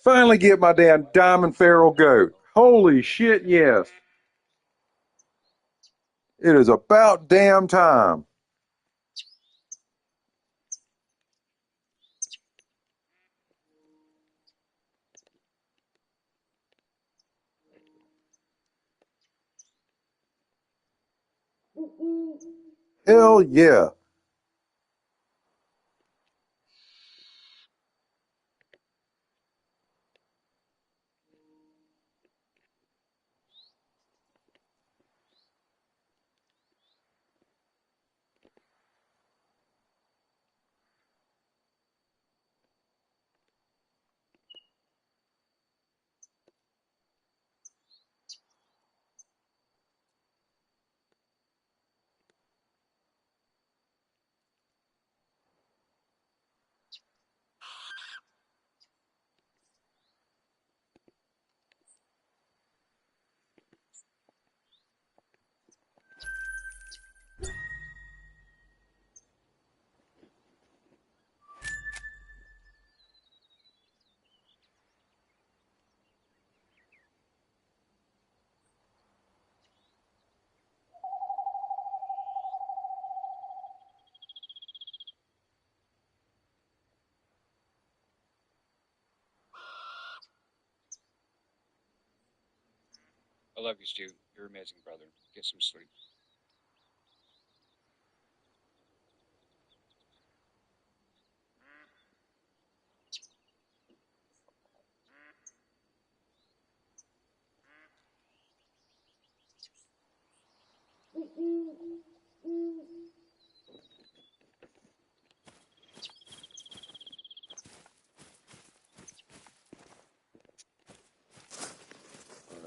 Finally get my damn diamond feral goat. Holy shit, yes. It is about damn time. Hell yeah. I love you, Stu. You're amazing, brother. Get some sleep.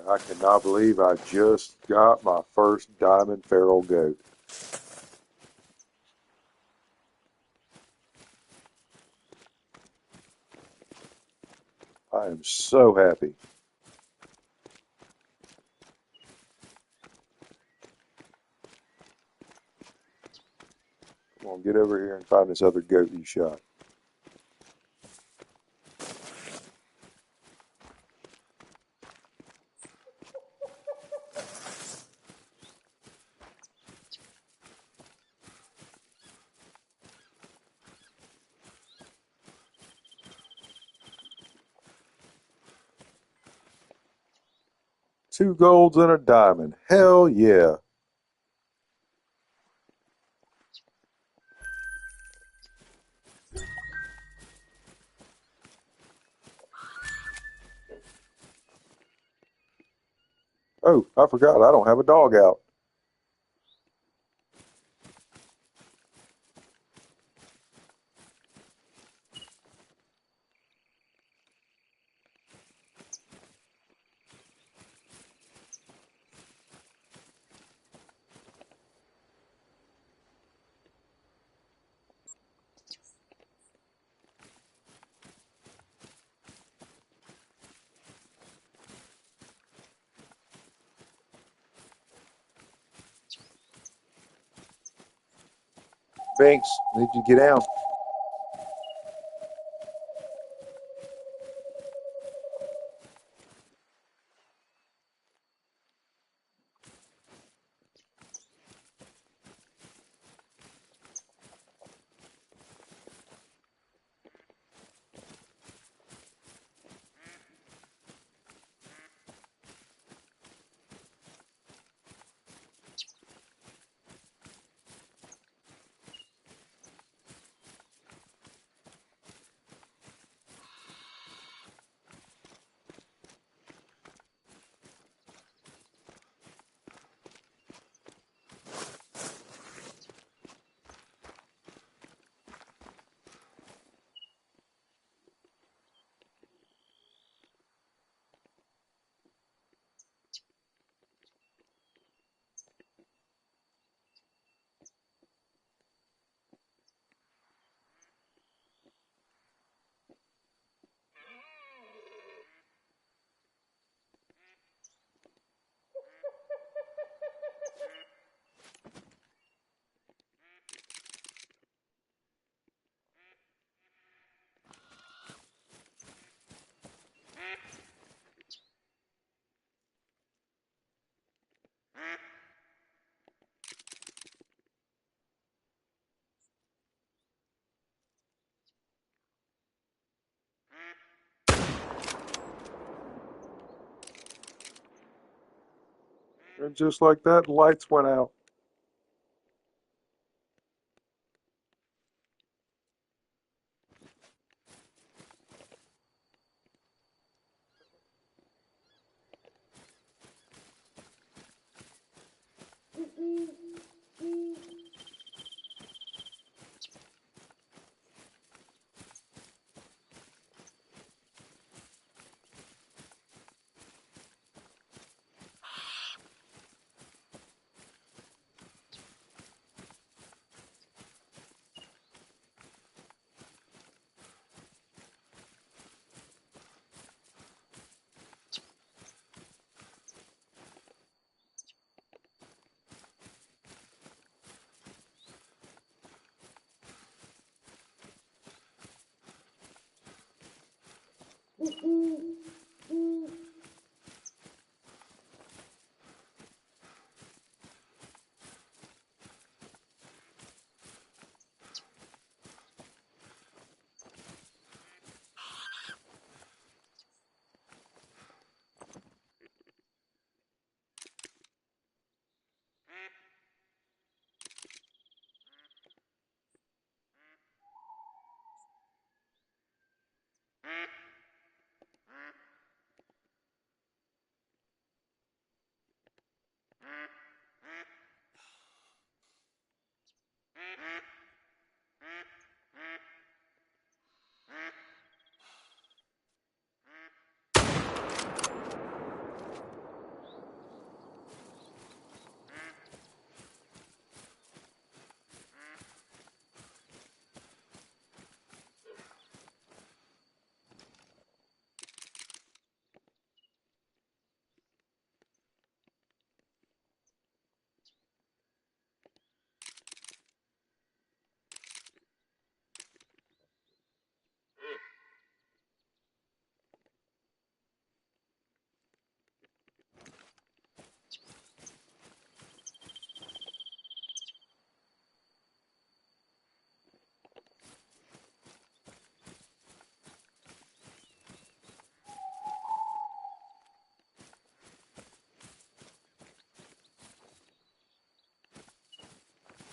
I cannot believe I just got my first diamond feral goat. I am so happy. Come on, get over here and find this other goat you shot. Two golds and a diamond. Hell yeah. Oh, I forgot. I don't have a dog out. Binks, need you to get down. And just like that, the lights went out.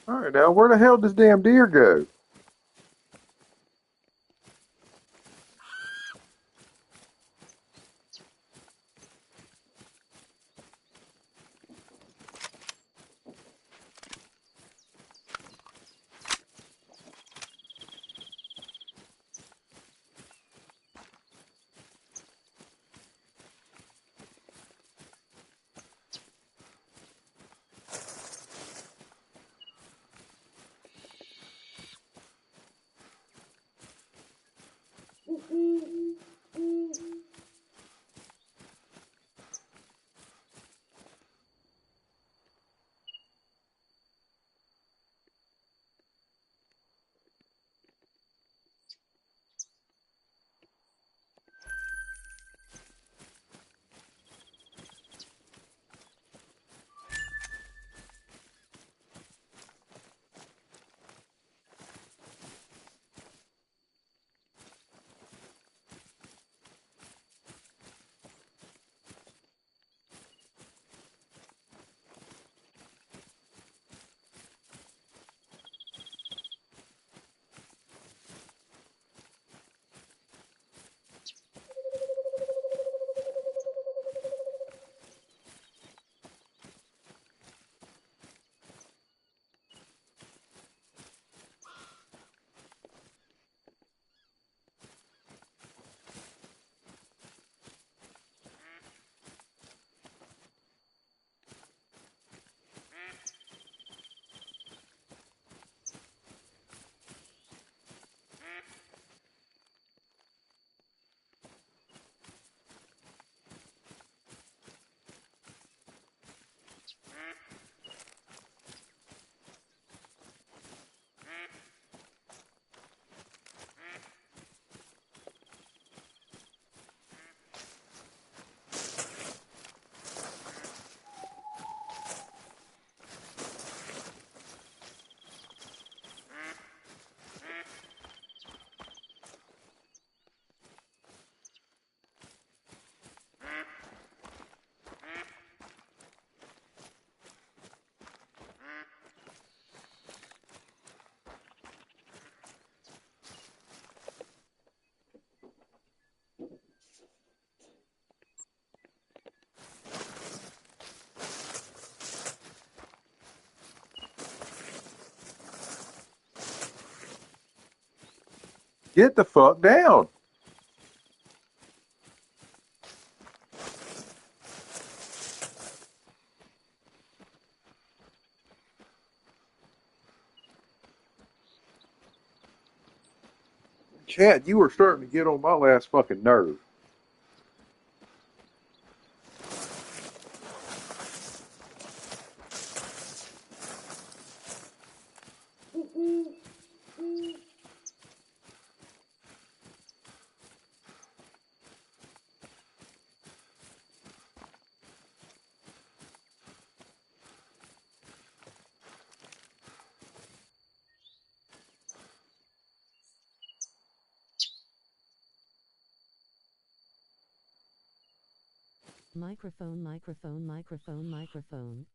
All right, now where the hell does damn deer go? Get the fuck down. Chad, you were starting to get on my last fucking nerve. Microphone, microphone, microphone, microphone.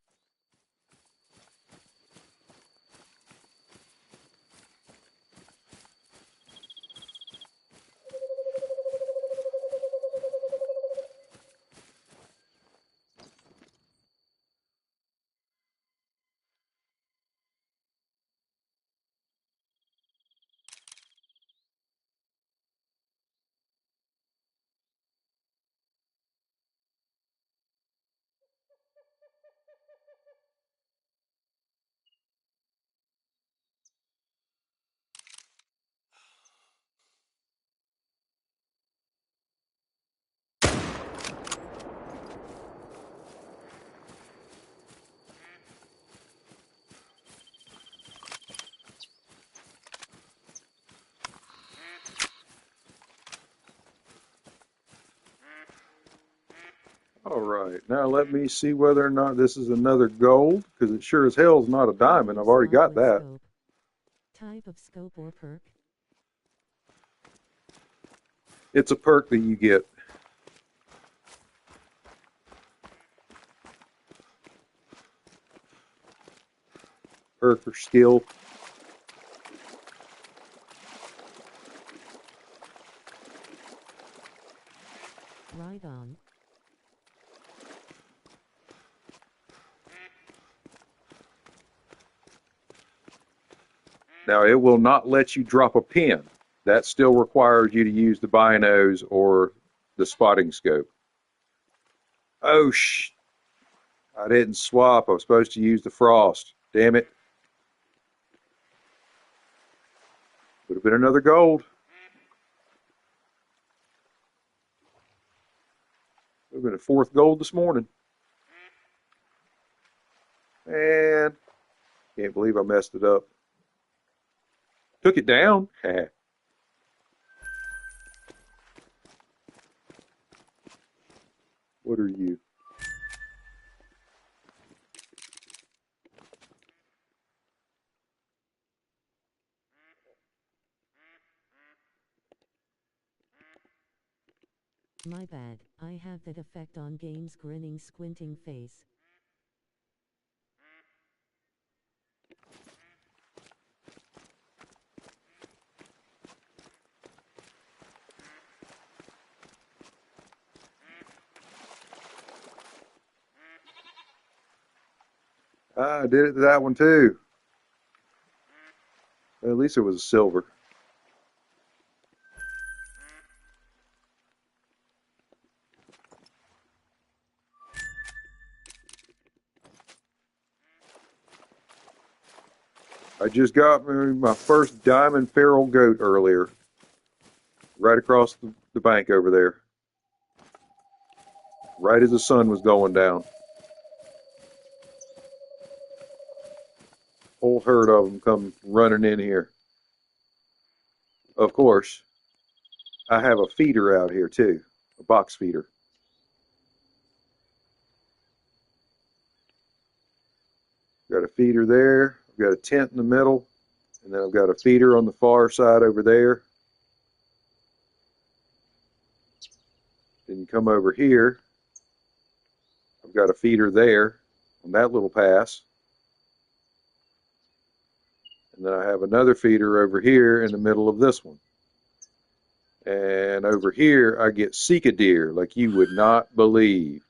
All right, now let me see whether or not this is another gold, because it sure as hell is not a diamond. I've already got that. Scope. Type of scope or perk? It's a perk that you get. Perk or skill. Right on. Now, it will not let you drop a pin. That still requires you to use the binos or the spotting scope. Oh, I didn't swap. I was supposed to use the frost. Damn it. Would have been another gold. Would have been a fourth gold this morning. And can't believe I messed it up. Took it down. What are you? My bad, I have that effect on game's grinning squinting face. I did it to that one too. At least it was a silver. I just got my first diamond feral goat earlier. Right across the bank over there. Right as the sun was going down. Whole herd of them come running in here. Of course, I have a feeder out here too, a box feeder. Got a feeder there. I've got a tent in the middle, and then I've got a feeder on the far side over there. Then you come over here. I've got a feeder there on that little pass. And then I have another feeder over here in the middle of this one. And over here, I get Sika deer like you would not believe.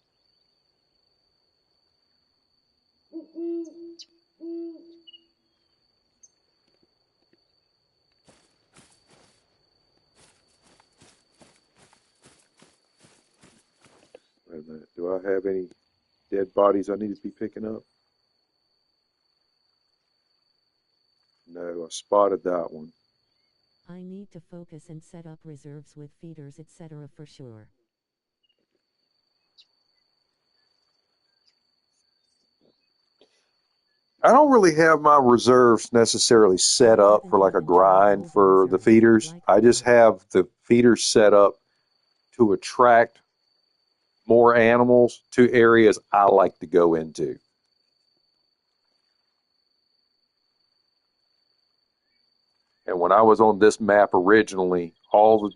that. Do I have any dead bodies I need to be picking up? No, I spotted that one. I need to focus and set up reserves with feeders etc. for sure. I don't really have my reserves necessarily set up for like a grind for the feeders. I just have the feeders set up to attract more animals to areas I like to go into. And when I was on this map originally, all the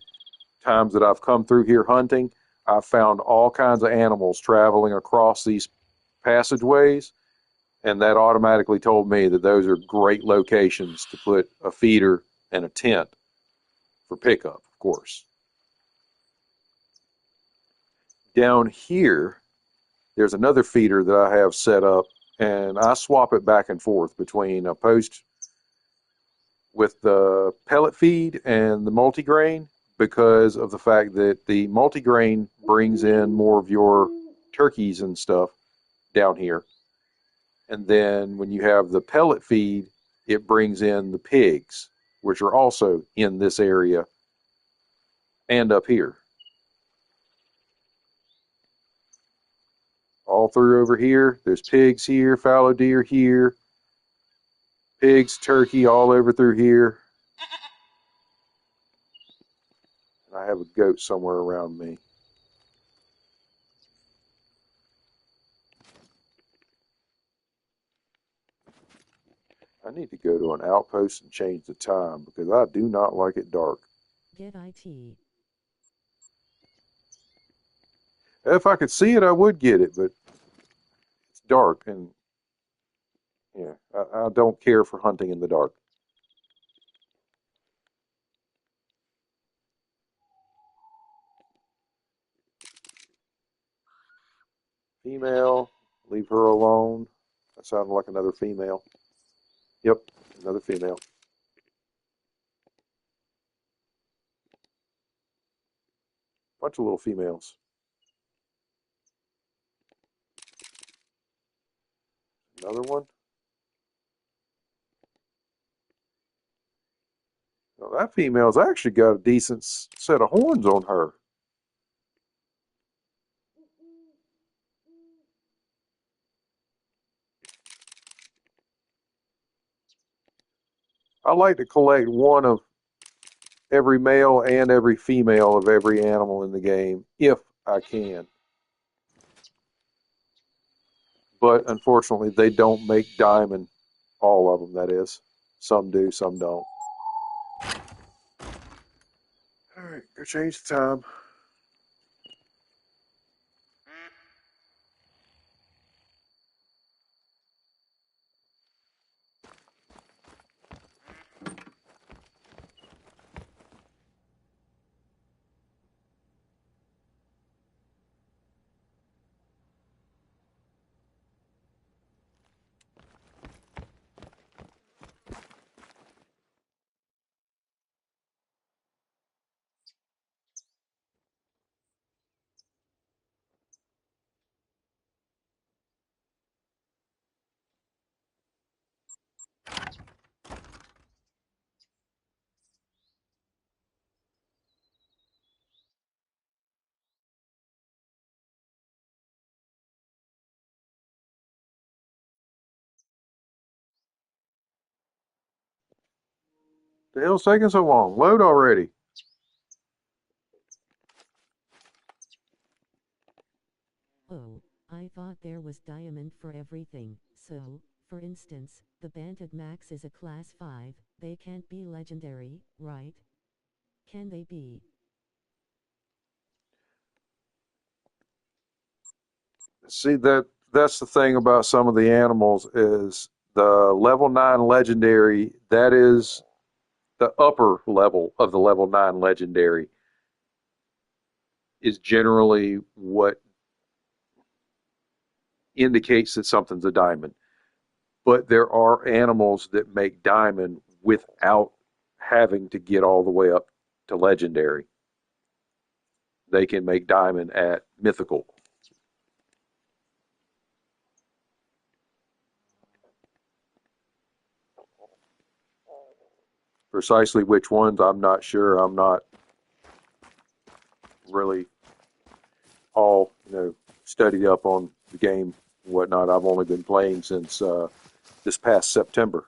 times that I've come through here hunting, I found all kinds of animals traveling across these passageways, and that automatically told me that those are great locations to put a feeder and a tent for pickup, of course. Down here, there's another feeder that I have set up, and I swap it back and forth between a post with the pellet feed and the multigrain because of the fact that the multigrain brings in more of your turkeys and stuff down here. And then when you have the pellet feed, it brings in the pigs, which are also in this area and up here. All through over here, there's pigs here, fallow deer here, pigs, turkey, all over through here. And I have a goat somewhere around me. I need to go to an outpost and change the time because I do not like it dark. Get IT. If I could see it, I would get it, but it's dark and yeah, I don't care for hunting in the dark. Female, leave her alone. That sounded like another female. Yep, another female. Bunch of little females. Another one. Now, that female's actually got a decent set of horns on her. I like to collect one of every male and every female of every animal in the game, if I can. But unfortunately, they don't make diamond. All of them, that is. Some do, some don't. All right, go change the time. The hell's taking so long? Load already. Oh, I thought there was diamond for everything. So, for instance, the Banted Max is a class 5, they can't be legendary, right? Can they be? See, that's the thing about some of the animals is the level 9 legendary, that is the upper level of the level 9 legendary is generally what indicates that something's a diamond. But there are animals that make diamond without having to get all the way up to legendary. They can make diamond at mythical. Precisely which ones, I'm not sure. I'm not really all, studied up on the game and whatnot. I've only been playing since this past September.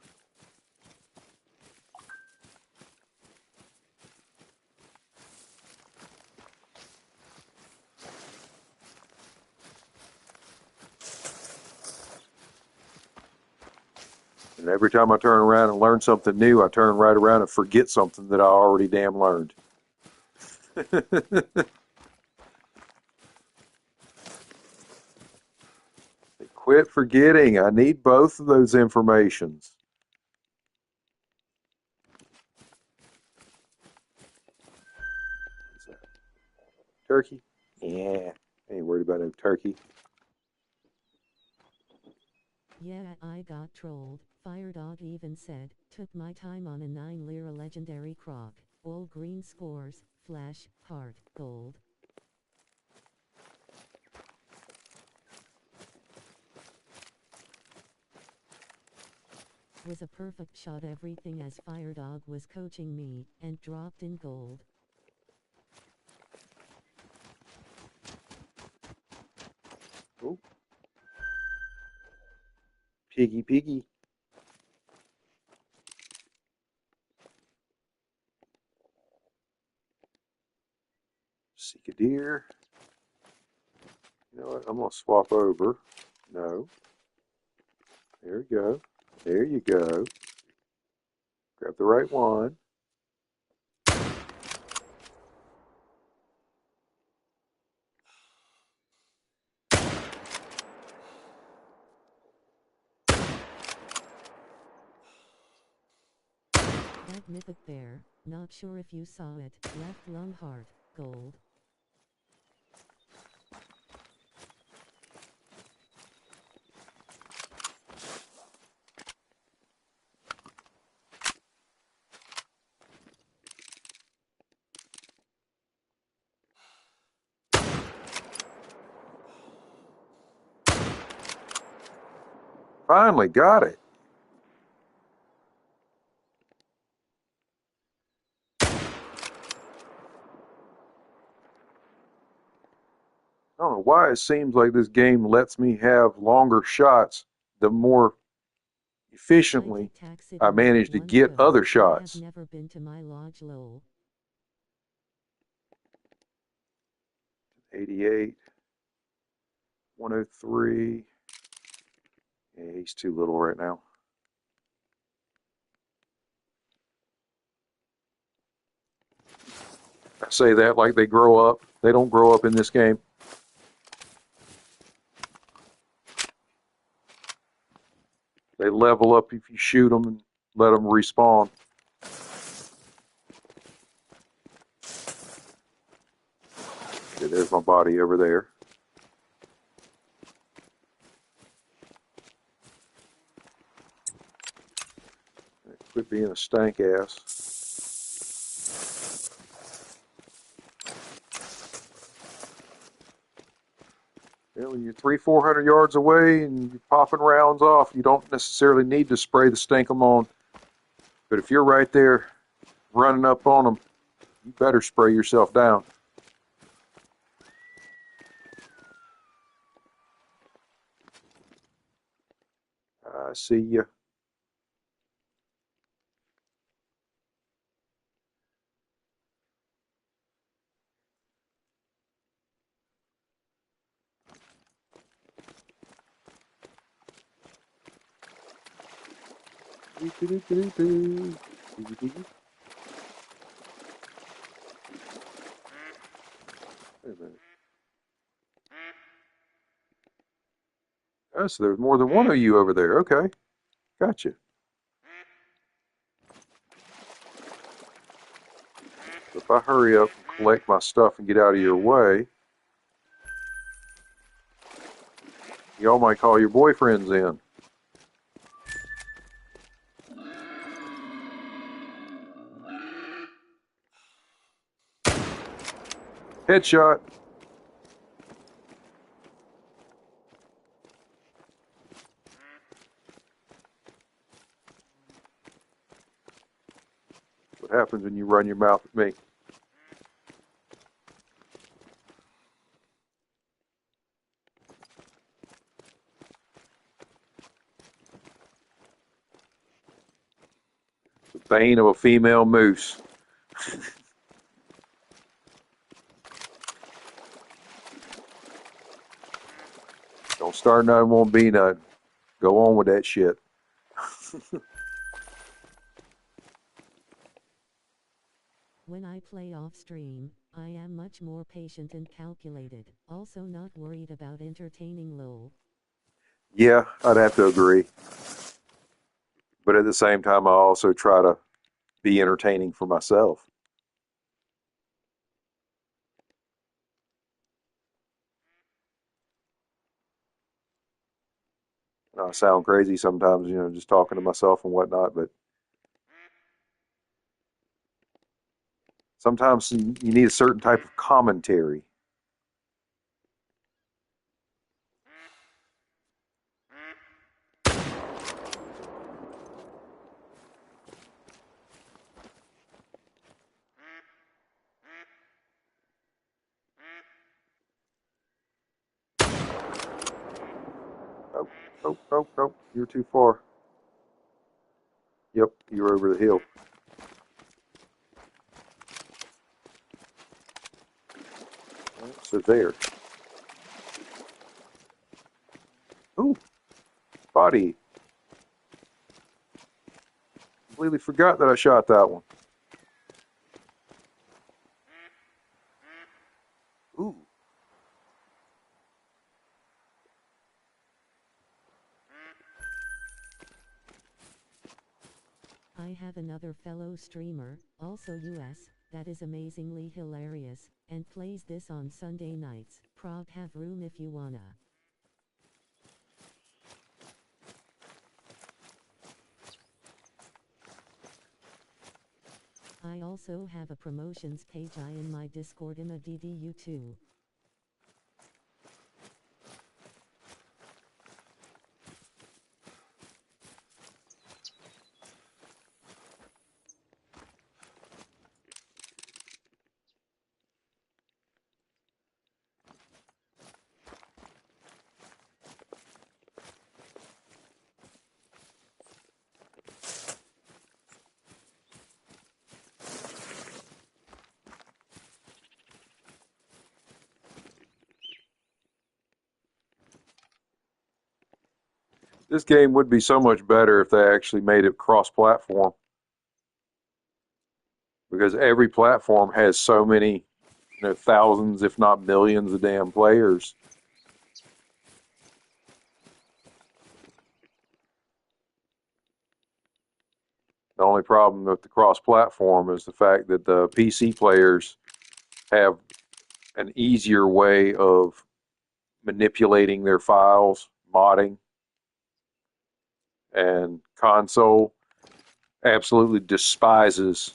And every time I turn around and learn something new, I turn right around and forget something that I already damn learned. Quit forgetting. I need both of those informations. What's that? Turkey? Yeah. Ain't worried about no turkey. Yeah, I got trolled. Firedog even said, took my time on a 9 lira legendary croc. All green scores, flash, heart, gold. Was a perfect shot, everything, as Firedog was coaching me, and dropped in gold. Oh. Piggy, piggy. Seek a deer. You know what? I'm going to swap over. No. There we go. There you go. Grab the right one. That mythic bear, not sure if you saw it, left lung, heart, gold. Finally got it. I don't know why it seems like this game lets me have longer shots the more efficiently I manage to get other shots. I have never been to my lodge, lol. 88, 103. Yeah, he's too little right now. I say that like they grow up. They don't grow up in this game. They level up if you shoot them and let them respawn. Okay, there's my body over there. Quit being a stank ass. You know, when you're 300-400 yards away and you're popping rounds off, you don't necessarily need to spray the stink 'em on. But if you're right there running up on them, you better spray yourself down. I see you. Wait a minute. Oh, so there's more than one of you over there. Okay, gotcha. So if I hurry up and collect my stuff and get out of your way, y'all might call your boyfriends in. Headshot. What happens when you run your mouth at me? The bane of a female moose. Don't start nothing, won't be nothing. Go on with that shit. When I play off stream, I am much more patient and calculated, also not worried about entertaining lol. Yeah, I'd have to agree. But at the same time, I also try to be entertaining for myself. I sound crazy sometimes, just talking to myself and whatnot, but sometimes you need a certain type of commentary. Oh, oh, oh, oh, you're too far. Yep, you're over the hill. So there. Ooh, body. Completely forgot that I shot that one. Ooh. I have another fellow streamer, also US, that is amazingly hilarious, and plays this on Sunday nights. Prog have room if you wanna. I also have a promotions page in my Discord in a DDU too. This game would be so much better if they actually made it cross-platform. Because every platform has so many, thousands, if not millions, of damn players. The only problem with the cross-platform is the fact that the PC players have an easier way of manipulating their files, modding, and console absolutely despises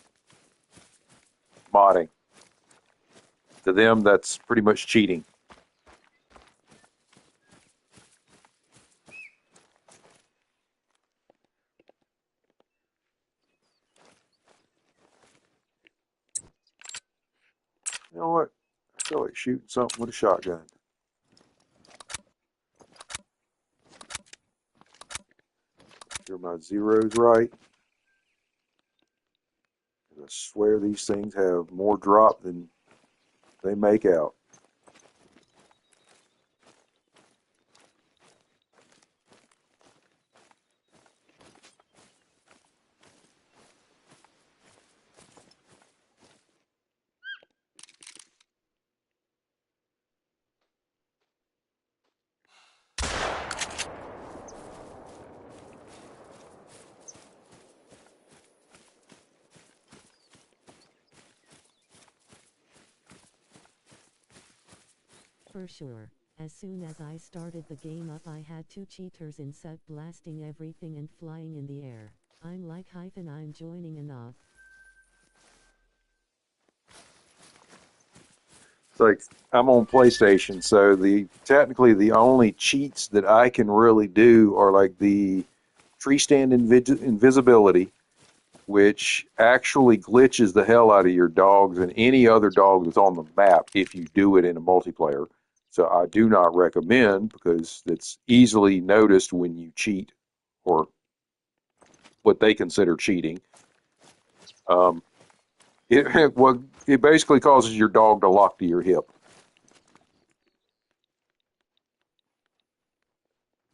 modding. To them, that's pretty much cheating. You know what? I feel like shooting something with a shotgun. Get my zeros right. I swear these things have more drop than they make out. For sure. As soon as I started the game up, I had two cheaters in set blasting everything and flying in the air. I'm like, I'm joining enough. It's like I'm on PlayStation, so technically the only cheats that I can really do are like the tree stand invisibility, which actually glitches the hell out of your dogs and any other dog that's on the map if you do it in a multiplayer. So I do not recommend, because it's easily noticed when you cheat or what they consider cheating. Um, it basically causes your dog to lock to your hip.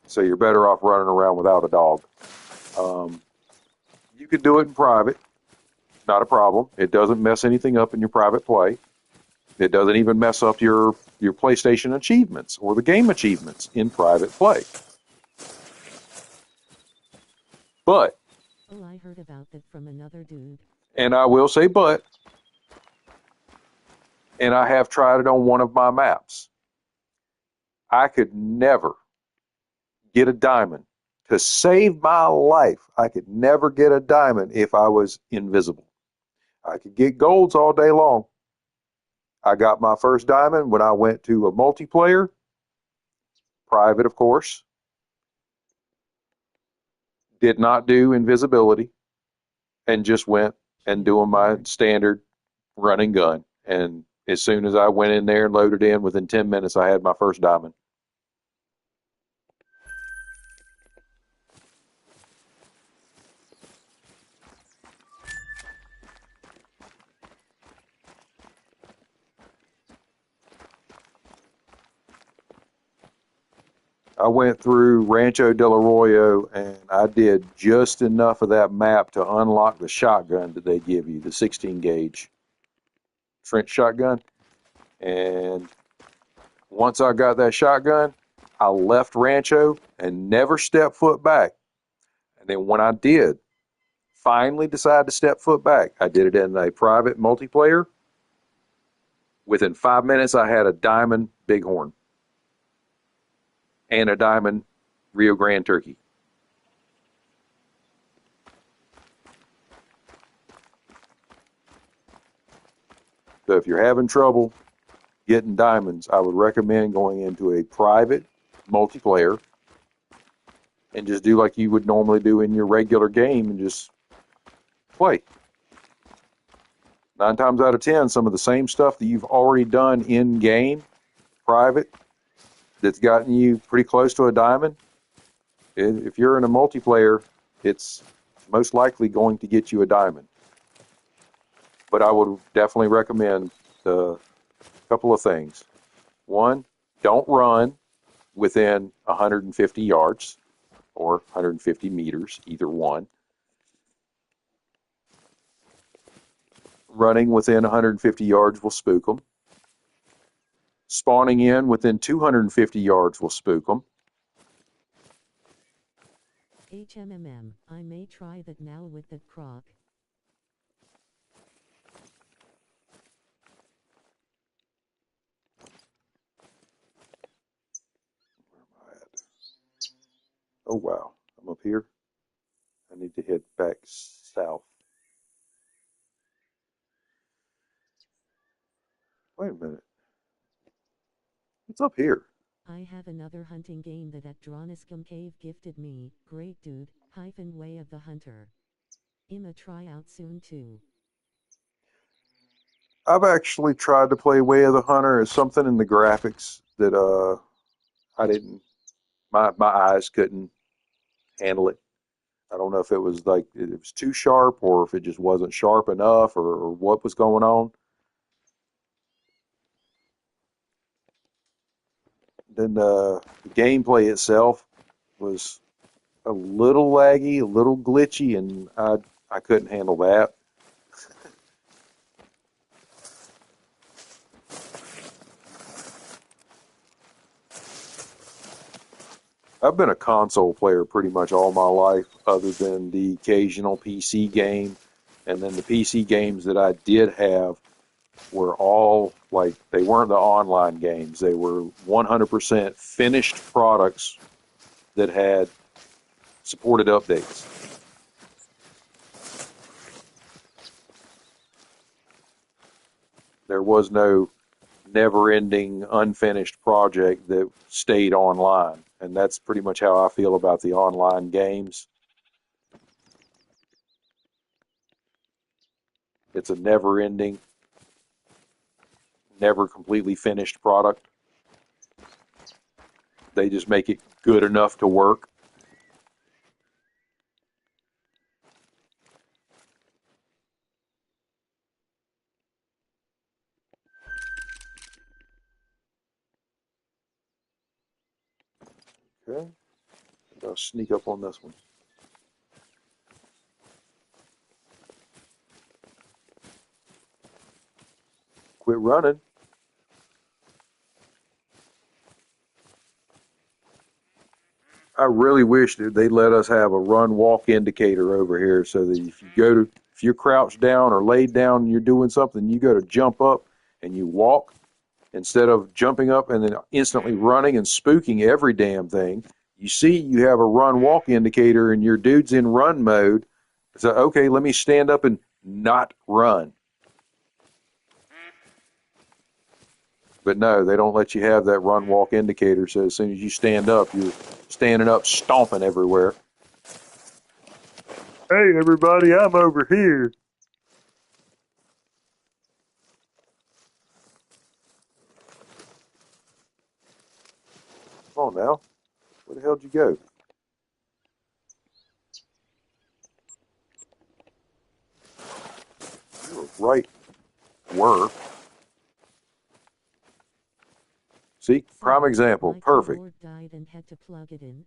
So you're better off running around without a dog. You could do it in private, not a problem. It doesn't mess anything up in your private play. It doesn't even mess up your PlayStation achievements or the game achievements in private play. But, Oh, I heard about that from another dude. and I will say but, and I have tried it on one of my maps. I could never get a diamond. To save my life, I could never get a diamond if I was invisible. I could get golds all day long. I got my first diamond when I went to a multiplayer, private, of course. Did not do invisibility and just went and doing my standard run and gun. And as soon as I went in there and loaded in, within 10 minutes, I had my first diamond. I went through Rancho del Arroyo and I did just enough of that map to unlock the shotgun that they give you, the 16 gauge French shotgun. And once I got that shotgun, I left Rancho and never stepped foot back. And then when I did finally decide to step foot back, I did it in a private multiplayer. Within 5 minutes, I had a diamond bighorn and a diamond Rio Grande turkey. So if you're having trouble getting diamonds, I would recommend going into a private multiplayer and just do like you would normally do in your regular game and just play. 9 times out of 10, some of the same stuff that you've already done in game, private, that's gotten you pretty close to a diamond, if you're in a multiplayer, it's most likely going to get you a diamond. But I would definitely recommend a couple of things. One, don't run within 150 yards or 150 meters, either one. Running within 150 yards will spook them. Spawning in within 250 yards will spook them. HMMM, I may try that now with that croc. Where am I at? Oh, wow. I'm up here. I need to head back south. Wait a minute. It's up here. I have another hunting game that Adroniscum Cave gifted me. Great dude, Way of the Hunter. I'ma try out soon too. I've actually tried to play Way of the Hunter. As something in the graphics that I didn't, my eyes couldn't handle it. I don't know if it was like it was too sharp or if it just wasn't sharp enough or what was going on. Then the gameplay itself was a little laggy, a little glitchy, and I couldn't handle that. I've been a console player pretty much all my life, other than the occasional PC game. And then the PC games that I did have were all like, they weren't the online games. They were 100% finished products that had supported updates. There was no never-ending, unfinished project that stayed online. And that's pretty much how I feel about the online games. It's a never-ending, never completely finished product. They just make it good enough to work. Okay, I'll sneak up on this one. Quit running. I really wish that they'd let us have a run walk indicator over here so that if you're crouched down or laid down and you're doing something, you go to jump up and you walk instead of jumping up and then instantly running and spooking every damn thing. You see you have a run walk indicator and your dude's in run mode. So, okay, let me stand up and not run. But no, they don't let you have that run walk indicator. So as soon as you stand up, you're standing up, stomping everywhere. Hey, everybody, I'm over here. Come on now. Where the hell did you go? You were right where. See, prime Sorry, example, my perfect. keyboard died and had to plug it in.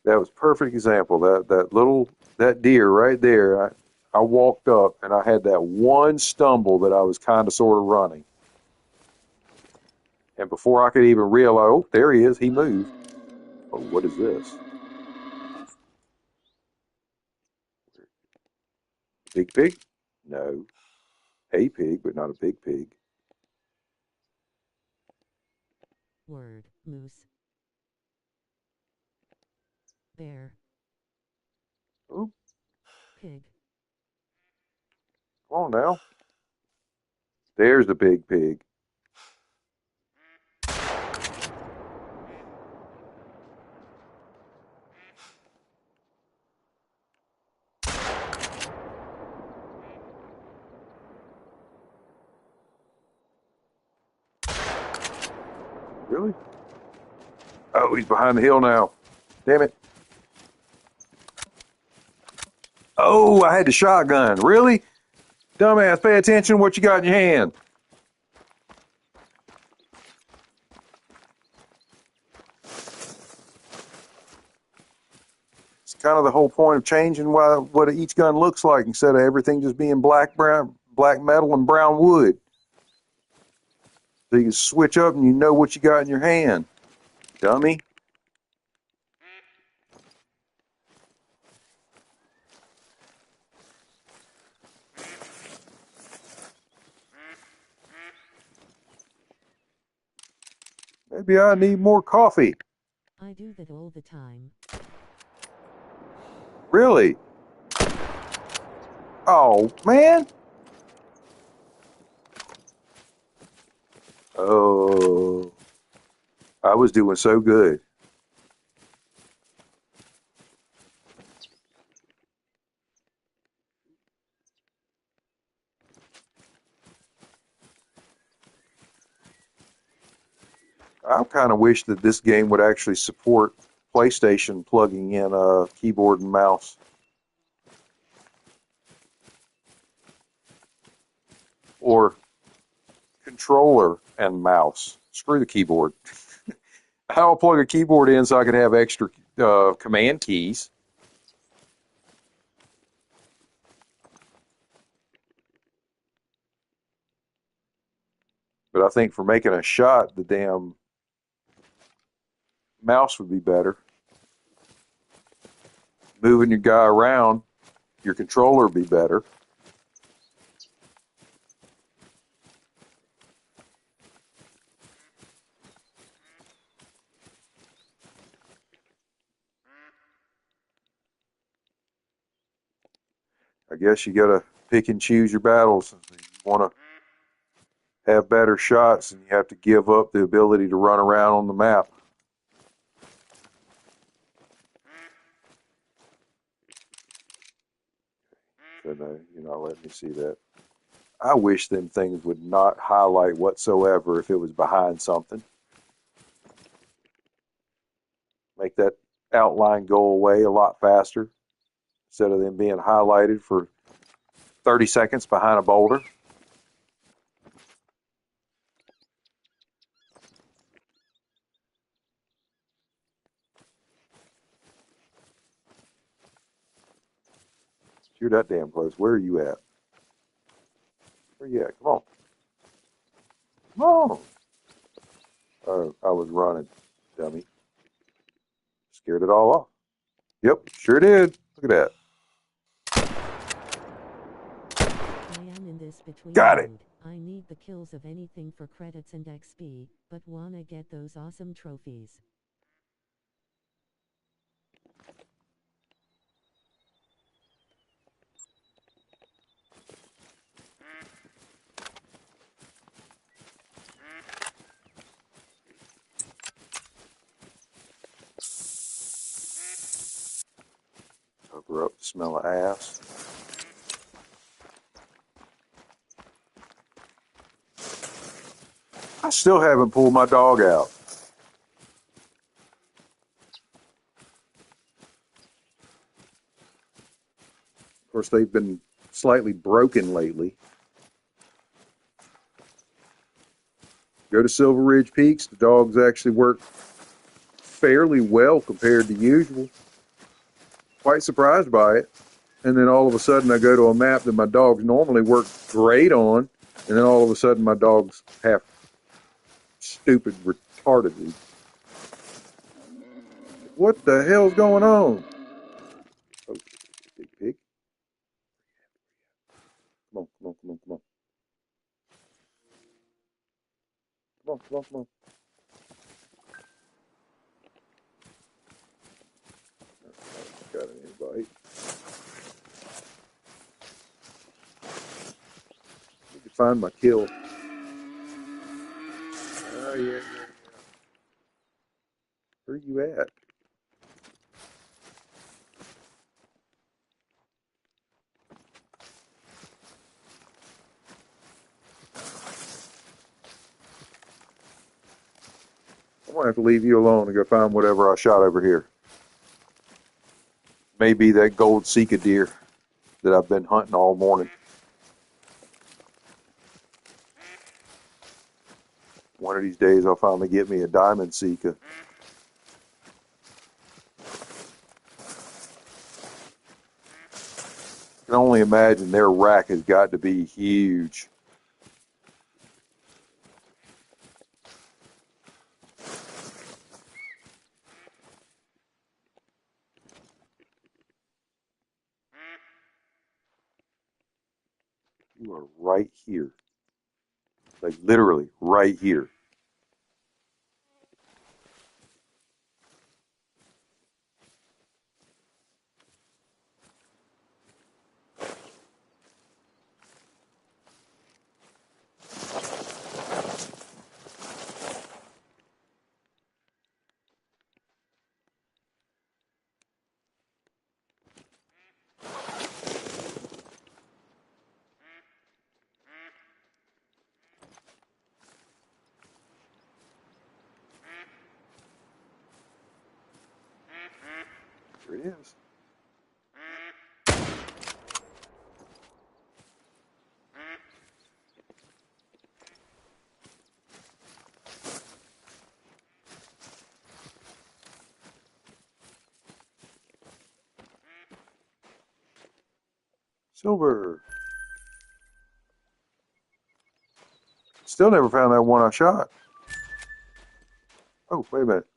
That was perfect example. That deer right there. I walked up and I had that one stumble that I was kind of sort of running. And before I could even realize, oh, there he is, he moved. Oh, what is this? Big pig? No. A pig, but not a big pig. Word, moose. Bear. Oh, Pig. come on now. There's the big pig. Really? Oh, he's behind the hill now. Damn it. Oh, I had the shotgun. Really? Dumbass, pay attention to what you got in your hand. It's kind of the whole point of changing what each gun looks like instead of everything just being black metal and brown wood. So you can switch up and you know what you got in your hand. Dummy. Maybe I need more coffee. I do that all the time. Really? Oh, man. Oh, I was doing so good. I kind of wish that this game would actually support PlayStation plugging in a keyboard and mouse. Or controller and mouse. Screw the keyboard. I'll plug a keyboard in so I can have extra command keys. But I think for making a shot, the damn mouse would be better. Moving your guy around, your controller would be better. I guess you got to pick and choose your battles. You want to have better shots, and you have to give up the ability to run around on the map. So no, you're not letting me see that. I wish them things would not highlight whatsoever if it was behind something. Make that outline go away a lot faster instead of them being highlighted for 30 seconds behind a boulder. You're that damn close. Where are you at? Where you at? Come on. Come on. Oh, I was running, dummy. Scared it all off. Yep, sure did. Look at that. I am in this between Got it. mode. I need the kills of anything for credits and XP, but wanna get those awesome trophies. Cover up the smell of ass. I still haven't pulled my dog out. Of course, they've been slightly broken lately. Go to Silver Ridge Peaks. The dogs actually work fairly well compared to usual. Quite surprised by it. And then all of a sudden I go to a map that my dogs normally work great on, and then all of a sudden my dog's half stupid retardedly. What the hell's going on? Oh, big pig. Come on, come on, come on, come on. Come on, come on, come on. Got an invite. Need to find my kill. Oh, yeah. Where you at? I'm going to have to leave you alone and go find whatever I shot over here. Maybe that gold Sika deer that I've been hunting all morning. One of these days I'll finally get me a diamond Sika. I can only imagine their rack has got to be huge. You are right here. Like literally right here. There it is. Silver. Still never found that one I shot. Oh, wait a minute.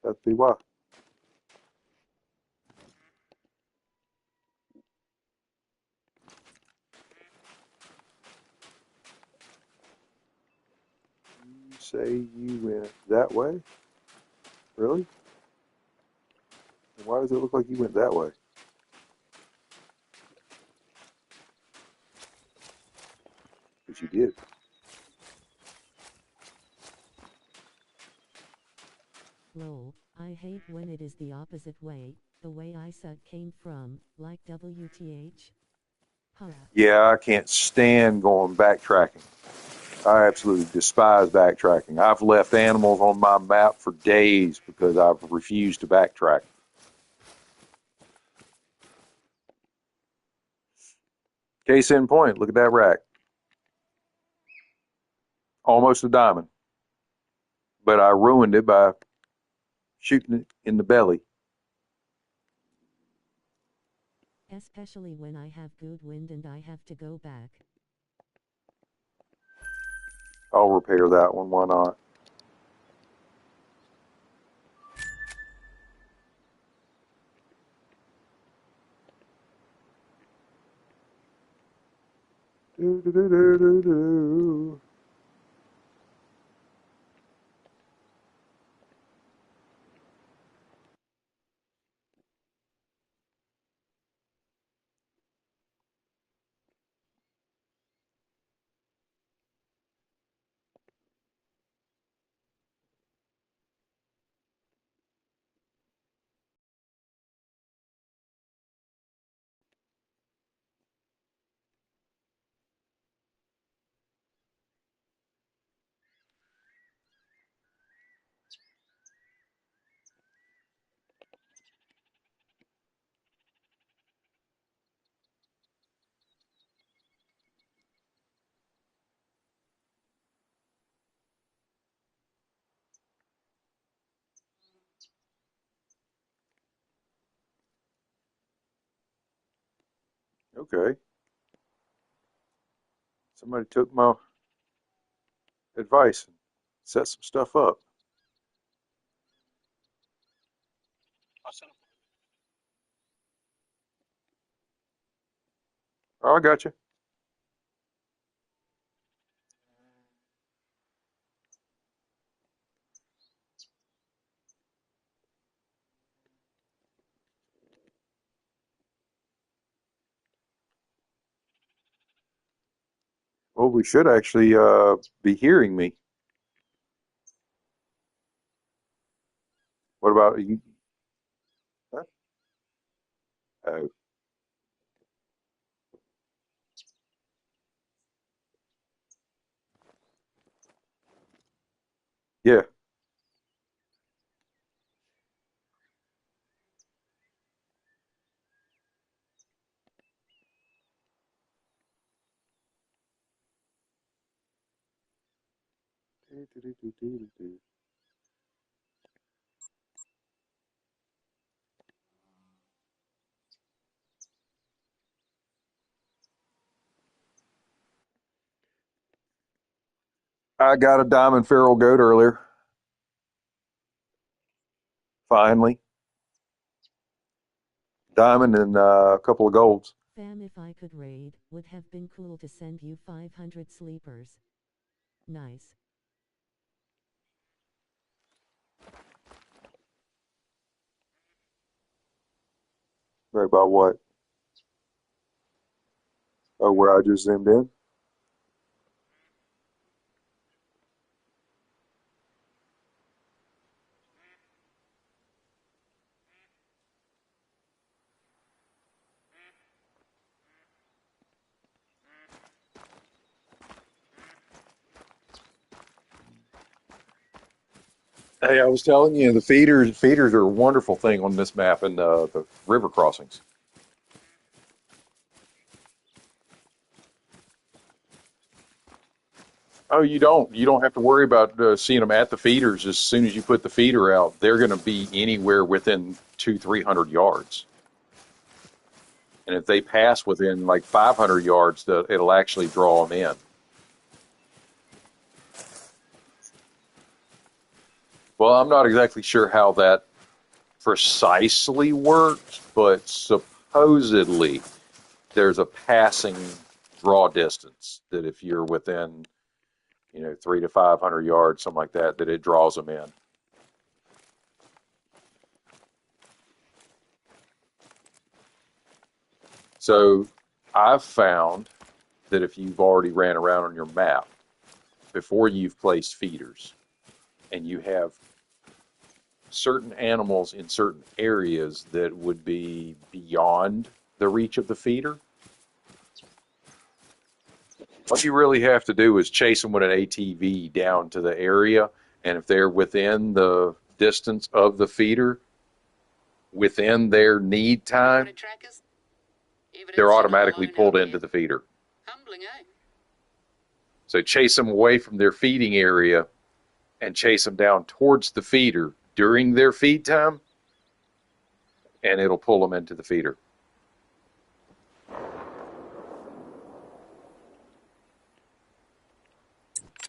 That's Ps5. You say you went that way? Really? Why does it look like you went that way? But you did. Lol, I hate when it is the opposite way, the way I said came from, like WTH. Huh. Yeah, I can't stand going backtracking. I absolutely despise backtracking. I've left animals on my map for days because I've refused to backtrack. Case in point, look at that rack. Almost a diamond. But I ruined it by shooting it in the belly. Especially when I have good wind and I have to go back. I'll repair that one, why not? Do, do, do, do, do, do. Okay. Somebody took my advice and set some stuff up. Oh, I got you. Well, we should actually be hearing me. What about you? Huh? Oh, yeah. I got a diamond feral goat earlier. Finally, diamond and a couple of golds. Fam, if I could raid, would have been cool to send you 500 sleepers. Nice. Right about what? Oh, where I just zoomed in. Hey, I was telling you, the feeders are a wonderful thing on this map and the river crossings. Oh, you don't have to worry about seeing them at the feeders. As soon as you put the feeder out, they're going to be anywhere within 200-300 yards. And if they pass within like 500 yards, it'll actually draw them in. Well, I'm not exactly sure how that precisely works, but supposedly there's a passing draw distance that if you're within 300 to 500 yards, something like that, that it draws them in. So I've found that if you've already ran around on your map before you've placed feeders and you have certain animals in certain areas that would be beyond the reach of the feeder, All you really have to do is chase them with an ATV down to the area, and if they're within the distance of the feeder, within their need time, they're automatically pulled into the feeder. Humbling, eh? So chase them away from their feeding area and chase them down towards the feeder during their feed time, and it'll pull them into the feeder.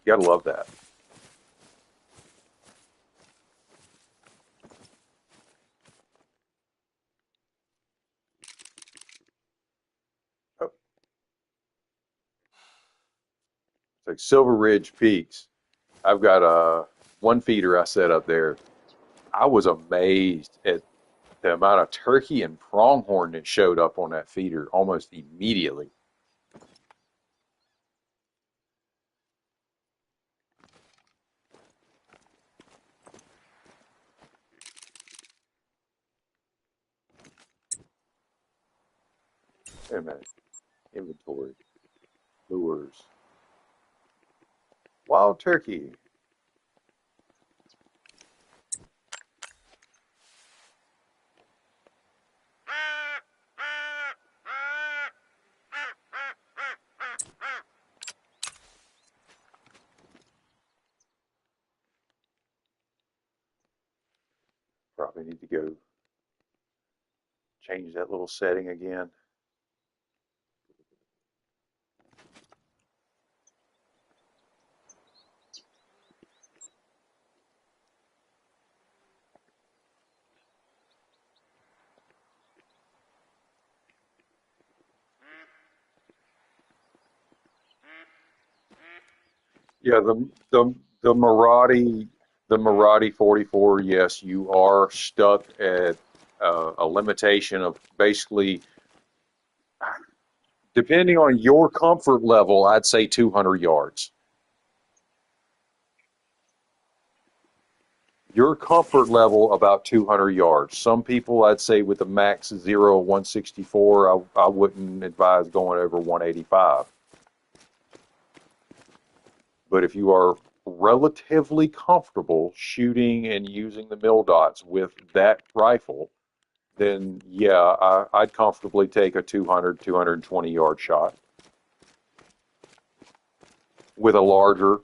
You gotta love that. Oh. It's like Silver Ridge Peaks. I've got one feeder I set up there. I was amazed at the amount of turkey and pronghorn that showed up on that feeder almost immediately. Wait a minute. Inventory. Lures. Wild turkey. Probably need to go change that little setting again. Yeah, the Marathi 44. Yes, you are stuck at a limitation of basically, depending on your comfort level, I'd say 200 yards. Your comfort level about 200 yards. Some people, I'd say, with the max 0 164, I wouldn't advise going over 185. But if you are relatively comfortable shooting and using the mil dots with that rifle, then yeah, I'd comfortably take a 200, 220 yard shot with a larger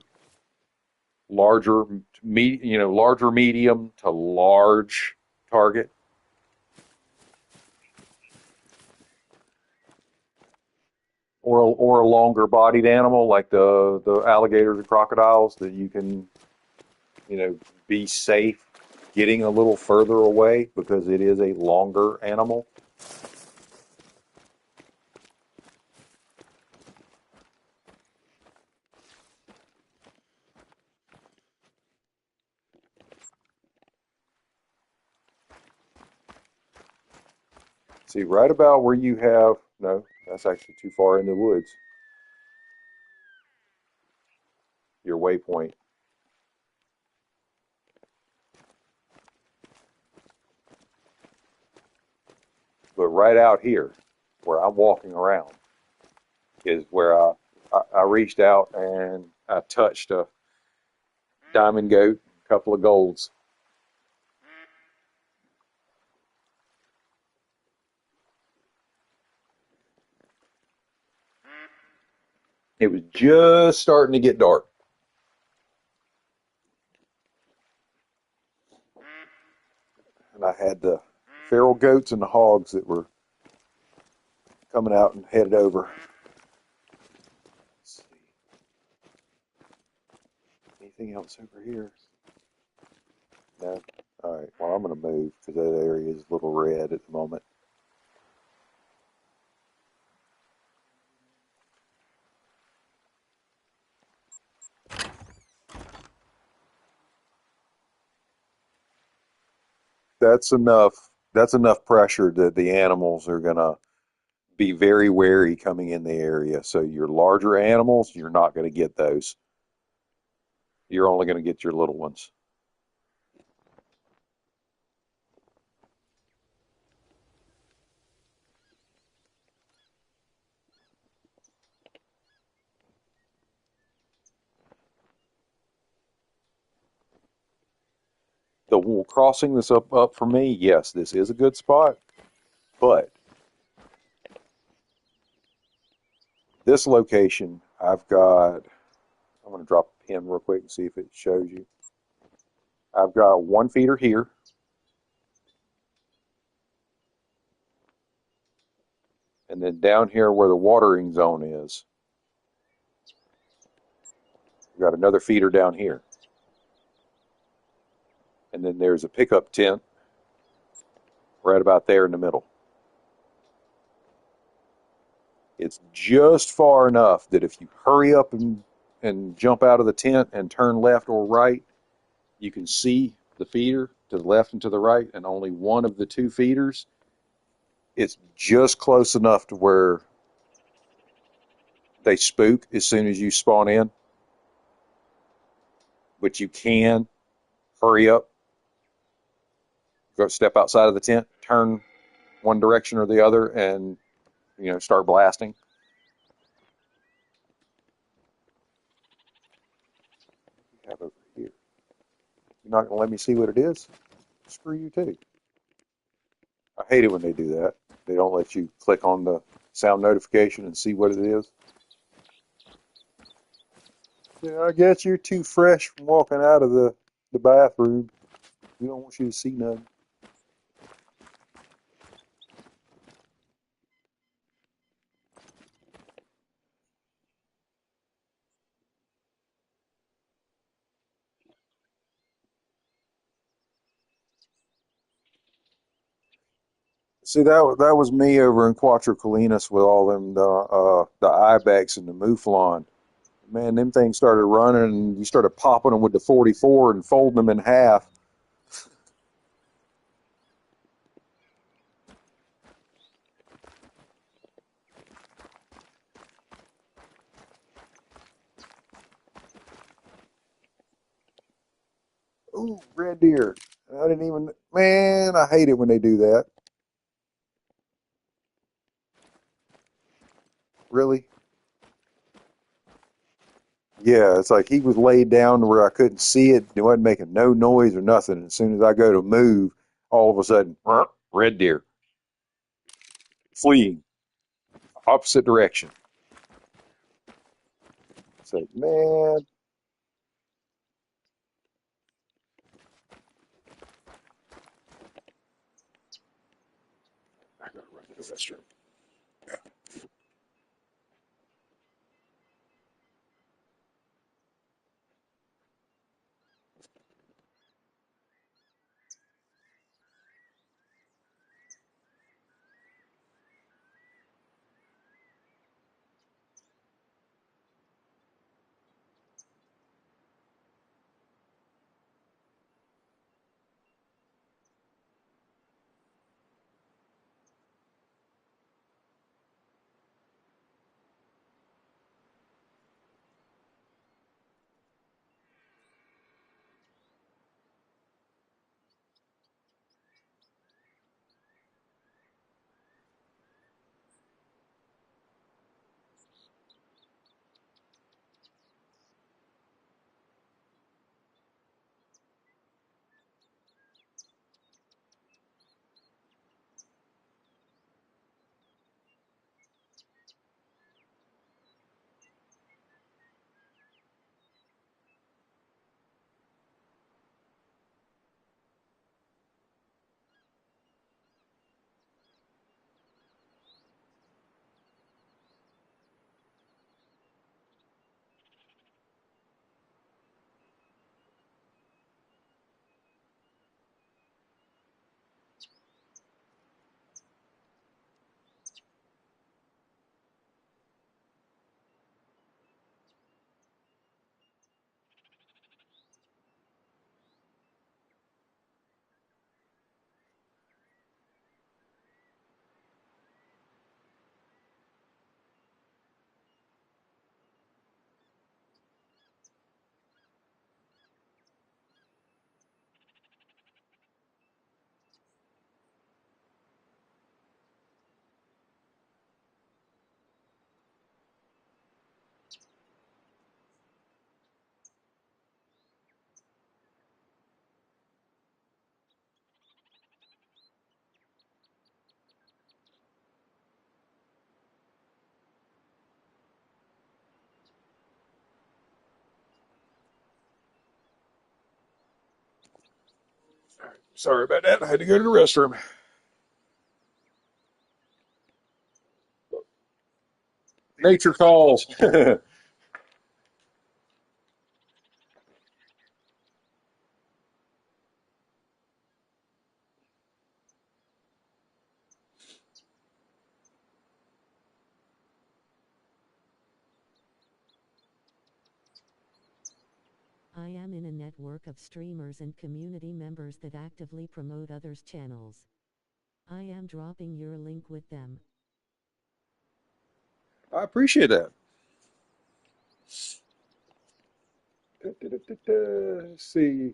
medium to large target. Or a longer bodied animal like the alligators and crocodiles that you can, be safe getting a little further away because it is a longer animal. See, right about where you have, no, that's actually too far in the woods, your waypoint. But right out here, where I'm walking around, is where I reached out and I touched a diamond goat, a couple of golds. It was just starting to get dark. And I had the feral goats and the hogs that were coming out and headed over. Let's see. Anything else over here? No? All right. Well, I'm going to move because that area is a little red at the moment. That's enough. That's enough pressure that the animals are going to be very wary coming in the area. So your larger animals, you're not going to get those. You're only going to get your little ones. The wool crossing that's up for me, yes, this is a good spot, but this location, I'm going to drop a pin real quick and see if it shows you. I've got one feeder here, and then down here where the watering zone is, we've got another feeder down here. And then there's a pickup tent right about there in the middle. It's just far enough that if you hurry up and jump out of the tent and turn left or right, you can see the feeder to the left and to the right, and only one of the two feeders. It's just close enough to where they spook as soon as you spawn in, but you can hurry up, go step outside of the tent, turn one direction or the other, and start blasting. Have over here. You're not gonna let me see what it is? Screw you too. I hate it when they do that. They don't let you click on the sound notification and see what it is. Yeah, I guess you're too fresh from walking out of the bathroom. We don't want you to see nothing. See, that was me over in Quattro Colinas with all them the ibex and the mouflon. Man, them things started running, and you started popping them with the 44 and folding them in half. Ooh, red deer. I didn't even, man, I hate it when they do that. Really? Yeah, it's like he was laid down to where I couldn't see it. It wasn't making no noise or nothing. As soon as I go to move, all of a sudden, red deer fleeing opposite direction. It's like, man, I gotta run to the restroom. Sorry about that. I had to go to the restroom. Nature calls. I am in a network of streamers and community members that actively promote others' channels. I am dropping your link with them. I appreciate that. Let's see.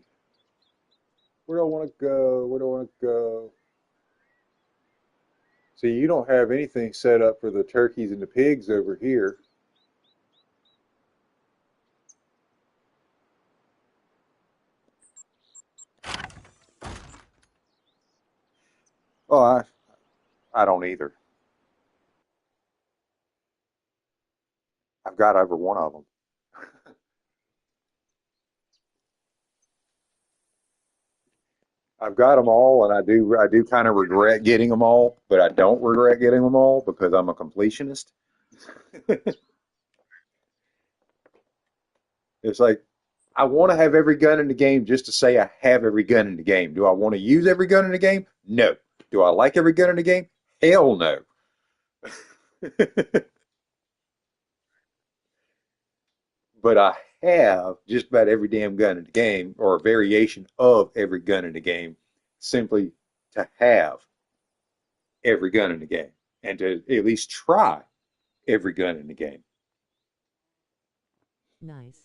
Where do I want to go? Where do I want to go? See, you don't have anything set up for the turkeys and the pigs over here. Oh, I don't either. I've got over one of them. I've got them all, and I do kind of regret getting them all, but I don't regret getting them all because I'm a completionist. It's like I want to have every gun in the game just to say I have every gun in the game. Do I want to use every gun in the game? No. Do I like every gun in the game? Hell no. But I have just about every damn gun in the game, or a variation of every gun in the game, simply to have every gun in the game and to at least try every gun in the game. Nice.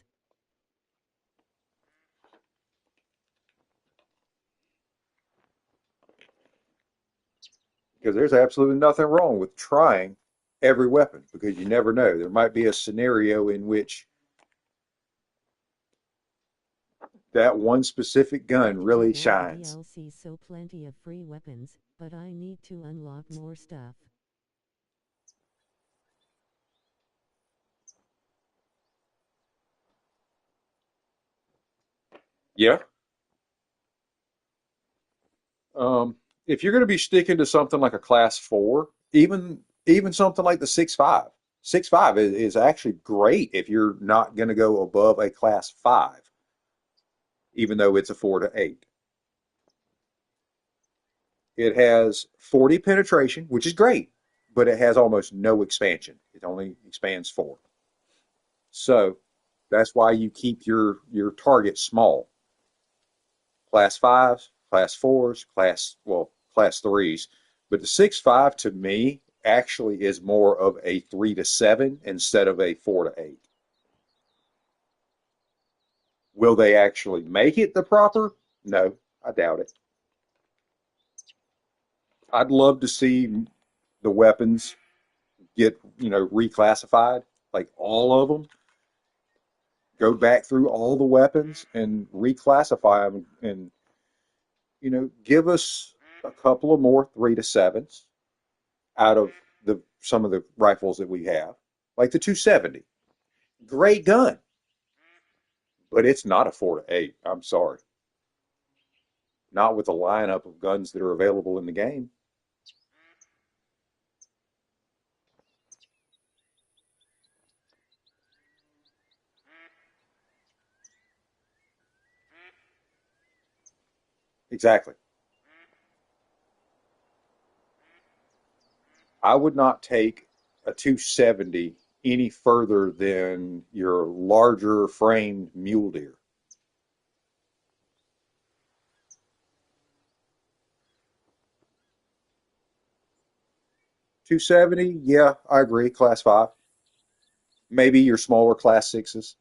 Because there's absolutely nothing wrong with trying every weapon because you never know. There might be a scenario in which that one specific gun I've really tried all the shines. DLCs, so plenty of free weapons, but I need to unlock more stuff. Yeah. If you're going to be sticking to something like a class 4, even something like the 6.5, 6.5 is actually great if you're not going to go above a class 5, even though it's a 4 to 8. It has 40 penetration, which is great, but it has almost no expansion. It only expands 4. So that's why you keep your target small. Class 5s, class 4s, class 3s. But the 6.5 to me actually is more of a 3 to 7 instead of a 4 to 8. Will they actually make it the proper? No, I doubt it. I'd love to see the weapons get, reclassified, like all of them. Go back through all the weapons and reclassify them and, give us a couple of more 3 to 7s out of the some of the rifles that we have, like the 270. Great gun, but it's not a 4 to 8. I'm sorry. Not with the lineup of guns that are available in the game. Exactly. I would not take a 270 any further than your larger framed mule deer. 270, yeah, I agree. Class 5. Maybe your smaller class 6s.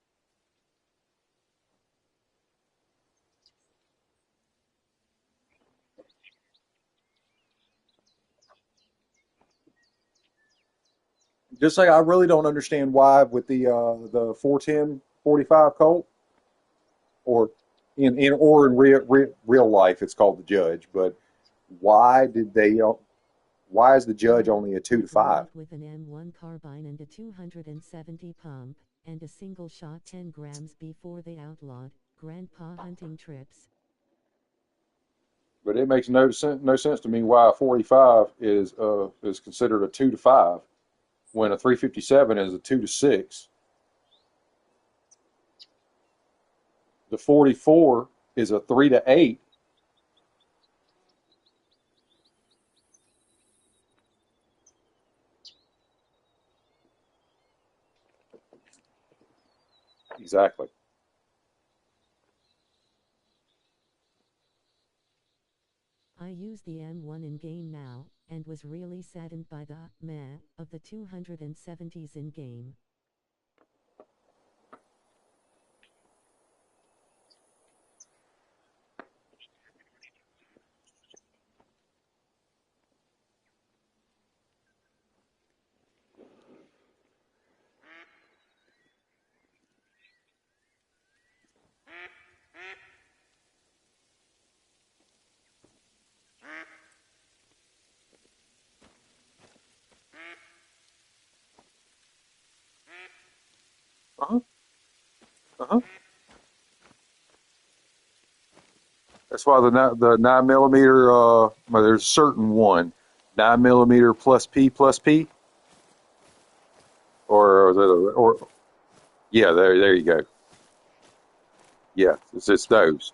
Just like I really don't understand why with the 410 45 Colt, or in real life it's called the Judge, but why did they why is the Judge Well, only a 2 to it will 5? make with an M1 carbine and a 270 pump, and a single shot 10 grams before they outlawed grandpa hunting trips. But it makes no sense to me why a 45 is considered a 2 to 5 when a 357 is a 2 to 6. The 44 is a 3 to 8. Exactly. I use the M1 in game now, and was really saddened by the meh of the 270s in game. Uh-huh. Uh-huh. That's why the 9 millimeter well, there's a certain one 9 millimeter plus P or yeah, there you go. Yeah, it's those.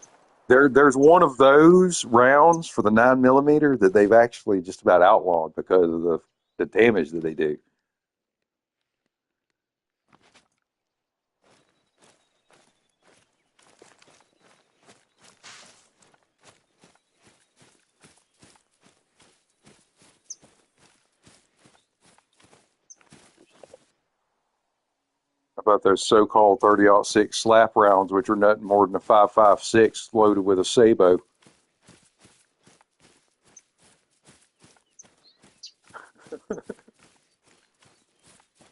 There's one of those rounds for the 9 millimeter that they've actually just about outlawed because of the damage that they do. How about those so-called 30-06 slap rounds, which are nothing more than a 5.56 loaded with a sabot?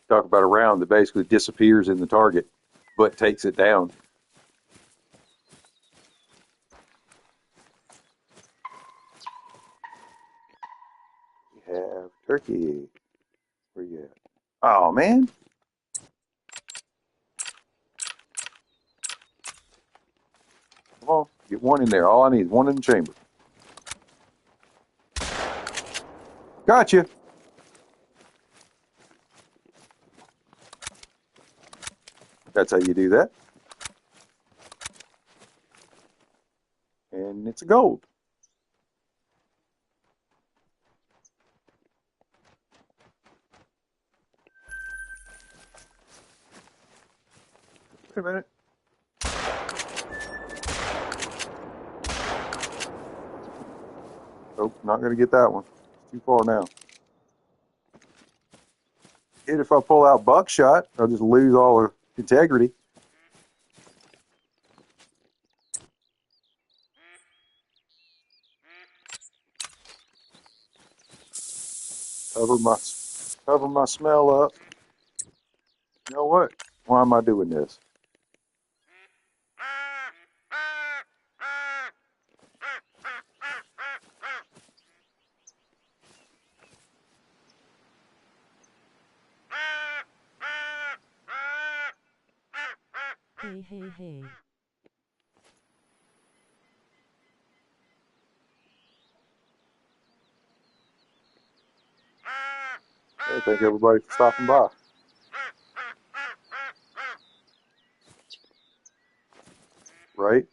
Talk about a round that basically disappears in the target, but takes it down. We have turkey. Where you at? Oh man. Come on, get one in there. All I need is one in the chamber. Gotcha. That's how you do that. And it's a gold. Wait a minute. Oh, not going to get that one. It's too far now. And if I pull out buckshot, I'll just lose all the integrity. Cover my cover my smell up. You know what? Why am I doing this? Hey. Hey, thank everybody for stopping by. Right?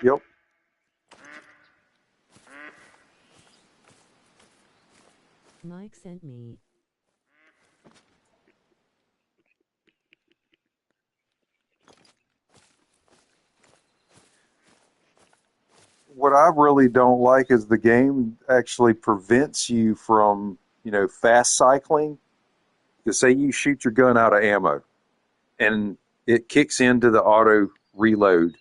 Yep. Mike sent me. What I really don't like is the game actually prevents you from, fast cycling. To say you shoot your gun out of ammo and it kicks into the auto reload.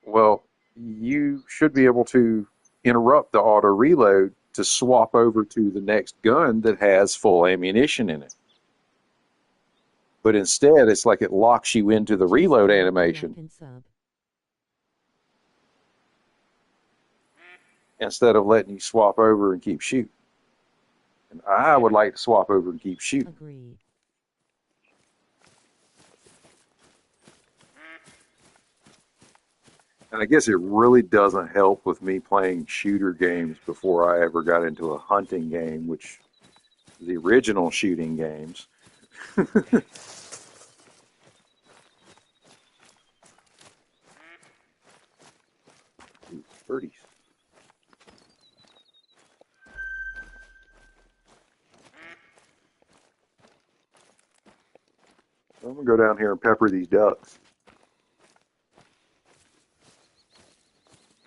Well, you should be able to interrupt the auto reload to swap over to the next gun that has full ammunition in it. But instead, it's like it locks you into the reload animation. instead of letting you swap over and keep shooting. And I would like to swap over and keep shooting. Agreed. And I guess it really doesn't help with me playing shooter games before I ever got into a hunting game, which the original shooting games. Ooh, birdies. So I'm gonna go down here and pepper these ducks.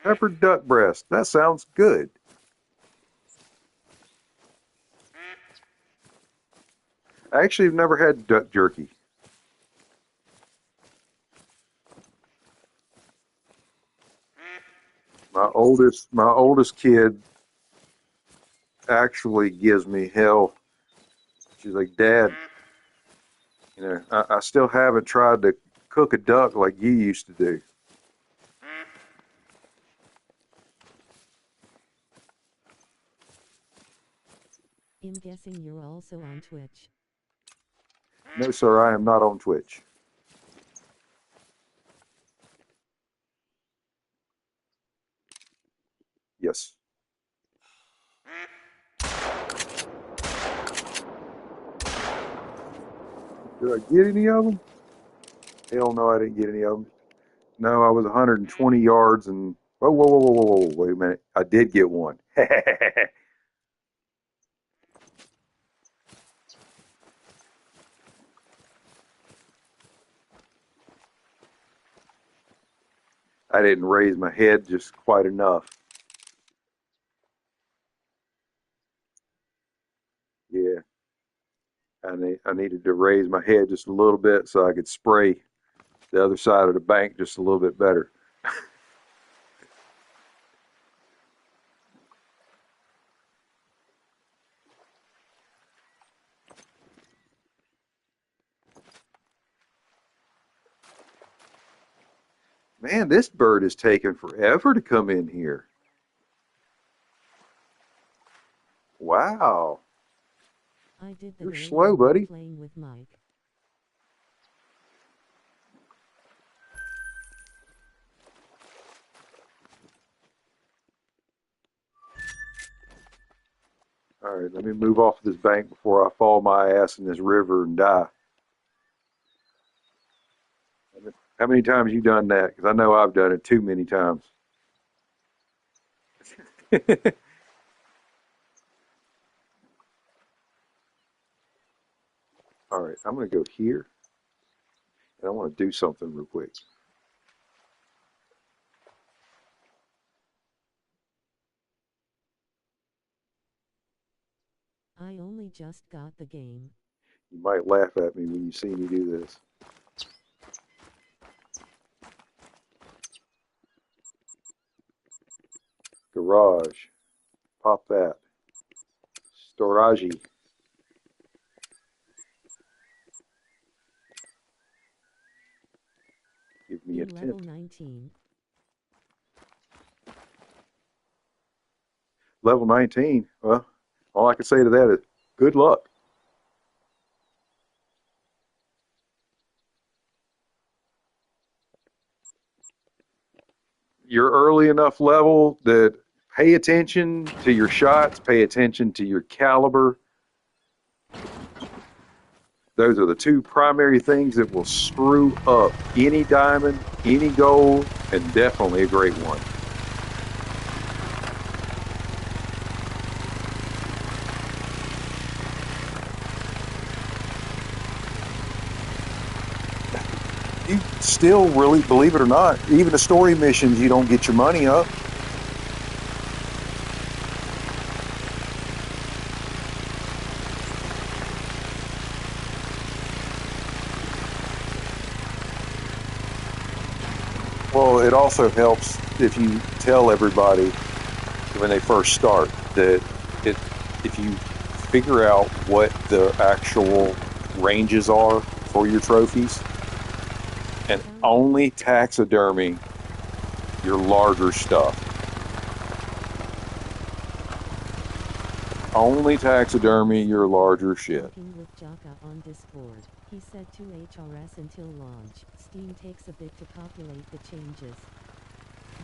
Peppered duck breast. That sounds good. I actually have never had duck jerky. My oldest kid actually gives me hell. She's like, Dad, I still haven't tried to cook a duck like you used to do. I'm guessing you're also on Twitch. No, sir, I am not on Twitch. Yes. Did I get any of them? Hell no, I didn't get any of them. No, I was 120 yards and whoa, whoa, whoa, whoa, whoa, whoa, wait a minute. I did get one. I didn't raise my head just quite enough. Yeah, I needed to raise my head just a little bit so I could spray the other side of the bank just a little bit better. Man, this bird is taking forever to come in here. Wow, I did that you're earlier slow, while buddy. playing with Mike. All right, let me move off of this bank before I fall my ass in this river and die. How many times you done that? Because I know I've done it too many times. All right, I'm going to go here, and I want to do something real quick. I only just got the game. You might laugh at me when you see me do this. Garage. Pop that. Storage. Give me a In level tent. 19. Level 19. Well, all I can say to that is good luck. You're early enough level that pay attention to your shots, pay attention to your caliber. Those are the two primary things that will screw up any diamond, any gold, and definitely a great one. You still really, believe it or not, even the story missions, you don't get your money up. Well, it also helps if you tell everybody when they first start that it, if you figure out what the actual ranges are for your trophies and only taxidermy your larger stuff. Only taxidermy your larger shit. Talking with Jaka on Discord. He said 2HRS until launch. Steam takes a bit to populate the changes.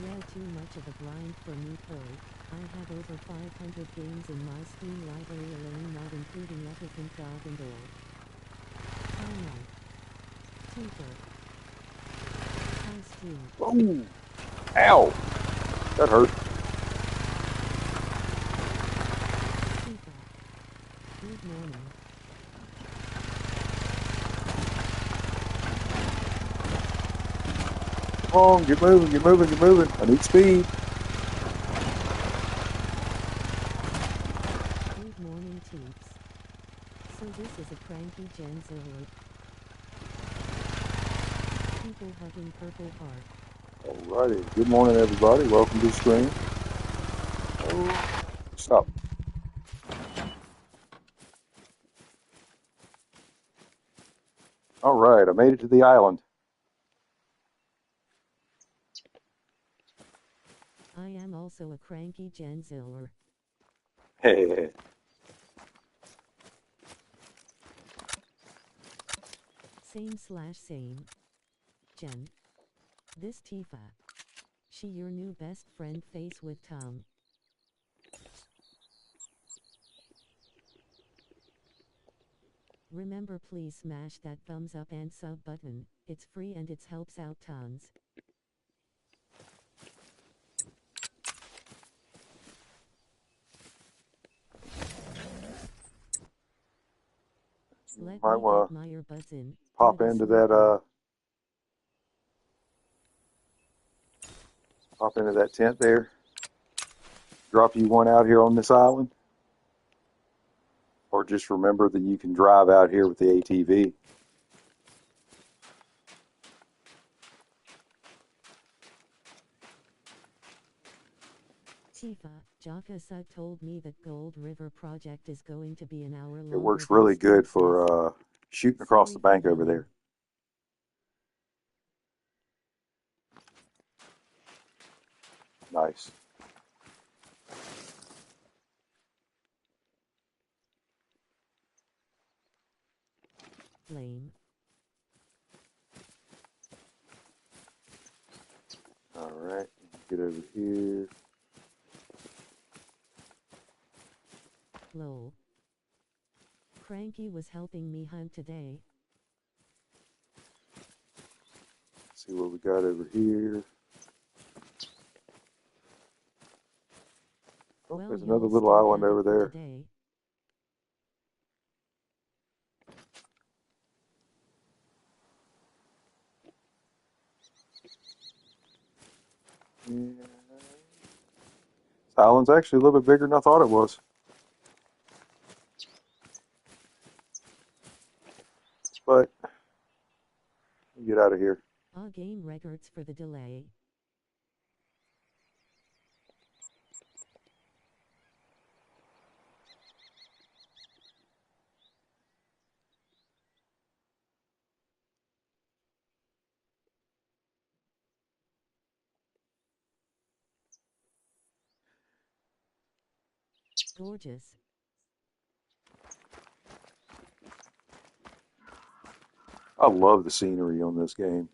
Yeah, too much of a grind for me though. I have over 500 games in my Steam library alone, not including everything dog and all. Oh no. Tinker. Hi Steam. Ooh. Ow. That hurt. Tinker. Good morning. Come on, get moving, get moving, get moving. I need speed. Good morning, Teeps. So this is a cranky Gen Ziller. People hugging Purple Heart. Alrighty. Good morning, everybody. Welcome to the stream. Oh, stop. All right, I made it to the island. I am also a cranky Gen Ziller. Hey. Same. Jen. This Tifa. She your new best friend face with tongue. Remember, please smash that thumbs up and sub button. It's free and it helps out tons. Let Might me want get my earbuds in. pop into that tent there. Drop you one out here on this island. Or just remember that you can drive out here with the ATV. Tifa, Jaka Sud told me that Gold River project is going to be an hour longer. It works really good for shooting across the bank over there. Nice. Lame. All right, get over here. Lol. Cranky was helping me hunt today. See what we got over here. Oh, Well, there's another y'all little still island have it over for there. today. Yeah. This island's actually a little bit bigger than I thought it was. But get out of here. Game records for the delay. Gorgeous. I love the scenery on this game.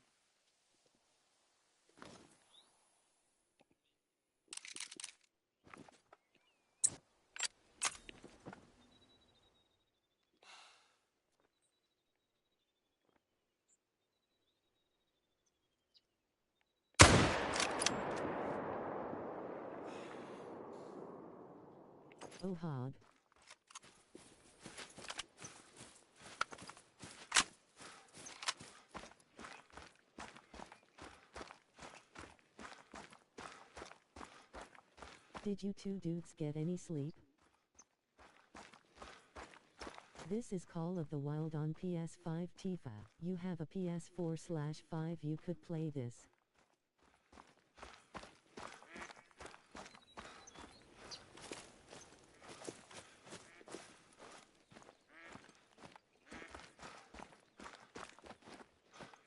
Oh hog. Did you two dudes get any sleep? This is Call of the Wild on PS5 Tifa. You have a PS4/5, you could play this.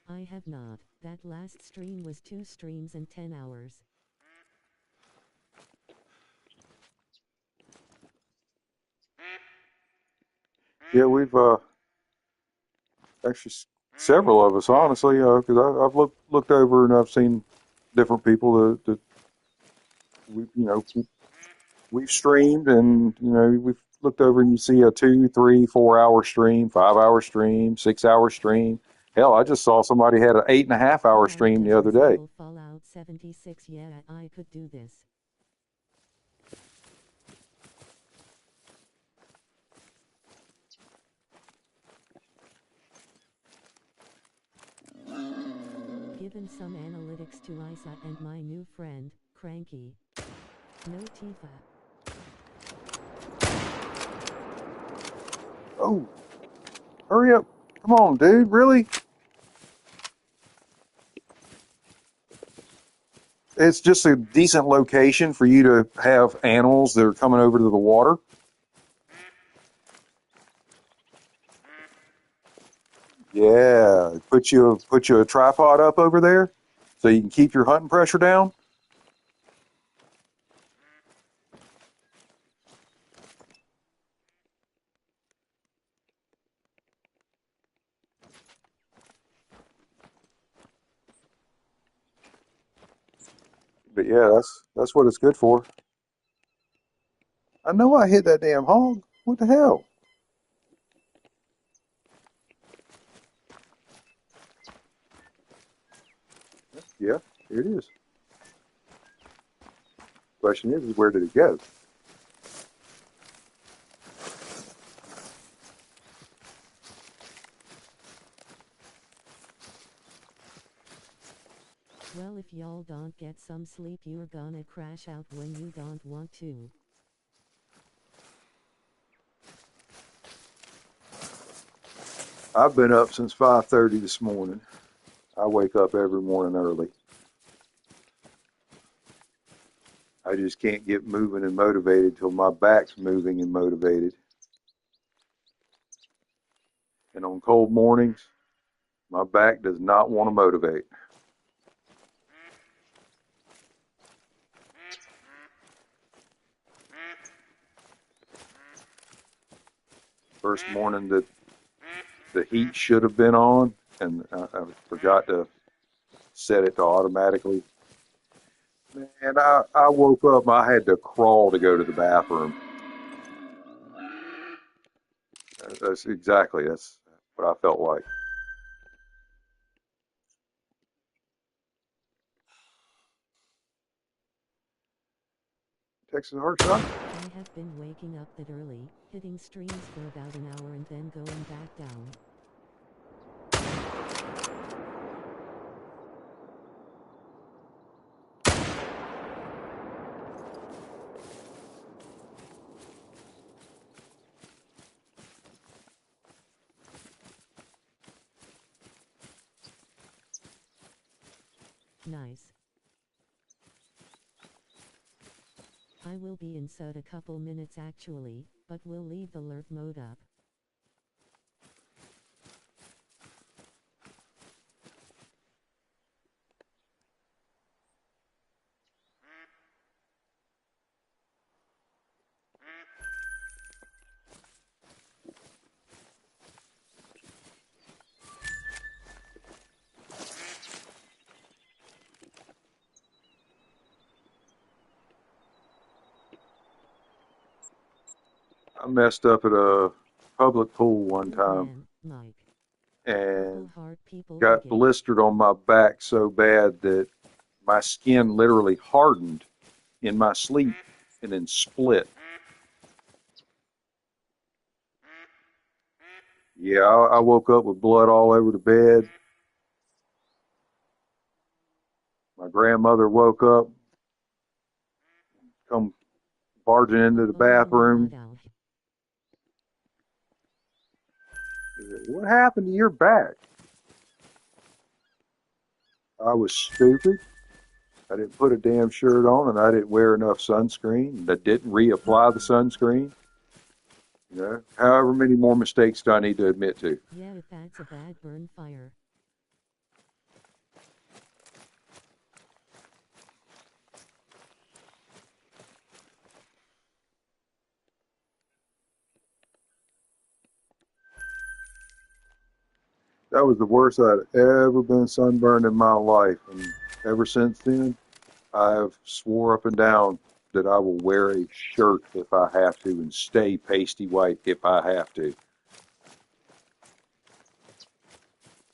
I have not. That last stream was 2 streams and 10 hours. Yeah, we've actually several of us, honestly, because I've looked over and I've seen different people that we, we've streamed, and we've looked over and you see a 2, 3, 4 hour stream, 5 hour stream, 6 hour stream. Hell, I just saw somebody had an 8.5 hour How stream the does other this day. little Fallout 76? Yeah, I could do this. Given some analytics to Isa and my new friend, Cranky. No Tifa. Oh, hurry up. Come on, dude, really? It's just a decent location for you to have animals that are coming over to the water. Yeah, put you a tripod up over there so you can keep your hunting pressure down. But yeah, that's what it's good for. I know I hit that damn hog. What the hell? Yeah, here it is. Question is where did it go? Well, if y'all don't get some sleep, you're gonna crash out when you don't want to. I've been up since 5:30 this morning. I wake up every morning early. I just can't get moving and motivated till my back's moving and motivated. And on cold mornings, my back does not want to motivate. First morning that the heat should have been on, and I forgot to set it to automatically. Man, I woke up, I had to crawl to go to the bathroom. That's what I felt like. Texas heart shot? I have been waking up that early, hitting streams for about an hour and then going back down. Nice. I will be inside a couple minutes actually, but we'll leave the alert mode up. I messed up at a public pool one Good time man, Mike. and Heart people got dig it. blistered on my back so bad that my skin literally hardened in my sleep and then split. Yeah, I woke up with blood all over the bed. My grandmother woke up, come barging into the Oh my bathroom. god, ow. What happened to your back? I was stupid. I didn't put a damn shirt on, and I didn't wear enough sunscreen, and I didn't reapply the sunscreen. However many more mistakes do I need to admit to? Yeah, if that's a bad burn fire. That was the worst I'd ever been sunburned in my life. And ever since then, I've swore up and down that I will wear a shirt if I have to and stay pasty white if I have to.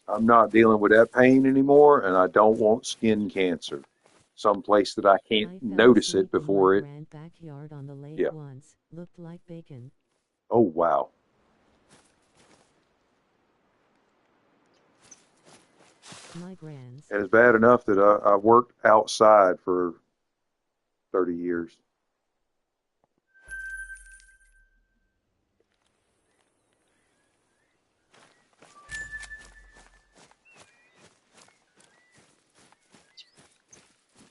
I'm not dealing with that pain anymore, and I don't want skin cancer. Someplace that I can't I fell notice it asleep in my before it. grand backyard on the lake Yeah. once. Looked like bacon. Oh, wow. My grands. And it's bad enough that I worked outside for 30 years.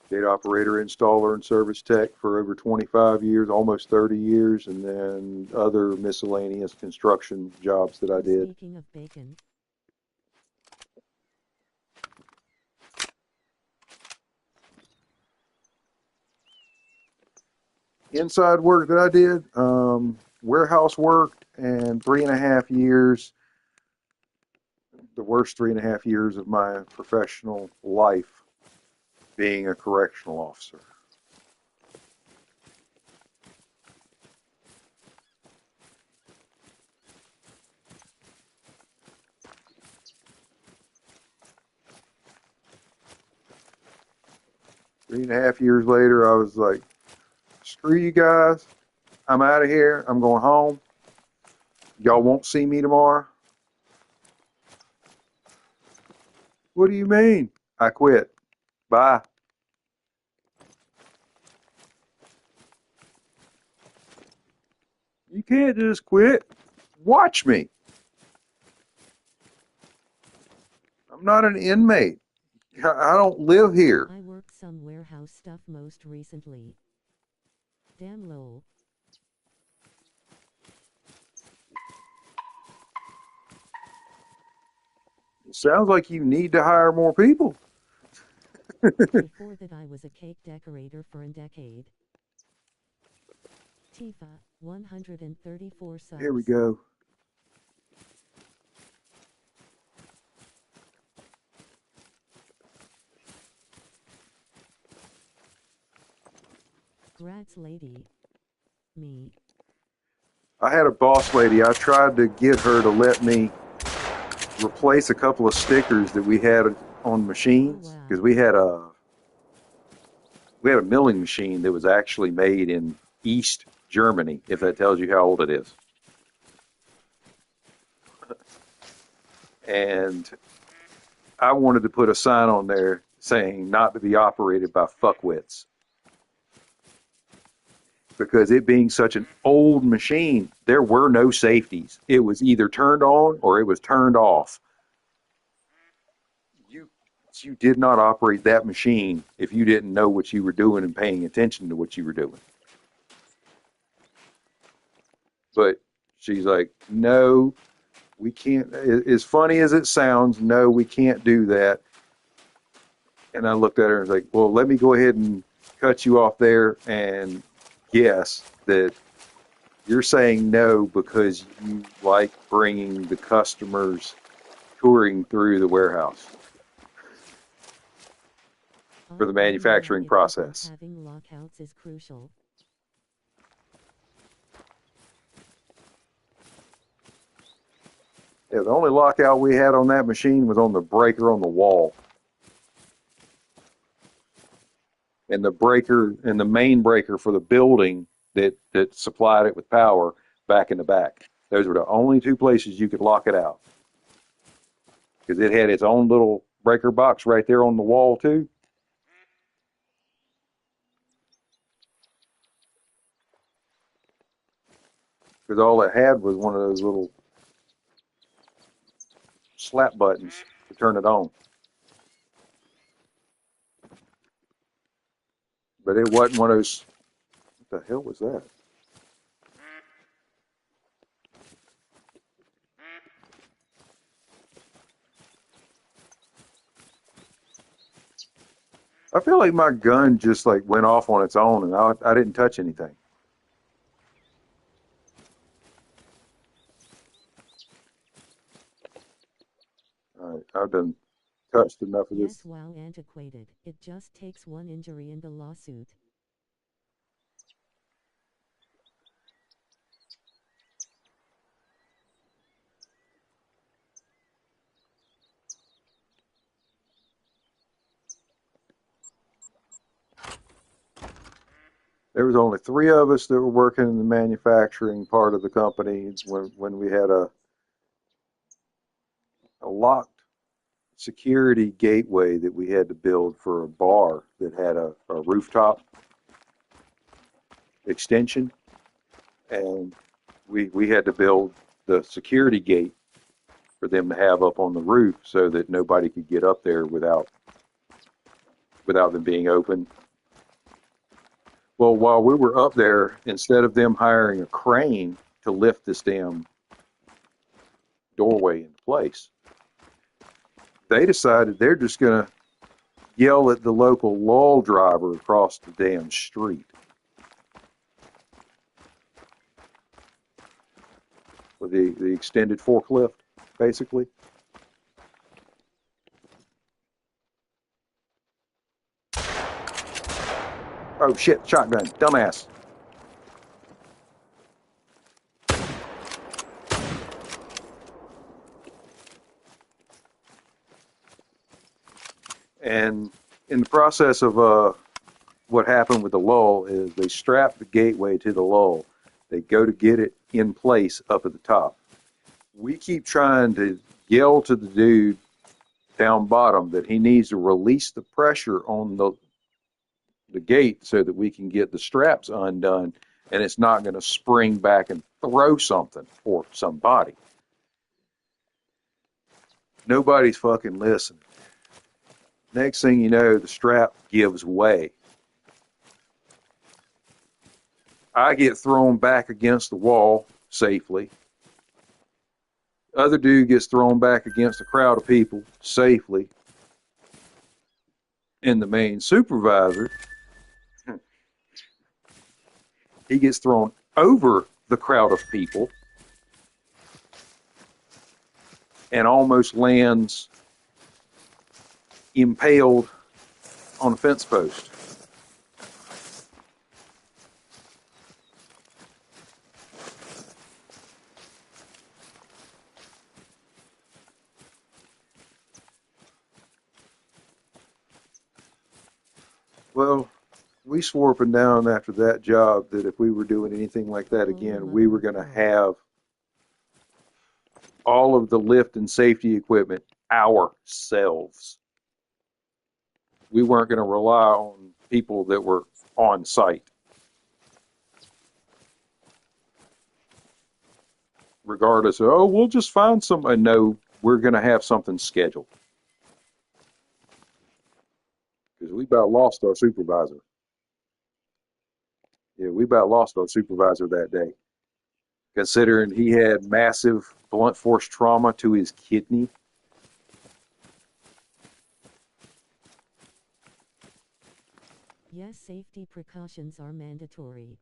Gate operator, installer, and service tech for over 25 years, almost 30 years, and then other miscellaneous construction jobs that I did. Speaking of bacon, Inside work that I did, warehouse work, and 3.5 years, the worst 3.5 years of my professional life being a correctional officer. Three and a half years later, I was like, screw you guys. I'm out of here. I'm going home. Y'all won't see me tomorrow. What do you mean? I quit. Bye. You can't just quit. Watch me. I'm not an inmate. I don't live here. I worked some warehouse stuff most recently. Damn lol. It sounds like you need to hire more people. Before that I was a cake decorator for a decade. Ps5 134 subs. Here we go. Grats lady. Me. I had a boss lady. I tried to get her to let me replace a couple of stickers that we had on machines Oh, wow. because we had a milling machine that was actually made in East Germany, if that tells you how old it is. And I wanted to put a sign on there saying not to be operated by fuckwits. Because it being such an old machine, there were no safeties. It was either turned on or it was turned off. You did not operate that machine if you didn't know what you were doing and paying attention to what you were doing. But she's like, no, we can't. As funny as it sounds, no, we can't do that. And I looked at her and was like, well, let me go ahead and cut you off there and guess that you're saying no because you like bringing the customers touring through the warehouse for the manufacturing process. Having lockouts is crucial. Yeah, the only lockout we had on that machine was on the breaker on the wall. And the breaker and the main breaker for the building that supplied it with power back in the back. Those were the only two places you could lock it out. Because it had its own little breaker box right there on the wall too. Because all it had was one of those little slap buttons to turn it on. But it wasn't one of those. What the hell was that? I feel like my gun just like went off on its own and I didn't touch anything. Alright, I've done touched enough of Yes, this. wow, antiquated. It just takes one injury in the lawsuit. There was only 3 of us that were working in the manufacturing part of the company when we had a locked security gateway that we had to build for a bar that had a rooftop extension, and we had to build the security gate for them to have up on the roof so that nobody could get up there without them being open. Well, while we were up there, instead of them hiring a crane to lift this damn doorway into place, they decided they're just going to yell at the local law driver across the damn street. With the extended forklift, basically. Oh shit, shotgun, dumbass. And in the process of what happened with the lull is they strap the gateway to the lull. They go to get it in place up at the top. We keep trying to yell to the dude down bottom that he needs to release the pressure on the gate so that we can get the straps undone and it's not going to spring back and throw something or somebody. Nobody's fucking listening. Next thing you know, the strap gives way. I get thrown back against the wall safely. Other dude gets thrown back against a crowd of people safely. And the main supervisor, he gets thrown over the crowd of people and almost lands impaled on a fence post. Well, we swore up and down after that job that if we were doing anything like that again, we were going to have all of the lift and safety equipment ourselves. We weren't going to rely on people that were on site. Regardless of, oh, we'll just find some. No, we're going to have something scheduled. Because we about lost our supervisor. Yeah, we about lost our supervisor that day. Considering he had massive blunt force trauma to his kidney. Yes, safety precautions are mandatory.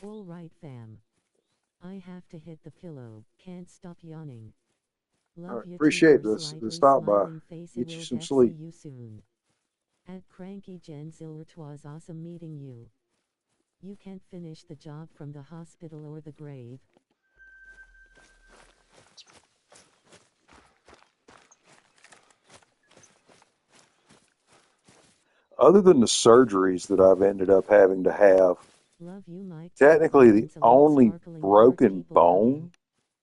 All right, fam. I have to hit the pillow. Can't stop yawning. Love you Appreciate too, the stop by. Get you some sleep. See you soon. At Cranky Genzil, it was awesome meeting you. You can't finish the job from the hospital or the grave. Other than the surgeries that I've ended up having to have, Love you, Mike. technically the only broken bone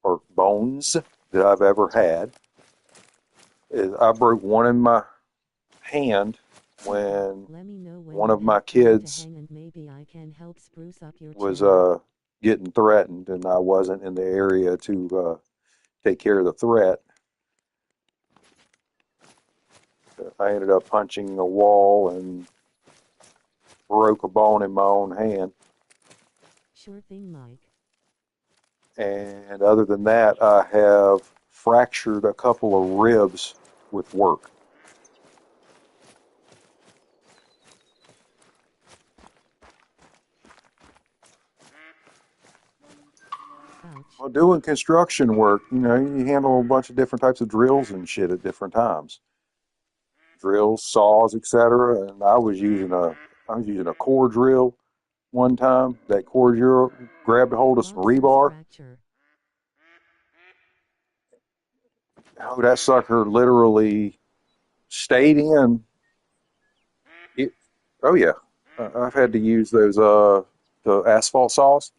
or bones that I've ever had is I broke one in my hand when one of my kids was getting threatened and I wasn't in the area to take care of the threat. I ended up punching a wall and broke a bone in my own hand. Sure thing, Mike. And other than that, I have fractured a couple of ribs with work. Ouch. Well, doing construction work, you know, you handle a bunch of different types of drills and shit at different times. Drills, saws, etc. And I was using a core drill one time. That core drill grabbed a hold of some Lobster's rebar. fracture. Oh, that sucker literally stayed in. It, oh yeah, I've had to use those the asphalt saws.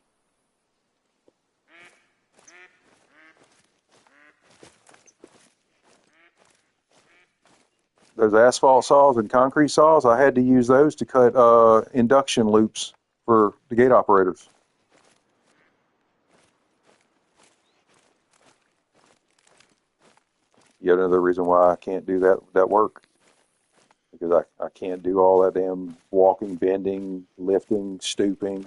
Those asphalt saws and concrete saws, I had to use those to cut induction loops for the gate operators. Yet another reason why I can't do that work, because I can't do all that damn walking, bending, lifting, stooping.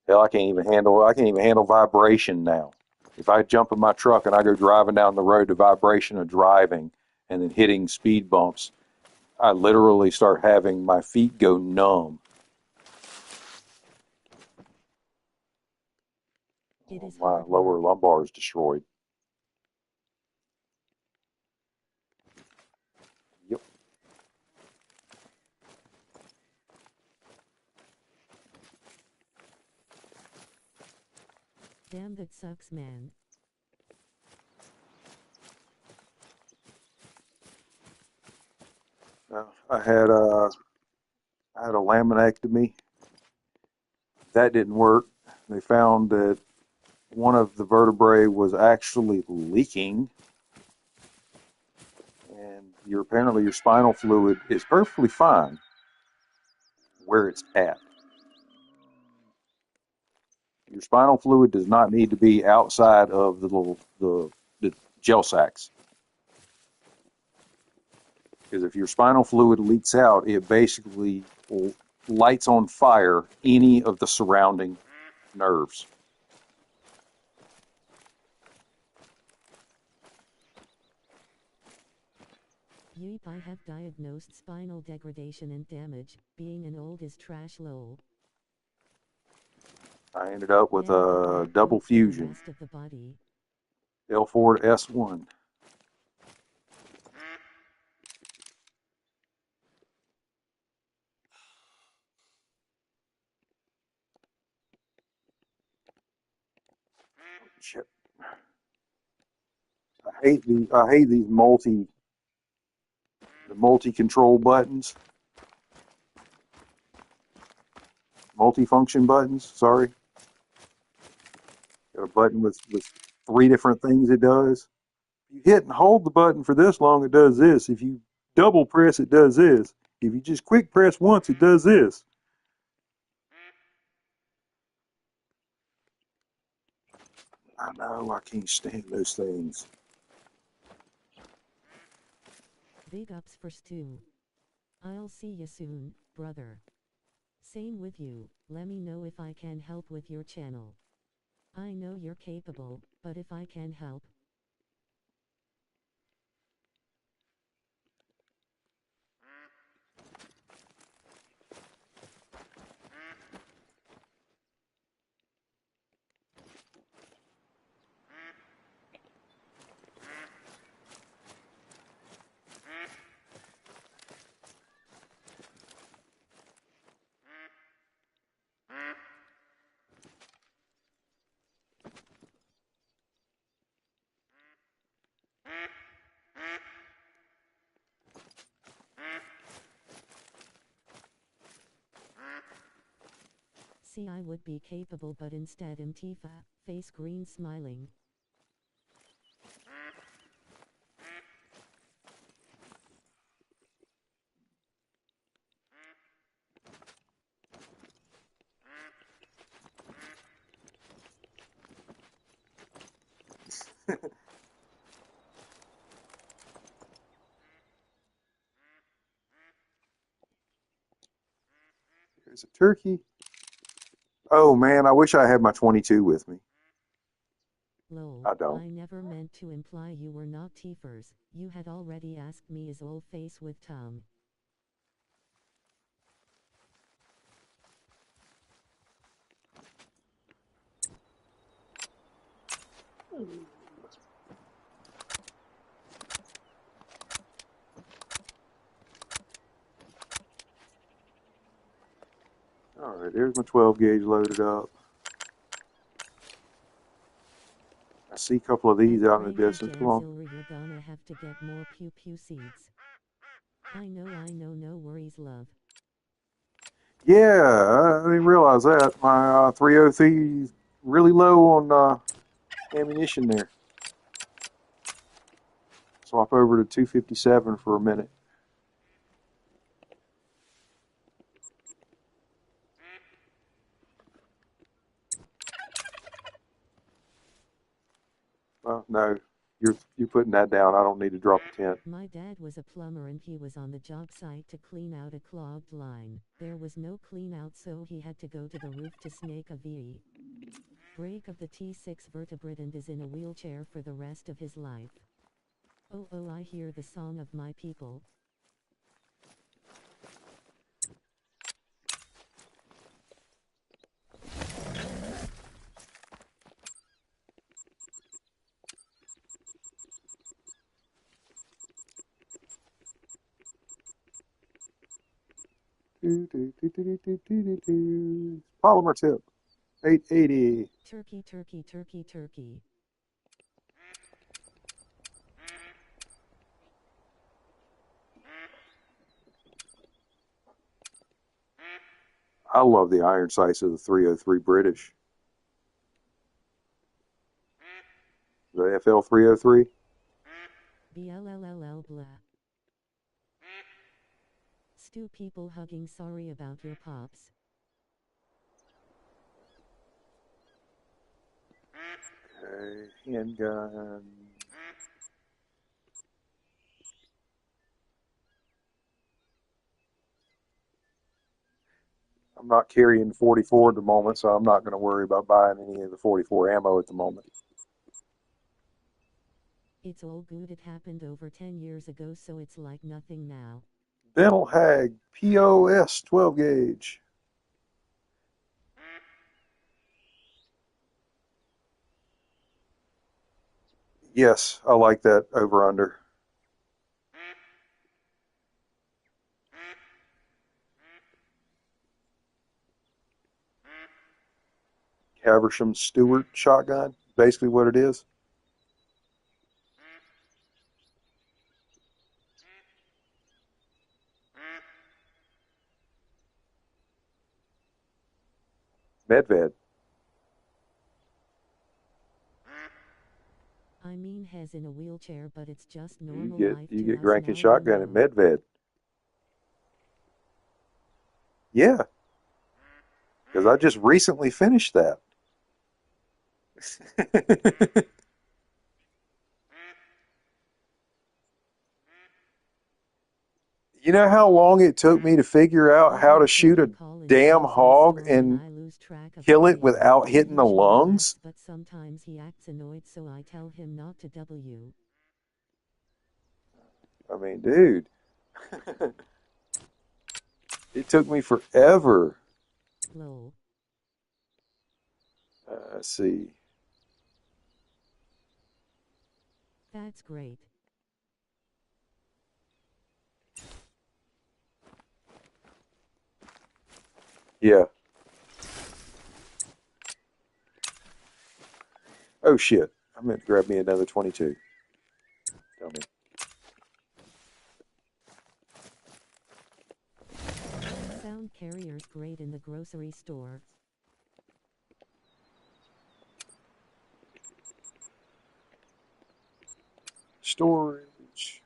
Hell, I can't even handle vibration now. If I jump in my truck and I go driving down the road, the vibration of driving and then hitting speed bumps, I literally start having my feet go numb. It is My hard lower work. lumbar is destroyed. Yep. Damn, that sucks, man. I had a laminectomy. That didn't work. They found that one of the vertebrae was actually leaking, and apparently your spinal fluid is perfectly fine where it's at. Your spinal fluid does not need to be outside of the gel sacks, because if your spinal fluid leaks out, it basically lights on fire any of the surrounding nerves. Yeep, I have diagnosed spinal degradation and damage, being an old is trash lol. I ended up with Damn, but a not double cool for the fusion, rest of the body. L4 to S1. Shit. I hate these multi-control buttons, multi-function buttons. Sorry, got a button with three different things it does. If you hit and hold the button for this long, it does this. If you double press, it does this. If you just quick press once, it does this. I know, I can't stand those things. Big ups for Stu. I'll see you soon, brother. Same with you, let me know if I can help with your channel. I know you're capable, but if I can help. See, I would be capable, but instead Ps5, face green smiling. There's a turkey. Oh man, I wish I had my 22 with me. Lol, I don't. I never meant to imply you were not T-fers. You had already asked me is old face with Tom. All right, there's my 12 gauge loaded up. I see a couple of these out in the distance. Come on. Silver, you're gonna have to get more pew seeds. I know, no worries, love. Yeah, I didn't realize that. My 303 is really low on ammunition there. Swap over to 257 for a minute. Well, no, you're putting that down. I don't need to drop a tent. My dad was a plumber and he was on the job site to clean out a clogged line. There was no clean out, so he had to go to the roof to snake a VE break of the T6 vertebrae and is in a wheelchair for the rest of his life. Oh, I hear the song of my people. Polymer tip, 880. Turkey, turkey, turkey, turkey. I love the iron sights of the 303 British. The FL 303. BLLLL blah. Stu, people hugging, sorry about your pops. Okay, handgun. I'm not carrying 44 at the moment, so I'm not going to worry about buying any of the 44 ammo at the moment. It's all good, it happened over 10 years ago, so it's like nothing now. Dental Hag, POS 12 gauge. Yes, I like that over under. Caversham Stewart shotgun, basically what it is. Medved. I mean, has in a wheelchair, but it's just You normal get life you to get us Grankin now, shotgun you at know. Medved. Yeah, because I just recently finished that. You know how long it took me to figure out how to shoot a damn hog and kill it without hitting the lungs? But sometimes he acts annoyed, so I tell him not to W. I mean, dude, it took me forever. Lol. Let's see. That's great. Yeah. Oh shit! I meant to grab me another 22. Tell me. Sound carrier's great in the grocery store. Storage.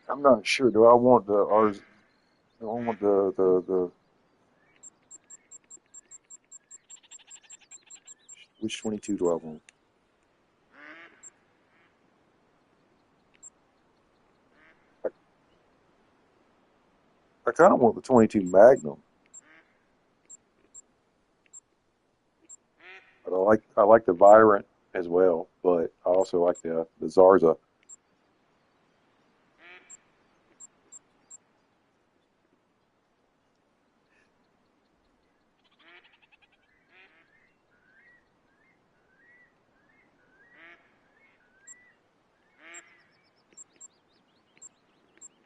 I'm not sure. Do I want the ours? Do I want the which 22 do I want? I kind of want the 22 Magnum. I like the Virant as well, but I also like the Zarza.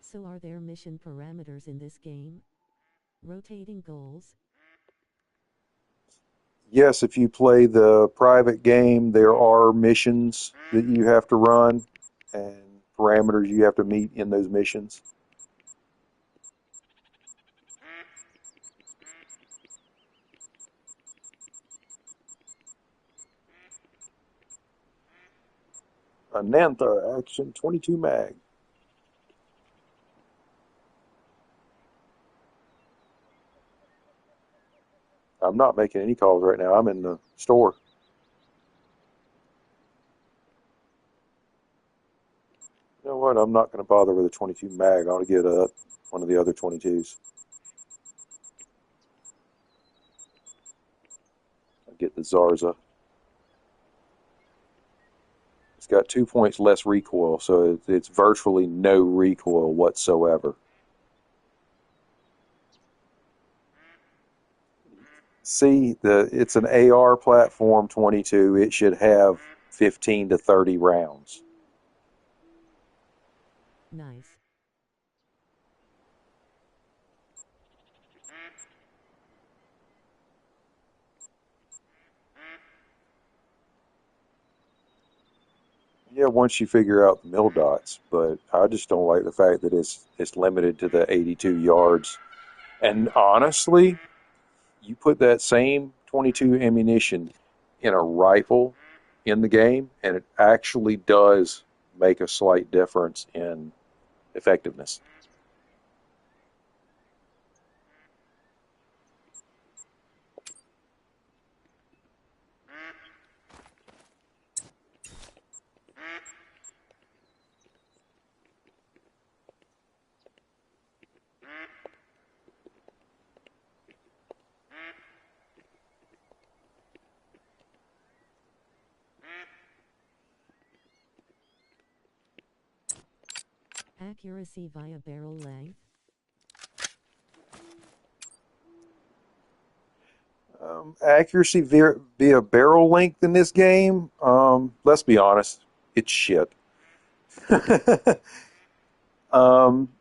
So are there mission parameters in this game? Rotating goals? Yes, if you play the private game, there are missions that you have to run and parameters you have to meet in those missions. Anantha Action 22 Mag. I'm not making any calls right now. I'm in the store. You know what? I'm not going to bother with a 22 mag. I ought to get one of the other 22s. I'll get the Zarza. It's got 2 points less recoil, so it's virtually no recoil whatsoever. See, it's an AR platform 22. It should have 15 to 30 rounds. Nice. Yeah, once you figure out the mill dots, but I just don't like the fact that it's limited to the 82 yards. And honestly, you put that same 22 ammunition in a rifle in the game, and it actually does make a slight difference in effectiveness. Accuracy via barrel length? Accuracy via barrel length in this game, let's be honest, it's shit. The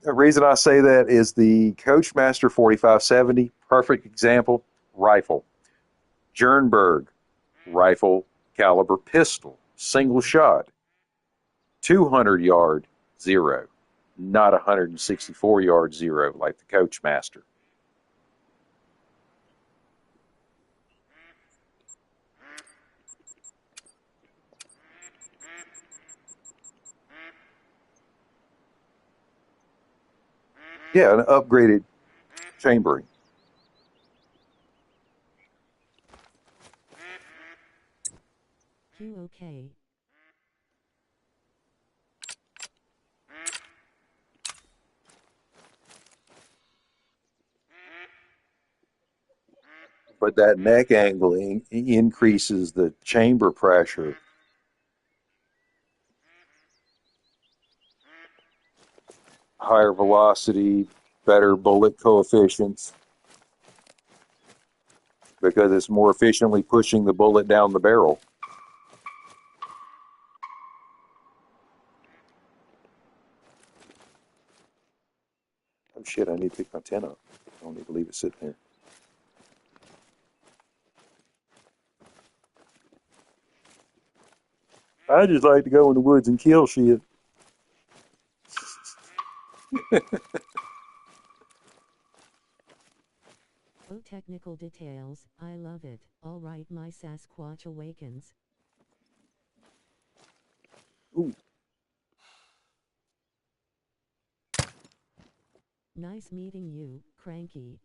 reason I say that is the Coachmaster 4570, perfect example, rifle. Jernberg, rifle caliber pistol, single shot, 200 yard zero, not 164 yard zero like the Coachmaster. Yeah, an upgraded chambering. QOK. But that neck angling increases the chamber pressure. Higher velocity, better bullet coefficients because it's more efficiently pushing the bullet down the barrel. Oh shit, I need to pick my 10 up. I don't need to leave it sitting there. I just like to go in the woods and kill shit. Oh, technical details, I love it. Alright, my Sasquatch awakens. Ooh, Nice meeting you, Cranky.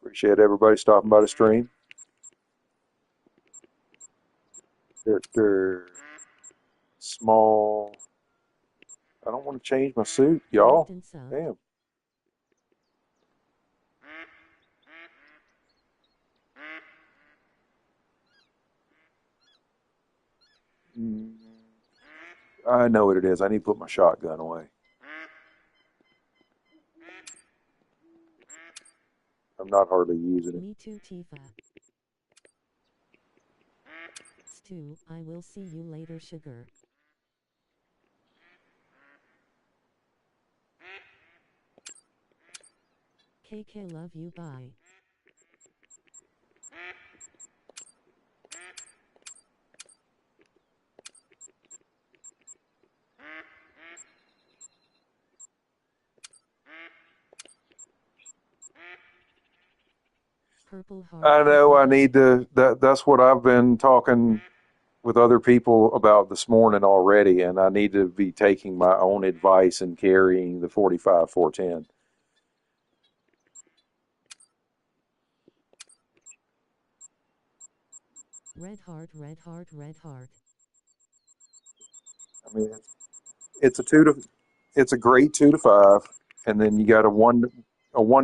appreciate everybody stopping by the stream. They're small. I don't want to change my suit, y'all. Liked and subbed. Damn. Mm, I know what it is. I need to put my shotgun away. I'm not hardly using it. Me too, Tifa. Stu, I will see you later, sugar. KK, love you, bye. Purple heart. I know I need to, that's what I've been talking with other people about this morning already, and I need to be taking my own advice and carrying the 45 410. Red heart, red heart, red heart. I mean, it's a two to, it's a great 2 to 5, and then you got a 1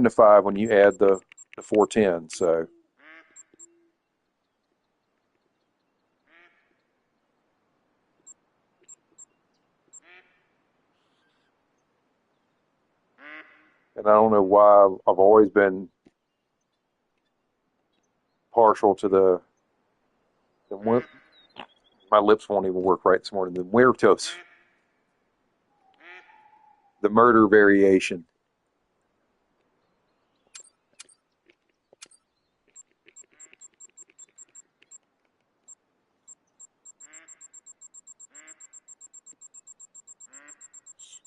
to 5 when you add the 410. So and I don't know why I've always been partial to the my lips won't even work right this morning. The Muertos, the murder variation.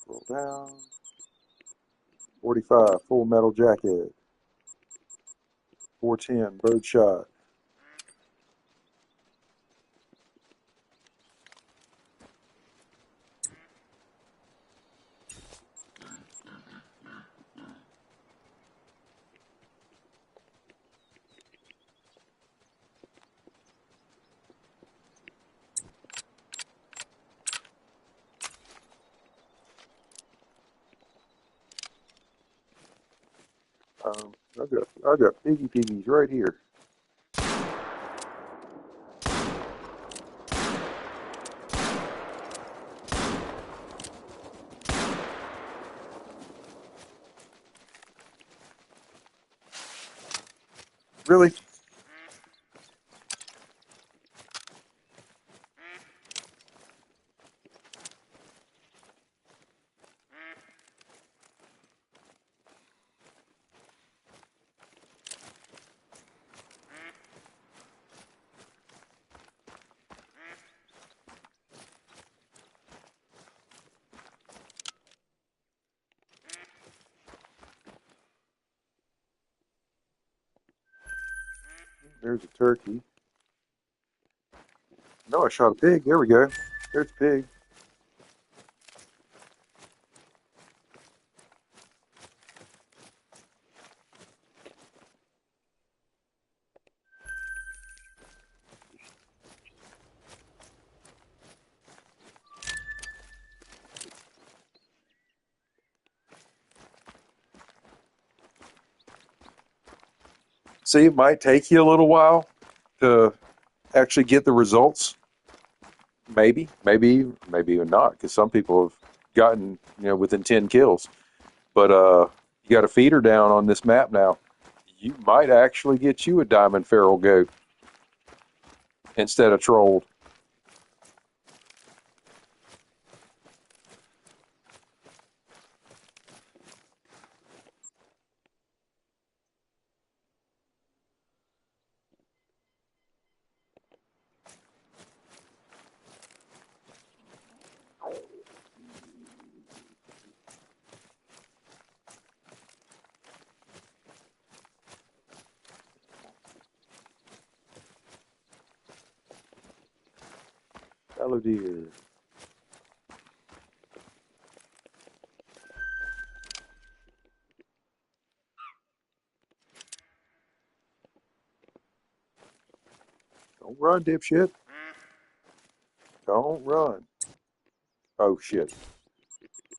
Scroll down. 45, Full Metal Jacket. 410, Birdshot. I got piggies right here. Really? There's a turkey. No, I shot a pig. There we go. There's a pig. See, it might take you a little while to actually get the results. Maybe even not, because some people have gotten, within 10 kills. But you got a feeder down on this map now. You might actually get you a diamond feral goat instead of trolled. Hello, dear. Don't run, dipshit. Don't run. Oh, shit.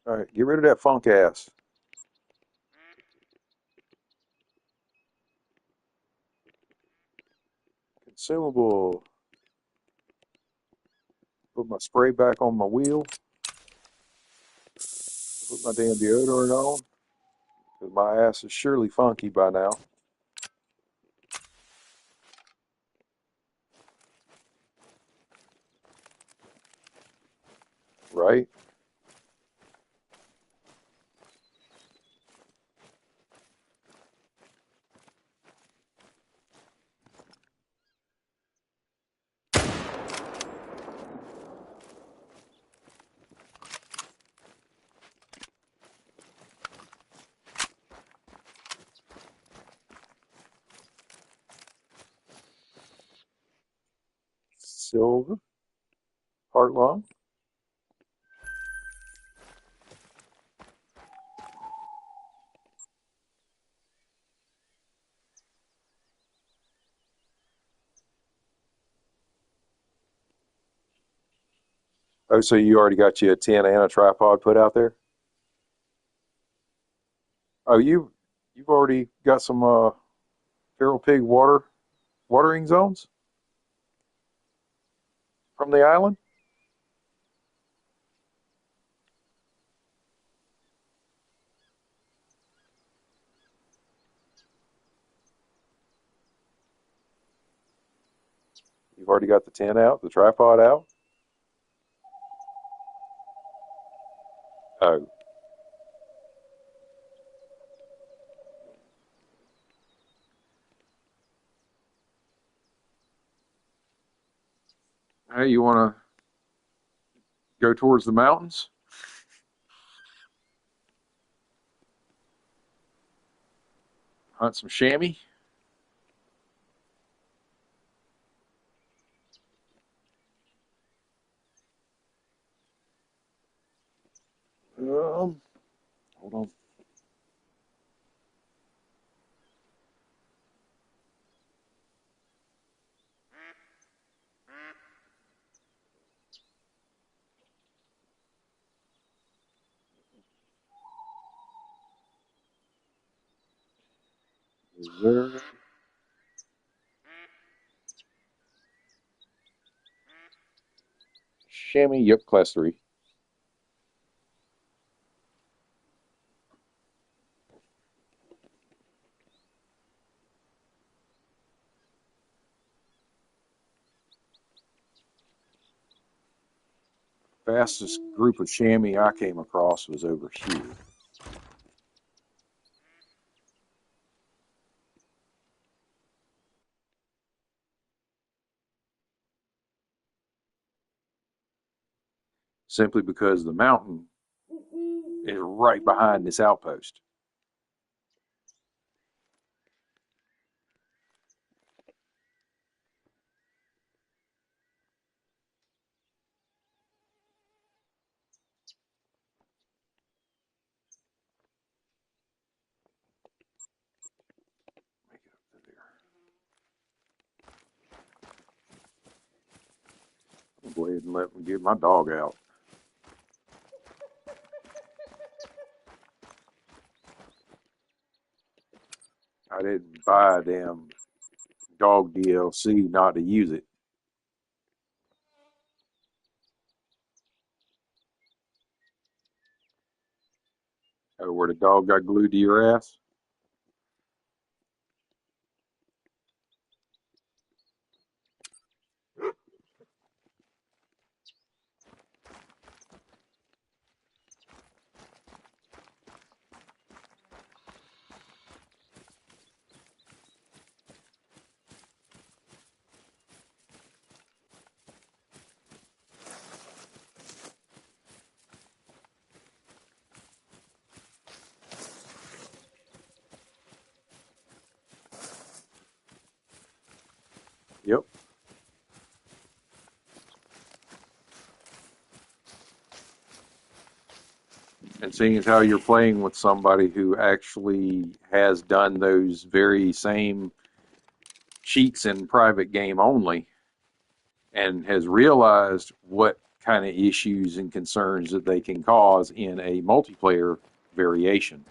All right, get rid of that funk ass. Consumable. Put my spray back on my wheel. Put my damn deodorant on. Because my ass is surely funky by now. Right? Silver. Heart lung. Oh, so you already got you a 10 and a tripod put out there? Oh, you've already got some feral pig watering zones from the island? You've already got the 10 out, the tripod out? Oh, hey, you want to go towards the mountains? Hunt some chamois? Hold on. Reserve. Chamois, yep, class 3. Fastest group of chamois I came across was over here. Simply because the mountain is right behind this outpost. Make it up to there. I'll go ahead and let me get my dog out. I didn't buy a damn dog DLC not to use it. Oh, where the dog got glued to your ass? Yep. And seeing as how you're playing with somebody who actually has done those very same cheats in private game only and has realized what kind of issues and concerns that they can cause in a multiplayer variation.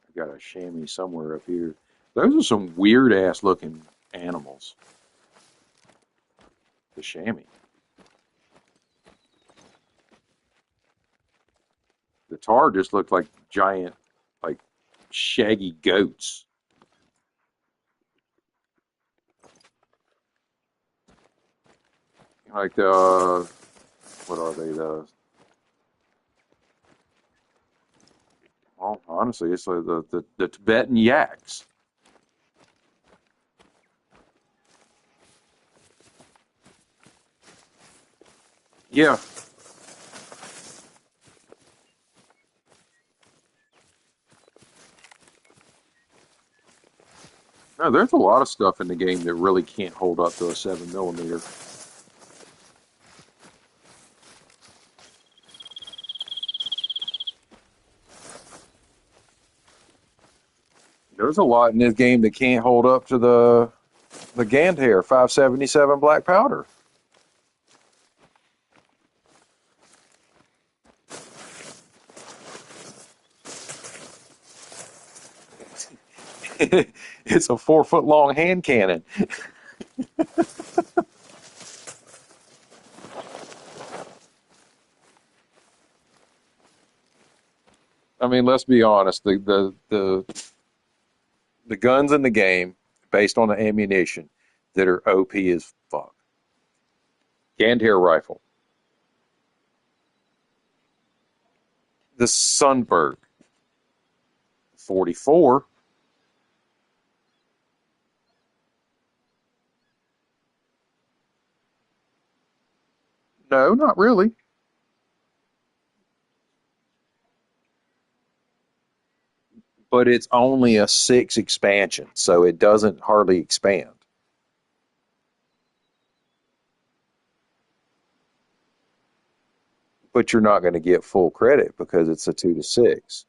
I've got a chamois somewhere up here. Those are some weird ass looking animals. The chamois. The tar just looked like giant, like shaggy goats. Like the, what are they? Well, honestly, it's like the Tibetan yaks. Yeah. No, there's a lot of stuff in the game that really can't hold up to a 7 millimeter. There's a lot in this game that can't hold up to the Gandhair 577 black powder. It's a 4 foot long hand cannon. I mean, let's be honest. The guns in the game, based on the ammunition, that are OP as fuck. Gandhair rifle, the Sunberg 44. No, not really. But it's only a 6 expansion, so it doesn't hardly expand. But you're not going to get full credit because it's a 2 to 6.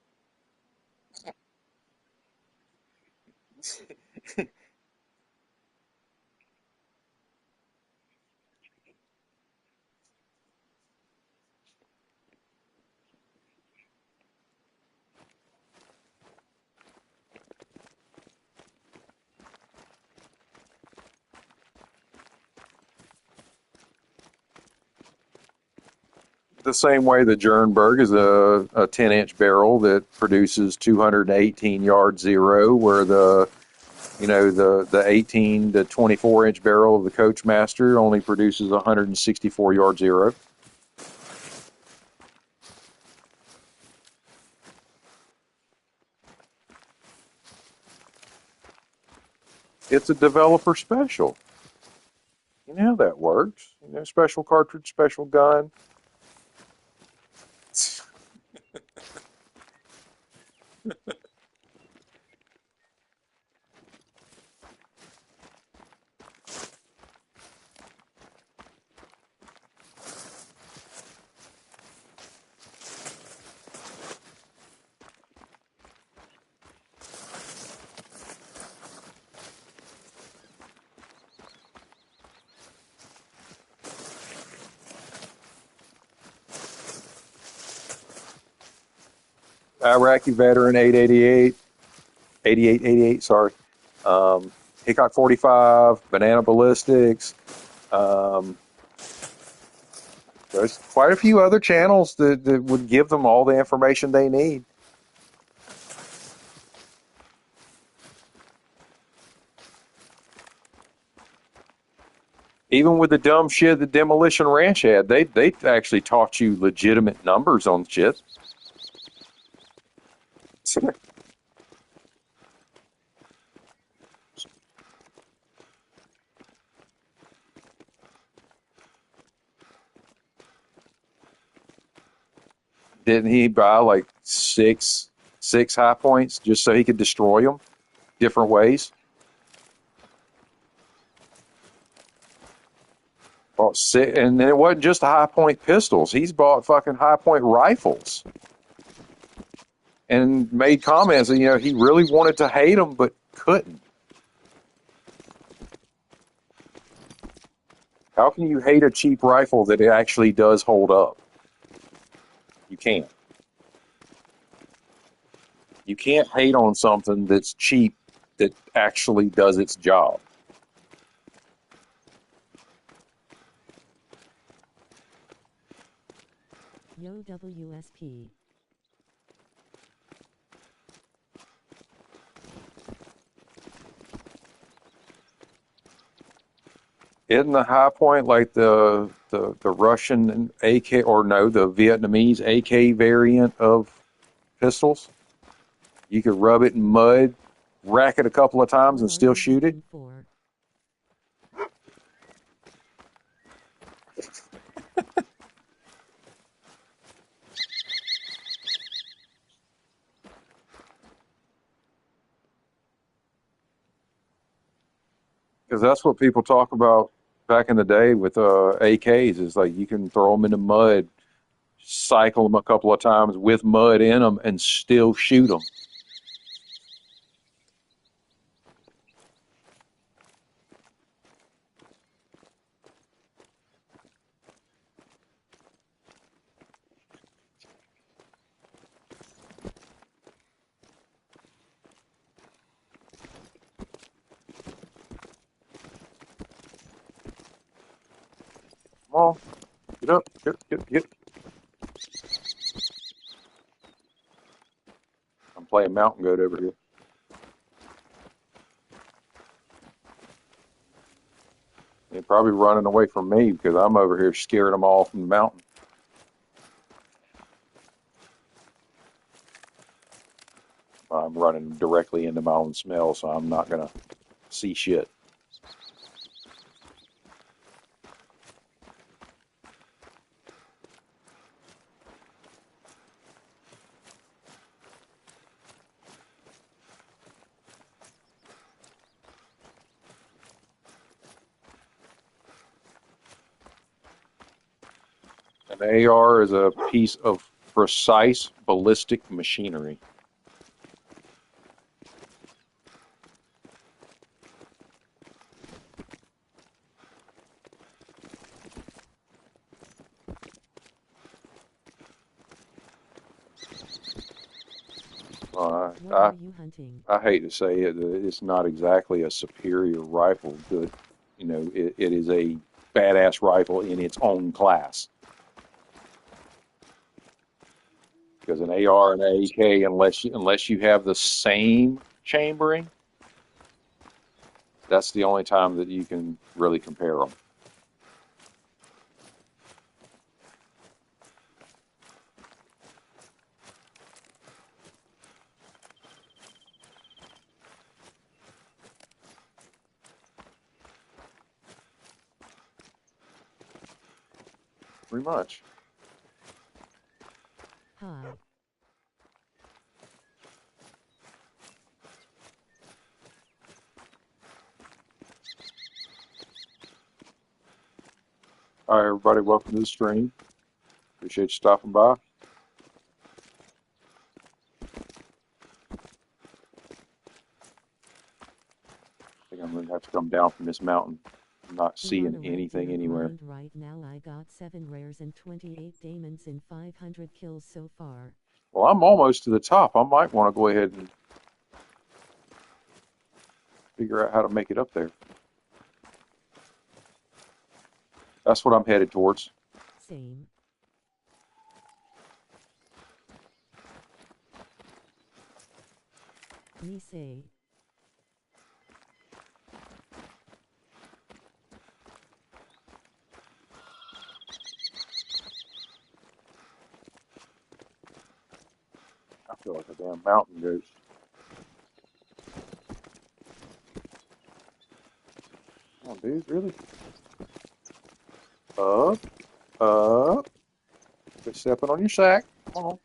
The same way the Jernberg is a 10-inch barrel that produces 218 yard zero, where the 18 to 24-inch barrel of the Coachmaster only produces 164 yard zero. It's a developer special. You know how that works. Special cartridge, special gun. Iraqi veteran 888, 8888, sorry. Hickok 45, banana ballistics. Um, there's quite a few other channels that would give them all the information they need. Even with the dumb shit the Demolition Ranch had, they actually taught you legitimate numbers on shit. Didn't he buy like six high points just so he could destroy them different ways? Bought six, and then it wasn't just high point pistols. He's bought fucking high point rifles and made comments that he really wanted to hate them but couldn't. How can you hate a cheap rifle that it actually does hold up? You can't. You can't hate on something that's cheap that actually does its job. Yo WSP. Isn't the high point like the Russian AK, or no, the Vietnamese AK variant of pistols? You could rub it in mud, rack it a couple of times, What and are still you shoot it. looking for? Because that's what people talk about back in the day with AKs. Is like you can throw them in the mud, cycle them a couple of times with mud in them, and still shoot them. Come on, get up, get. I'm playing mountain goat over here. They're probably running away from me because I'm over here scaring them all from the mountain. I'm running directly into my own smell, so I'm not gonna see shit. An AR is a piece of precise ballistic machinery. What are you hunting? I hate to say it, it's not exactly a superior rifle, but it is a badass rifle in its own class. Because an AR and an AK, unless you have the same chambering, that's the only time that you can really compare them. Pretty much. Hi. All right, everybody, welcome to the stream. Appreciate you stopping by. I think I'm going to have to come down from this mountain. I'm not I'm seeing on a Red anything Deer anywhere. grind right now. I got 7 rares and 28 diamonds and 500 kills so far. Well, I'm almost to the top. I might want to go ahead and figure out how to make it up there. That's what I'm headed towards. Same. Me say. I feel like a damn mountain goat. Come on, dude, really? Up, up. Quit stepping on your sack. Come on.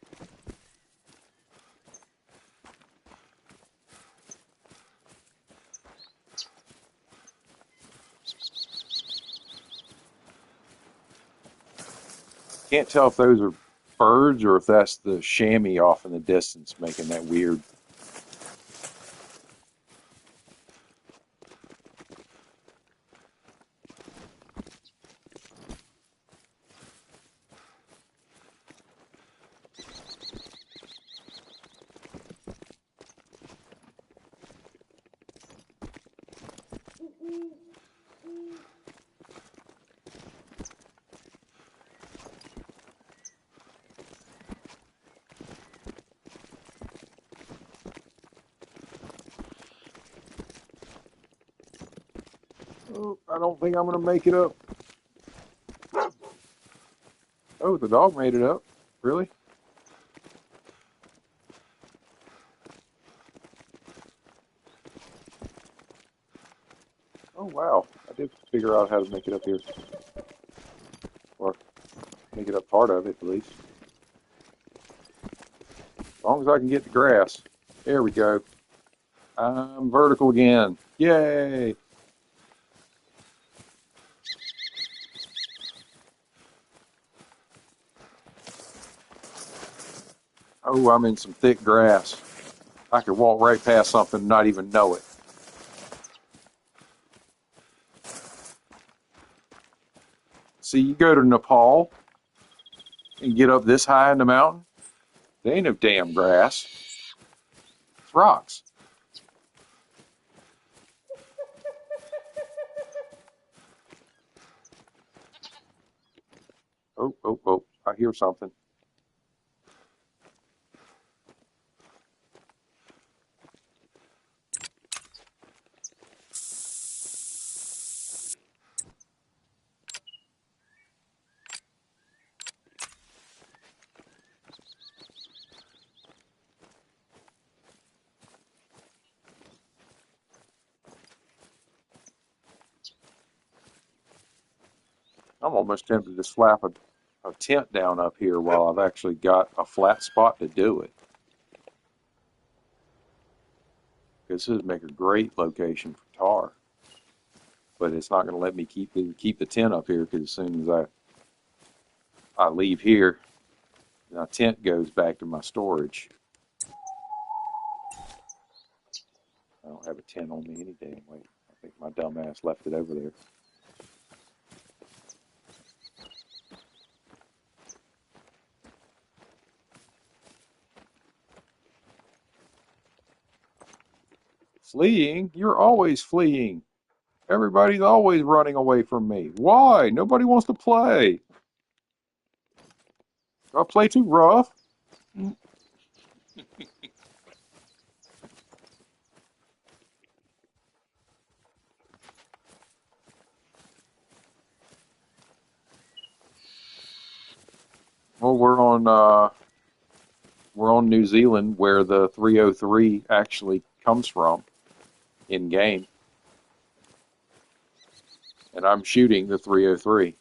Can't tell if those are birds or if that's the chamois off in the distance making that weird. I don't think I'm going to make it up. Oh, the dog made it up. Really? Oh, wow. I did figure out how to make it up here. Or make it up part of it, at least. As long as I can get the grass. There we go. I'm vertical again. Yay! Oh, I'm in some thick grass. I could walk right past something and not even know it. See, you go to Nepal and get up this high in the mountain, there ain't no damn grass. It's rocks. Oh, oh, oh, I hear something. I'm almost tempted to slap a tent down up here while I've actually got a flat spot to do it. This would make a great location for tar. But it's not going to let me keep the tent up here because as soon as I leave here, my tent goes back to my storage. I don't have a tent on me any damn way. I think my dumb ass left it over there. Fleeing? You're always fleeing. Everybody's always running away from me. Why? Nobody wants to play. Do I play too rough? Well, we're on New Zealand where the 303 actually comes from in game, and I'm shooting the 303.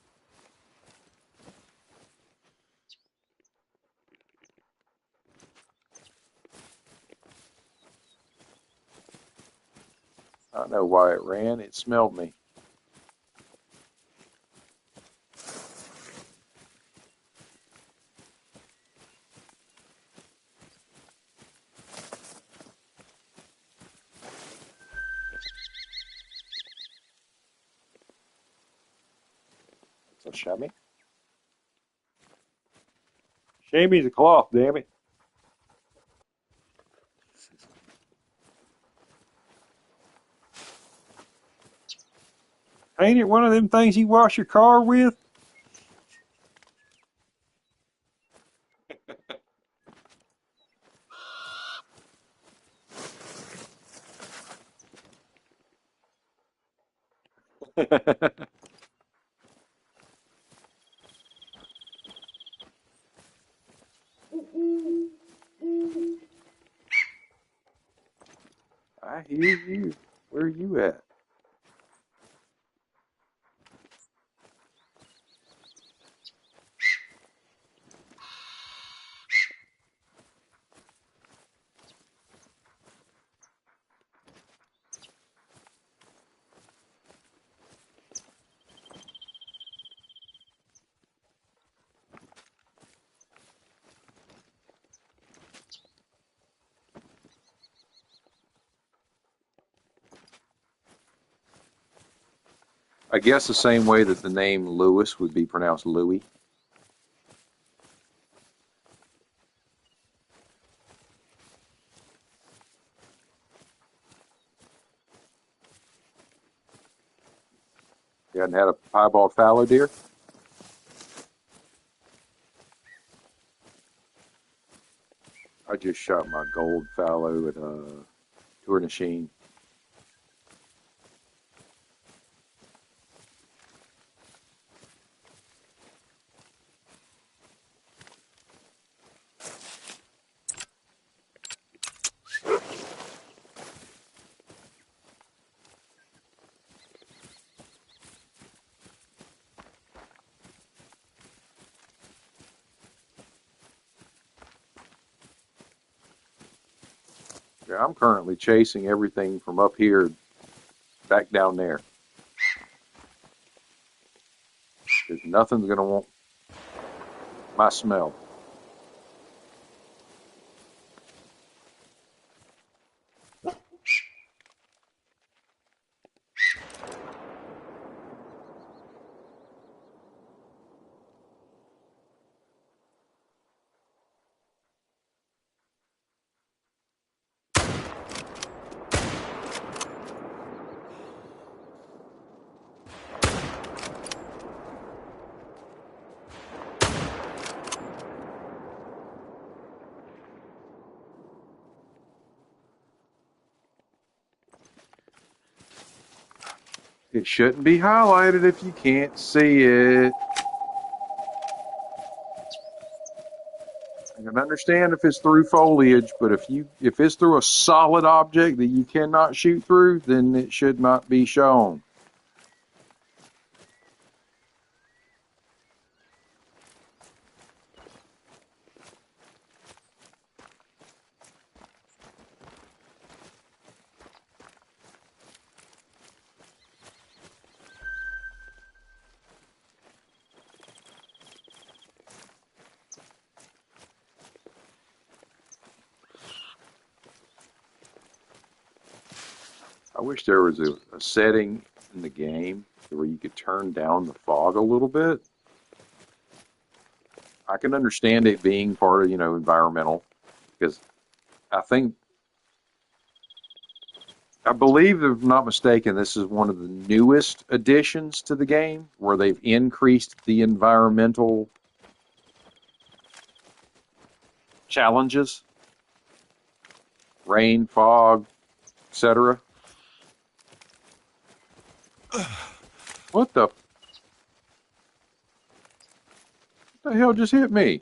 I know why it ran. It smelled me. So shammy. Shammy's a cloth, damn it. Ain't it one of them things you wash your car with? I hear you. Where are you at? I guess the same way that the name Lewis would be pronounced Louis. You hadn't had a piebald fallow deer? I just shot my gold fallow at Tournachine. Yeah, I'm currently chasing everything from up here back down there. Because nothing's going to want my smell. It shouldn't be highlighted if you can't see it. I can understand if it's through foliage, but if it's through a solid object that you cannot shoot through, then it should not be shown. I wish there was a setting in the game where you could turn down the fog a little bit. I can understand it being part of, environmental, because I think, I believe, if I'm not mistaken, this is one of the newest additions to the game where they've increased the environmental challenges, rain, fog, etc. What the hell just hit me?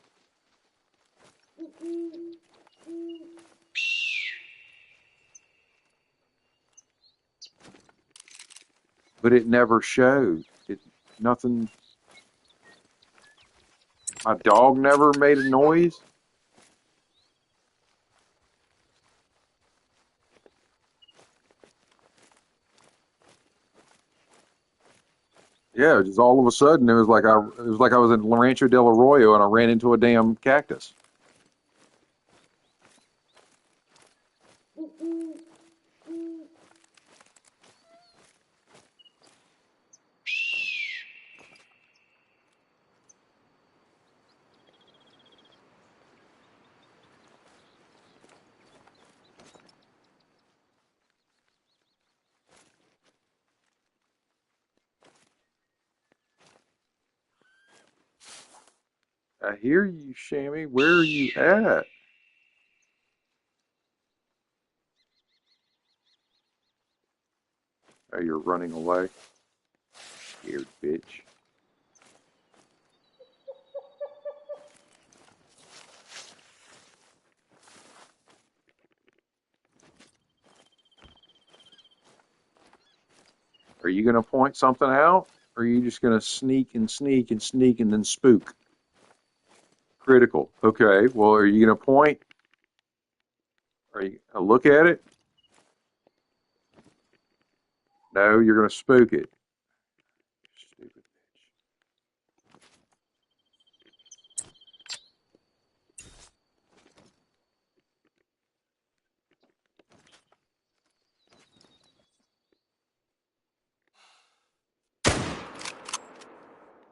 But it never showed. Nothing. My dog never made a noise. Yeah, just all of a sudden it was like I was in Rancho del Arroyo and I ran into a damn cactus. I hear you, Shammy. Where are you at? Oh, you're running away. Scared bitch. Are you gonna point something out? Or are you just gonna sneak and sneak and sneak and then spook? Critical. Okay. Well, are you gonna point? Are you gonna look at it? No, you're gonna spook it. Stupid.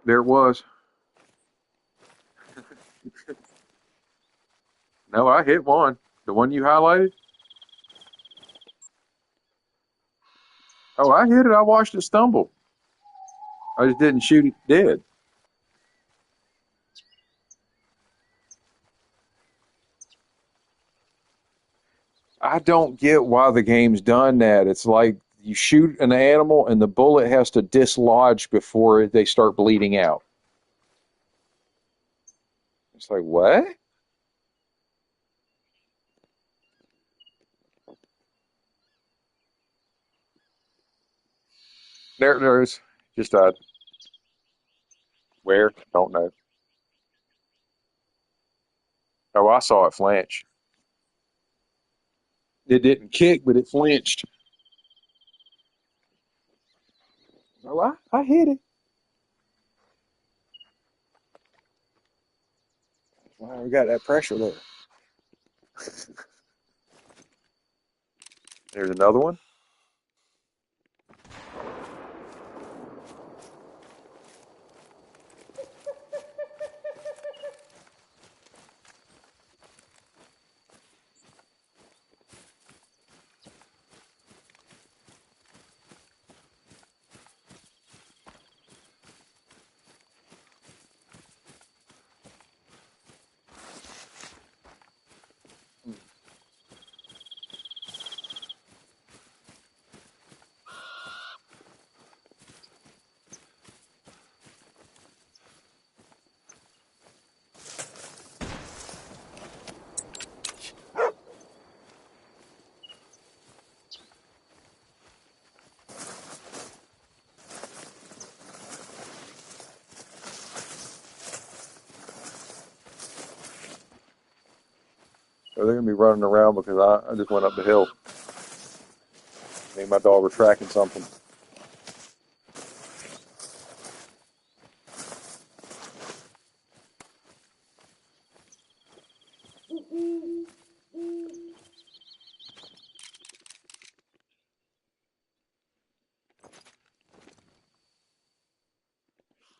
There it was. No, I hit one. The one you highlighted? Oh, I hit it. I watched it stumble. I just didn't shoot it dead. I don't get why the game's done that. It's like you shoot an animal and the bullet has to dislodge before they start bleeding out. It's like, what? There's just where? Don't know. Oh, I saw it flinch. It didn't kick, but it flinched. Oh, I hit it. Wow, we got that pressure there. There's another one. So they're gonna be running around because I just went up the hill. Me and my dog were tracking something.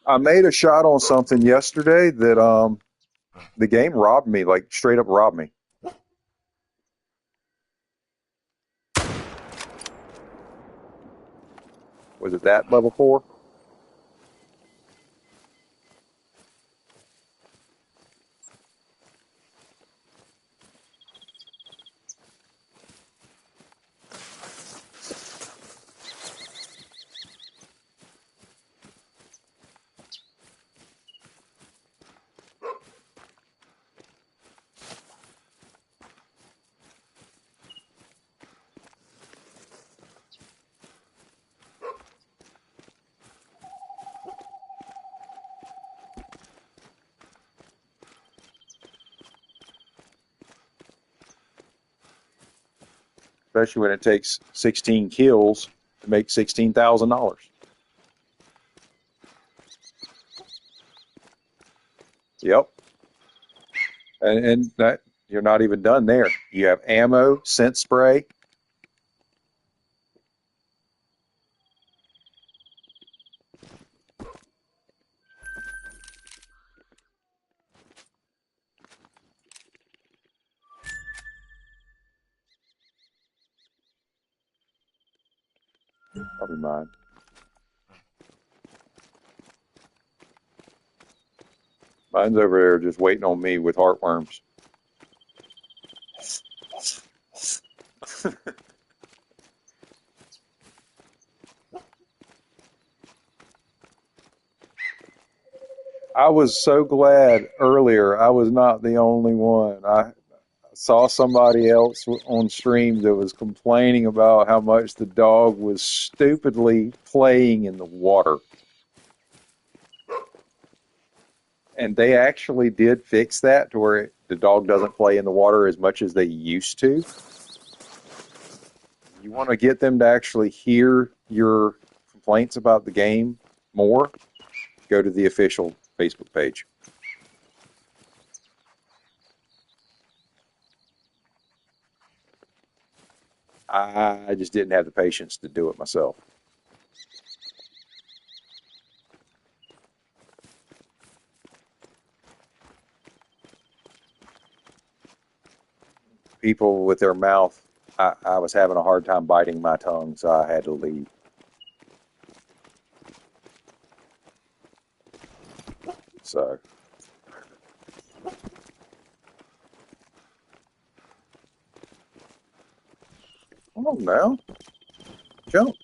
I made a shot on something yesterday that the game robbed me, like straight up robbed me. Was it that level 4? Especially when it takes 16 kills to make $16,000. Yep. And that you're not even done there. You have ammo, scent spray. Probably mine. Mine's over there just waiting on me with heartworms. I was so glad earlier I was not the only one. I saw somebody else on stream that was complaining about how much the dog was stupidly playing in the water. And they actually did fix that to where the dog doesn't play in the water as much as they used to. You want to get them to actually hear your complaints about the game more, go to the official Facebook page. I just didn't have the patience to do it myself. People with their mouth, I was having a hard time biting my tongue, so I had to leave. So, come on now, jump.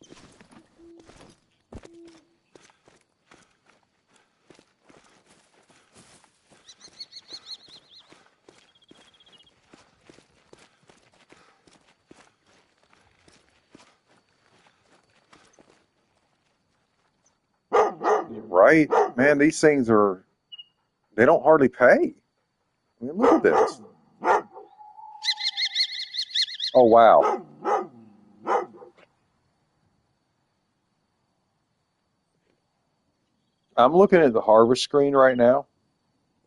Right? Man, these things are, they don't hardly pay. I mean, look at this. Oh, wow. I'm looking at the harvest screen right now.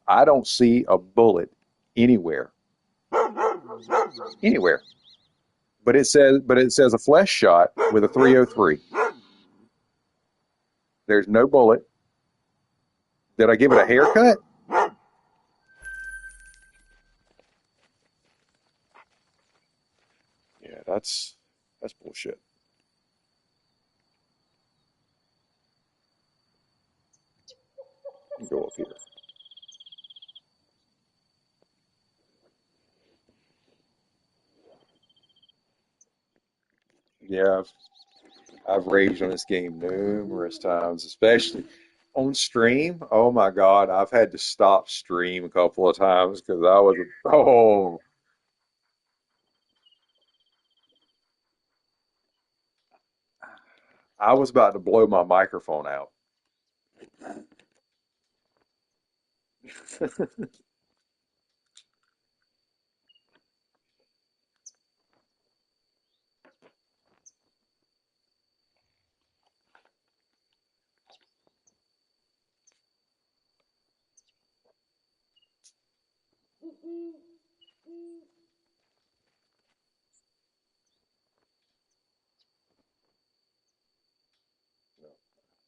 I don't see a bullet anywhere. Anywhere. But it says a flesh shot with a 303. There's no bullet. Did I give it a haircut? Yeah, that's bullshit. Let me go up here. Yeah, I've raged on this game numerous times, especially on stream. Oh my God, I've had to stop stream a couple of times because I was about to blow my microphone out.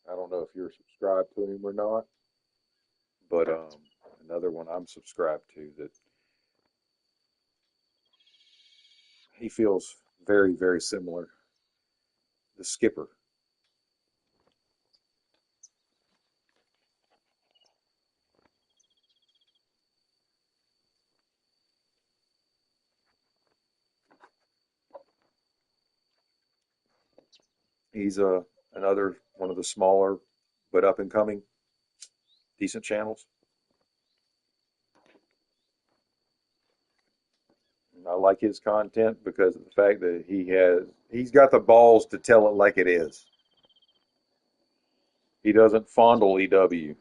I don't know if you're subscribed to him or not, but another one I'm subscribed to that he feels very, very similar. The Skipper. He's another one of the smaller but up and coming decent channels. And I like his content because of the fact that he's got the balls to tell it like it is. He doesn't fondle EW.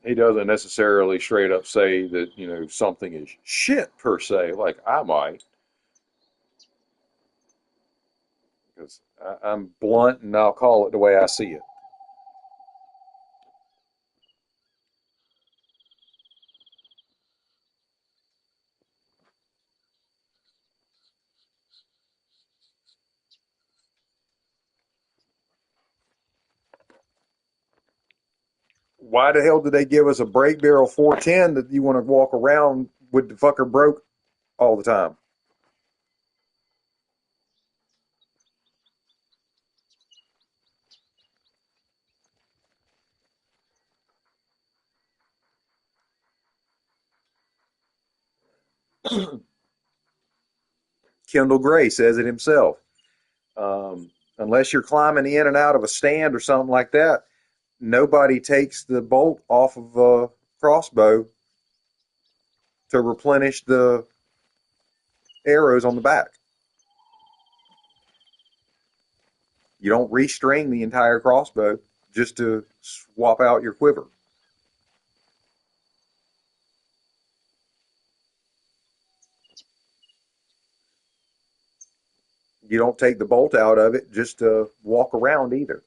He doesn't necessarily straight up say that, something is shit per se, like I might, because I'm blunt and I'll call it the way I see it. Why the hell did they give us a brake barrel 410 that you want to walk around with the fucker broke all the time? Kendall Gray says it himself. Unless you're climbing in and out of a stand or something like that, nobody takes the bolt off of a crossbow to replenish the arrows on the back. You don't restring the entire crossbow just to swap out your quiver. You don't take the bolt out of it just to walk around either.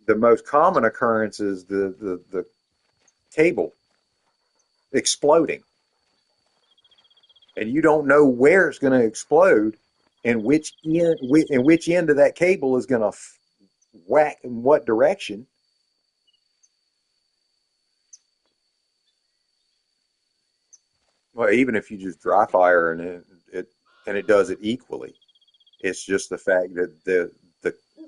The most common occurrence is the cable exploding, and you don't know where it's going to explode and which end of that cable is going to whack in what direction. Well, even if you just dry fire and it does it equally, it's just the fact that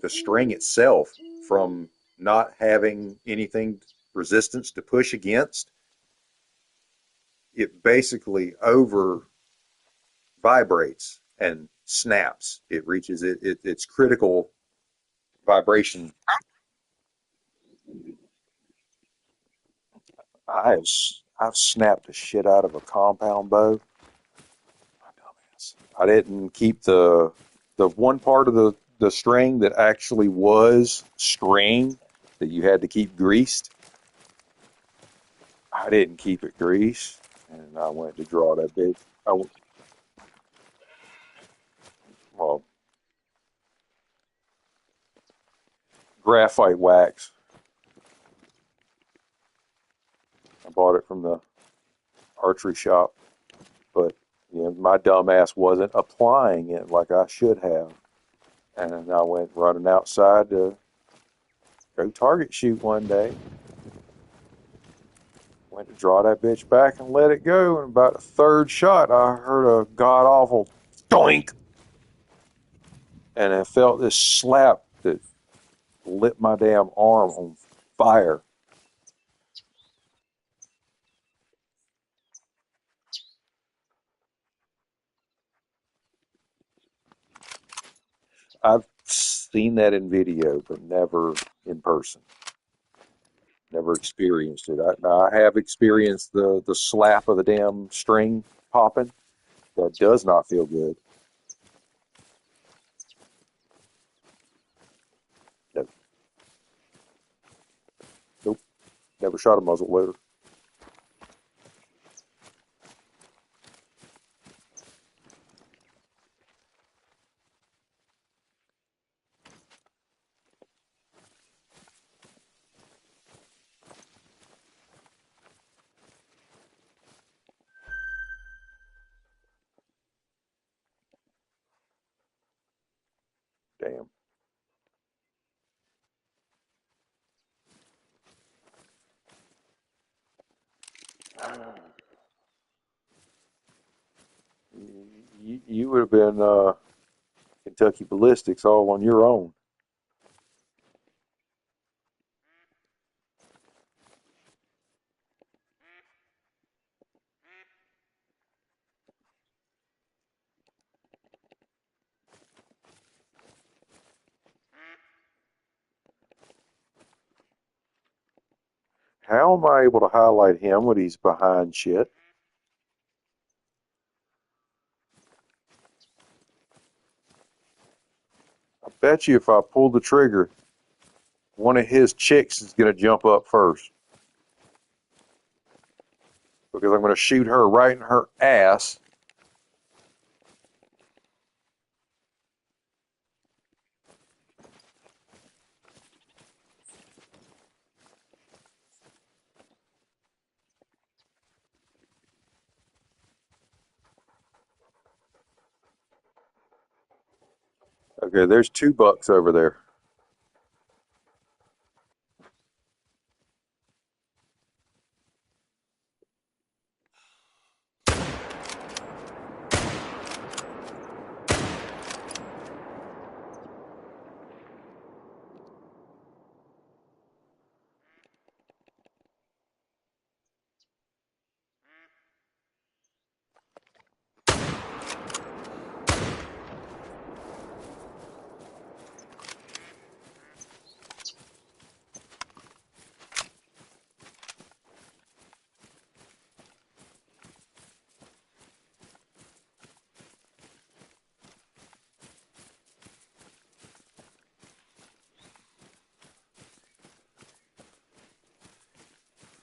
the string itself, from not having anything resistance to push against, it basically overvibrates vibrates and snaps. It reaches its critical vibration. I've snapped the shit out of a compound bow. My dumbass. I didn't keep the one part of the string that actually was string that you had to keep greased. I didn't keep it greased, and I went to draw that bitch. Well, graphite wax. I bought it from the archery shop, but my dumb ass wasn't applying it like I should have, and I went running outside to go target shoot one day. Went to draw that bitch back and let it go, and about the third shot, I heard a god awful doink, and I felt this slap that lit my damn arm on fire. I've seen that in video, but never in person. Never experienced it. I have experienced the slap of the damn string popping. That does not feel good. Nope. Nope. Never shot a muzzle loader. Damn. You would have been Kentucky Ballistics all on your own. How am I able to highlight him when he's behind shit? I bet you if I pull the trigger, one of his chicks is going to jump up first. Because I'm going to shoot her right in her ass. Okay, there's two bucks over there.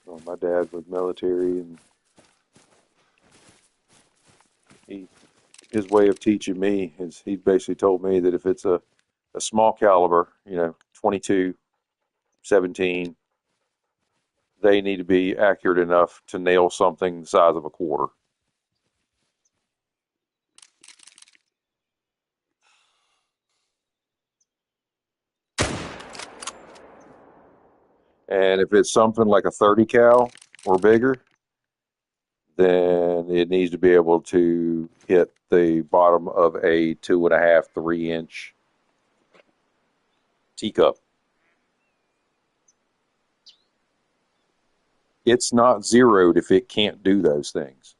Well, my dad was military, and he his way of teaching me is he basically told me that if it's a small caliber, 22, 17, they need to be accurate enough to nail something the size of a quarter. And if it's something like a 30 cal or bigger, then it needs to be able to hit the bottom of a 2.5, 3 inch teacup. It's not zeroed if it can't do those things.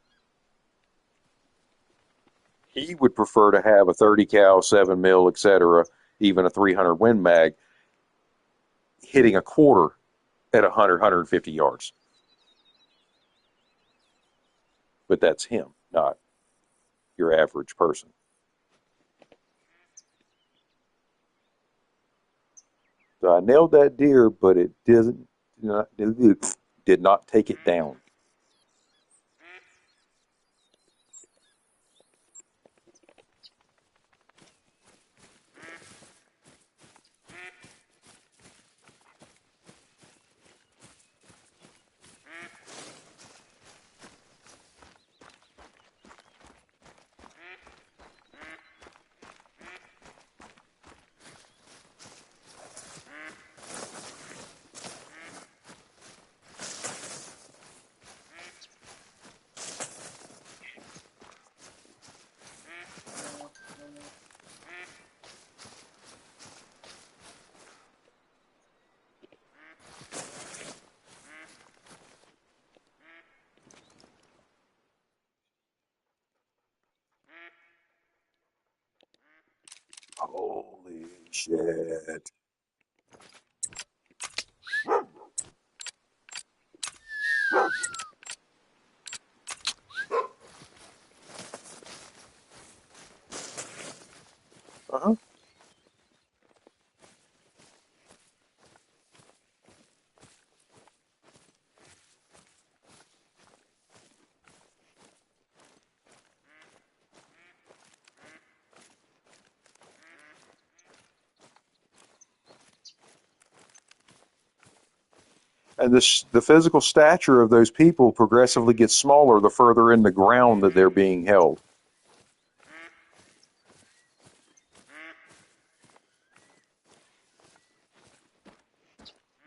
He would prefer to have a 30 cal, 7 mil, etc., even a 300 Win Mag hitting a quarter at 100, 150 yards. But that's him, not your average person. So I nailed that deer, but it did not take it down. Holy shit. Uh-huh. And the physical stature of those people progressively gets smaller the further in the ground that they're being held.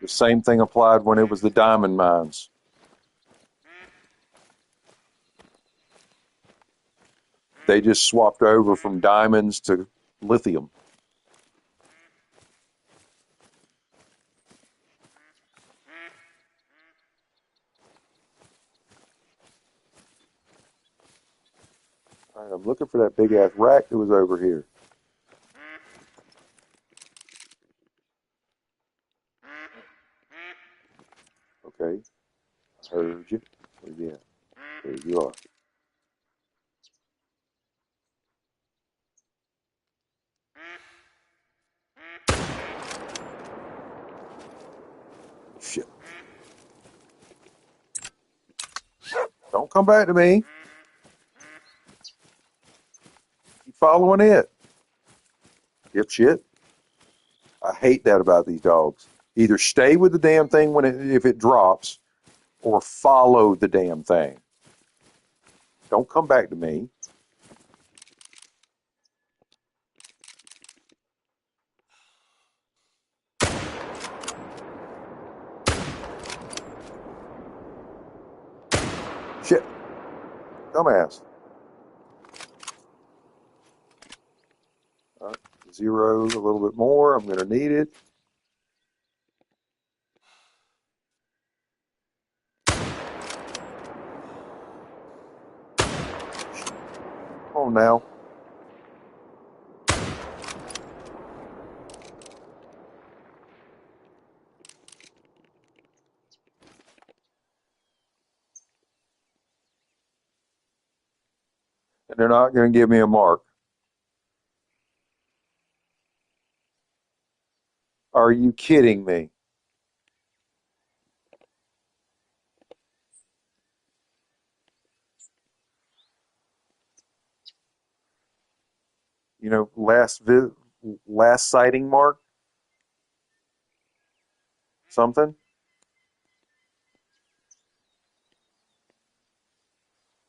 The same thing applied when it was the diamond mines. They just swapped over from diamonds to lithium. All right, I'm looking for that big ass rack that was over here. Okay, I heard you. Where you at? There you are. Shit. Don't come back to me. Keep following it. Dipshit. I hate that about these dogs. Either stay with the damn thing if it drops, or follow the damn thing. Don't come back to me. Shit. Dumbass. Zero a little bit more. I'm going to need it. Come on now. And they're not going to give me a mark. Are you kidding me? You know, last sighting mark? Something?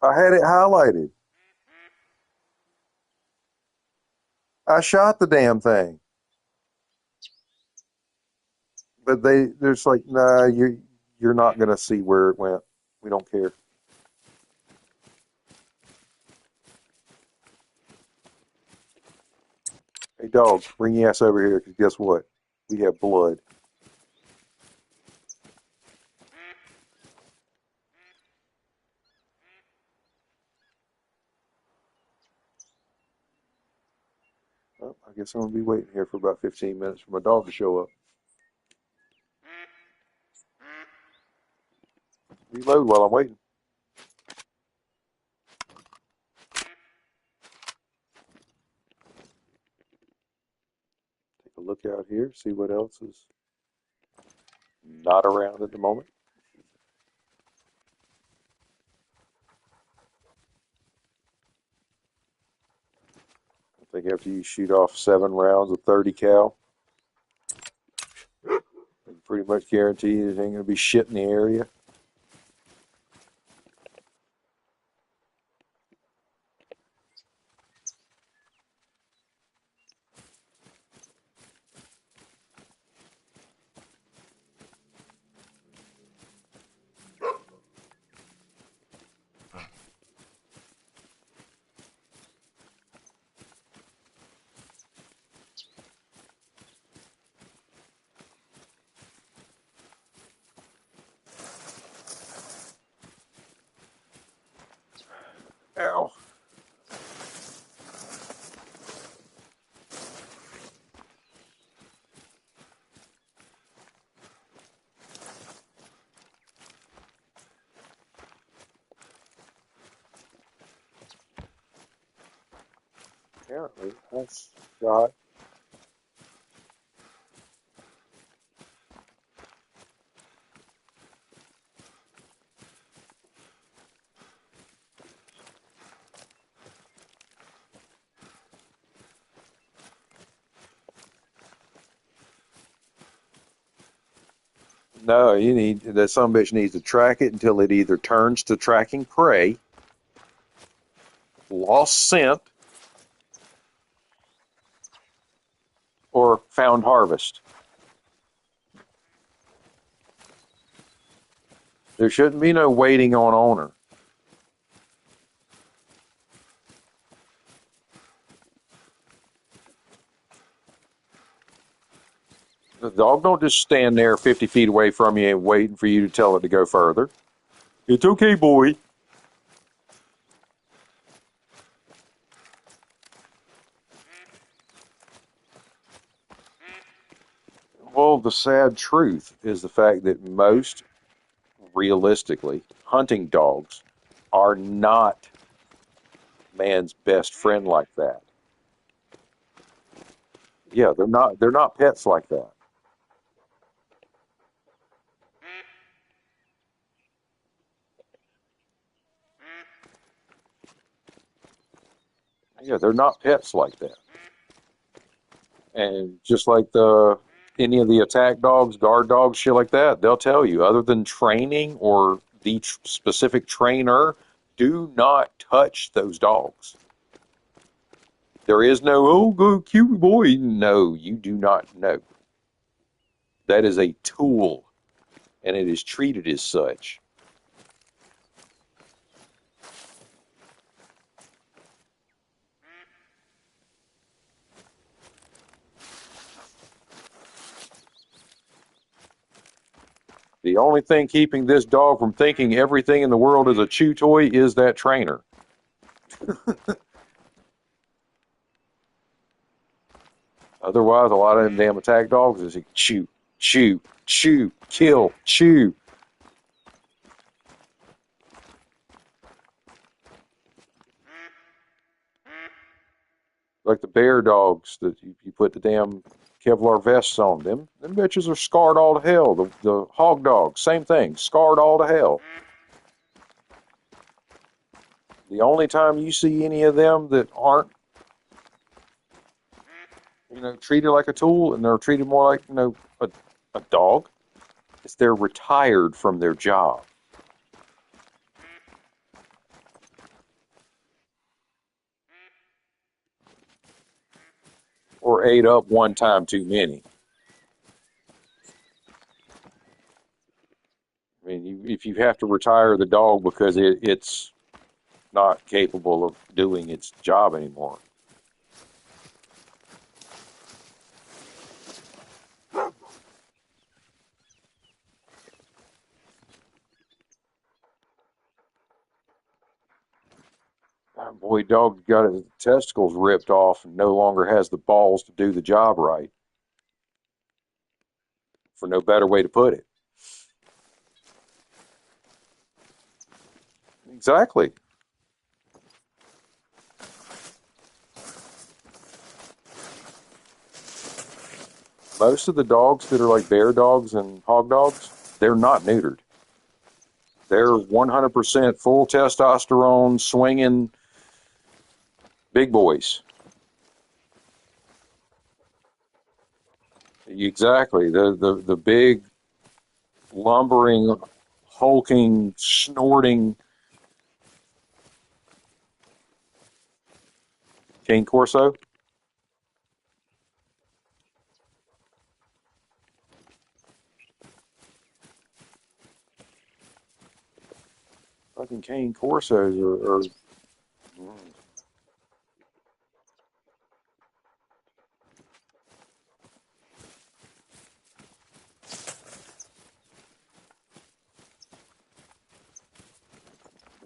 I had it highlighted. I shot the damn thing. But they're just like, nah, you're not going to see where it went. We don't care. Hey, dog, bring your ass over here, because guess what? We have blood. Well, I guess I'm gonna be waiting here for about 15 minutes for my dog to show up. Reload while I'm waiting. Take a look out here, see what else is not around at the moment. I think after you shoot off 7 rounds of 30 cal, you can pretty much guarantee there's ain't gonna be shit in the area. Ow. Apparently, that's shot. No, you need that some bitch needs to track it until it either turns to tracking prey, lost scent, or found harvest. There shouldn't be no waiting on owner. The dog don't just stand there 50 feet away from you and waiting for you to tell it to go further. It's okay, boy. Well, the sad truth is the fact that most, realistically, hunting dogs are not man's best friend like that. Yeah, they're not pets like that. Yeah, they're not pets like that. And just like the any of the attack dogs, guard dogs, shit like that, they'll tell you, other than training or the specific trainer, do not touch those dogs. There is no, oh, go cute boy. No, you do not know. That is a tool, and it is treated as such. The only thing keeping this dog from thinking everything in the world is a chew toy is that trainer. Otherwise, a lot of them damn attack dogs is chew, chew, chew, kill, chew. Like the bear dogs that you put the damn Kevlar vests on. Them bitches are scarred all to hell. The hog dogs, same thing, scarred all to hell. The only time you see any of them that aren't, treated like a tool and they're treated more like, a dog, is they're retired from their job. Or ate up one time too many. I mean, if you have to retire the dog because it's not capable of doing its job anymore. My boy dog got his testicles ripped off and no longer has the balls to do the job right, for no better way to put it. Exactly. Most of the dogs that are like bear dogs and hog dogs, they're not neutered. They're 100% full testosterone swinging big boys. Exactly. The big lumbering, hulking, snorting cane corso. Fucking cane corsos are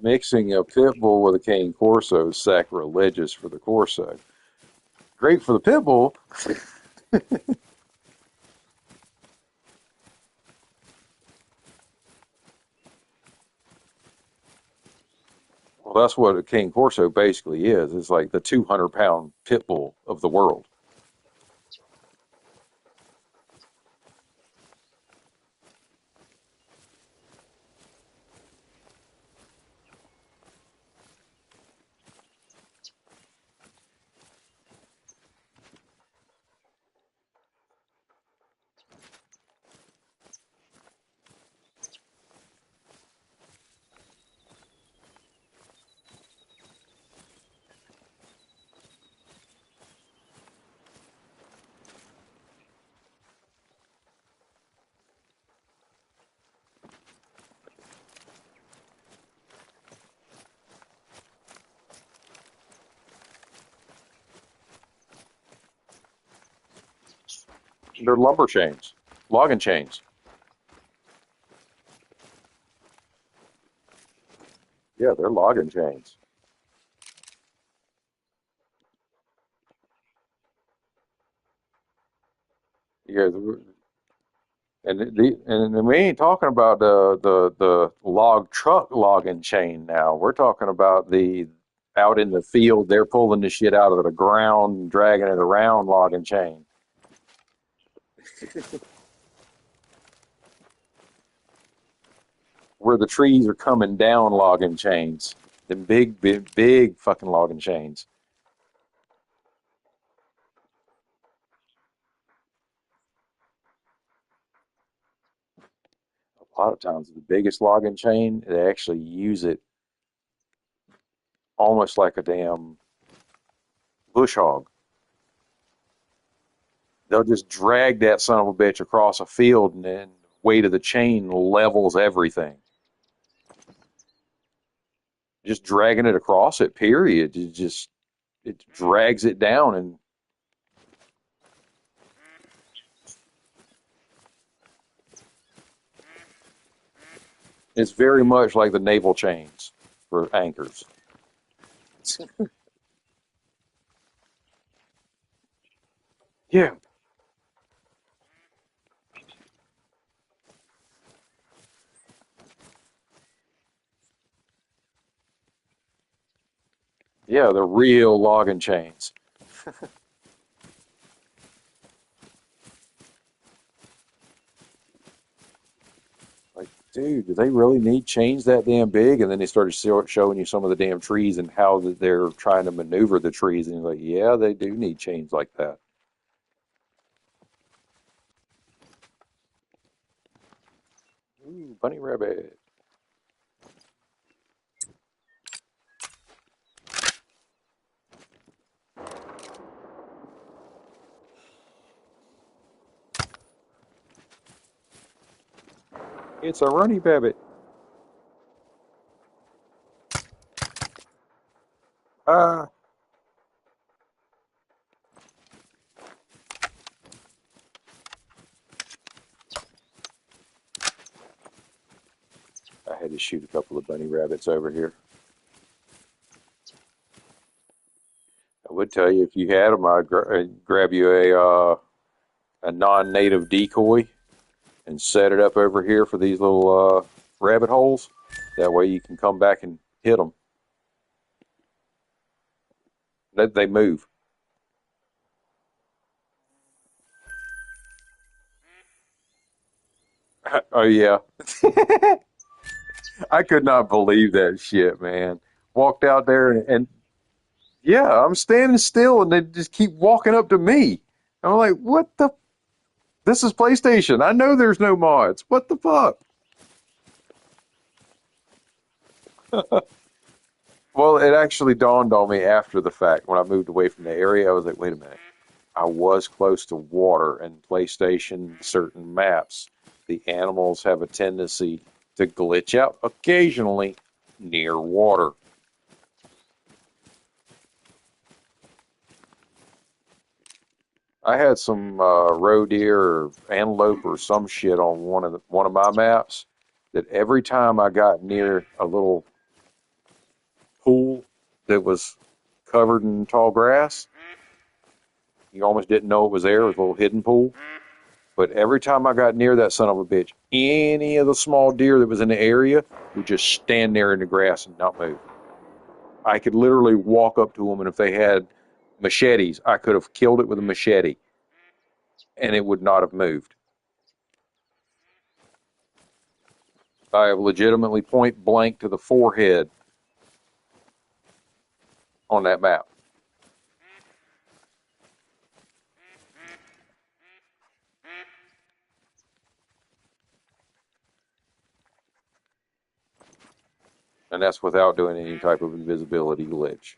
mixing a pit bull with a cane corso is sacrilegious for the corso. Great for the pit bull. Well, that's what a cane corso basically is. It's like the 200-pound pit bull of the world. They're lumber chains, logging chains. Yeah, they're logging chains. Yeah, and we ain't talking about the log truck logging chain now. We're talking about the out in the field. They're pulling the shit out of the ground and dragging it around logging chain, where the trees are coming down logging chains. The big, big, big fucking logging chains. A lot of times, the biggest logging chain, they actually use it almost like a damn bush hog. They'll just drag that son of a bitch across a field, and then the weight of the chain levels everything. Just dragging it across it, period. It drags it down, and it's very much like the naval chains for anchors. Yeah, yeah, the real logging chains. Like, dude, do they really need chains that damn big? And then they started showing you some of the damn trees and how that they're trying to maneuver the trees, and you're like, yeah, they do need chains like that. Ooh, bunny rabbit. It's a runny babbit. Ah, I had to shoot a couple of bunny rabbits over here. I would tell you if you had them, I'd grab you a non-native decoy and set it up over here for these little rabbit holes. That way you can come back and hit them. They move. Oh yeah, I could not believe that shit, man. Walked out there and yeah, I'm standing still and they just keep walking up to me. I'm like, what the? This is PlayStation. I know there's no mods. What the fuck? Well, it actually dawned on me after the fact when I moved away from the area. I was like, wait a minute. I was close to water and PlayStation, certain maps, the animals have a tendency to glitch out occasionally near water. I had some roe deer or antelope or some shit on one of my maps that every time I got near a little pool that was covered in tall grass, you almost didn't know it was there. It was a little hidden pool. But every time I got near that son of a bitch, any of the small deer that was in the area would just stand there in the grass and not move. I could literally walk up to them, and if they had machetes, I could have killed it with a machete, and it would not have moved. I have legitimately point blank to the forehead on that map. And that's without doing any type of invisibility glitch.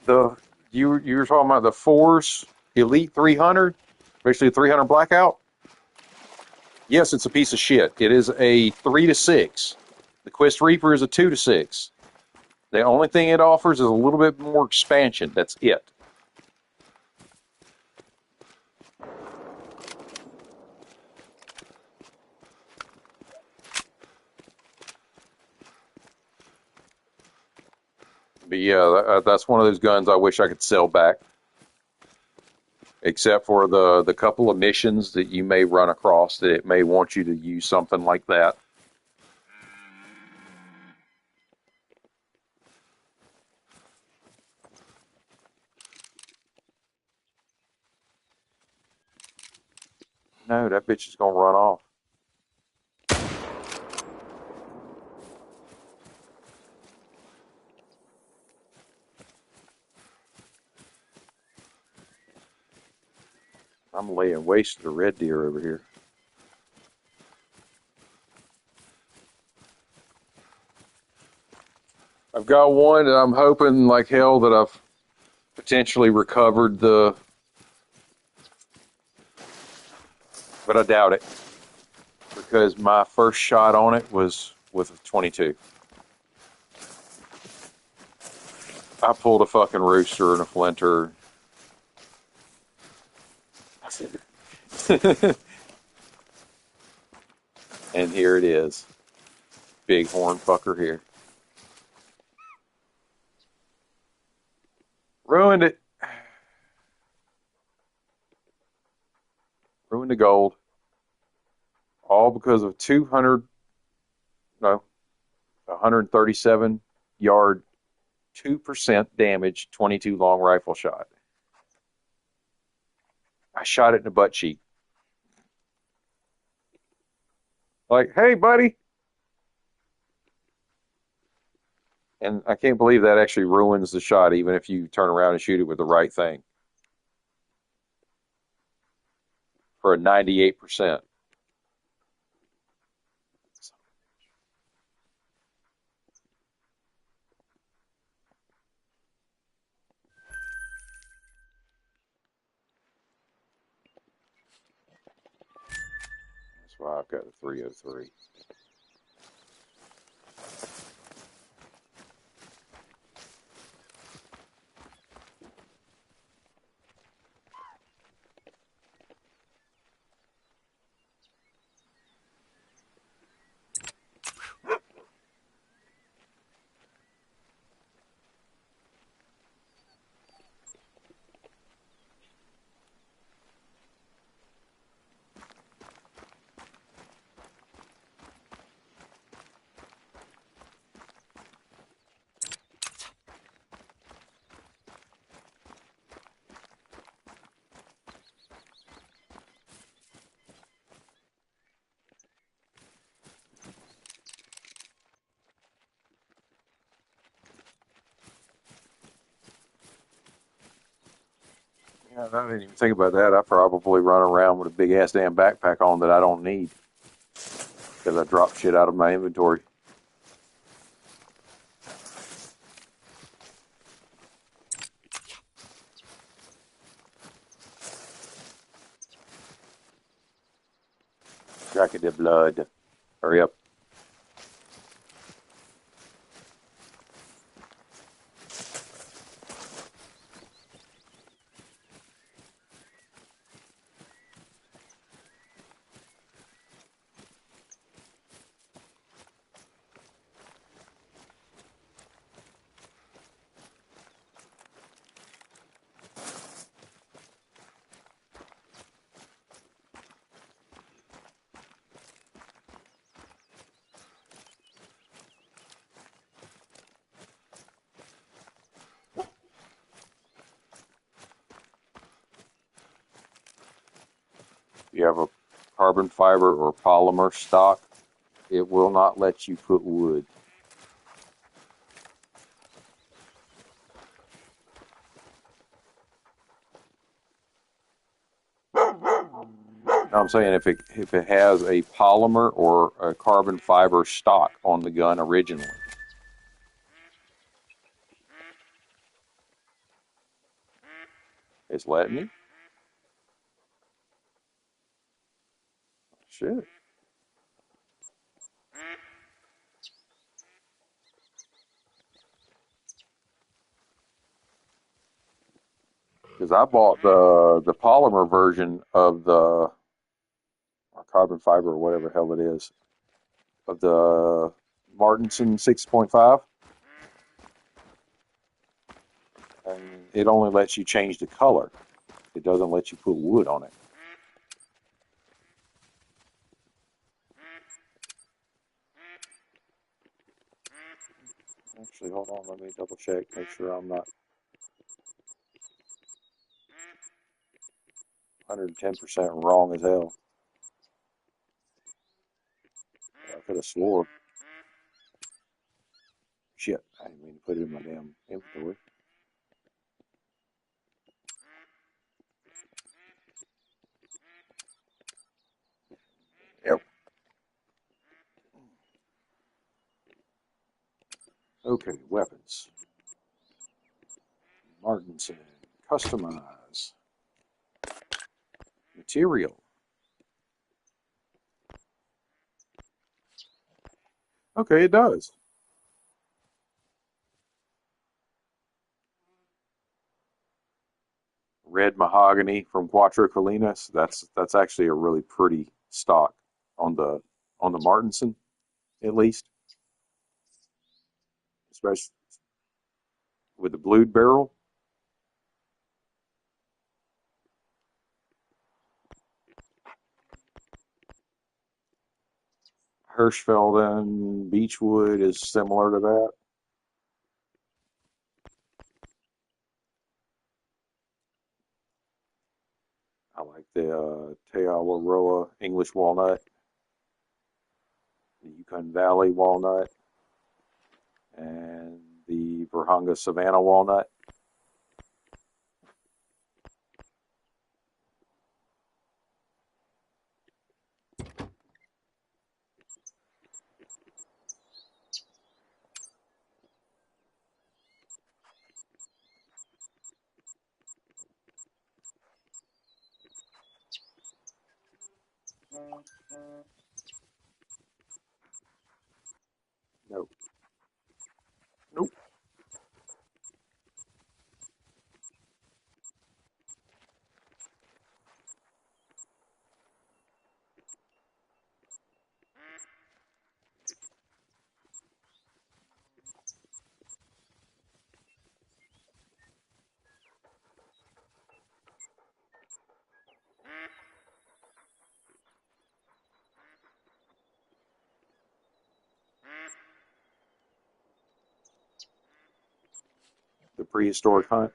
The you were talking about the Force Elite 300, basically 300 Blackout. Yes, it's a piece of shit. It is a 3 to 6. The Quest Reaper is a 2 to 6. The only thing it offers is a little bit more expansion. That's it. But yeah, that's one of those guns I wish I could sell back, except for the couple of missions that you may run across that it may want you to use something like that. No, that bitch is gonna run off. I'm laying waste to the red deer over here. I've got one that I'm hoping like hell that I've potentially recovered but I doubt it because my first shot on it was with a 22. I pulled a fucking rooster and a flinter. And here it is. Big horn fucker here. Ruined it. going to gold, all because of 137 yard, 2% damage, 22 long rifle shot. I shot it in the butt cheek. Like, hey, buddy. And I can't believe that actually ruins the shot, even if you turn around and shoot it with the right thing. For a 98%. That's why I've got a 303. Yeah, I didn't even think about that. I probably run around with a big ass damn backpack on that I don't need because I drop shit out of my inventory. Dragon the blood. Hurry up. You have a carbon fiber or polymer stock, it will not let you put wood. I'm saying if it has a polymer or a carbon fiber stock on the gun originally. It's letting me? Shit. Because I bought the polymer version of the or carbon fiber or whatever the hell it is of the Martinson 6.5, and it only lets you change the color. It doesn't let you put wood on it. Actually, hold on, let me double check, make sure I'm not 110% wrong as hell. I could have swore. Shit, I didn't mean to put it in my damn inventory. Yep. Okay, weapons. Martinson, customize. Material. Okay, it does. Red mahogany from Quattro Colinas. That's actually a really pretty stock on the Martinson, at least, especially with the blued barrel. Hirschfelden Beechwood is similar to that. I like the Teawaroa English walnut, the Yukon Valley walnut, and the Virunga Savannah walnut. Nope. Nope. The prehistoric hunt.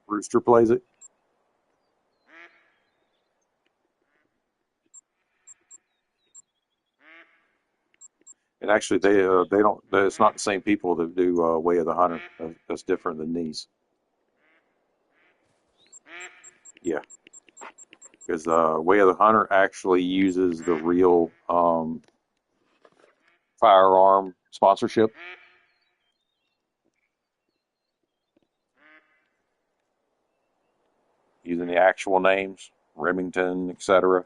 Rooster plays it. And actually, they don't. It's not the same people that do Way of the Hunter. That's different than these. Yeah, because Way of the Hunter actually uses the real firearm sponsorship, using the actual names, Remington, etc.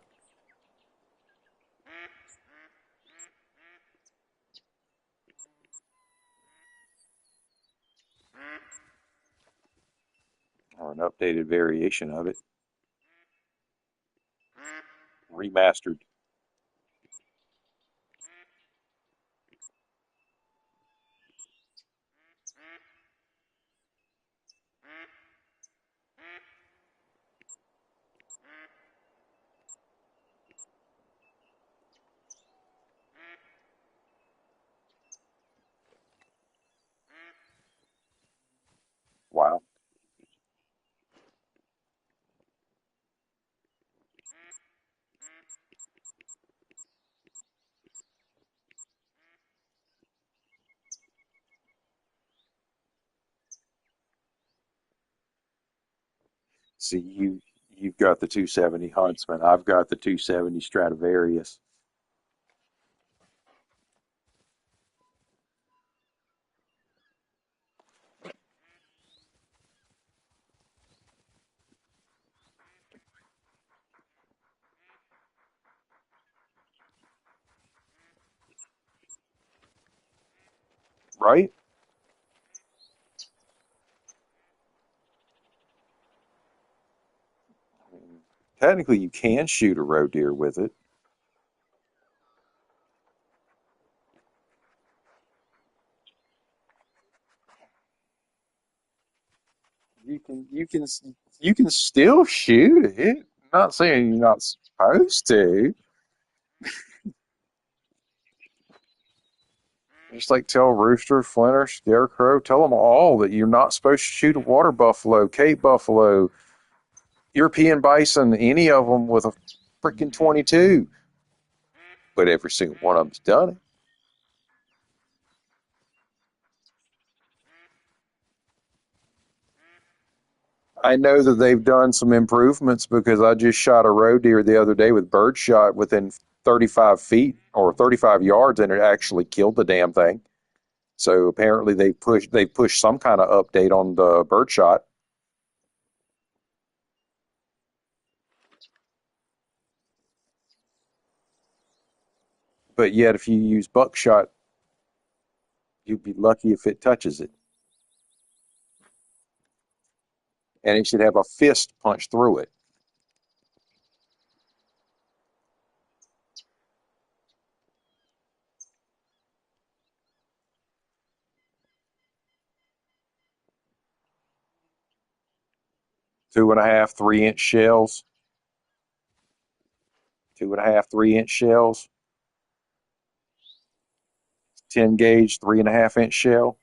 Or an updated variation of it, remastered. Wow. See, you've got the 270 Huntsman. I've got the 270 Stradivarius. Right? I mean, technically, you can shoot a roe deer with it. You can still shoot it. I'm not saying you're not supposed to. Just like tell Rooster, Flinter, Scarecrow, tell them all that you're not supposed to shoot a water buffalo, Cape buffalo, European bison, any of them with a freaking 22. But every single one of them's done it. I know that they've done some improvements because I just shot a roe deer the other day with birdshot within 35 feet or 35 yards, and it actually killed the damn thing. So apparently they pushed some kind of update on the birdshot. But yet, if you use buckshot, you'd be lucky if it touches it, and it should have a fist punch through it. 2.5, 3 inch shells. 2.5, 3-inch shells, 10 gauge, 3.5-inch shell.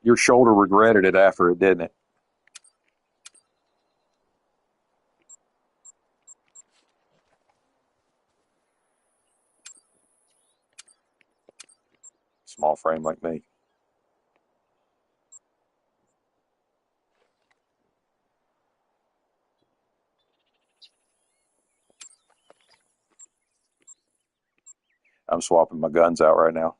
Your shoulder regretted it after it, didn't it? Small frame like me. I'm swapping my guns out right now.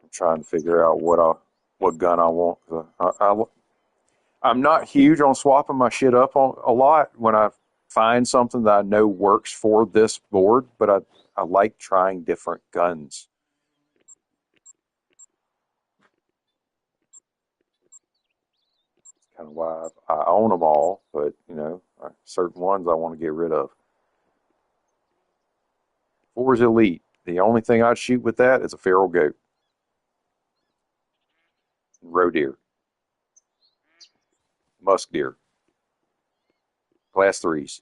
I'm trying to figure out what gun I want. I'm not huge on swapping my shit up on a lot when I find something that I know works for this board, but I like trying different guns. Kind of why I own them all, but certain ones I want to get rid of. 4's Elite. The only thing I'd shoot with that is a feral goat, roe deer, musk deer, class 3s.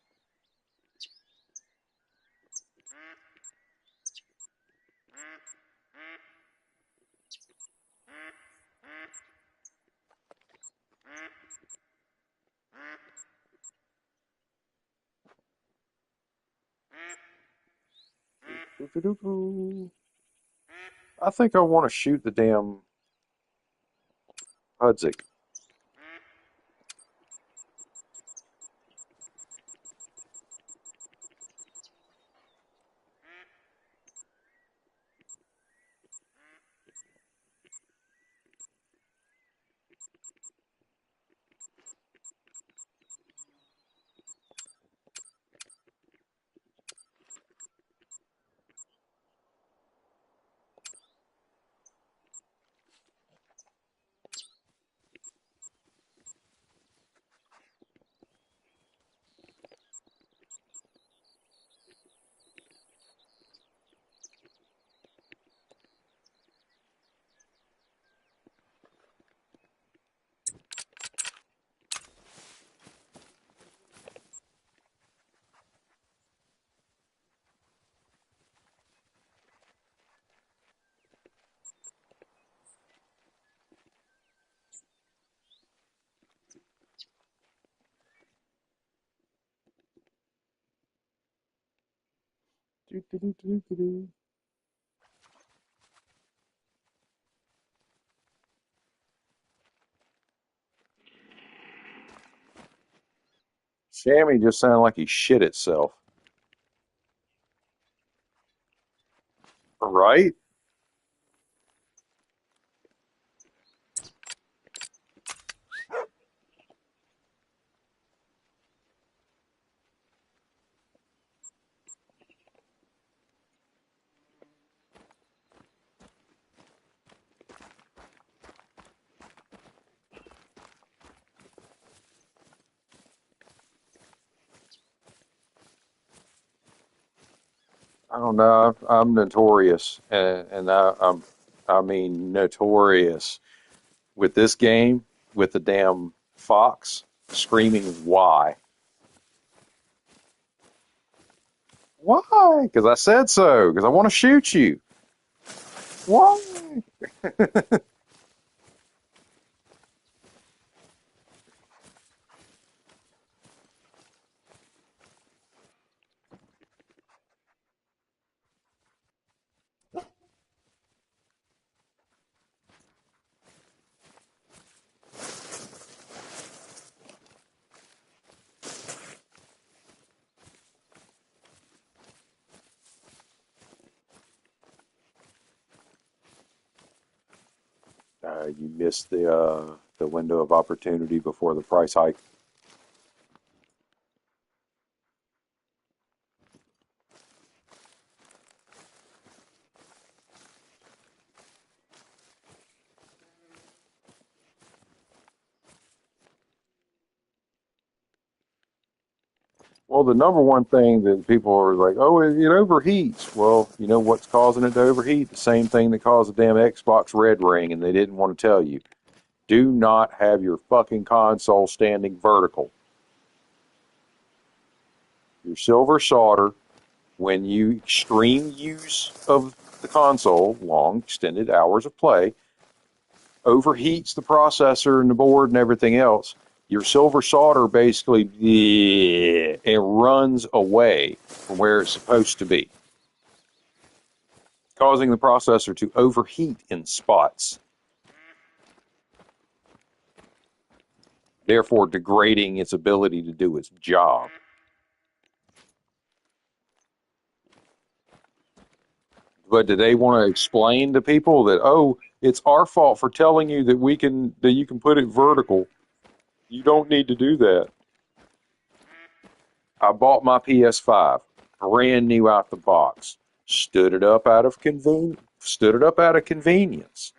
I think I want to shoot the damn Hudzik. Shammy just sounded like he shit itself. Right? I don't know. I'm notorious, and I mean notorious with this game with the damn fox screaming why. Why? Because I said so. Because I want to shoot you. Why? You missed the window of opportunity before the price hike. Well, the number one thing that people are like, oh, it overheats. Well, you know what's causing it to overheat? The same thing that caused the damn Xbox red ring, and they didn't want to tell you. Do not have your fucking console standing vertical. Your silver solder, when you extreme use of the console, long extended hours of play, overheats the processor and the board and everything else. Your silver solder basically it runs away from where it's supposed to be, causing the processor to overheat in spots, therefore degrading its ability to do its job. But do they want to explain to people that, oh, it's our fault for telling you that you can put it vertical? You don't need to do that. I bought my PS5, brand new out the box. Stood it up out of convenience.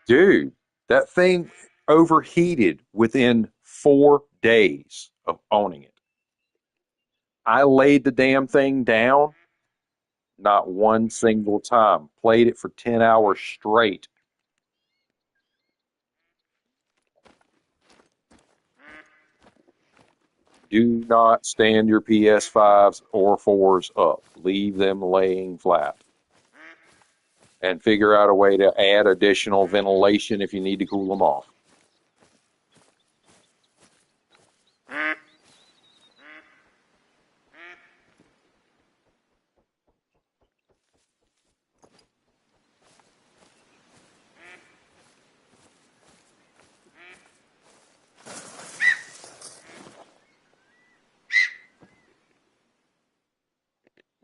Dude, that thing overheated within 4 days of owning it. I laid the damn thing down, not one single time. Played it for 10 hours straight. Do not stand your PS5s or 4s up. Leave them laying flat. And figure out a way to add additional ventilation if you need to cool them off.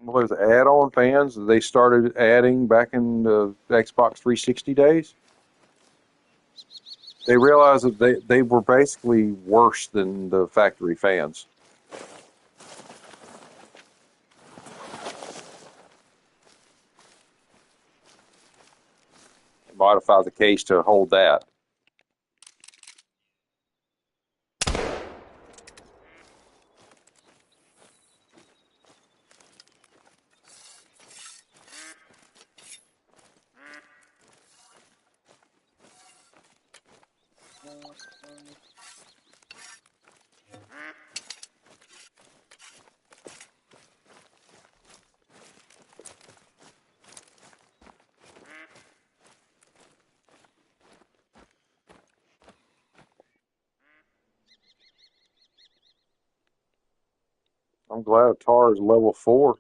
Well, those add-on fans that they started adding back in the Xbox 360 days, they realized that they were basically worse than the factory fans. Modify the case to hold that. I'm glad Tar is level 4.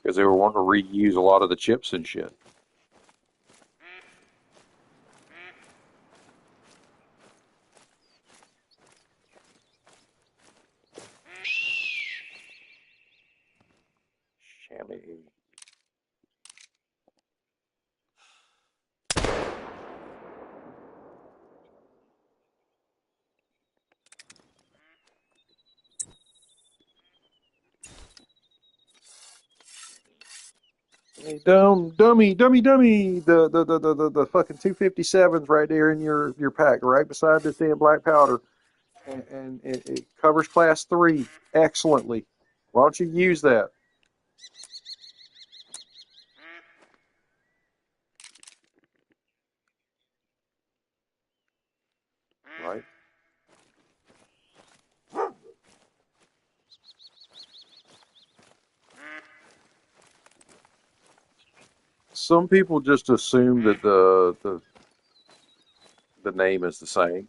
Because they were wanting to reuse a lot of the chips and shit. Chamois. Hey, dummy. The fucking 257's right there in your pack, right beside this damn black powder. And it covers class 3 excellently. Why don't you use that? Right? Some people just assume that the name is the same.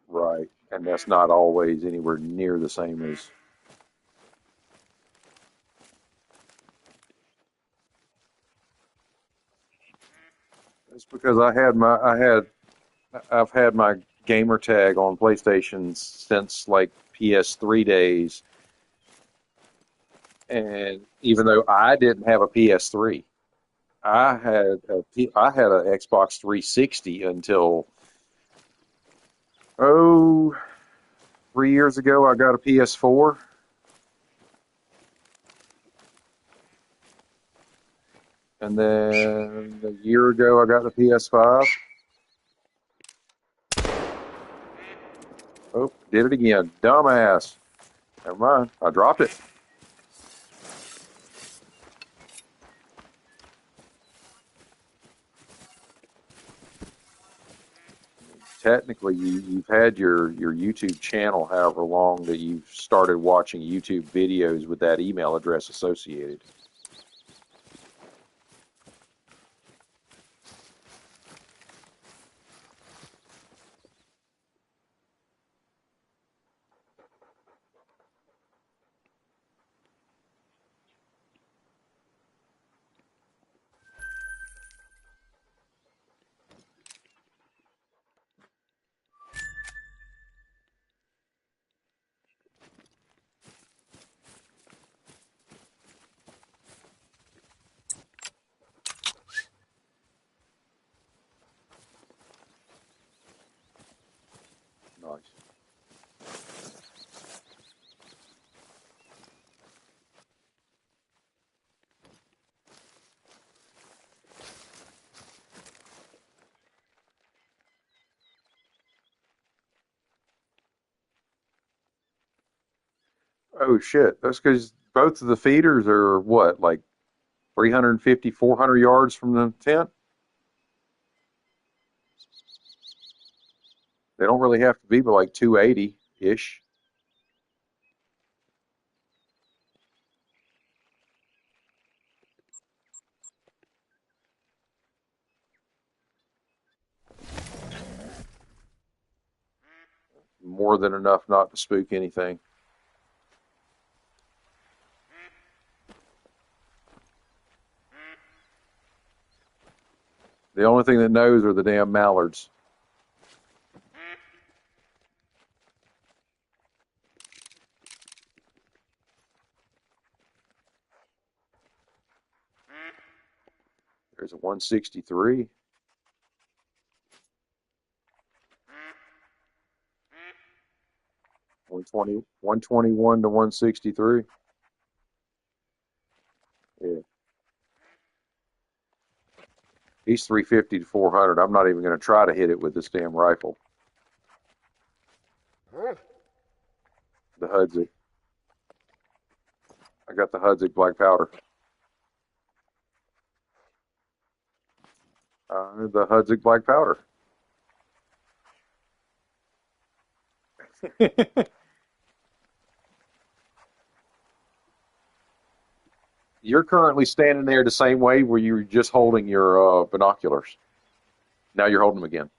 Right. And that's not always anywhere near the same as. It's because I've had my gamer tag on PlayStation since like PS3 days, And even though I didn't have a PS3, I had an Xbox 360 until, oh, 3 years ago I got a PS4, and then a year ago I got the PS5. Oh, did it again. Dumbass. Never mind. I dropped it. Technically, you've had your YouTube channel however long that you've started watching YouTube videos with that email address associated. Nice. Oh shit. That's because both of the feeders are what, like 350, 400 yards from the tent? They don't really have to be but like 280-ish. More than enough not to spook anything. The only thing that knows are the damn mallards. There's a 163. 120, 121 to 163. Yeah. He's 350 to 400. I'm not even going to try to hit it with this damn rifle. The Hudzik. I got the Hudzik black powder. The Hudzik black powder. You're currently standing there the same way where you were just holding your binoculars. Now you're holding them again.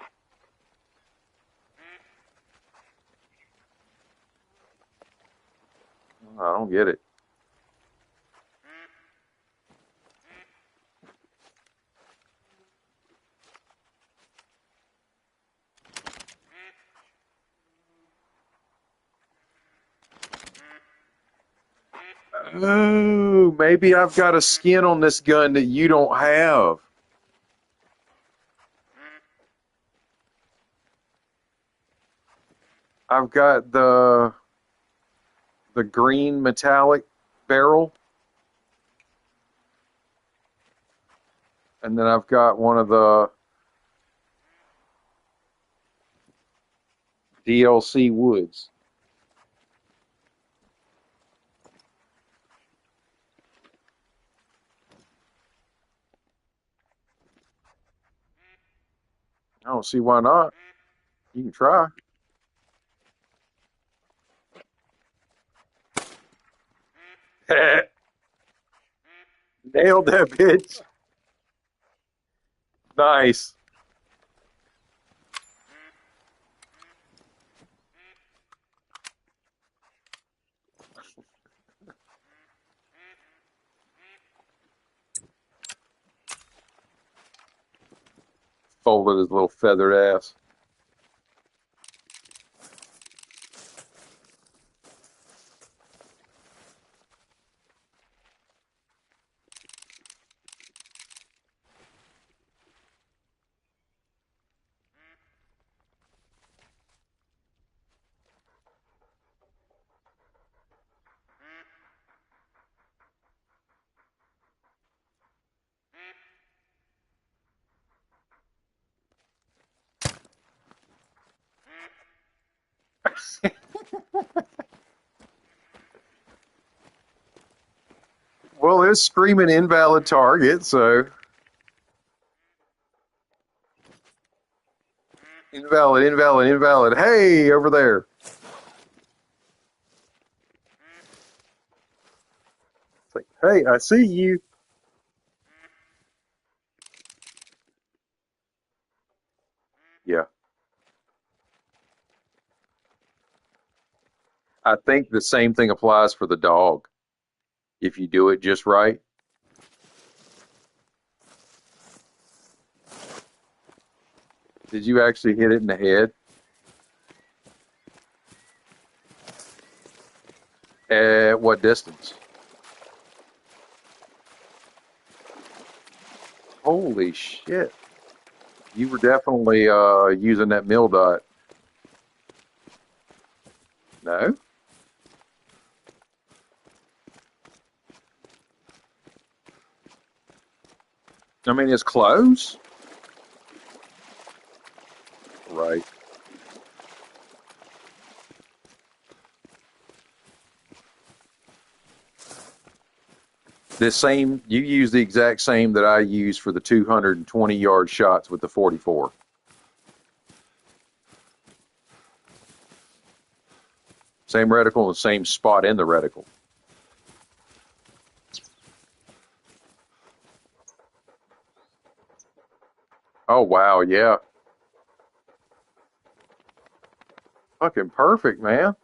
I don't get it. Oh, maybe I've got a skin on this gun that you don't have. I've got the green metallic barrel, and then I've got one of the DLC woods. I don't see why not. You can try. Nailed that bitch. Nice. Folded his little feathered ass. it's screaming invalid target, so invalid, invalid, invalid. Hey, over there. It's like, hey, I see you. Yeah. I think the same thing applies for the dog. If you do it just right. Did you actually hit it in the head? At what distance? Holy shit. You were definitely using that mill dot. No? I mean, it's close. Right. This same, you use the exact same that I use for the 220-yard shots with the 44. Same reticle and same spot in the reticle. Oh, wow, yeah. Fucking perfect, man.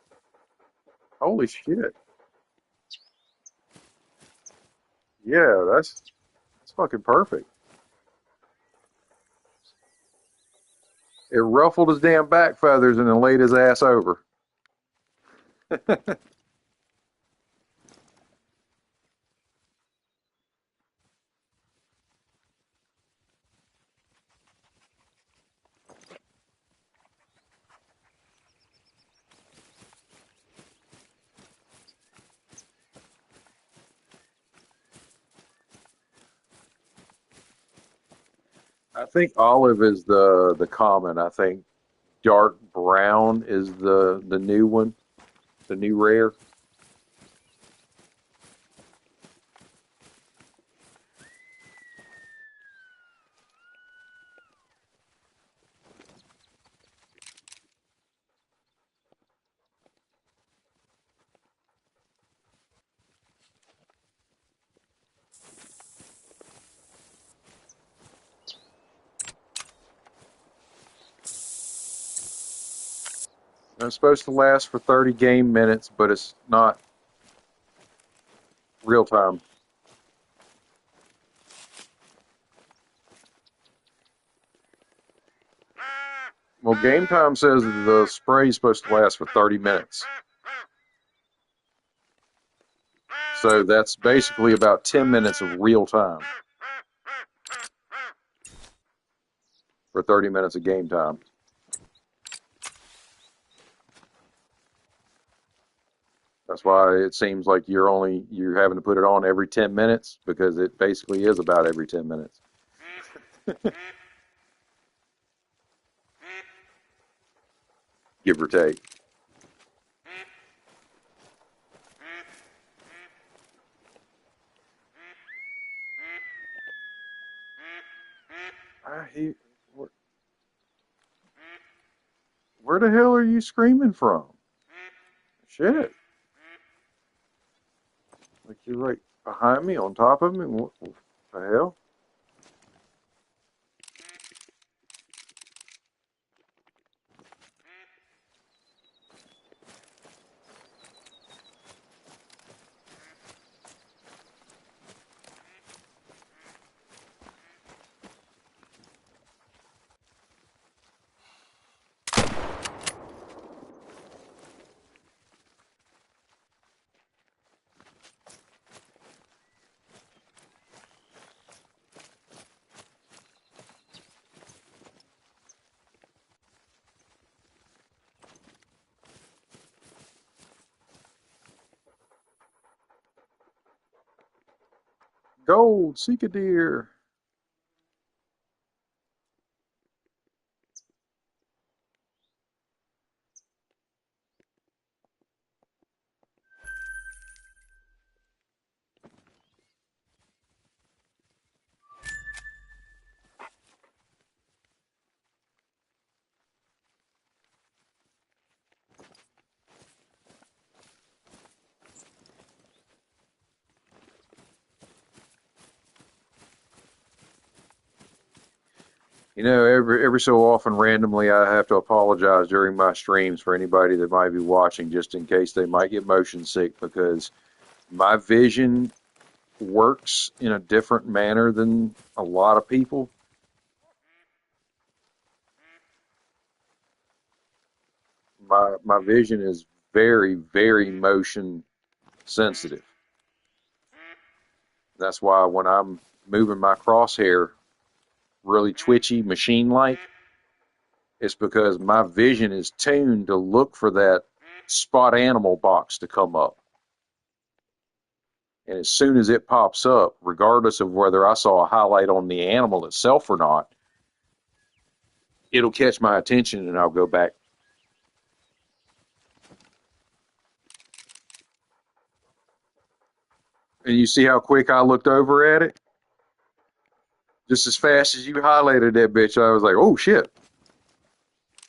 Holy shit. Yeah, that's fucking perfect. It ruffled his damn back feathers and then laid his ass over. I think olive is the common. I think dark brown is the new one, the new rare. And it's supposed to last for 30 game minutes, but it's not real time. Well, game time says that the spray is supposed to last for 30 minutes. So that's basically about 10 minutes of real time for 30 minutes of game time. That's why it seems like you're having to put it on every 10 minutes because it basically is about every 10 minutes. Give or take. He, where the hell are you screaming from? Shit. Like you're right behind me, on top of me. What the hell? Gold, seek a deer. You know, every so often, randomly, I have to apologize during my streams for anybody that might be watching, just in case they might get motion sick, because my vision works in a different manner than a lot of people. My vision is very, very motion sensitive. That's why when I'm moving my crosshair really twitchy, machine-like, it's because my vision is tuned to look for that spot animal box to come up. And as soon as it pops up, regardless of whether I saw a highlight on the animal itself or not, it'll catch my attention and I'll go back. And you see how quick I looked over at it? Just as fast as you highlighted that bitch, I was like, oh shit.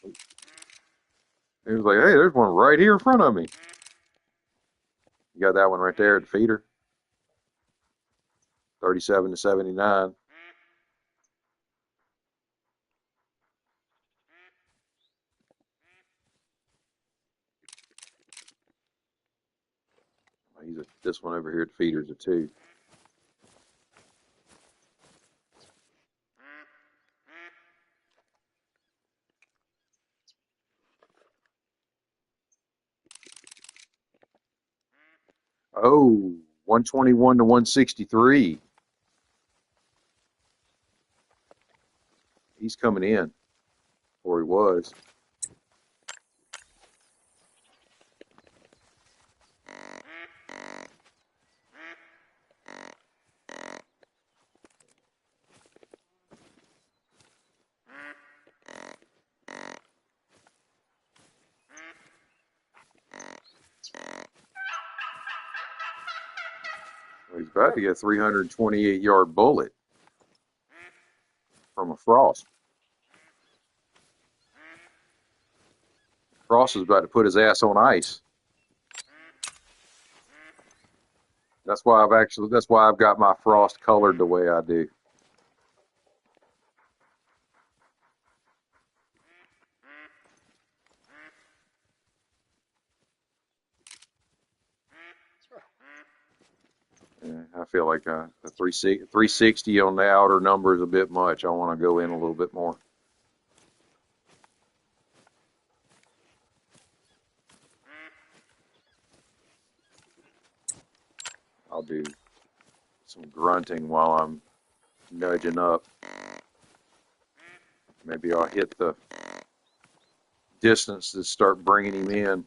It was like, hey, there's one right here in front of me. You got that one right there at the feeder. 37 to 79. This one over here at the feeder's a 2. Oh, 121 to 163. He's coming in, or he was. Well, he's about to get a 328-yard bullet from a Frost. Frost is about to put his ass on ice. That's why I've got my Frost colored the way I do. Yeah, I feel like the 360 on the outer number is a bit much. I want to go in a little bit more. I'll do some grunting while I'm nudging up. Maybe I'll hit the distance to start bringing him in.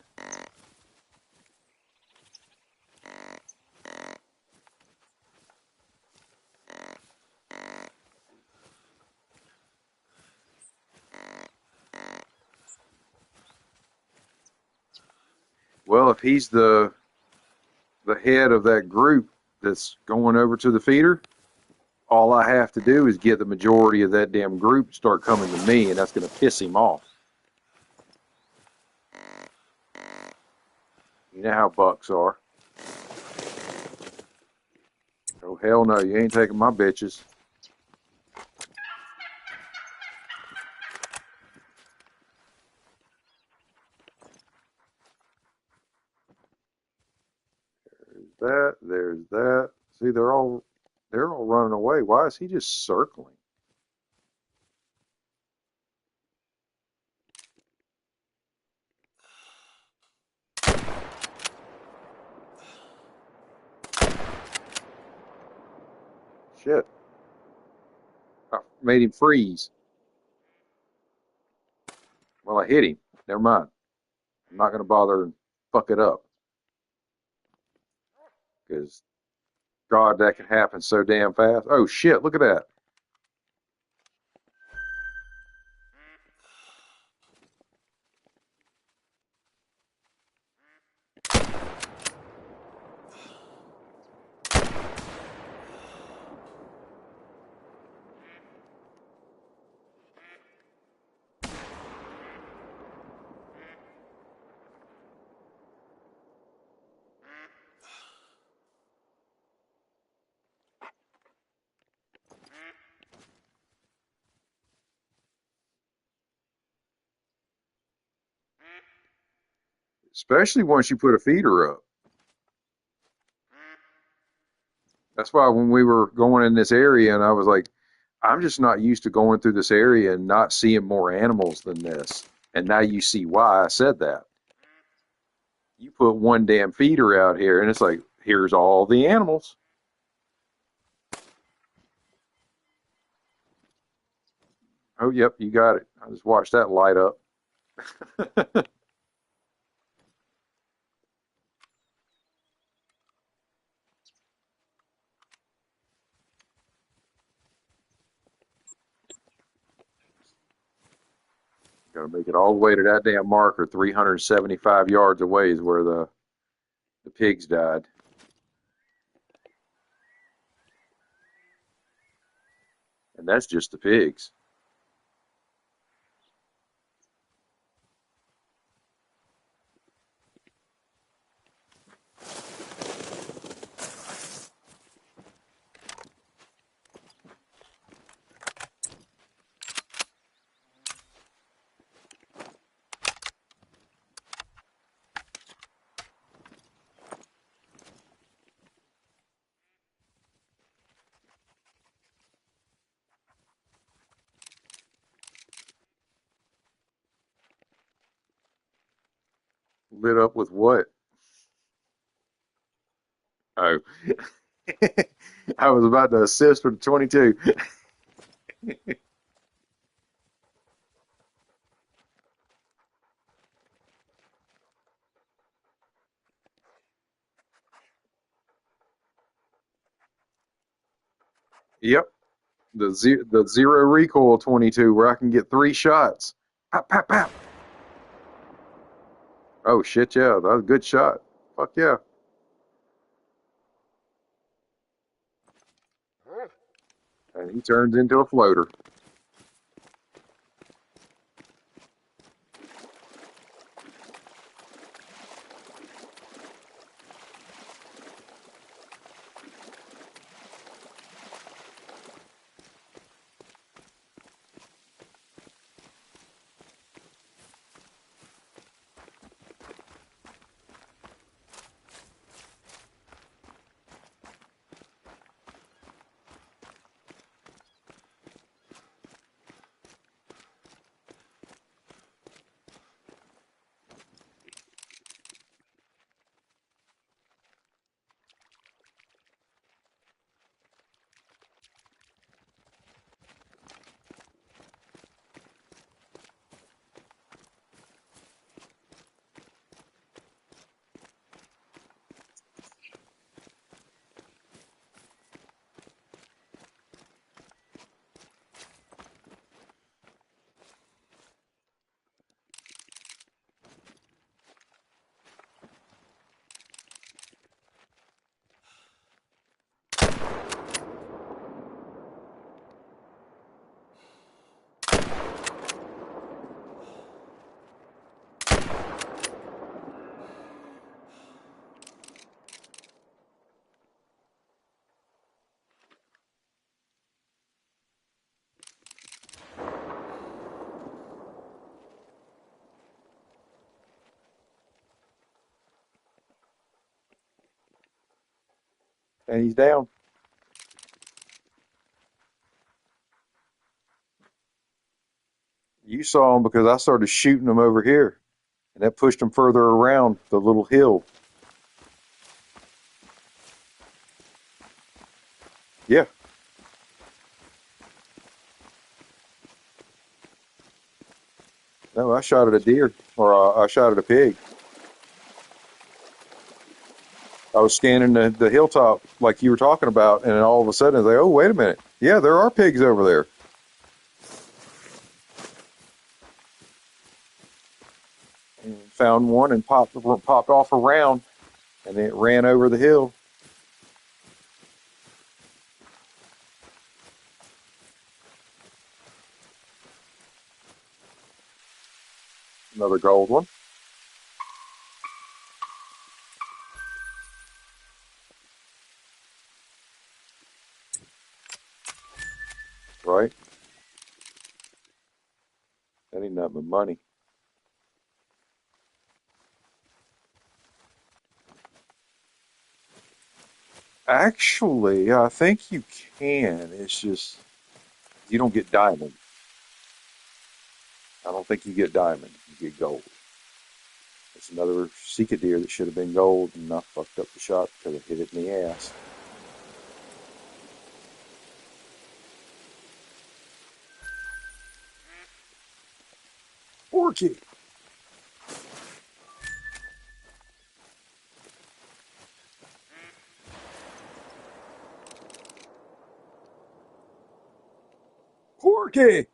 Well, if he's the head of that group that's going over to the feeder, all I have to do is get the majority of that damn group to start coming to me, and that's going to piss him off. You know how bucks are. Oh, hell no, you ain't taking my bitches. There's that. See, they're all running away. Why is he just circling? Shit. I made him freeze. Well, I hit him. Never mind. I'm not going to bother and fuck it up. Because, God, that can happen so damn fast. Oh, shit, look at that. especially once you put a feeder up. That's why when we were going in this area, and I was like, I'm just not used to going through this area and not seeing more animals than this. And now you see why I said that. You put one damn feeder out here, and it's like, here's all the animals. Oh, yep, you got it. I just watched that light up. Got to make it all the way to that damn marker. 375 yards away is where the pigs died. And that's just the pigs. Lit up with what? Oh, I was about to assist with 22. Yep, the zero recoil 22 where I can get 3 shots. Pop, pop, pop. Oh shit, yeah, that was a good shot. Fuck yeah. And he turns into a floater. And he's down. You saw him because I started shooting him over here. And that pushed him further around the little hill. Yeah. No, I shot at a deer. Or I shot at a pig. I was scanning the hilltop like you were talking about, and then all of a sudden I was like, oh, wait a minute. Yeah, there are pigs over there. And found one and popped off around, and then it ran over the hill. Another gold one. Right? That ain't nothing but money. Actually, I think you can. It's just you don't get diamond. I don't think you get diamond. You get gold. It's another Sika deer that should have been gold, and I fucked up the shot because I hit it in the ass. Porky. Porky.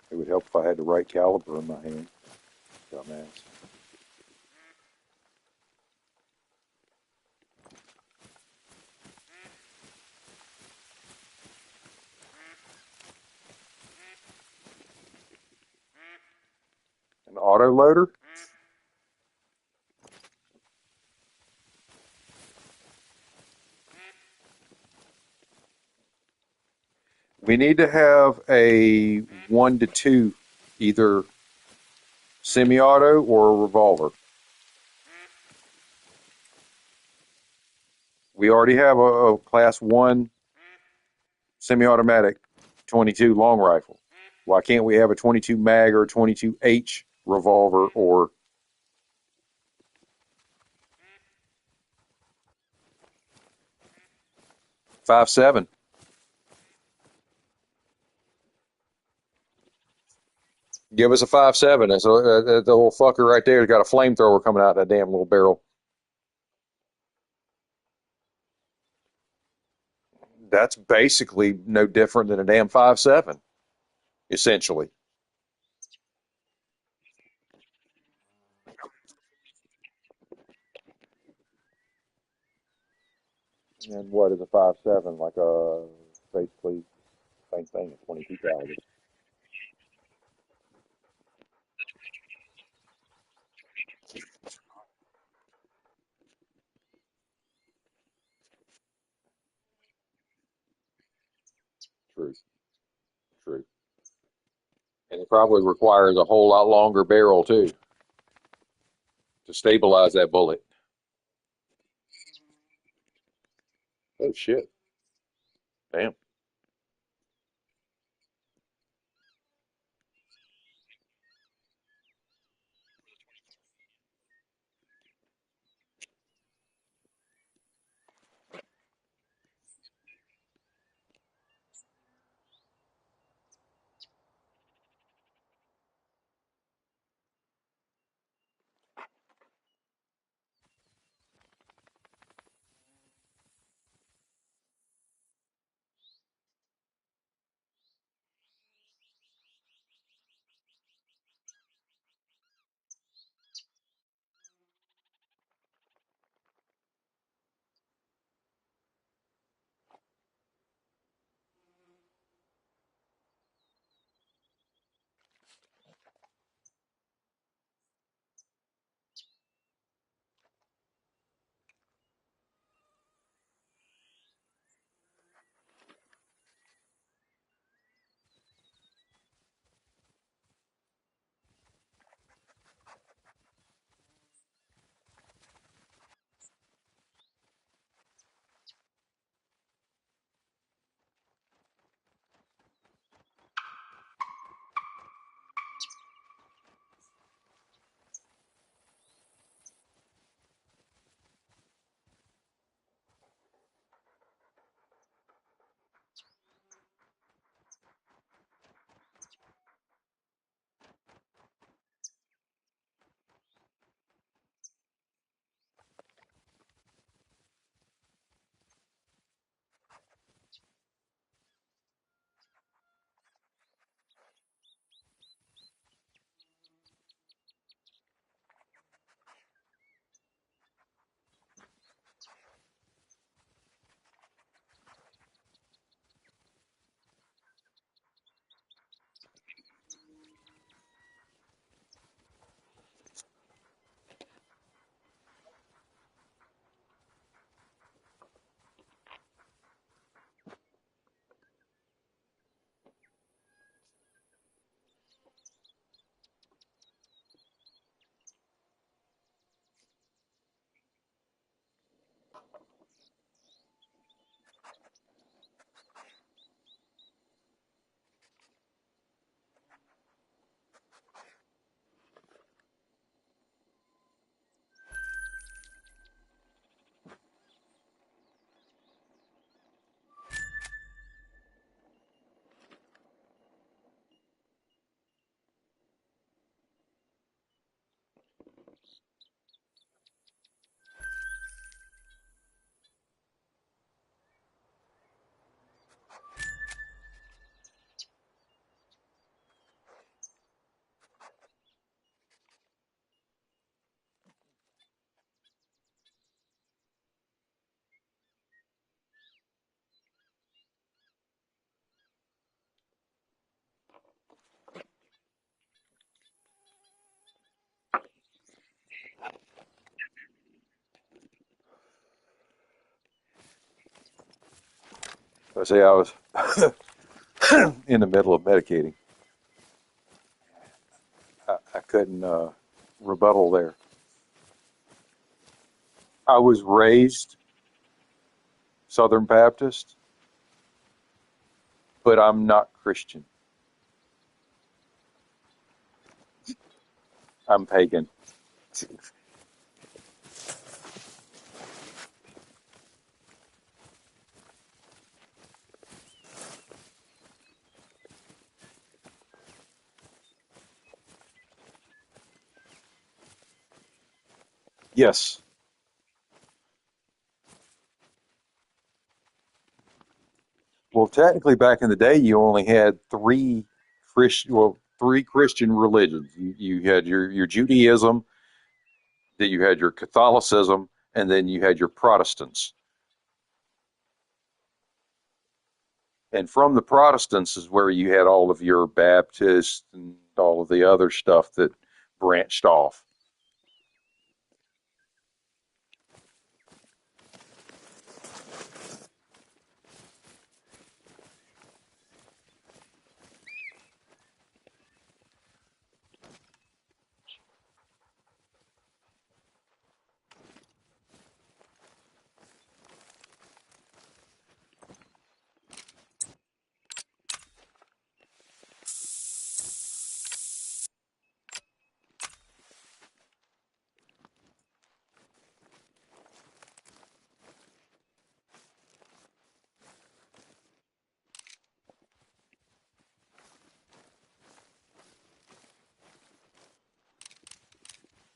It would help if I had the right caliber in my hand. Dumbass. An auto loader? We need to have a 1 to 2, either semi-auto or a revolver. We already have a class 1 semi-automatic 22 long rifle. Why can't we have a 22 mag or a 22H revolver or 5.7? Give us a 5.7. That's the little fucker right there. Got a flamethrower coming out of that damn little barrel. That's basically no different than a damn 5.7, essentially. And what is a 5.7? Like a basically same thing, a 22 caliber. True, true. And it probably requires a whole lot longer barrel too to stabilize that bullet. Oh shit! Damn. I say I was in the middle of medicating. I couldn't rebuttal there. I was raised Southern Baptist, but I'm not Christian. I'm pagan. Yes. Well, technically, back in the day, you only had three Christian religions. You had your Judaism, that you had your Catholicism, and then you had your Protestants. And from the Protestants is where you had all of your Baptists and all of the other stuff that branched off.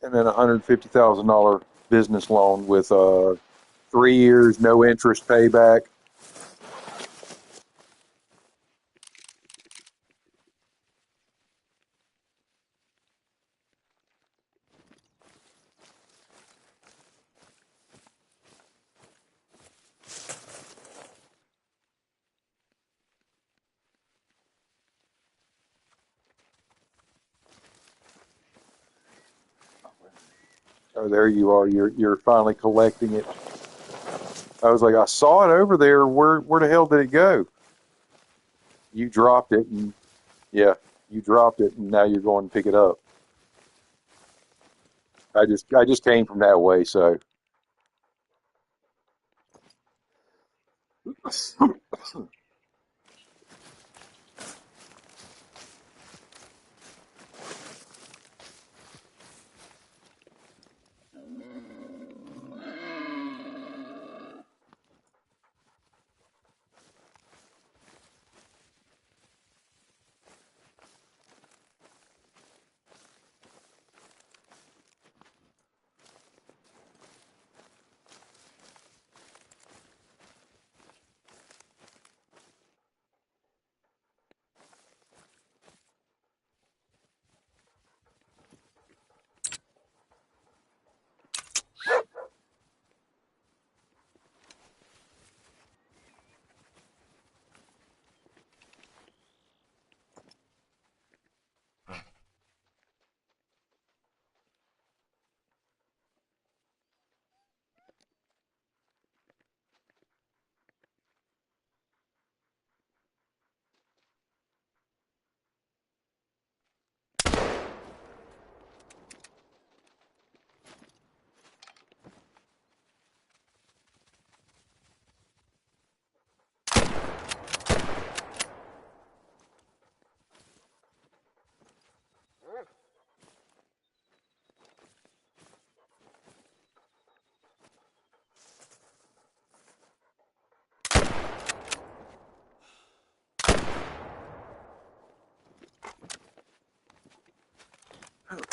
And then a $150,000 business loan with 3 years, no interest payback. Oh, there you are. You're finally collecting it. I was like, I saw it over there. Where the hell did it go? You dropped it, and yeah, you dropped it, and now you're going to pick it up. I just came from that way, so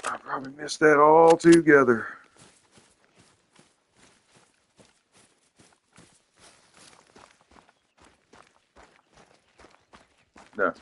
I probably missed that all together. No.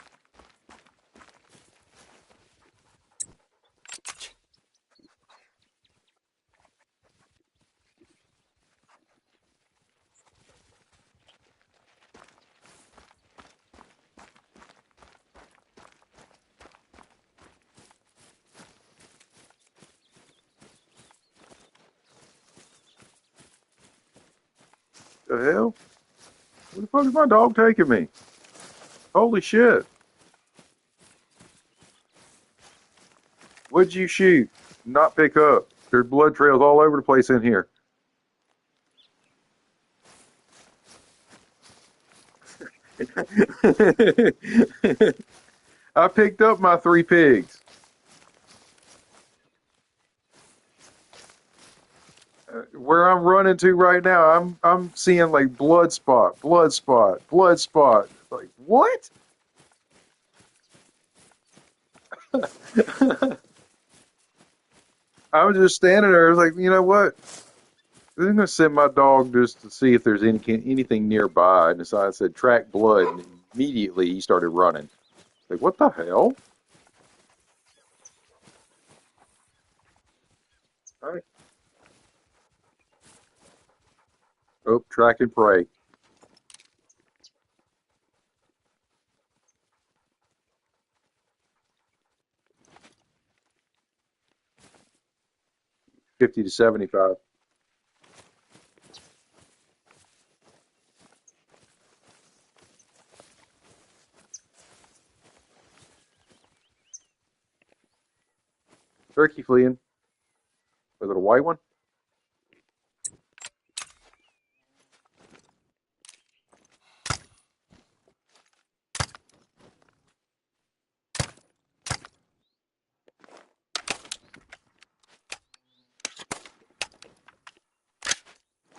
The hell? Where the fuck is my dog taking me? Holy shit. What'd you shoot? Not pick up. There's blood trails all over the place in here. I picked up my 3 pigs. Where I'm running to right now, I'm seeing like blood spot, blood spot, blood spot. Like what? I was just standing there. I was like, you know what? I'm gonna send my dog just to see if there's anything nearby. And so I said, track blood, and immediately he started running. Like, what the hell? All right. Oh, track and prey. 50 to 75. Turkey fleeing. Was it a white one?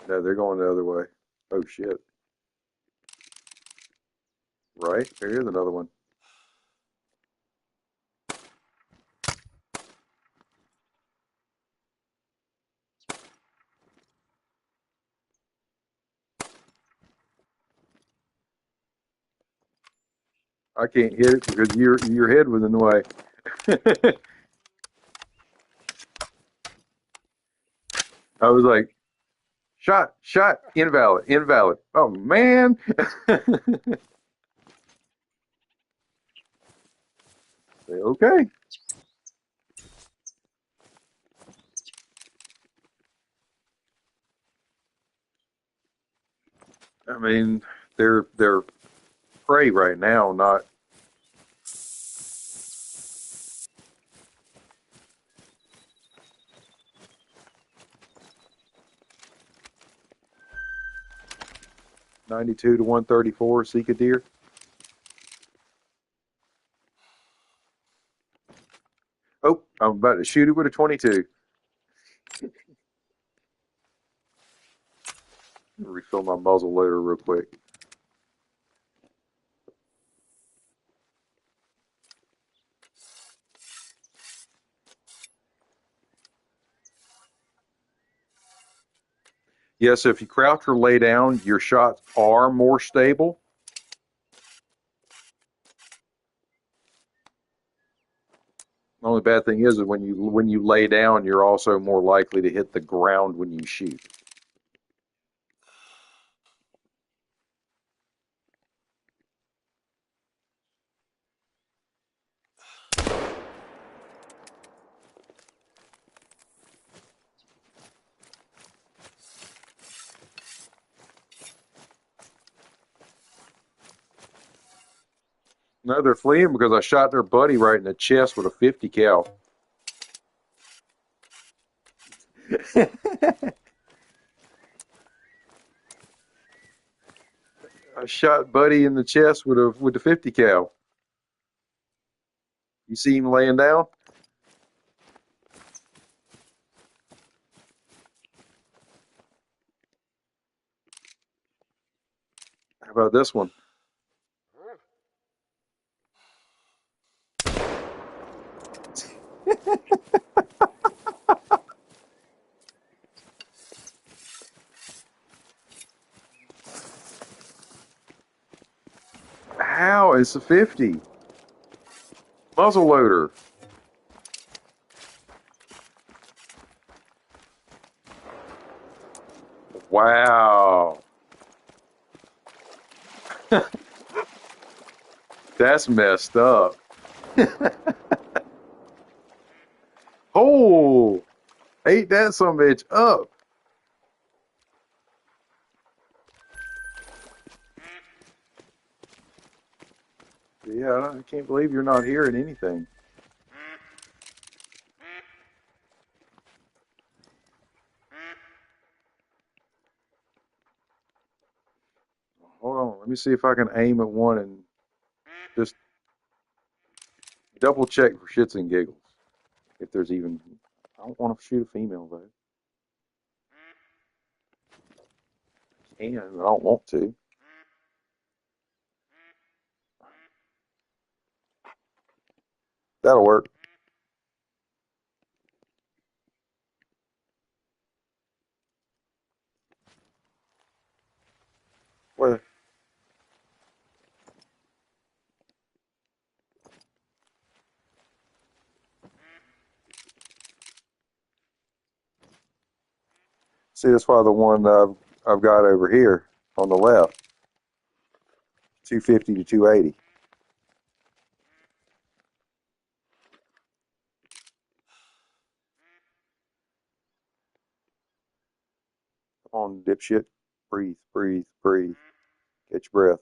No, they're going the other way. Oh shit. Right? Here's another one. I can't hit it because your head was in the way. I was like, shot, invalid, invalid. Oh man. Okay. I mean, they're prey right now, not 92 to 134. Seek a deer. Oh, I'm about to shoot it with a 22. Refill my muzzle loader real quick. Yes, if you crouch or lay down, your shots are more stable. The only bad thing is that when you lay down, you're also more likely to hit the ground when you shoot. No, they're fleeing because I shot their buddy right in the chest with a 50 cal. I shot Buddy in the chest with the 50 cal. You see him laying down? How about this one? How? It's a 50 muzzle loader. Wow, that's messed up. Oh, ate that some bitch up. Yeah, I can't believe you're not hearing anything. Hold on, let me see if I can aim at one and just double check for shits and giggles. If there's even, I don't want to shoot a female though. And I don't want to. That'll work. Well, see, that's why the one I've got over here on the left, 250 to 280. Come on, dipshit. Breathe, breathe, breathe. Catch your breath.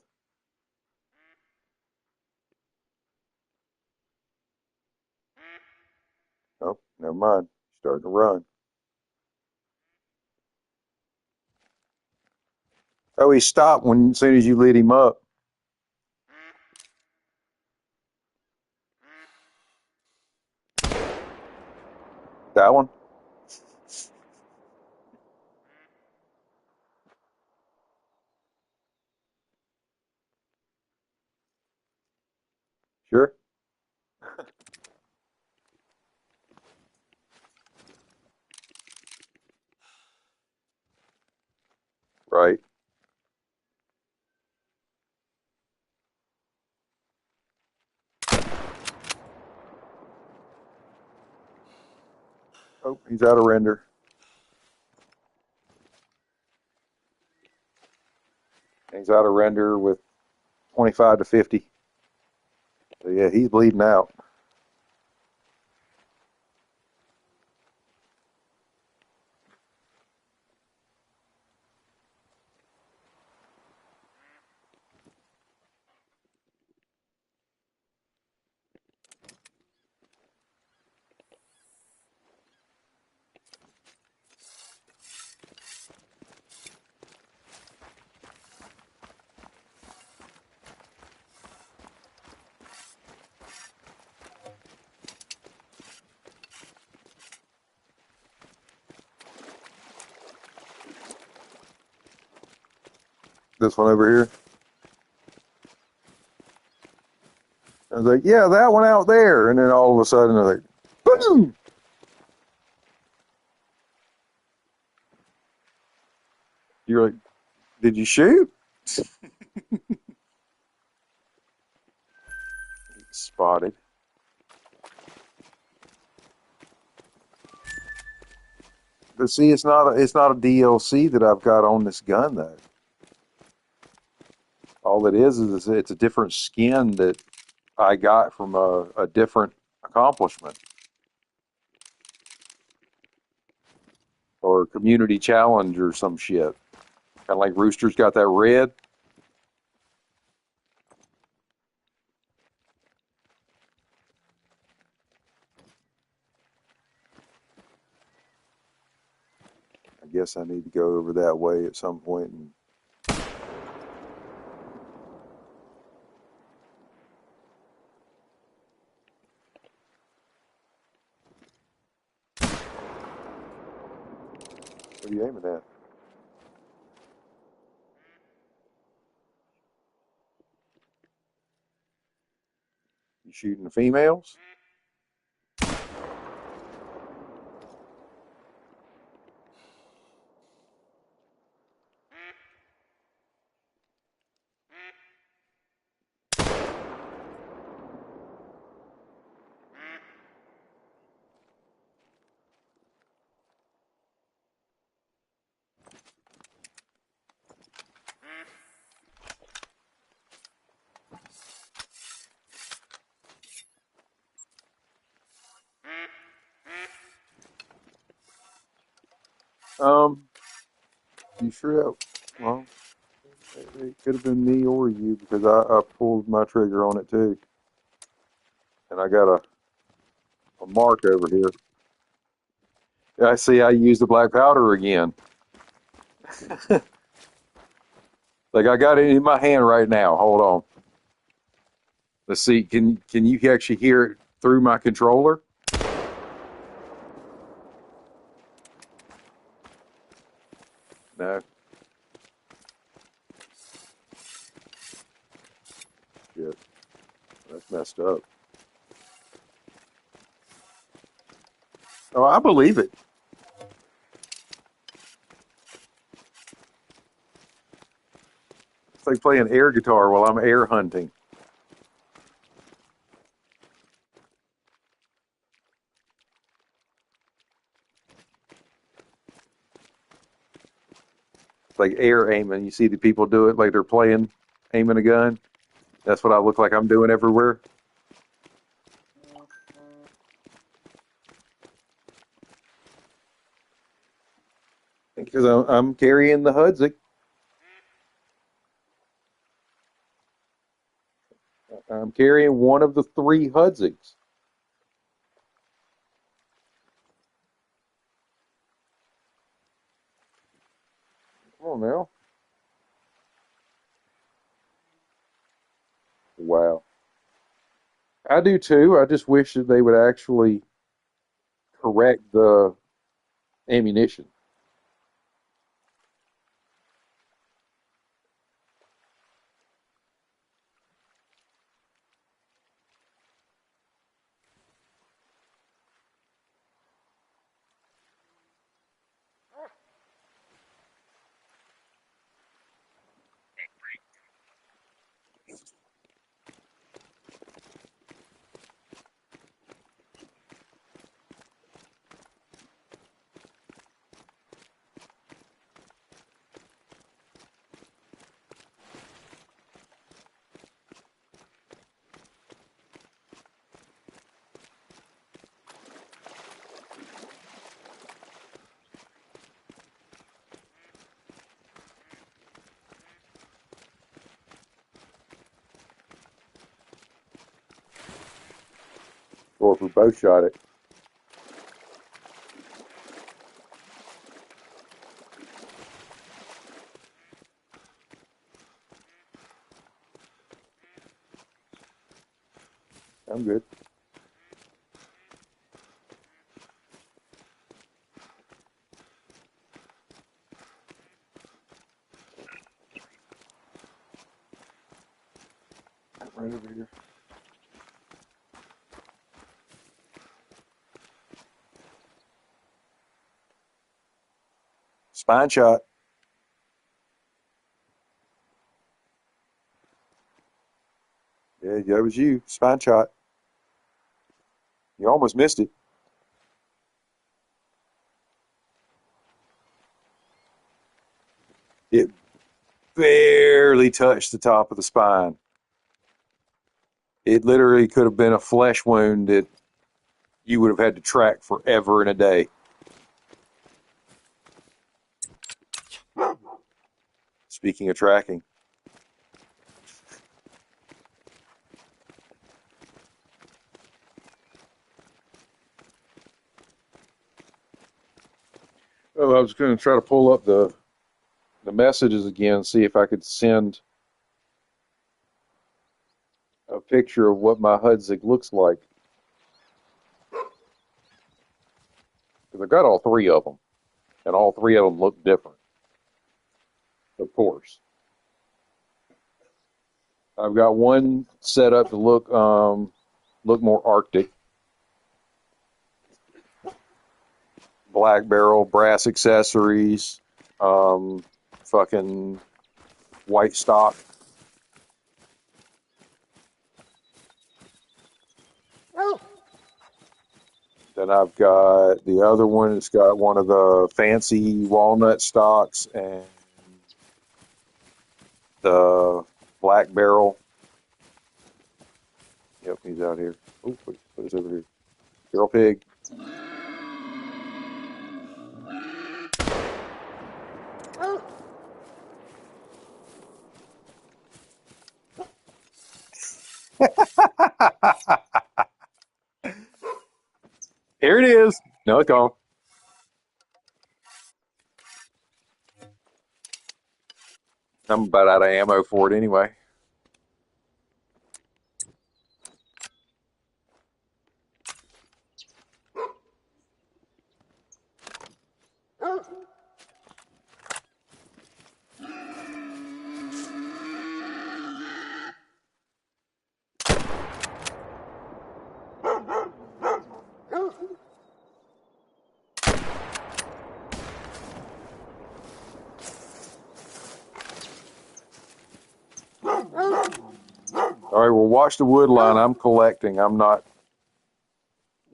Oh, never mind. Starting to run. Oh, he stopped as soon as you lit him up. That one? Sure. Right. Oh, he's out of render. He's out of render with 25 to 50. So yeah, he's bleeding out. This one over here. I was like, yeah, that one out there. And then all of a sudden, they're like, boom! You're like, did you shoot? Spotted. But see, it's not a DLC that I've got on this gun though. All it is it's a different skin that I got from a different accomplishment or community challenge or some shit. Kind of like Rooster's got that red. I guess I need to go over that way at some point. And what are you aiming at? You shooting the females? You sure? Well, It could have been me or you because I pulled my trigger on it too. And I got a mark over here. Yeah, I see I used the black powder again. Like I got it in my hand right now. Hold on. Let's see. Can you actually hear it through my controller? No. Shit. That's messed up. Oh, I believe it. It's like playing air guitar while I'm air hunting. It's like air aiming. You see the people do it like they're playing, aiming a gun. That's what I look like I'm doing everywhere. Because I'm carrying the Hudzik. I'm carrying one of the 3 Hudziks. Come on now. Wow. I do too. I just wish that they would actually correct the ammunition. Or if we both shot it. I'm good. Right over here. Spine shot. Yeah, that was you. Spine shot. You almost missed it. It barely touched the top of the spine. It literally could have been a flesh wound that you would have had to track forever and a day. Speaking of tracking. Oh, I was going to try to pull up the messages again, see if I could send a picture of what my Hudzik looks like. Because I've got all 3 of them, and all 3 of them look different. Of course, I've got one set up to look more Arctic. Black barrel, brass accessories, fucking white stock. Then I've got the other one. It's got one of the fancy walnut stocks and the black barrel. Yep, he's out here. Oh, put this over here. Girl pig. Here it is. No, it's gone. I'm about out of ammo for it anyway. All right, well, watch the wood line. I'm collecting. I'm not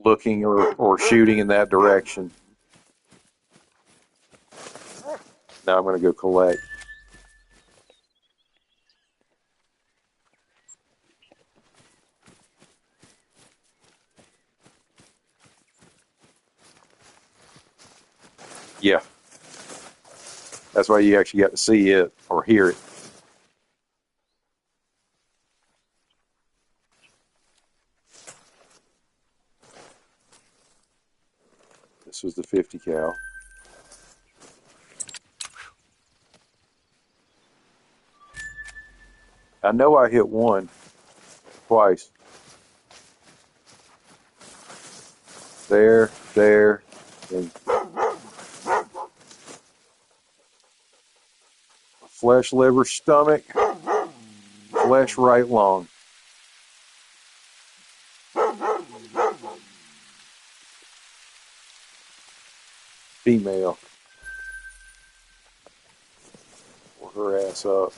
looking or shooting in that direction. Now I'm going to go collect. Yeah, that's why you actually got to see it or hear it. This was the 50 cal. I know I hit one twice. There, and flesh, liver, stomach, flesh, right lung. Female. Pour her ass up.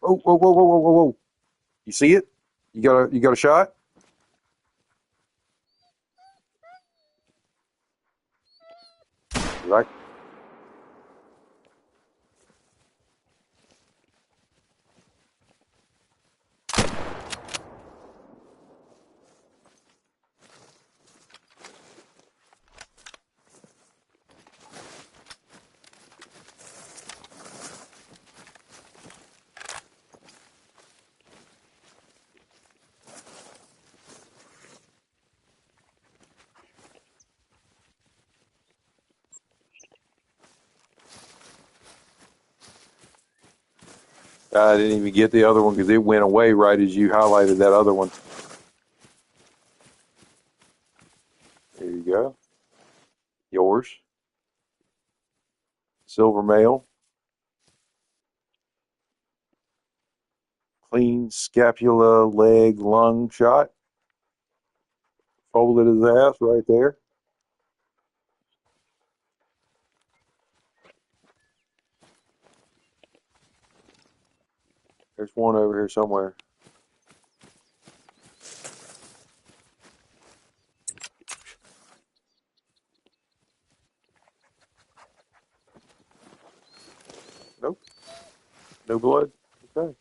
Oh, whoa, whoa, whoa, whoa, whoa, whoa. You see it? You got a shot? Right. I didn't even get the other one because it went away right as you highlighted that other one. There you go. Yours. Silver male. Clean scapula, leg, lung shot. Folded his ass right there. There's one over here somewhere. Nope. No blood. Okay.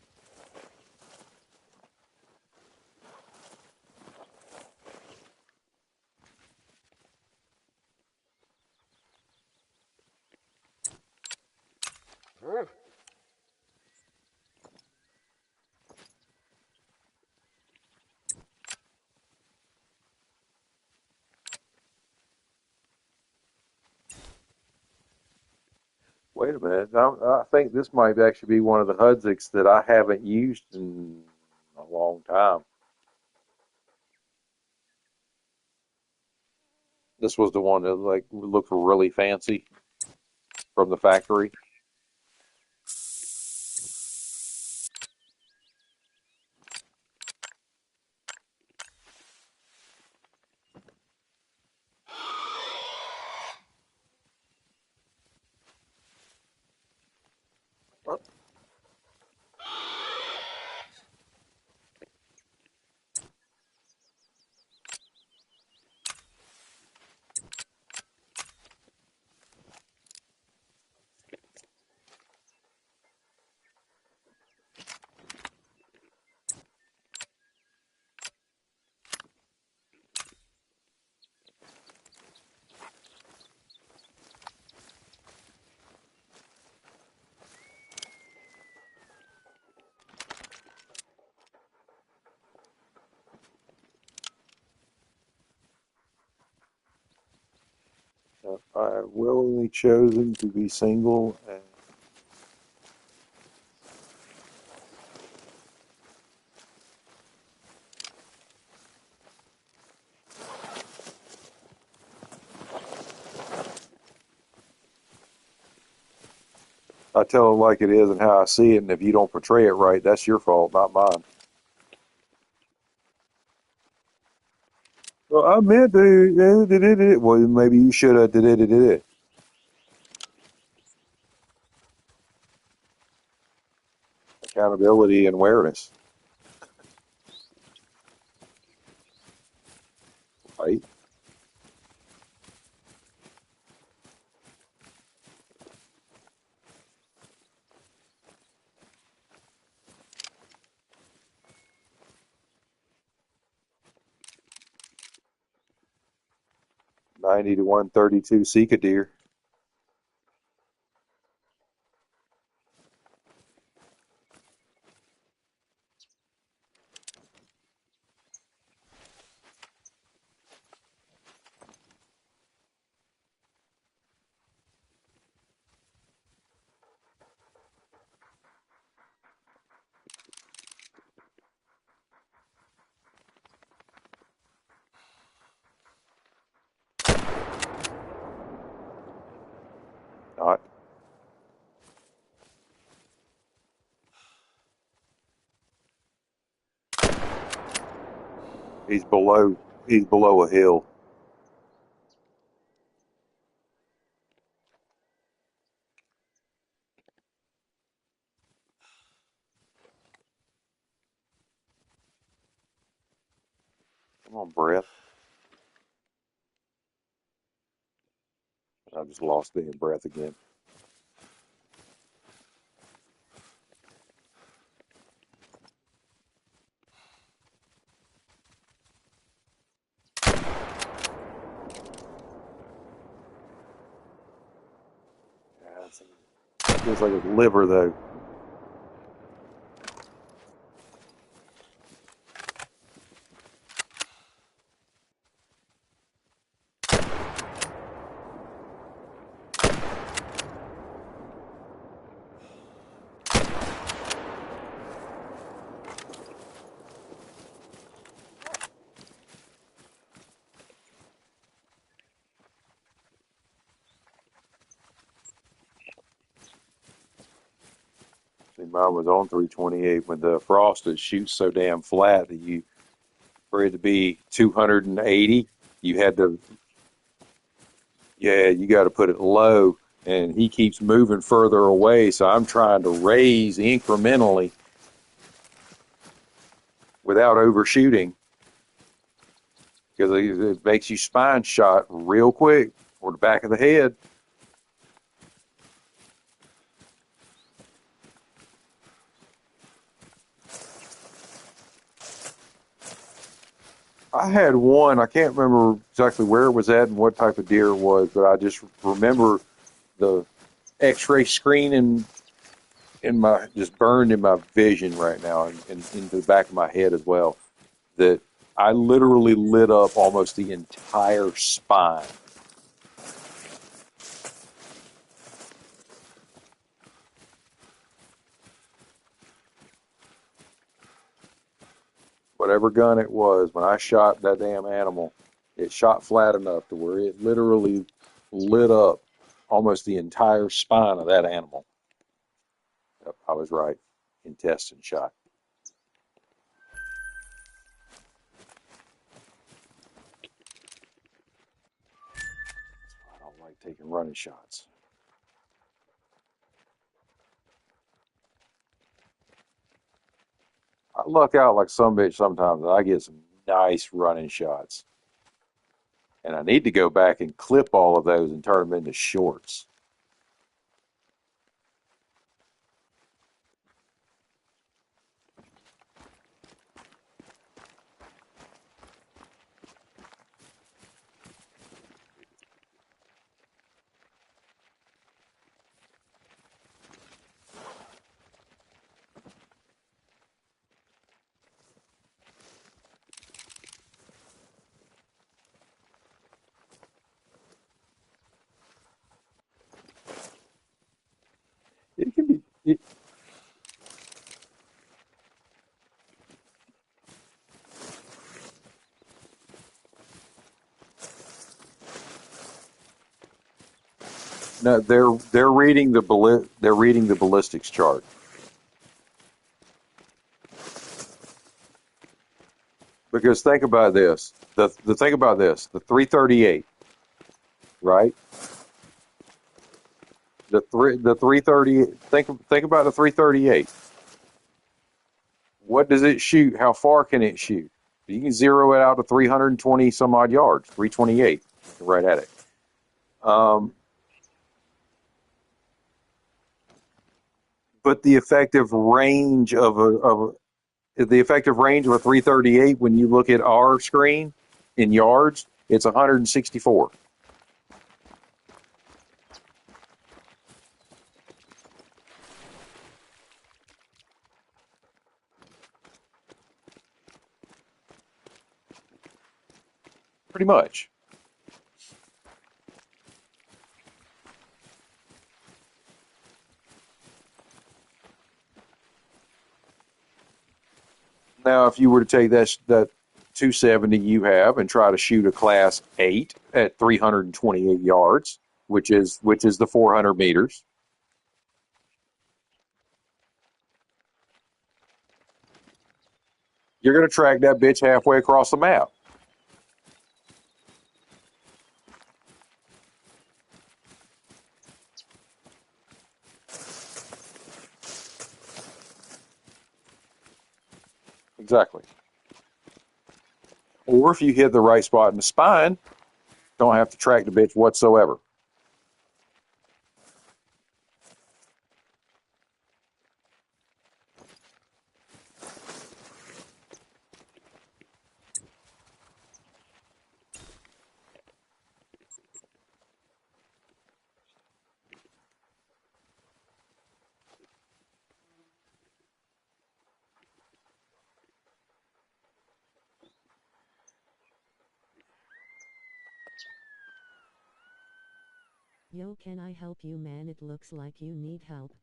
Wait a minute. I think this might actually be one of the Hudziks that I haven't used in a long time. This was the one that like looked really fancy from the factory. I have willingly chosen to be single and I tell it like it is and how I see it, and if you don't portray it right, that's your fault, not mine. Well, I meant to. Well, maybe you should have did it. Accountability and awareness, right? 90 to 132 Sika deer. Not. He's below. He's below a hill. Come on, breath. I just lost being breath again. Yeah, feels like his liver though. See, mine was on 328 when the frosted shoots so damn flat that you, for it to be 280, you had to, yeah, you got to put it low, and he keeps moving further away. So I'm trying to raise incrementally without overshooting because it makes you spine shot real quick or the back of the head. I had one, I can't remember exactly where it was at and what type of deer it was, but I just remember the x-ray screen in my, just burned in my vision right now and into the back of my head as well, that I literally lit up almost the entire spine. Whatever gun it was, when I shot that damn animal, it shot flat enough to where it literally lit up almost the entire spine of that animal. Yep, I was right. Intestine shot. I don't like taking running shots. I luck out like some bitch sometimes, and I get some nice running shots. And I need to go back and clip all of those and turn them into shorts. No, they're reading the ballistics chart. Because think about this. The thing about this, the 338, right? The 330. Think about the 338. What does it shoot? How far can it shoot? You can zero it out to 320 some odd yards, 328, right at it. But the effective range of a 338, when you look at our screen in yards, it's 164. Pretty much. Now, if you were to take that 270 you have and try to shoot a class 8 at 328 yards, which is the 400 meters, you're going to track that bitch halfway across the map. Exactly. Or if you hit the right spot in the spine, don't have to track the bitch whatsoever. Yo, can I help you, man? It looks like you need help.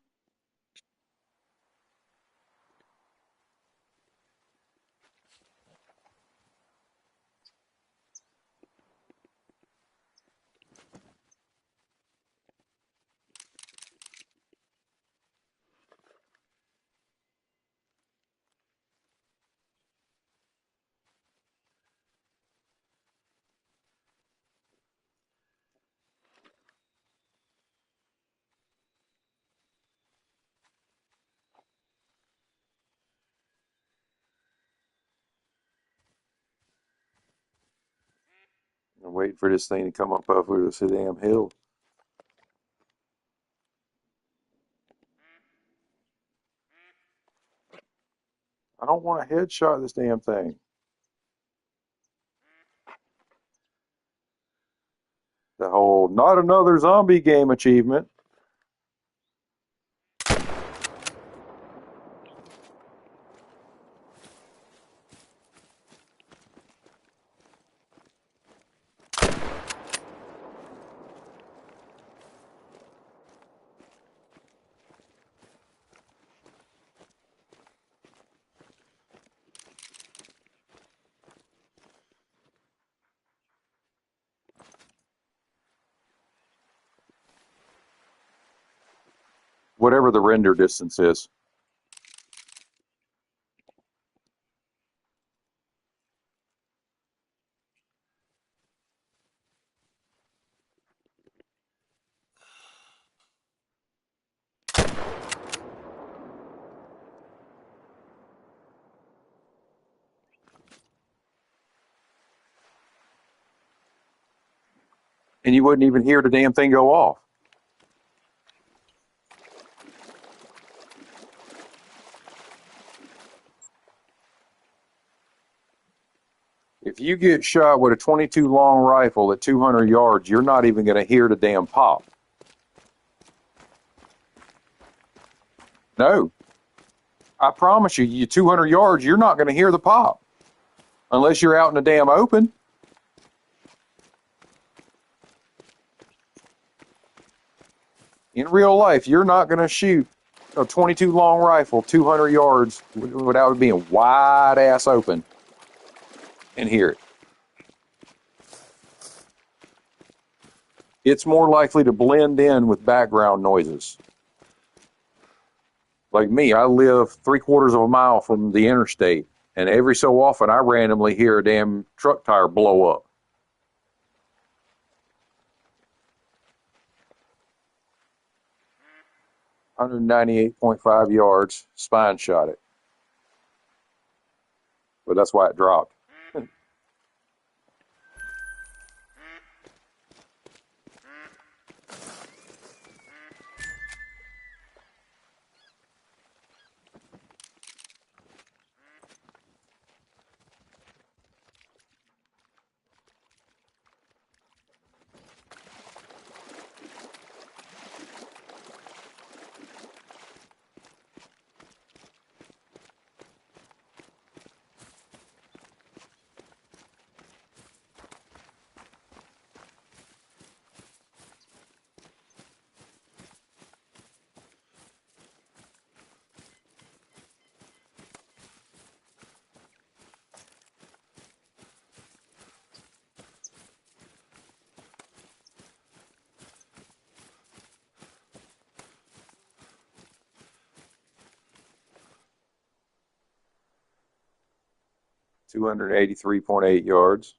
I'm waiting for this thing to come up over this damn hill. I don't want to headshot this damn thing. The whole not another zombie game achievement. Whatever the render distance is. And you wouldn't even hear the damn thing go off. If you get shot with a 22 long rifle at 200 yards, you're not even going to hear the damn pop. No. I promise you, you 200 yards, you're not going to hear the pop. Unless you're out in the damn open. In real life, you're not going to shoot a 22 long rifle 200 yards without it being wide ass open and hear it. it's more likely to blend in with background noises. Like me, I live 3/4 of a mile from the interstate, and every so often I randomly hear a damn truck tire blow up. 198.5 yards, spine shot it. But that's why it dropped. 283.8 yards.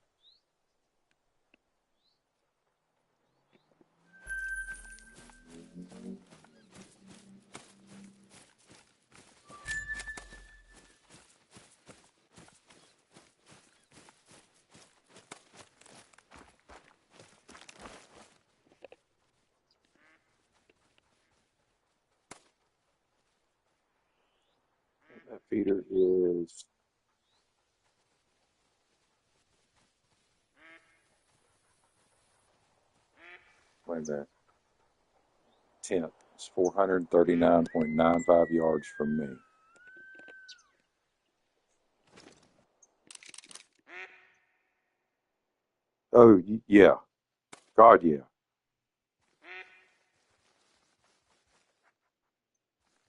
That feeder is, wait a minute, 10th. It's 439.95 yards from me. Oh, yeah. God, yeah.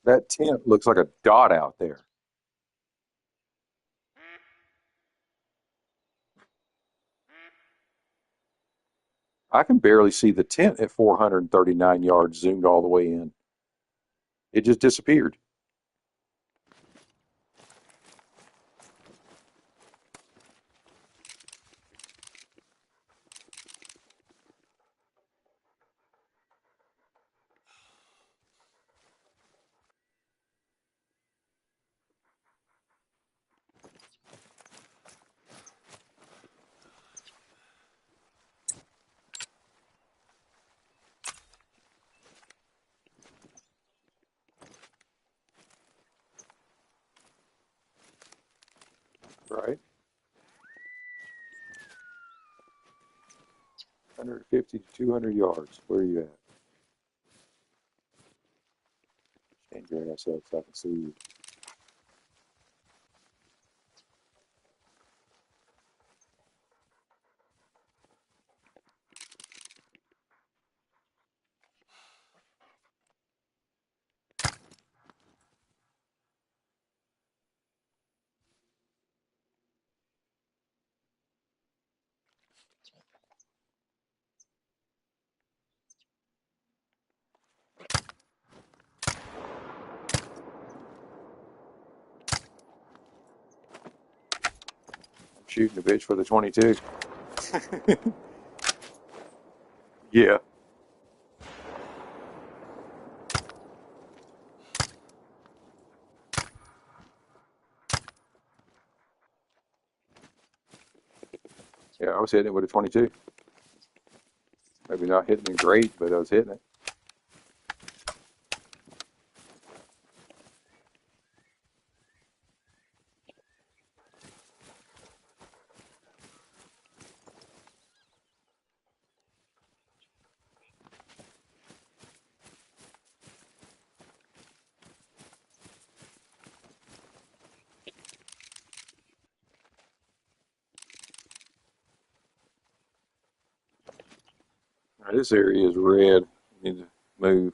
That tent looks like a dot out there. I can barely see the tent at 439 yards zoomed all the way in. It just disappeared. Right? 150 to 200 yards. Where are you at? Stand your ass up so I can see you. I'm shooting a bitch for the 22. Yeah. Yeah, I was hitting it with a 22. Maybe not hitting it great, but I was hitting it. All right, this area is red. Need to move.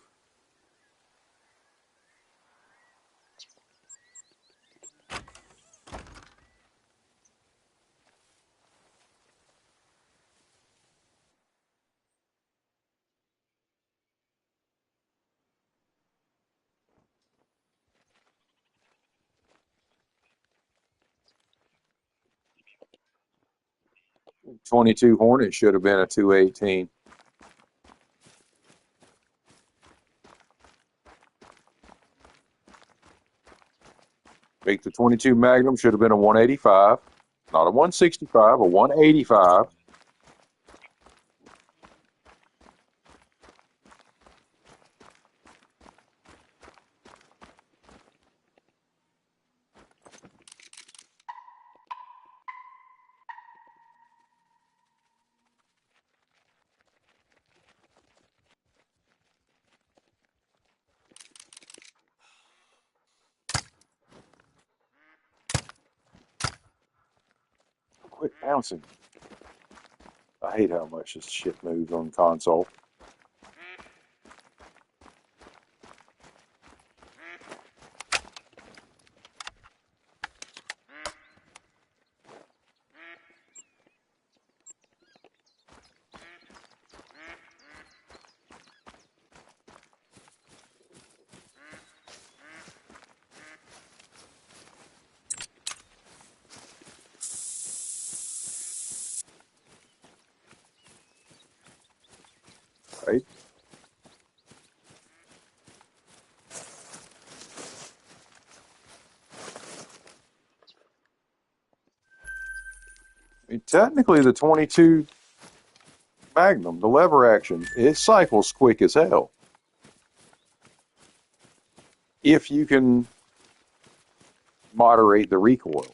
22 Hornet should have been a 218. Make the 22 Magnum should have been a 185, not a 165, a 185. Quit bouncing. I hate how much this shit moves on console. Right? I mean, technically, the 22 Magnum, the lever action, it cycles quick as hell. If you can moderate the recoil.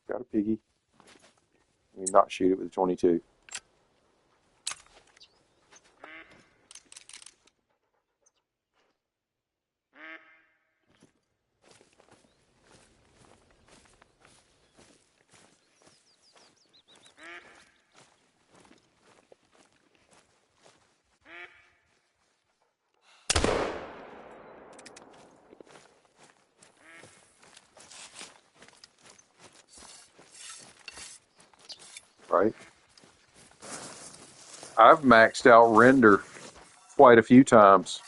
Got a piggy. I mean, not shoot it with a 22. Right? I've maxed out render quite a few times.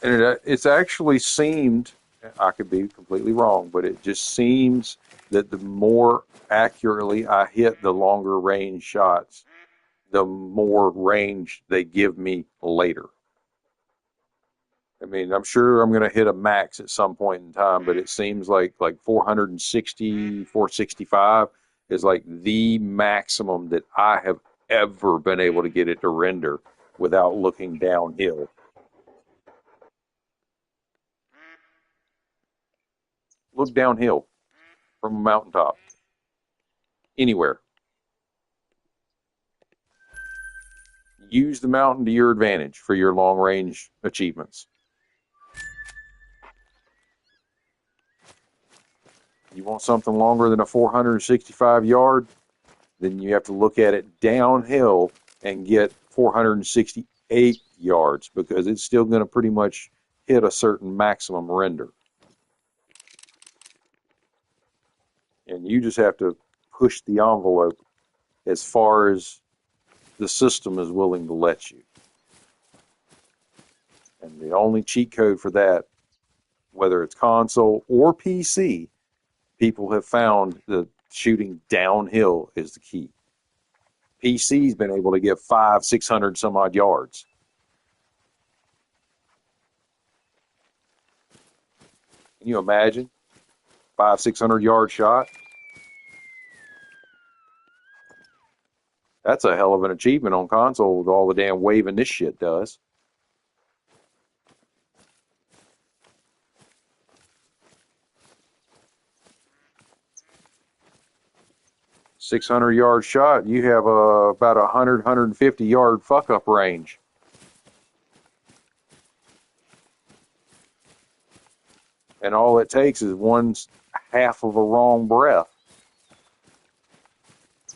And it's actually seemed, I could be completely wrong, but it just seems that the more accurately I hit the longer range shots, the more range they give me later. I mean, I'm sure I'm going to hit a max at some point in time, but it seems like 460, 465 is like the maximum that I have ever been able to get it to render without looking downhill. Look downhill from a mountaintop, anywhere. Use the mountain to your advantage for your long range achievements. You want something longer than a 465 yard, then you have to look at it downhill and get 468 yards because it's still going to pretty much hit a certain maximum render. And you just have to push the envelope as far as the system is willing to let you. And the only cheat code for that, whether it's console or PC, people have found that shooting downhill is the key. PC's been able to get 500, 600 some odd yards. Can you imagine? 500, 600 yard shot? That's a hell of an achievement on console with all the damn waving this shit does. .600 yard shot, you have about 100, 150 yard fuck up range. And all it takes is one half of a wrong breath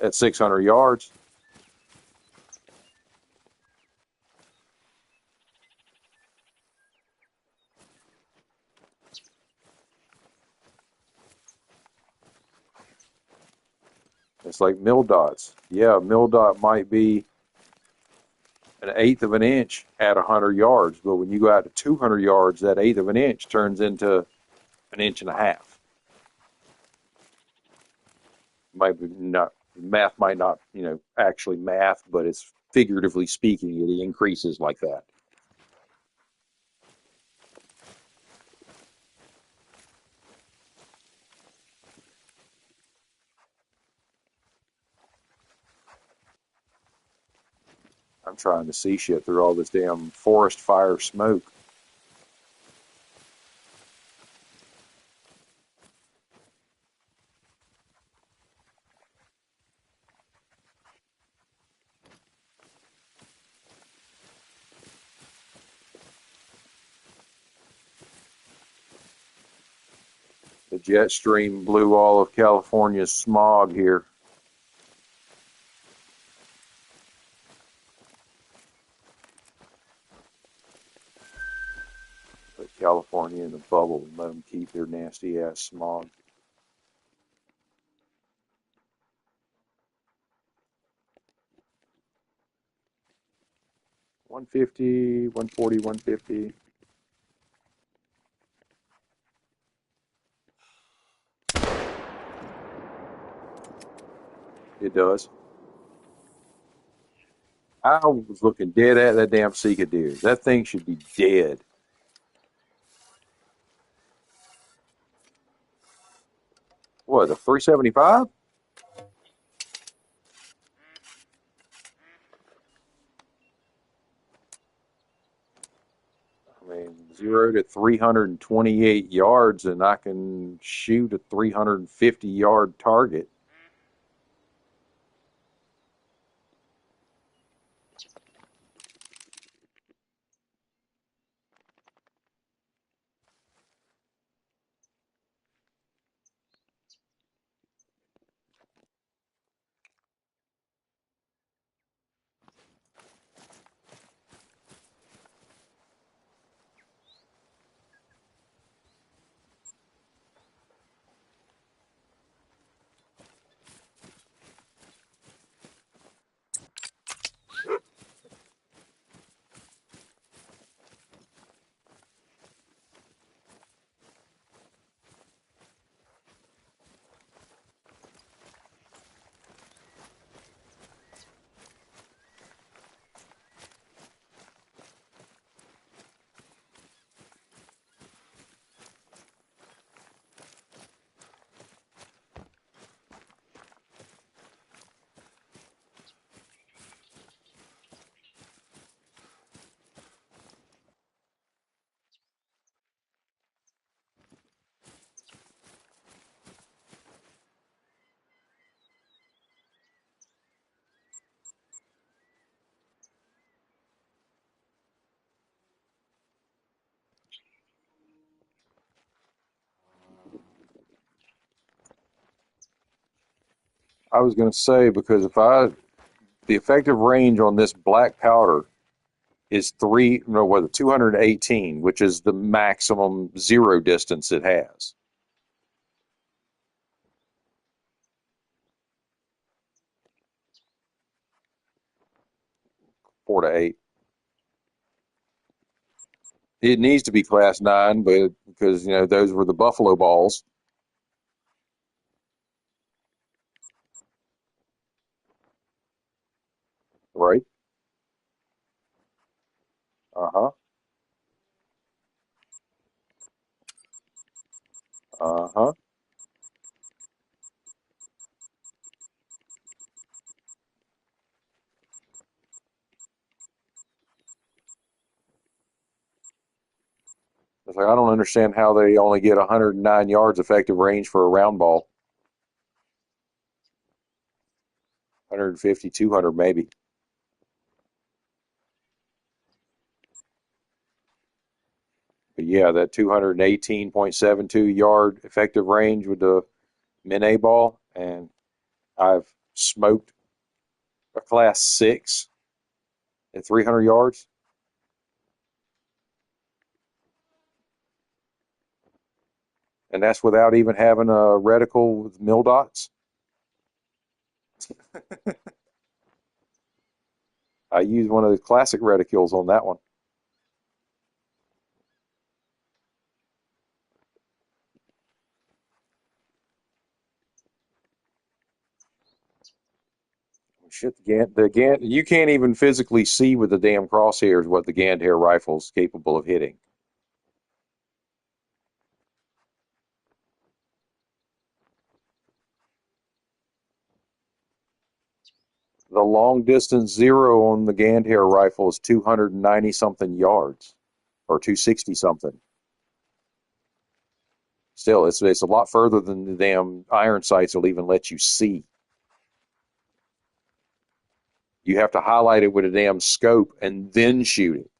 at 600 yards. It's like mil dots. Yeah, mil dot might be an eighth of an inch at 100 yards. But when you go out to 200 yards, that eighth of an inch turns into an inch and a half. Might be not, math might not, actually math, but it's figuratively speaking, it increases like that. I'm trying to see shit through all this damn forest fire smoke. The jet stream blew all of California's smog here. Put California in a bubble and let them keep their nasty ass smog. $150, $140, $150. It does. I was looking dead at that damn Sika deer. That thing should be dead. What, a 375? I mean, 0 to 328 yards, and I can shoot a 350-yard target. I was going to say, because the effective range on this black powder is 218, which is the maximum zero distance it has. 4 to 8. It needs to be class 9, but because those were the buffalo balls, right? Uh-huh. Uh-huh. It's like, I don't understand how they only get 109 yards effective range for a round ball. 150, 200 maybe. But yeah, that 218.72 yard effective range with the Min A ball, and I've smoked a class 6 at 300 yards, and that's without even having a reticle with mil dots. I used one of the classic reticules on that one. Shit, you can't even physically see with the damn crosshairs what the Gandhair rifle is capable of hitting. The long distance zero on the Gandhair rifle is 290 something yards, or 260 something. Still, it's a lot further than the damn iron sights will even let you see. You have to highlight it with a damn scope and then shoot it.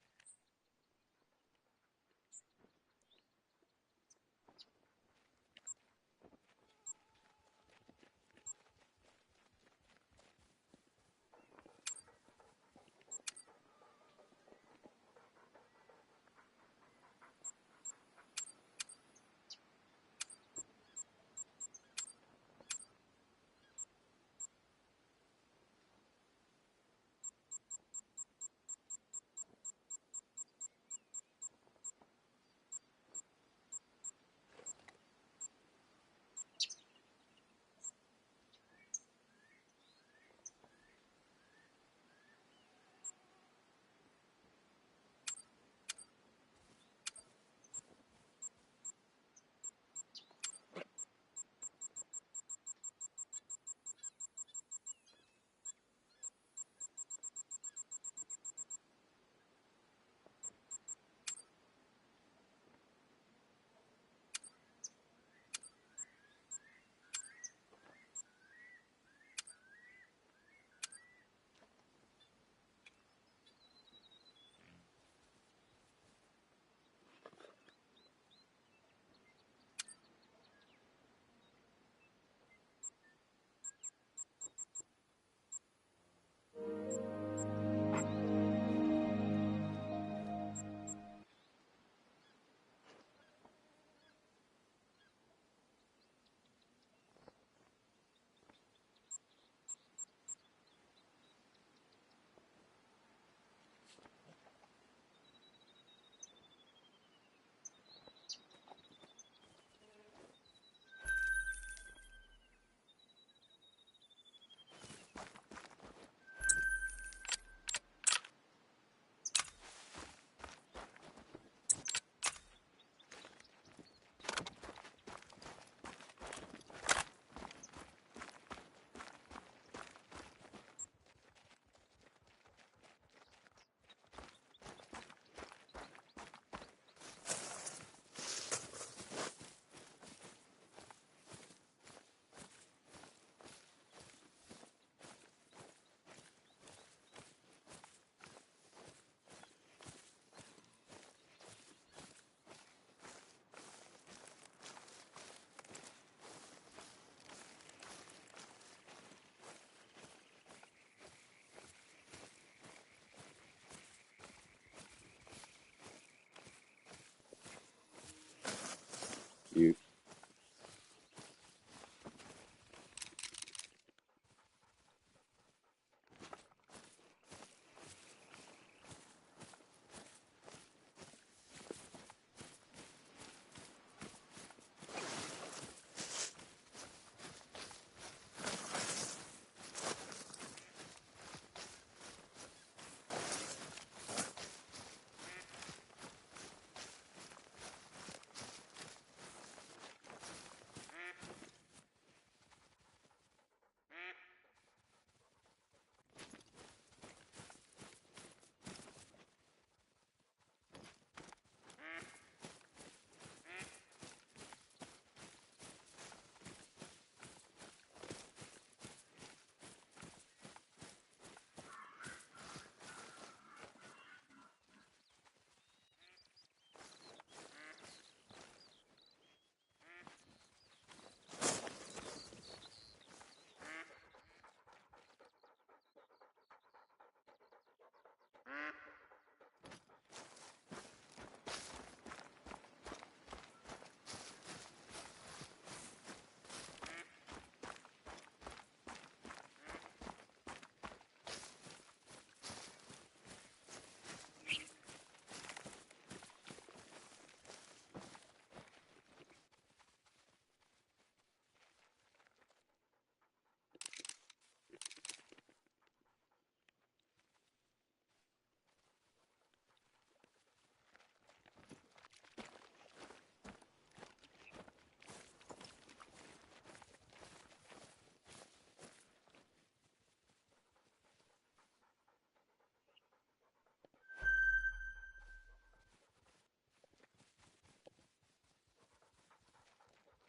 You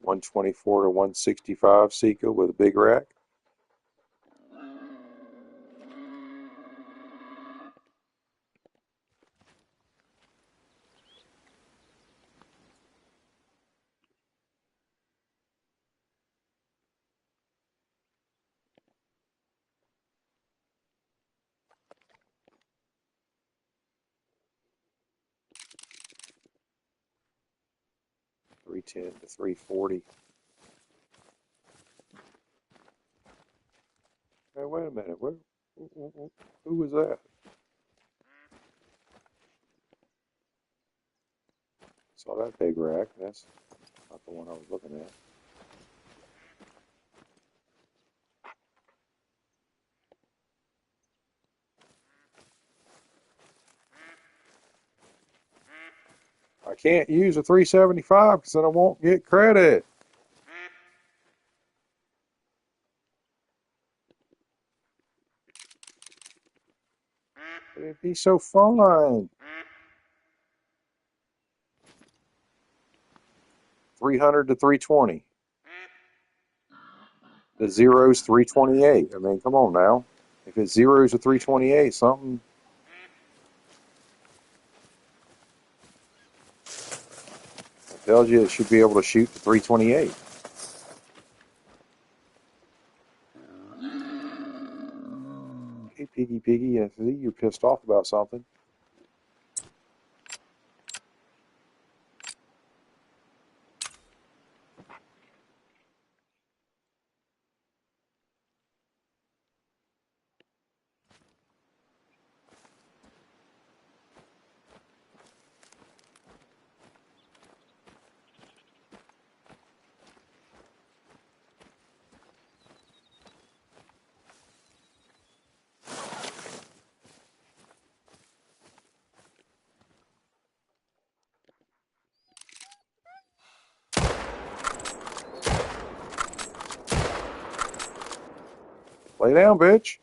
124 to 165 Seca with a big rack. .310 to 340. Hey, wait a minute. Who was that? Saw that big rack. That's not the one I was looking at. I can't use a 375 because then I won't get credit. It'd be so fun. 300 to 320. The zero's 328. I mean, come on now. If it's zeros to 328, something. It tells you it should be able to shoot to 328. Hey, Piggy, I see you're pissed off about something. Lay down, bitch.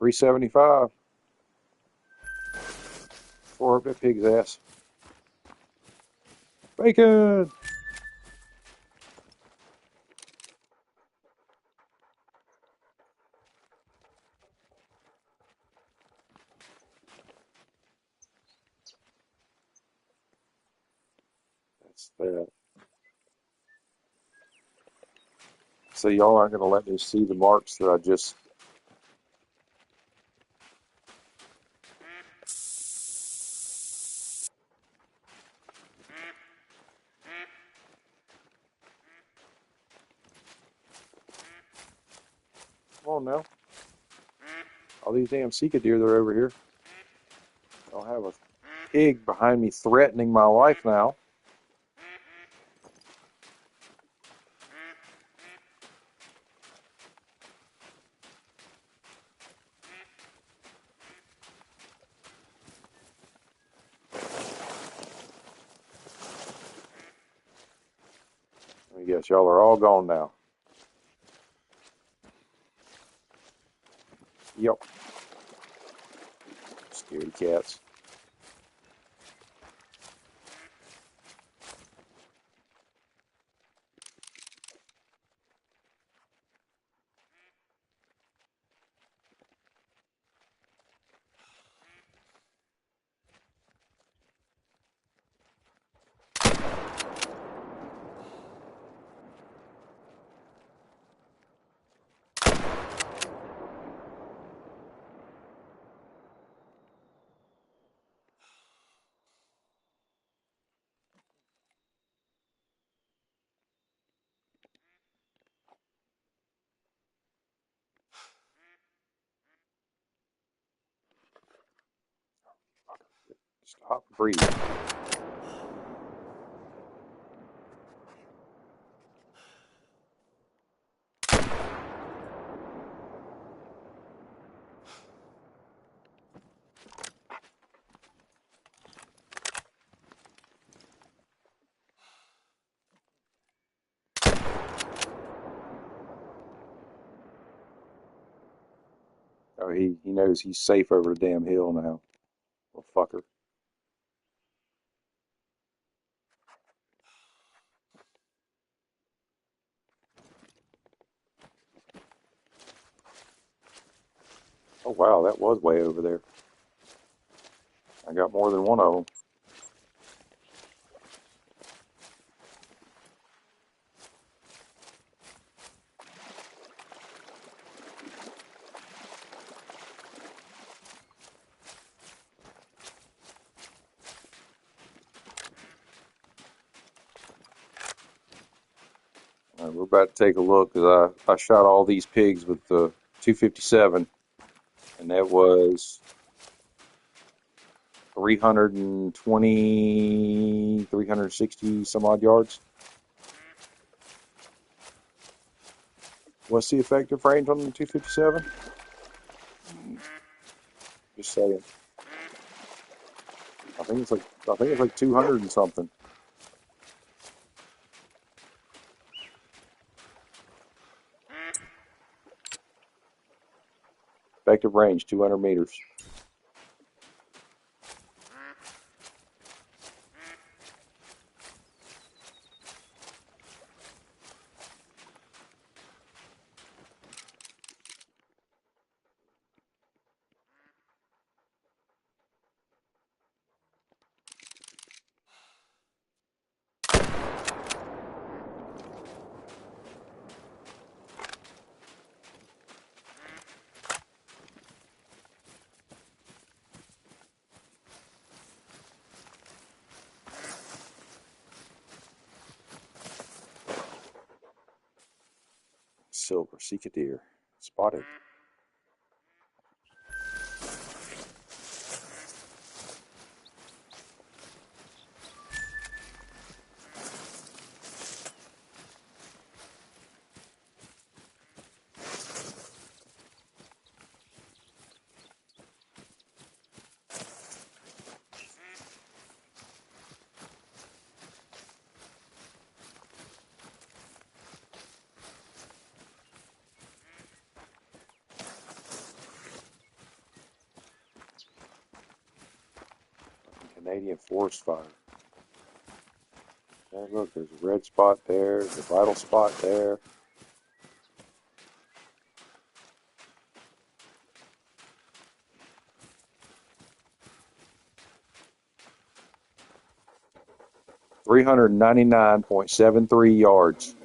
$375. 400 pig's ass. Bacon. That's that. So y'all aren't going to let me see the marks that I just. Come on now. All these damn Sika deer that are over here. I'll have a pig behind me threatening my life now. I guess y'all are all gone now. Yep. Scaredy cats. Stop breathing. Oh, he knows he's safe over the damn hill now. Little fucker. Oh wow, that was way over there. I got more than one of them. We're about to take a look because I shot all these pigs with the 257, and that was 320, 360 some odd yards. What's the effective range on the 257? Just saying. I think it's like 200 and something. Effective range 200 meters. Silver, seek a deer. Spotted. Canadian forest fire. Hey, look, there's a red spot there, there's a vital spot there. $399.73 yards.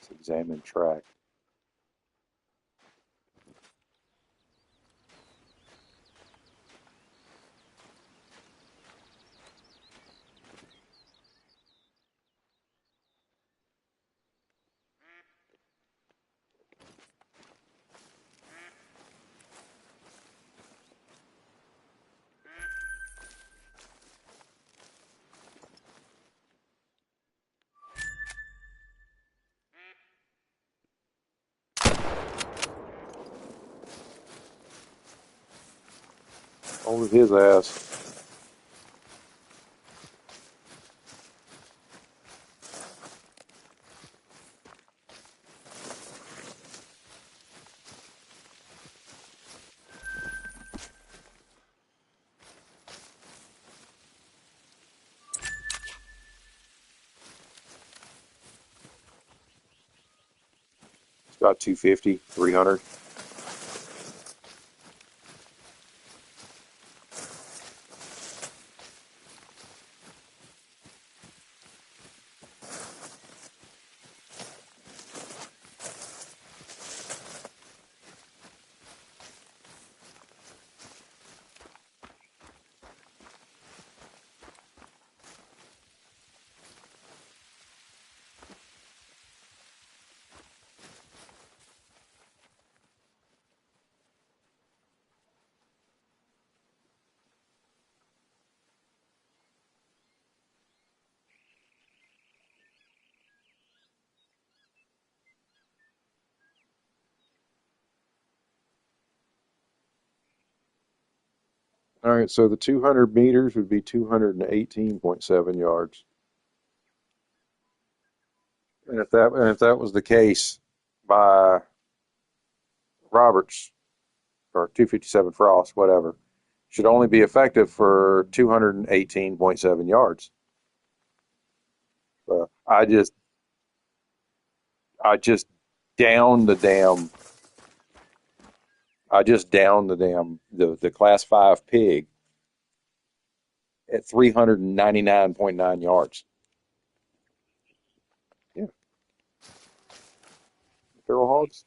Let's examine track. Over his ass. It's got 250, 300. All right, so the 200 meters would be 218.7 yards. And if that was the case by Roberts or 257 Frost, whatever, should only be effective for 218.7 yards. I just downed the damn I just downed the class 5 pig at 399.9 yards. Yeah, feral hogs.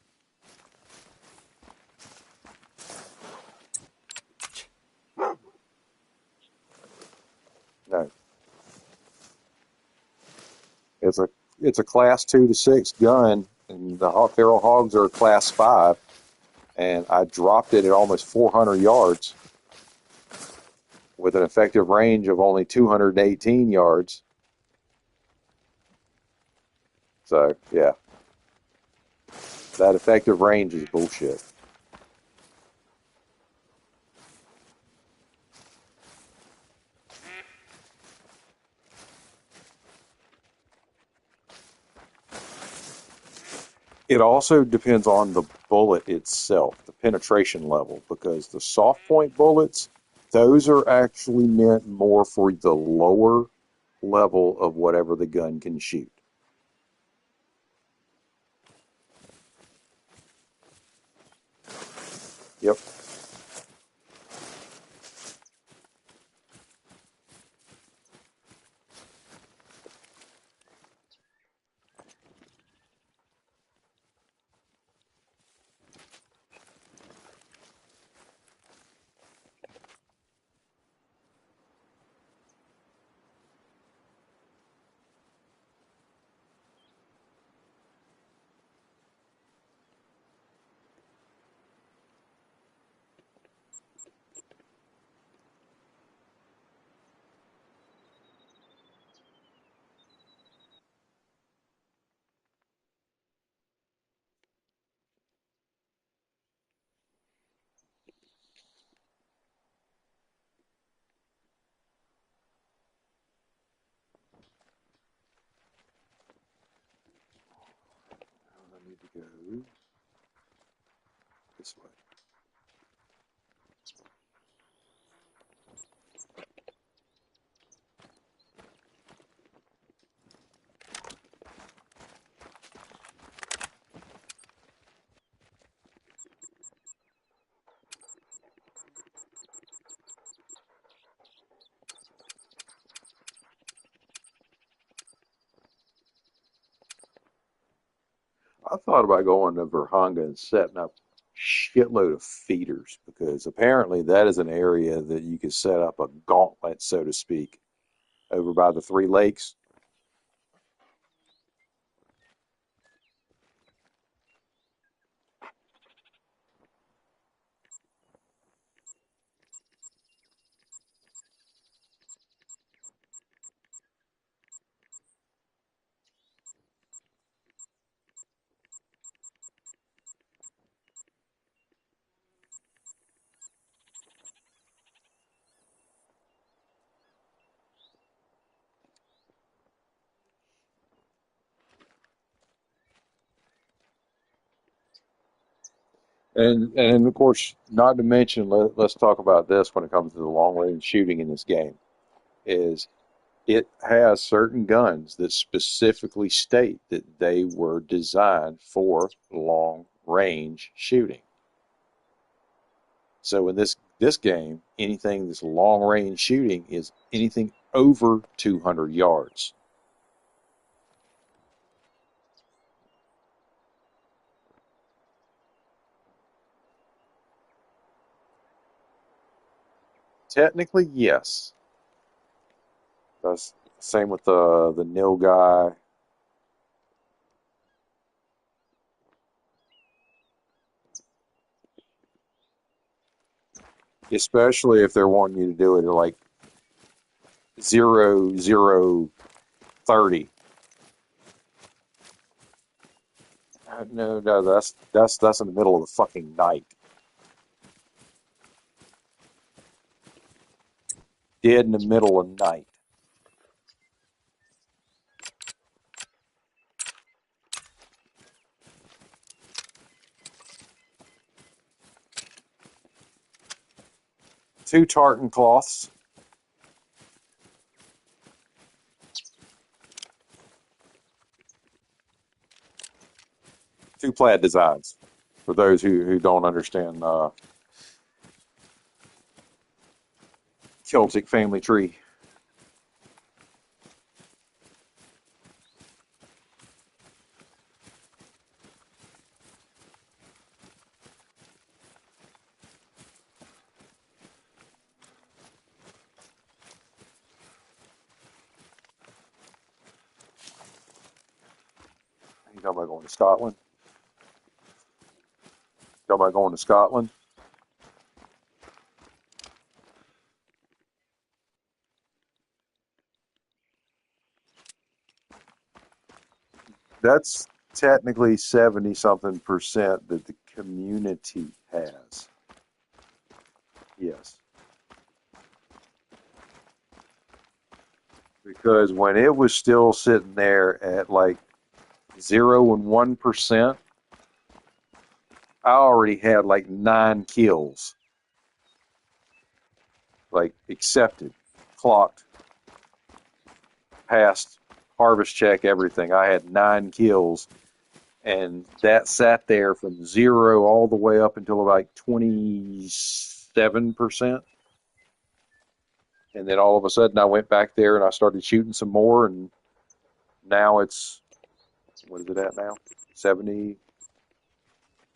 No, it's a class 2 to 6 gun, and the feral hogs are class 5, and I dropped it at almost 400 yards with an effective range of only 218 yards. So yeah, that effective range is bullshit. It also depends on the bullet itself, the penetration level, because the soft point bullets, those are actually meant more for the lower level of whatever the gun can shoot. Yep. I need to go this way. I thought about going to Verhonga and setting up a shitload of feeders because apparently that is an area that you could set up a gauntlet, so to speak, over by the three lakes. And of course, not to mention, let's talk about this when it comes to the long range shooting in this game, is it has certain guns that specifically state that they were designed for long range shooting. So in this game, anything that's long range shooting is anything over 200 yards. Technically, yes. That's same with the nil guy, especially if they're wanting you to do it at like 0, 0, 30. No, no, that's in the middle of the fucking night. dead in the middle of the night. Two tartan cloths. Two plaid designs, for those who don't understand Celtic family tree. You talking about going to Scotland? Talking about going to Scotland? That's technically 70 something percent that the community has. Yes. Because when it was still sitting there at like 0 and 1%, I already had like 9 kills. Like accepted, clocked, passed, harvest check, everything. I had 9 kills. And that sat there from 0 all the way up until like 27%. And then all of a sudden I went back there and I started shooting some more. And now it's, what is it at now? 70,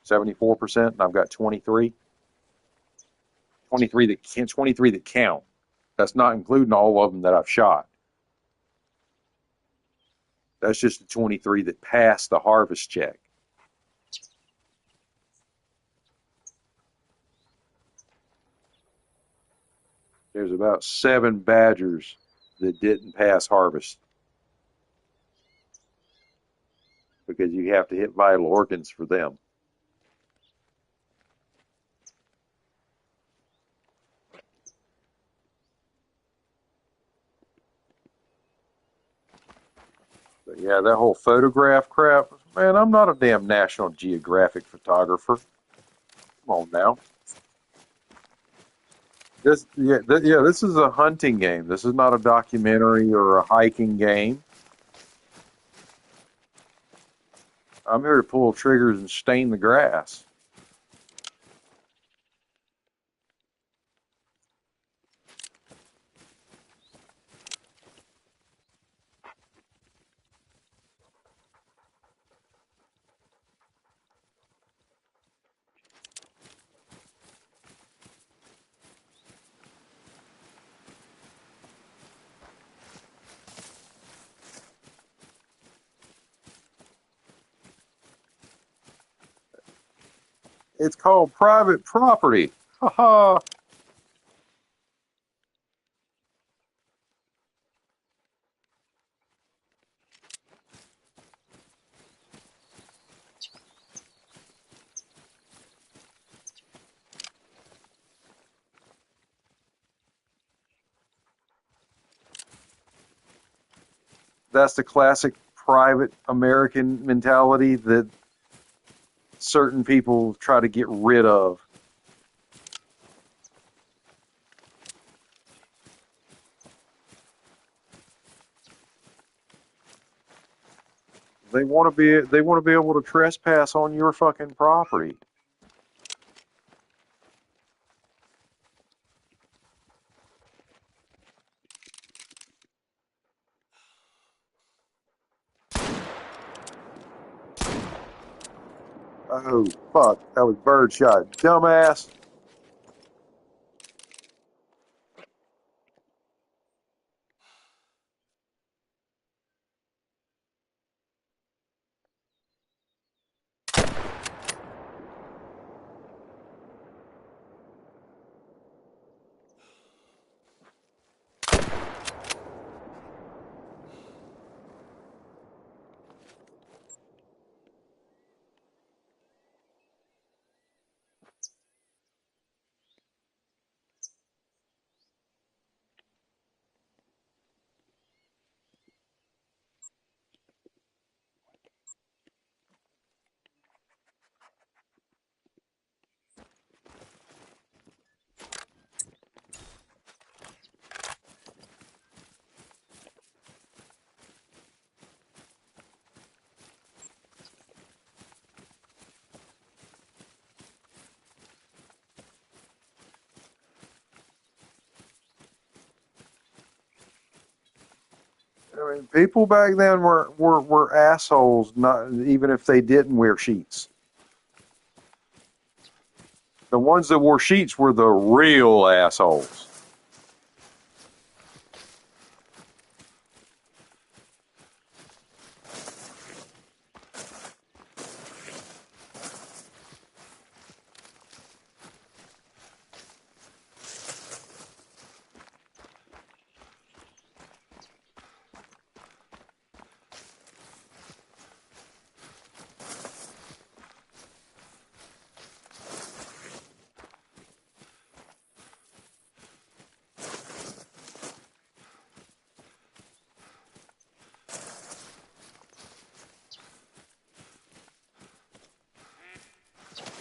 74%. And I've got 23. 23 that count. That's not including all of them that I've shot. That's just the 23 that passed the harvest check. There's about 7 badgers that didn't pass harvest because you have to hit vital organs for them. But yeah, that whole photograph crap, man, I'm not a damn National Geographic photographer. Come on now. This is a hunting game. This is not a documentary or a hiking game. I'm here to pull triggers and stain the grass. It's called private property. Ha ha. That's the classic private American mentality that certain people try to get rid of. They want to be able to trespass on your fucking property. Oh fuck, that was birdshot, dumbass. I mean, people back then were assholes, not even if they didn't wear sheets. The ones that wore sheets were the real assholes.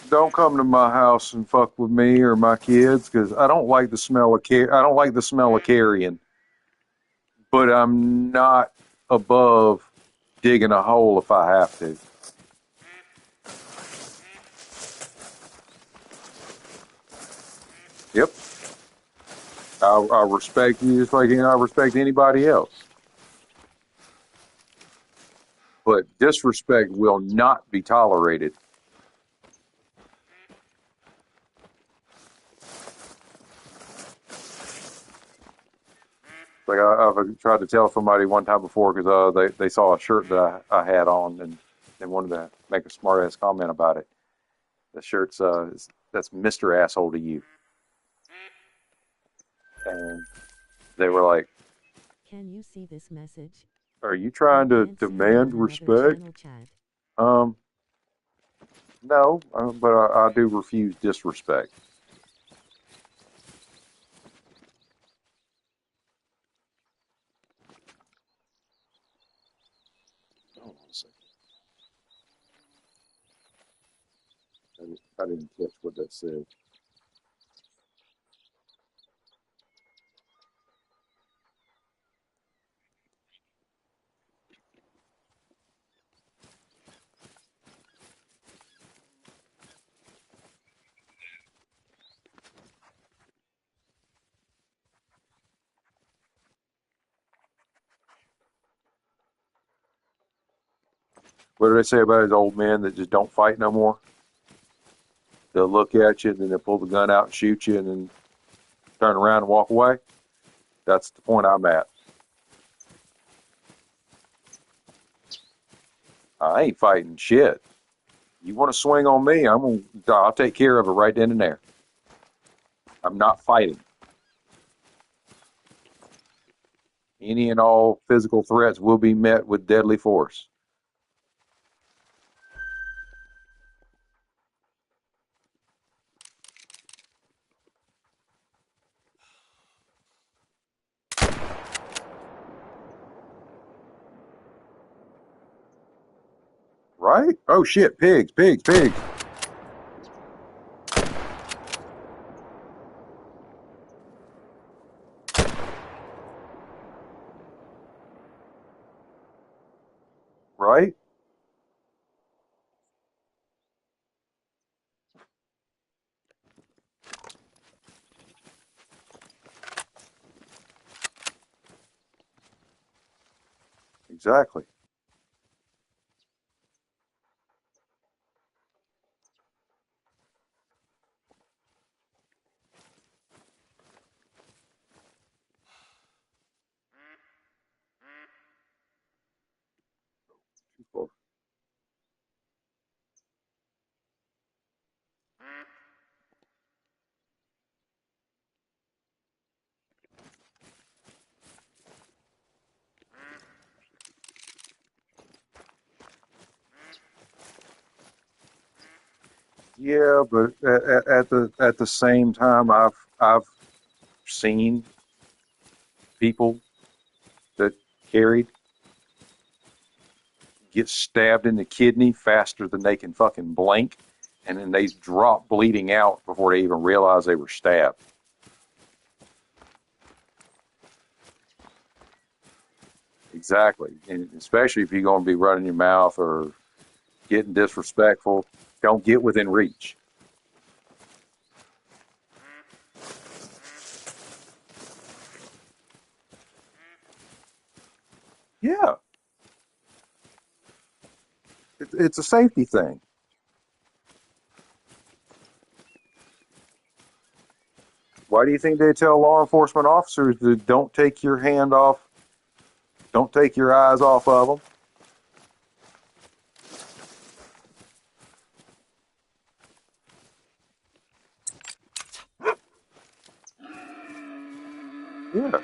Don't come to my house and fuck with me or my kids because I don't like the smell of I don't like the smell of carrion. But I'm not above digging a hole if I have to. Yep. I respect you just like I respect anybody else. But disrespect will not be tolerated. Like I've tried to tell somebody one time before because they saw a shirt that I had on and they wanted to make a smart ass comment about it. The shirt's that's Mr. Asshole to you, and they were like, Can you see this message? "Are you trying to demand respect?" Um, no, but I do refuse disrespect. Hold on a second. I didn't catch what that said. What do they say about these old men that just don't fight no more? They'll look at you and then they'll pull the gun out and shoot you and then turn around and walk away. That's the point I'm at. I ain't fighting shit. You want to swing on me? I'll take care of it right then and there. I'm not fighting. Any and all physical threats will be met with deadly force. Right? Oh shit, pigs, pigs, pigs. Right? Exactly. Yeah, but at the same time, I've seen people that carried get stabbed in the kidney faster than they can fucking blink, and then they drop bleeding out before they even realize they were stabbed. Exactly, and especially if you're going to be running your mouth or getting disrespectful, don't get within reach. Yeah, it's a safety thing. Why do you think they tell law enforcement officers to don't take your hand off, don't take your eyes off of them? Yeah.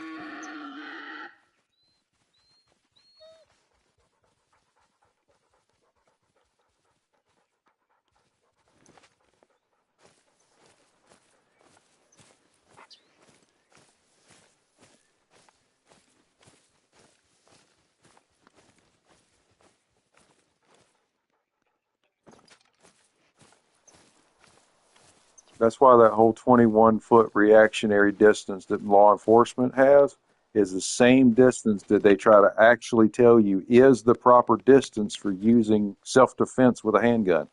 That's why that whole 21-foot reactionary distance that law enforcement has is the same distance that they try to actually tell you is the proper distance for using self-defense with a handgun.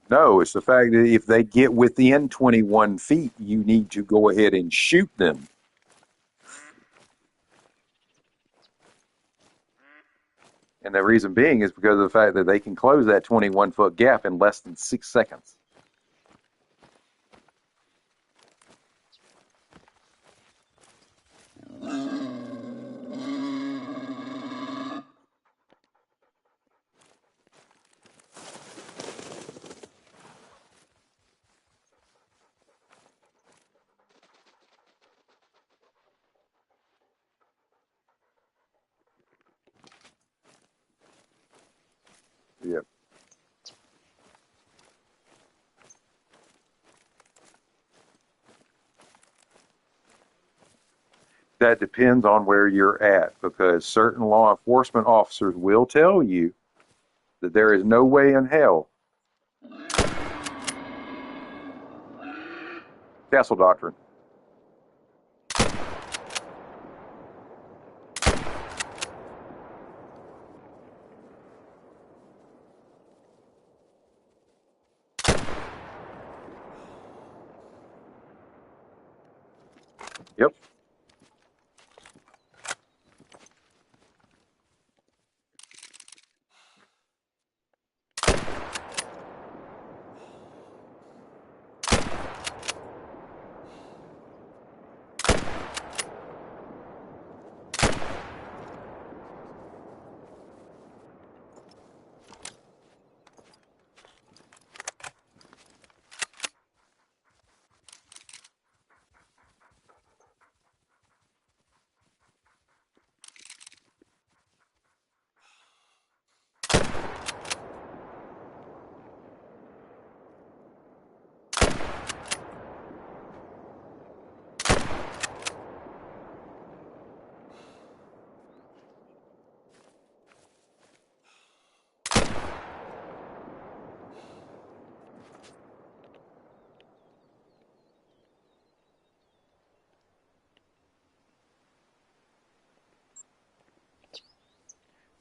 No, it's the fact that if they get within 21 feet, you need to go ahead and shoot them. And the reason being is because of the fact that they can close that 21-foot gap in less than 6 seconds. Yeah. That depends on where you're at, because certain law enforcement officers will tell you that there is no way in hell. Castle doctrine. Yep.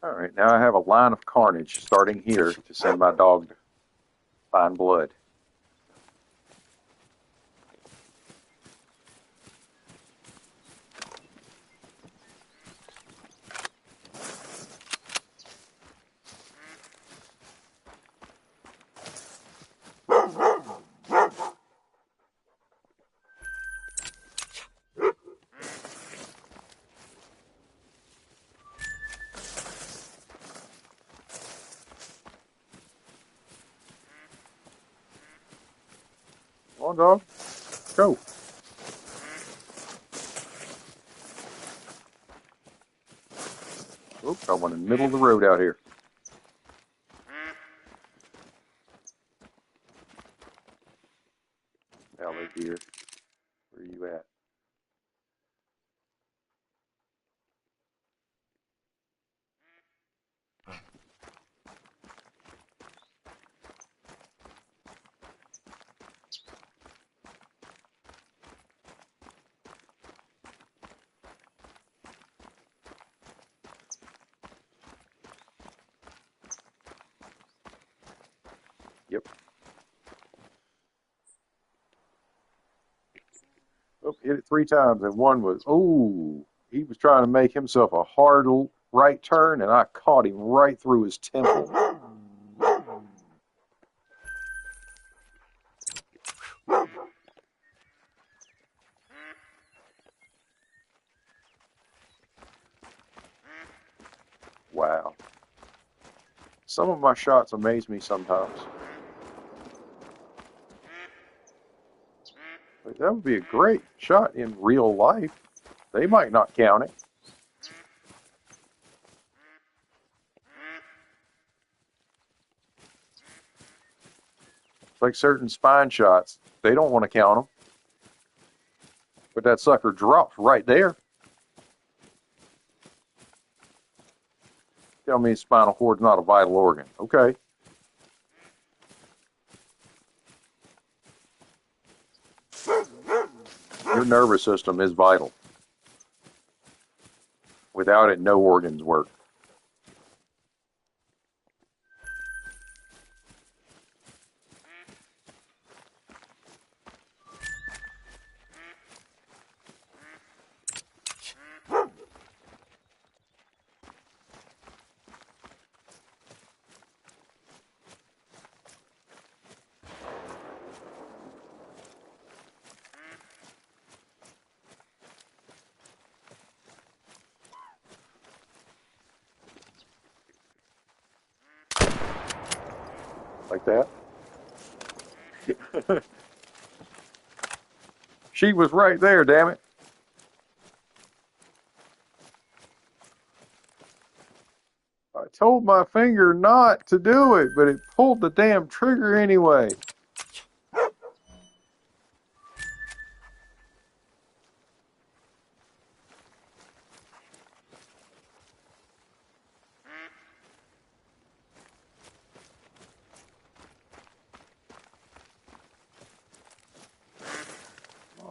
All right, now I have a line of carnage starting here to send my dog to find blood. Come on, dog. Go. Oops, I'm in the middle of the road out here. Hello, dear. Where are you at? Yep. Oh, hit it 3 times, and one was, oh, he was trying to make himself a hard right turn, and I caught him right through his temple. Wow. Some of my shots amaze me sometimes. Like, that would be a great shot in real life. They might not count it. It's like certain spine shots. They don't want to count them. But that sucker drops right there. Tell me spinal cord's not a vital organ. Okay. Your nervous system is vital. Without it, no organs work. Like that. She was right there, damn it. I told my finger not to do it, but it pulled the damn trigger anyway.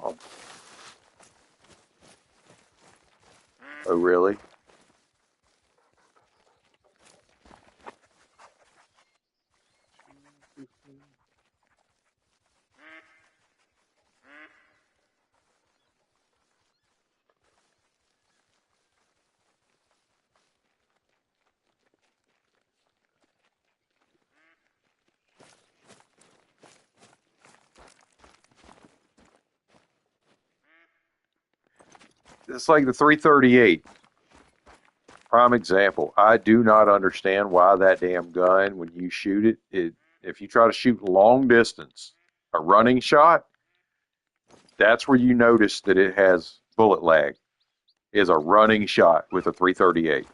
Oh, oh really? It's like the 338. Prime example. I do not understand why that damn gun, when you shoot it, if you try to shoot long distance, a running shot, that's where you notice that it has bullet lag, is a running shot with a 338.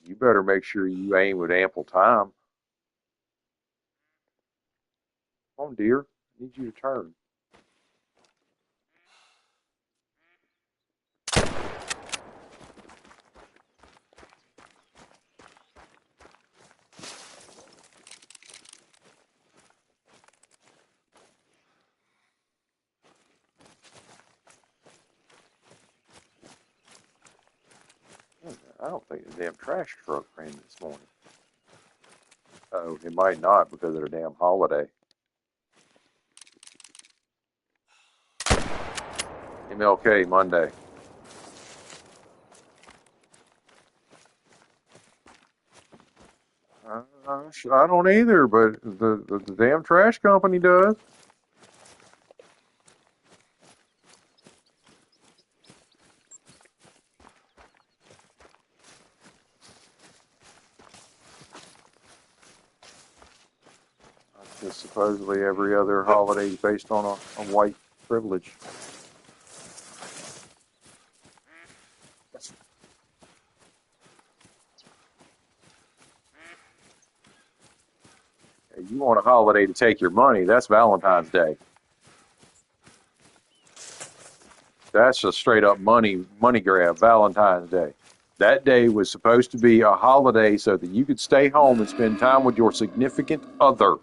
You better make sure you aim with ample time. Come on, dear. I need you to turn. I don't think the damn trash truck ran this morning. Oh, it might not because of the damn holiday. MLK Monday. I don't either, but the damn trash company does. Because supposedly every other holiday is based on a white privilege. You want a holiday to take your money, that's Valentine's Day. That's a straight up money grab, Valentine's Day. That day was supposed to be a holiday so that you could stay home and spend time with your significant other.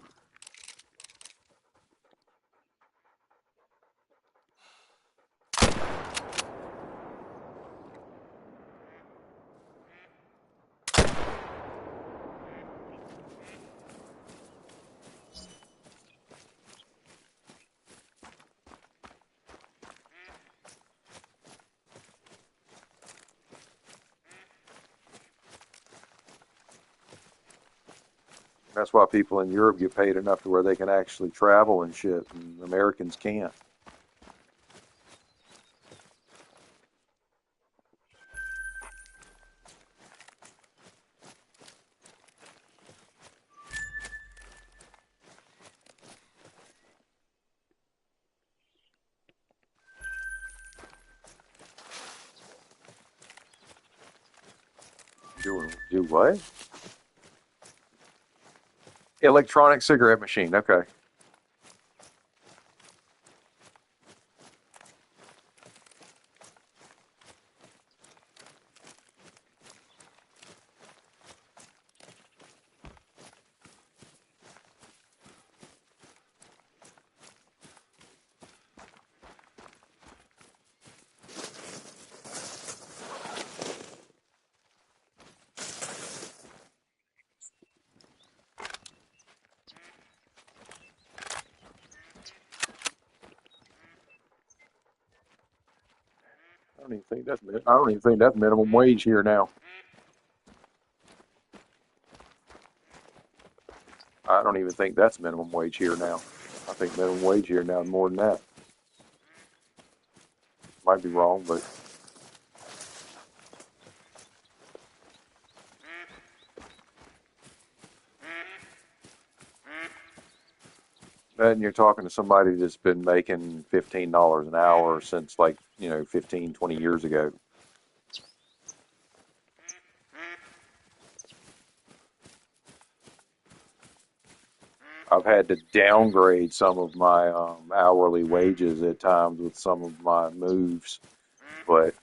That's why people in Europe get paid enough to where they can actually travel and shit, and Americans can't. Do what? Electronic cigarette machine. Okay. I don't even think that's minimum wage here now. I don't even think that's minimum wage here now. I think minimum wage here now is more than that. Might be wrong, but and you're talking to somebody that's been making $15 an hour since like, 15, 20 years ago. I've had to downgrade some of my hourly wages at times with some of my moves, but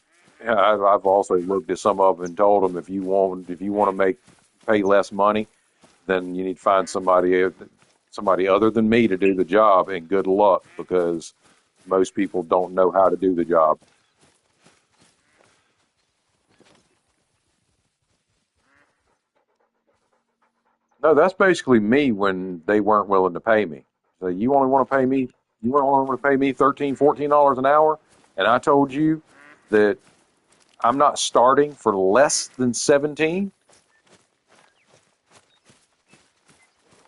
yeah, I've also looked at some of them and told them if you want to pay less money, then you need to find somebody other than me to do the job, and good luck because most people don't know how to do the job. No, that's basically me when they weren't willing to pay me. So you only want to pay me 13, $14 an hour, and I told you that I'm not starting for less than 17,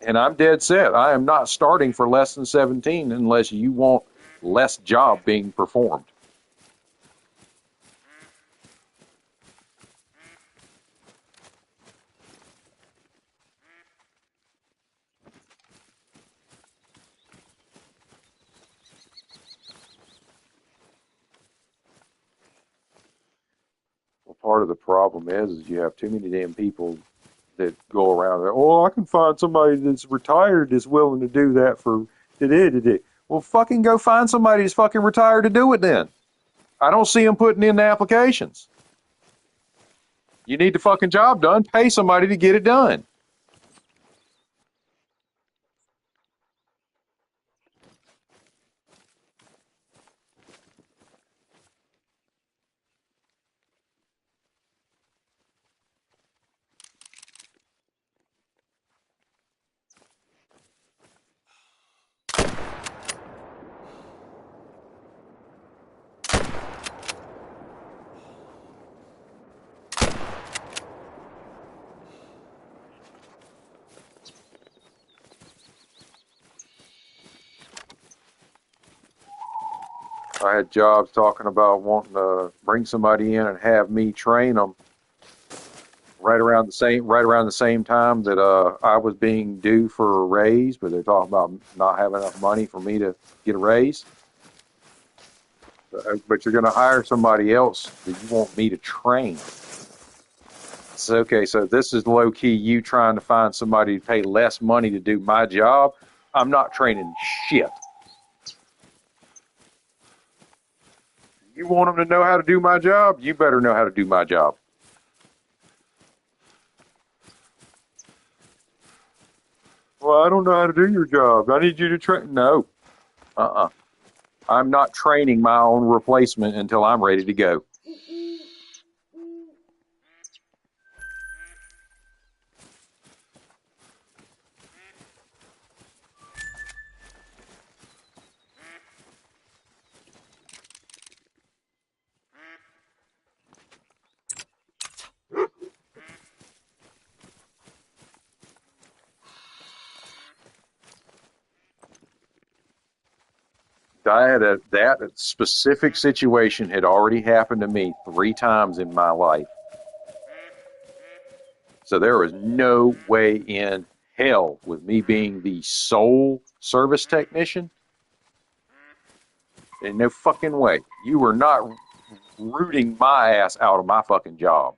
and I'm dead set. I am not starting for less than 17 unless you want less job being performed. Well, part of the problem is you have too many damn people that go around there. Oh, I can find somebody that's retired that's willing to do that for today. Well, fucking go find somebody that's fucking retired to do it then. I don't see them putting in the applications. You need the fucking job done. Pay somebody to get it done. I had jobs talking about wanting to bring somebody in and have me train them right around the same time that I was being due for a raise, but they're talking about not having enough money for me to get a raise. But you're going to hire somebody else that you want me to train. So, okay, so this is low key you trying to find somebody to pay less money to do my job. I'm not training shit. You want them to know how to do my job? You better know how to do my job. Well, I don't know how to do your job. I need you to train. No, uh-uh. I'm not training my own replacement until I'm ready to go. I had that specific situation had already happened to me 3 times in my life. So there was no way in hell with me being the sole service technician. In no fucking way. You were not rooting my ass out of my fucking job.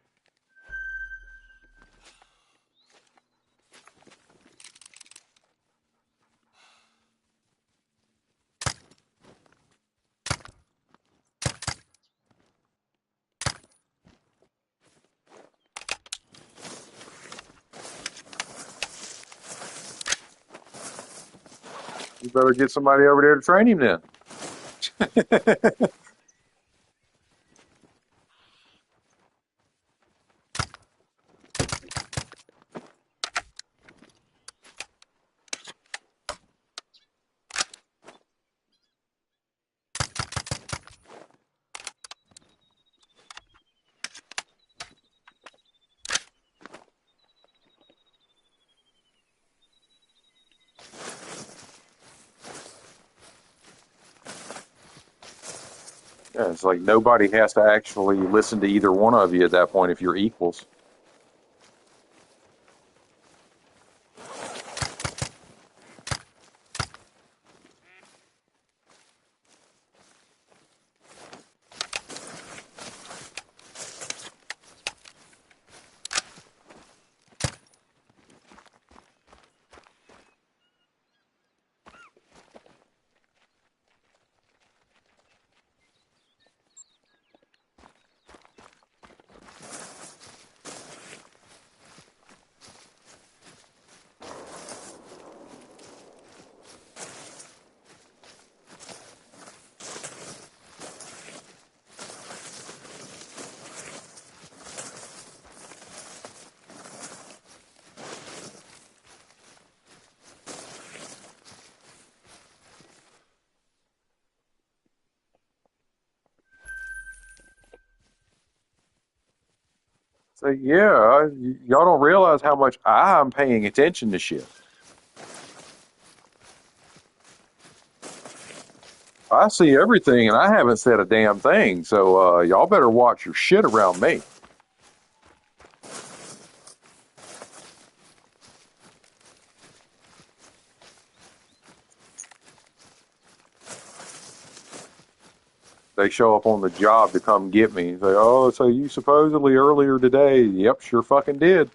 You better get somebody over there to train him then. Yeah, it's like nobody has to actually listen to either one of you at that point if you're equals. So yeah, y'all don't realize how much I'm paying attention to shit. I see everything and I haven't said a damn thing. So y'all better watch your shit around me. They show up on the job to come get me and say, "Oh, so you supposedly earlier today?" Yep, sure fucking did.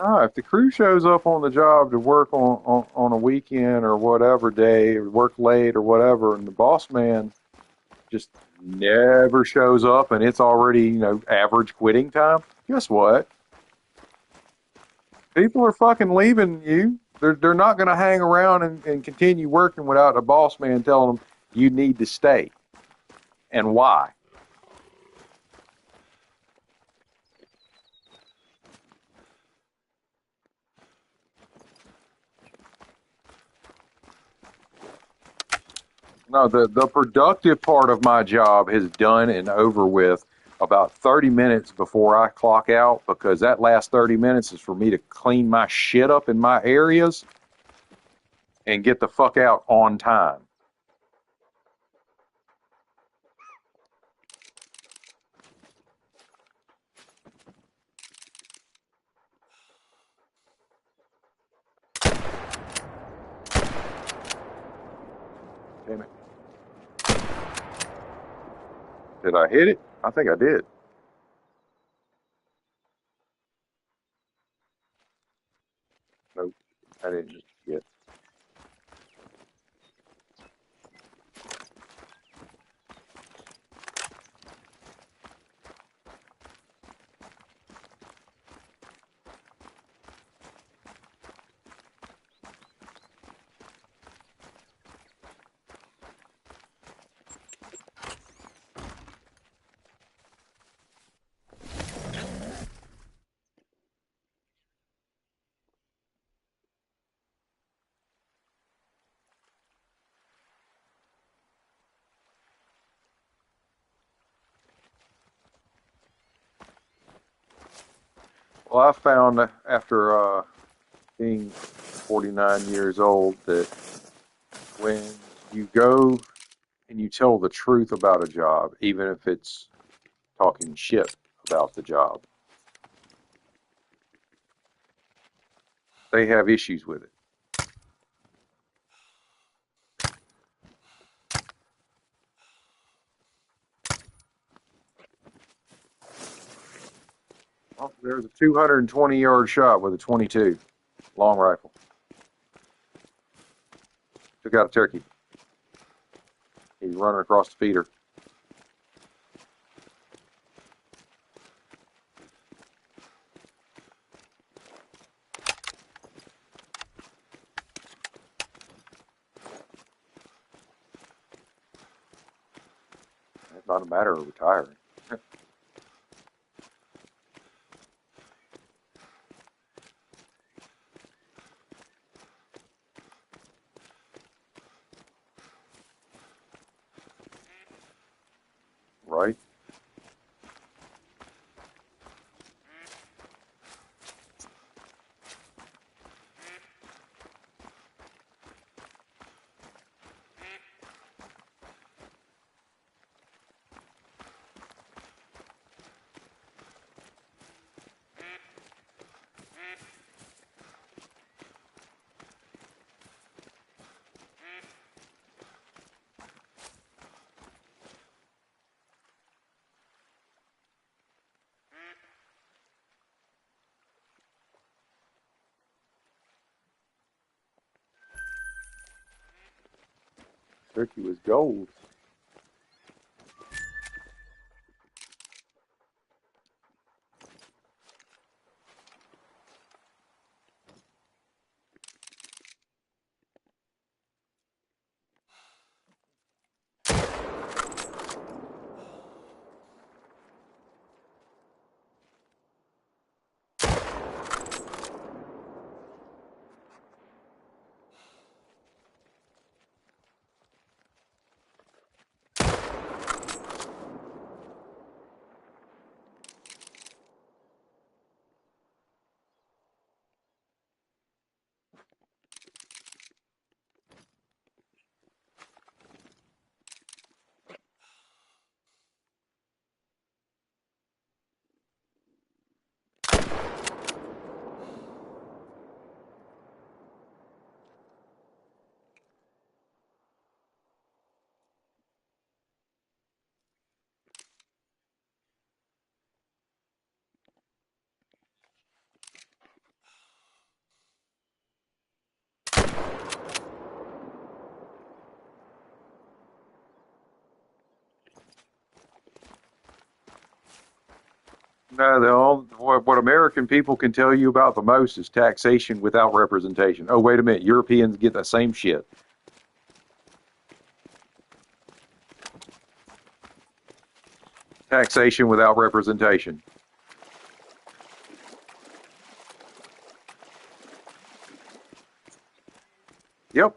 If the crew shows up on the job to work on a weekend or whatever day, or work late or whatever, and the boss man just never shows up and it's already, average quitting time, guess what? People are fucking leaving you. They're not going to hang around and continue working without a boss man telling them you need to stay. And why? No, the productive part of my job is done and over with about 30 minutes before I clock out, because that last 30 minutes is for me to clean my shit up in my areas and get the fuck out on time. Did I hit it? I think I did. Nope, I didn't yet. Well, I found after being 49 years old that when you go and you tell the truth about a job, even if it's talking shit about the job, they have issues with it. Oh, there's a 220-yard shot with a 22 long rifle. Took out a turkey. He's running across the feeder. It's not a matter of retiring. Right? Turkey was gold. No, what American people can tell you about the most is taxation without representation. Oh, wait a minute. Europeans get the same shit. Taxation without representation. Yep.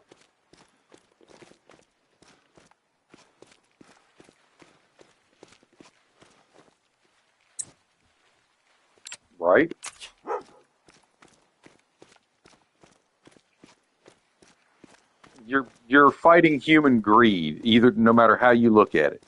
Right. You're fighting human greed, either no matter how you look at it.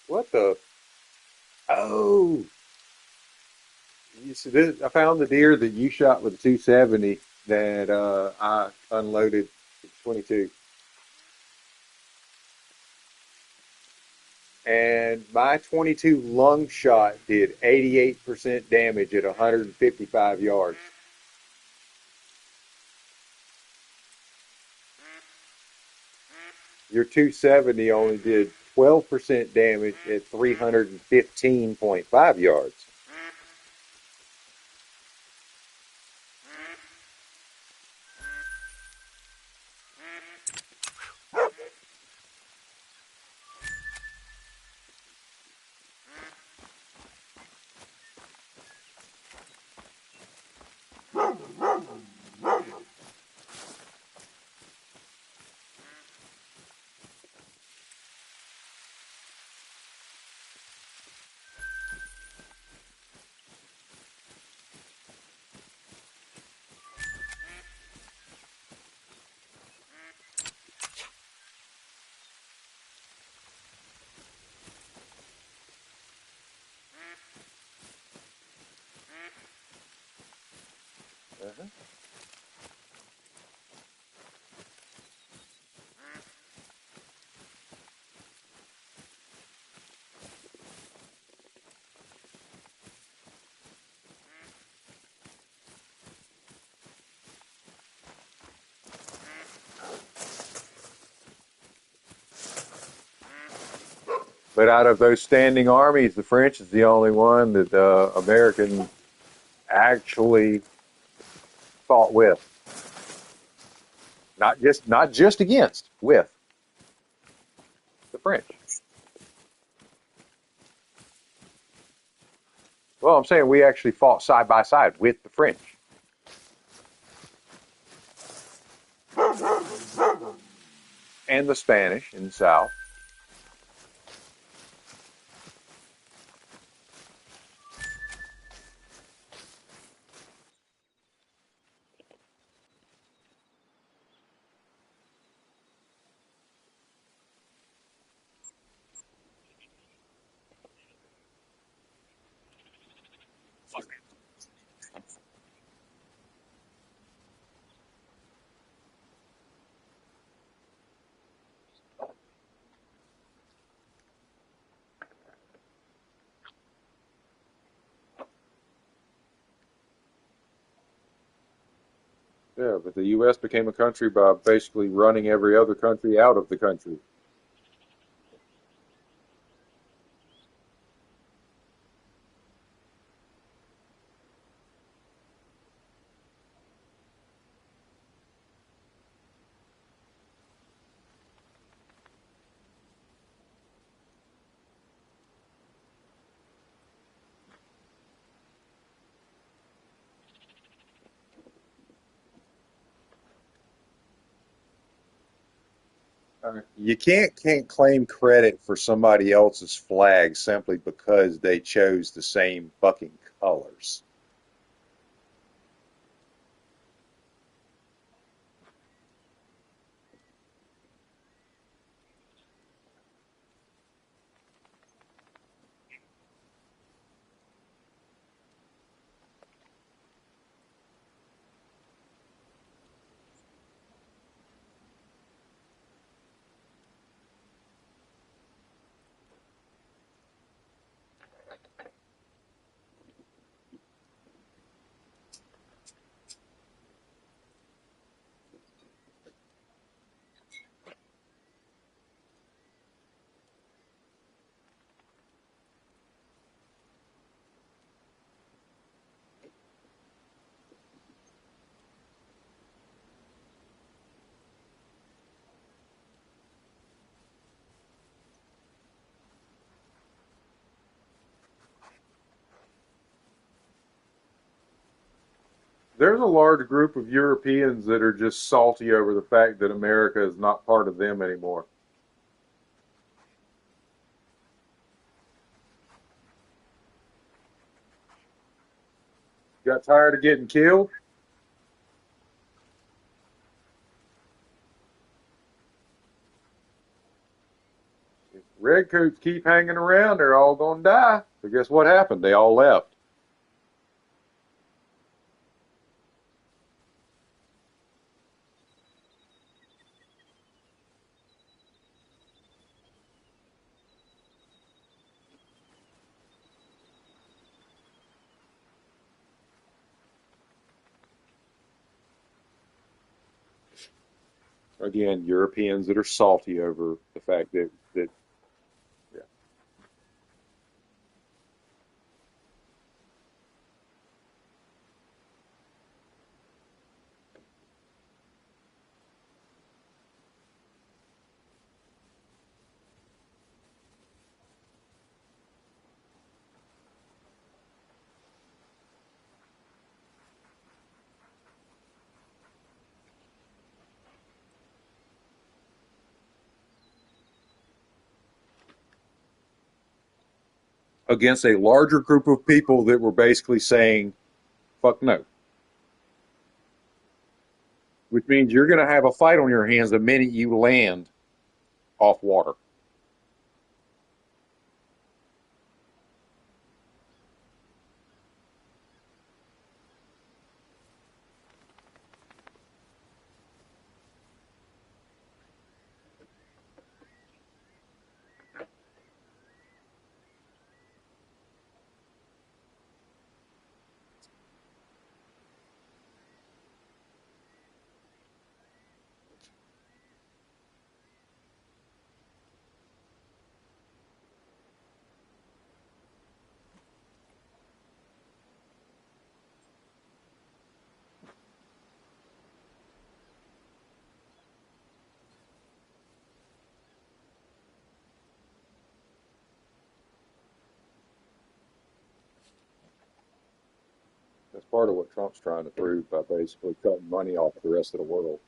What the? Oh, you see this? I found the deer that you shot with the 270 that I unloaded with 22. And my 22 lung shot did 88% damage at 155 yards. Your 270 only did 12% damage at 315.5 yards. Uh-huh. But out of those standing armies, the French is the only one that American actually fought with. Not just against, with the French. Well, I'm saying we actually fought side by side with the French. And the Spanish in the South. Yeah, but the U.S. became a country by basically running every other country out of the country. You can't claim credit for somebody else's flag simply because they chose the same fucking colors. There's a large group of Europeans that are just salty over the fact that America is not part of them anymore. Got tired of getting killed? redcoats keep hanging around, they're all going to die. So guess what happened? They all left. Again, Europeans that are salty over the fact that yeah. Against a larger group of people that were basically saying, fuck no. Which means you're going to have a fight on your hands the minute you land off water. That's part of what Trump's trying to prove by basically cutting money off the rest of the world.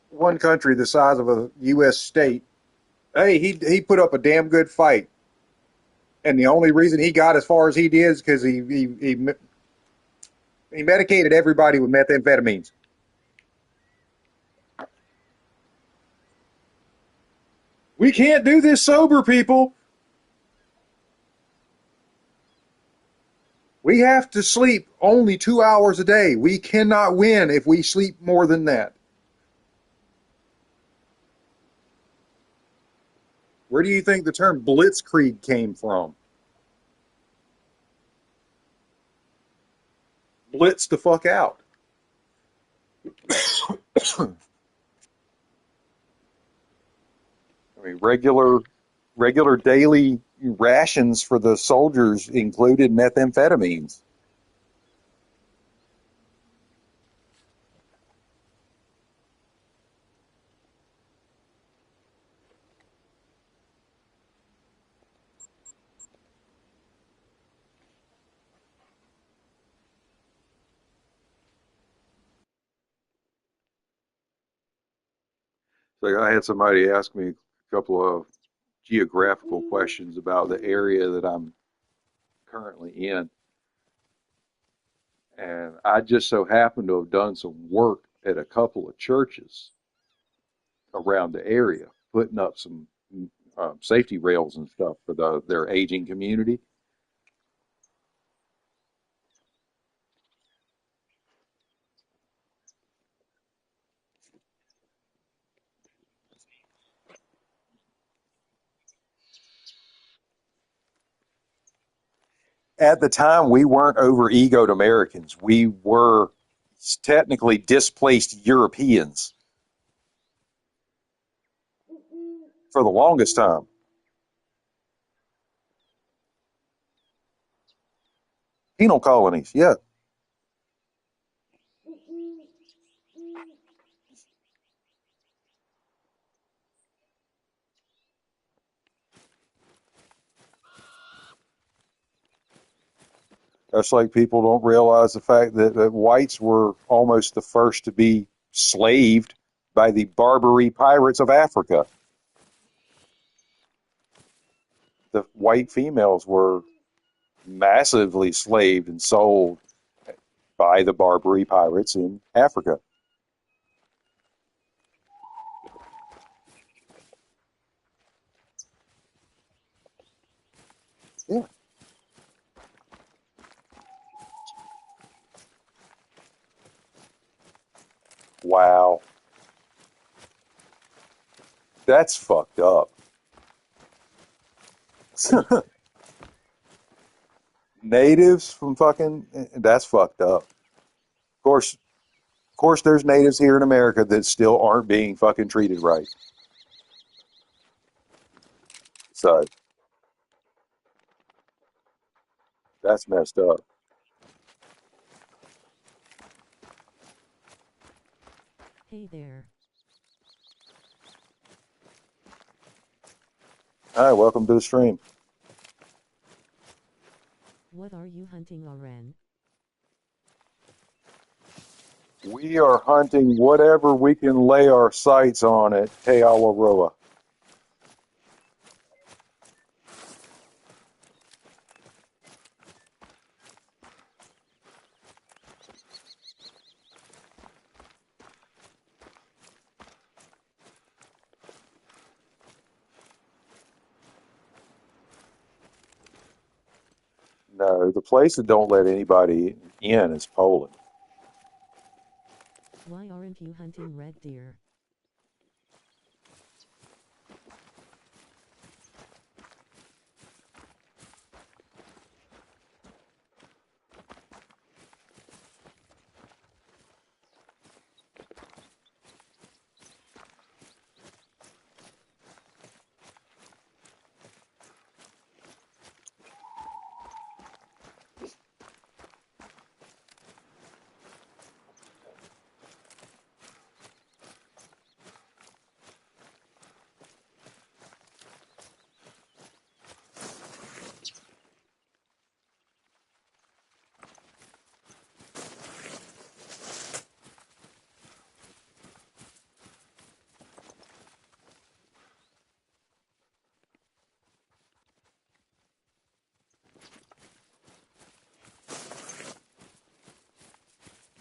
One country the size of a U.S. state, hey, he put up a damn good fight. And the only reason he got as far as he did is because he medicated everybody with methamphetamines. We can't do this sober, people. We have to sleep only 2 hours a day. We cannot win if we sleep more than that. Where do you think the term blitzkrieg came from? Blitz the fuck out. I mean, regular daily rations for the soldiers included methamphetamines. So I had somebody ask me a couple of geographical questions about the area that I'm currently in, and I just so happened to have done some work at a couple of churches around the area, putting up some safety rails and stuff for their aging community. At the time, we weren't over-egoed Americans. We were technically displaced Europeans for the longest time. Penal colonies, yeah. That's like people don't realize the fact that whites were almost the first to be slaved by the Barbary pirates of Africa. The white females were massively slaved and sold by the Barbary pirates in Africa. Yeah. Wow. That's fucked up. Natives from fucking, that's fucked up. Of course, there's natives here in America that still aren't being fucking treated right. So that's messed up. Hey there. Hi, welcome to the stream. What are you hunting, Oren? We are hunting whatever we can lay our sights on at Teawaroa. No, the place that don't let anybody in is Poland. Why aren't you hunting red deer?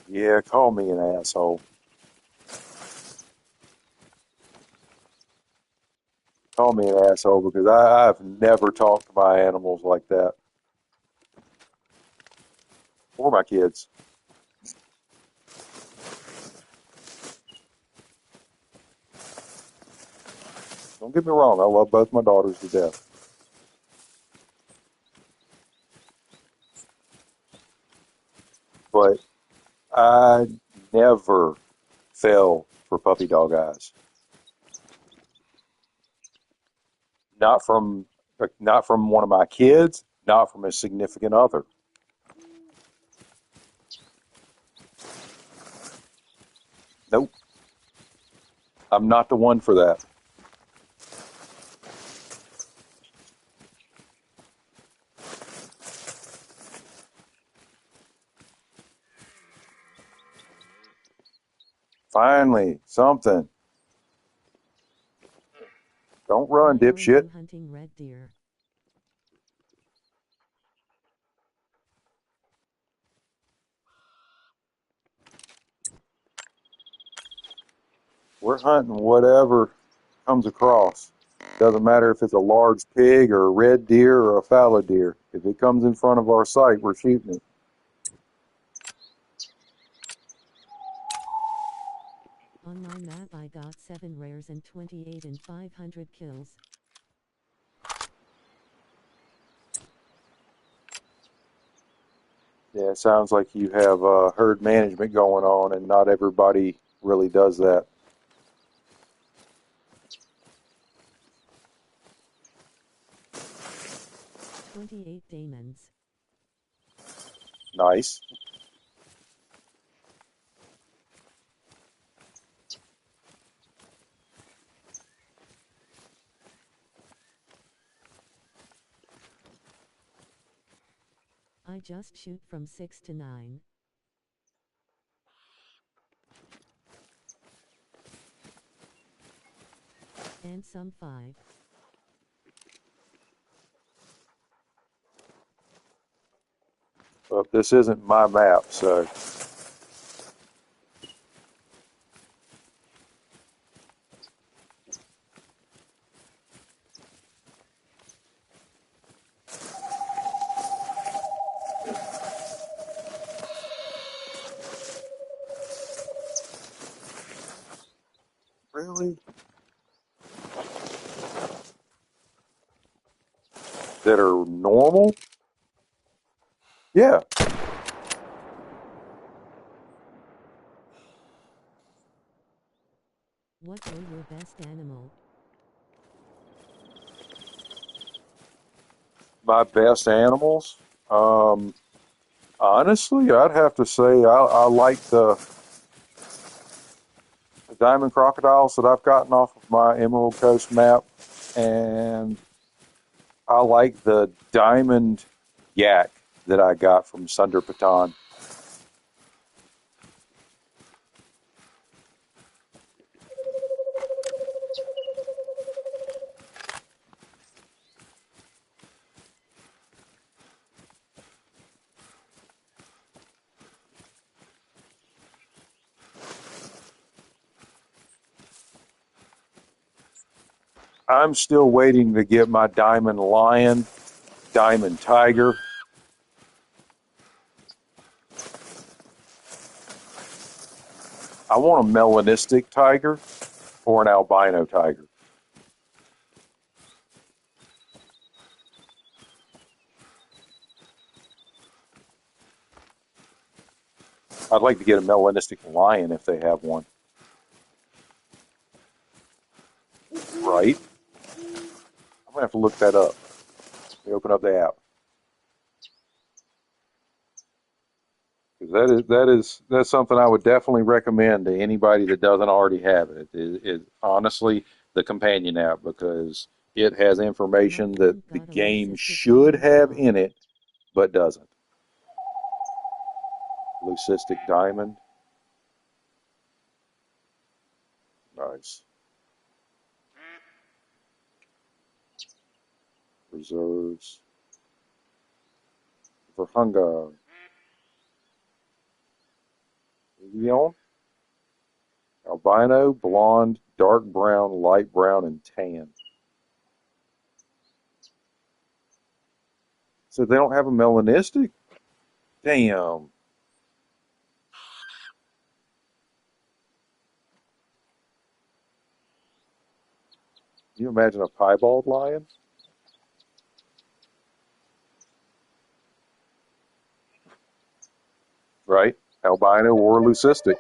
Yeah, call me an asshole. Call me an asshole because I've never talked to my animals like that. Or my kids. Don't get me wrong, I love both my daughters to death. But I never fell for puppy dog eyes. Not from one of my kids, not from a significant other. Nope. I'm not the one for that. Finally, something. Don't run, Why aren't dipshit. you hunting red deer? We're hunting whatever comes across. Doesn't matter if it's a large pig or a red deer or a fallow deer. If it comes in front of our sight, we're shooting it. On my map I got 7 rares and 28 and 500 kills. Yeah, it sounds like you have herd management going on, and not everybody really does that. 28 daemons. Nice. I just shoot from 6 to 9. and some 5. But this isn't my map, so. Really? That are normal? Yeah. What were your best animal? My best animals? Honestly, I'd have to say I like the diamond crocodiles that I've gotten off of my Emerald Coast map, and I like the diamond yak that I got from Sunder Patan. I'm still waiting to get my diamond lion, diamond tiger. I want a melanistic tiger or an albino tiger. I'd like to get a melanistic lion if they have one. Right? I'm gonna have to look that up. Let me open up the app. Because that's something I would definitely recommend to anybody that doesn't already have it. It honestly the companion app, because it has information that the game should have in it but doesn't. Leucistic diamond. Nice. Reserves. For hunger. Leon. Albino, blonde, dark brown, light brown, and tan. So they don't have a melanistic? Damn. Can you imagine a piebald lion? Right? Albino or leucistic.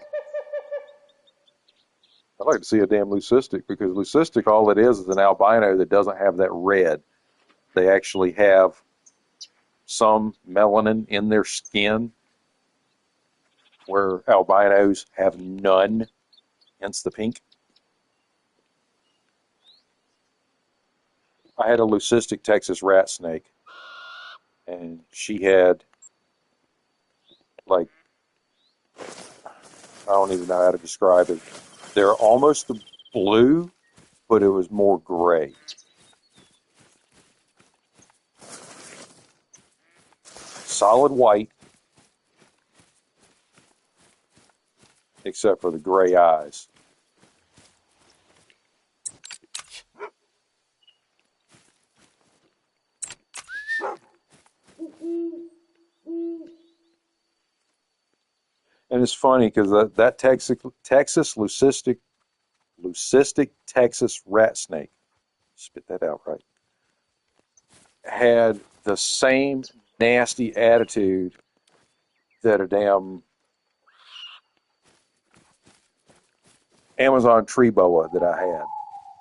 I'd like to see a damn leucistic, because leucistic, all it is an albino that doesn't have that red. They actually have some melanin in their skin where albinos have none, hence the pink. I had a leucistic Texas rat snake, and she had, like, I don't even know how to describe it. They're almost blue, but it was more gray. Solid white, except for the gray eyes. And it's funny because that Texas leucistic Texas rat snake, spit that out right, had the same nasty attitude that a damn Amazon tree boa that I had.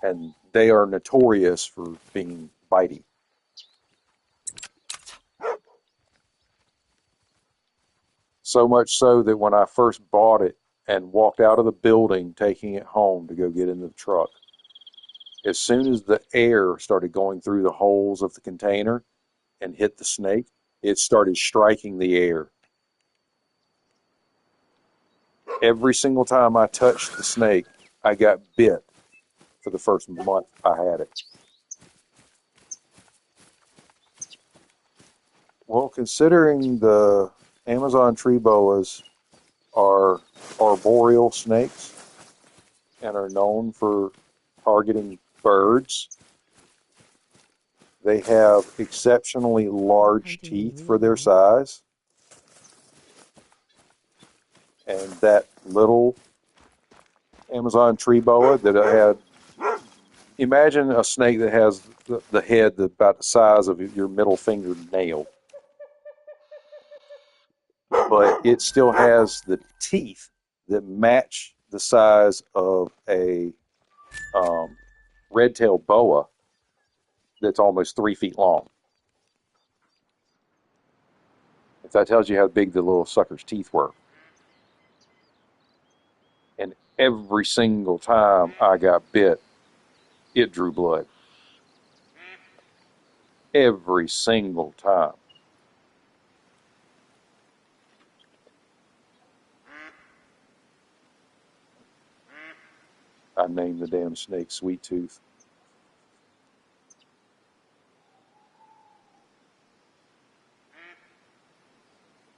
And they are notorious for being bitey. So much so that when I first bought it and walked out of the building taking it home to go get in the truck, as soon as the air started going through the holes of the container and hit the snake, it started striking the air. Every single time I touched the snake, I got bit for the first month I had it. Well, considering the Amazon tree boas are arboreal snakes and are known for targeting birds, they have exceptionally large teeth for their size. And that little Amazon tree boa that I had, imagine a snake that has the head about the size of your middle finger nail, but it still has the teeth that match the size of a red-tailed boa that's almost 3 feet long. If that tells you how big the little sucker's teeth were. And every single time I got bit, it drew blood. Every single time. I named the damn snake Sweet Tooth.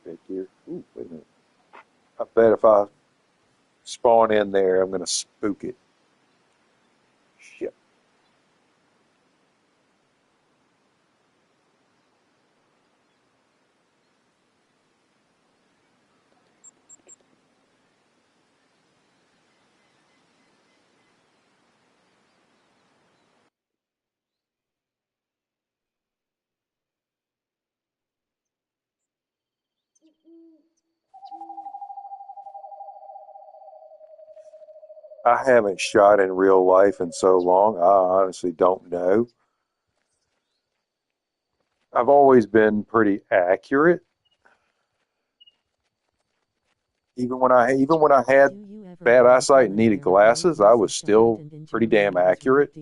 Right here. Ooh, wait a minute. I bet if I spawn in there, I'm going to spook it. Shit. I haven't shot in real life in so long, I honestly don't know. I've always been pretty accurate. Even when I had bad eyesight and needed glasses, I was still pretty damn accurate.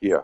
Yeah.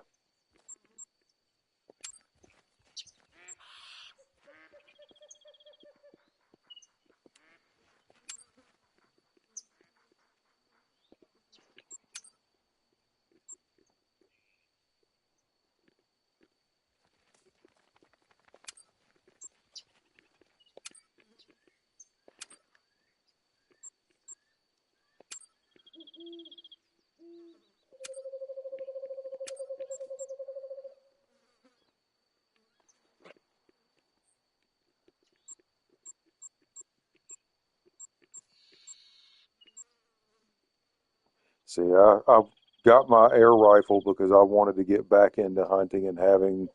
See, I got my air rifle because I wanted to get back into hunting and having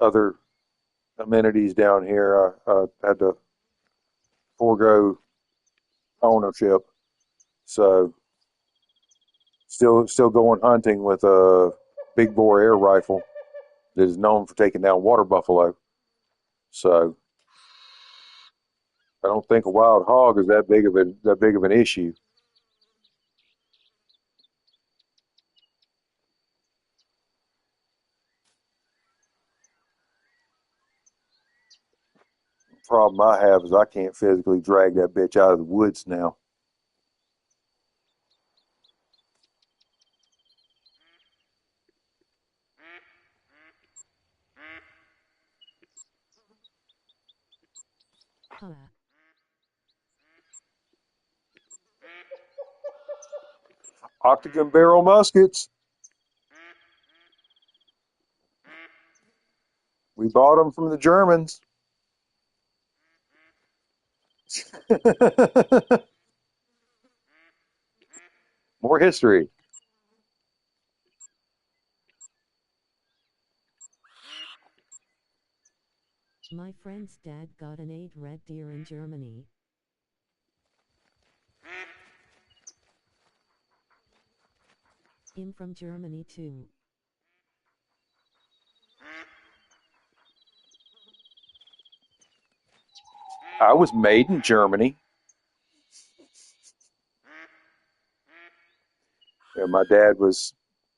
other amenities down here. I had to forego ownership, so still going hunting with a big bore air rifle that is known for taking down water buffalo. So I don't think a wild hog is that big of an issue. Problem I have is I can't physically drag that bitch out of the woods now. Octagon barrel muskets. We bought them from the Germans. More history. My friend's dad got an 8 red deer in Germany. Him from Germany too. I was made in Germany. And my dad was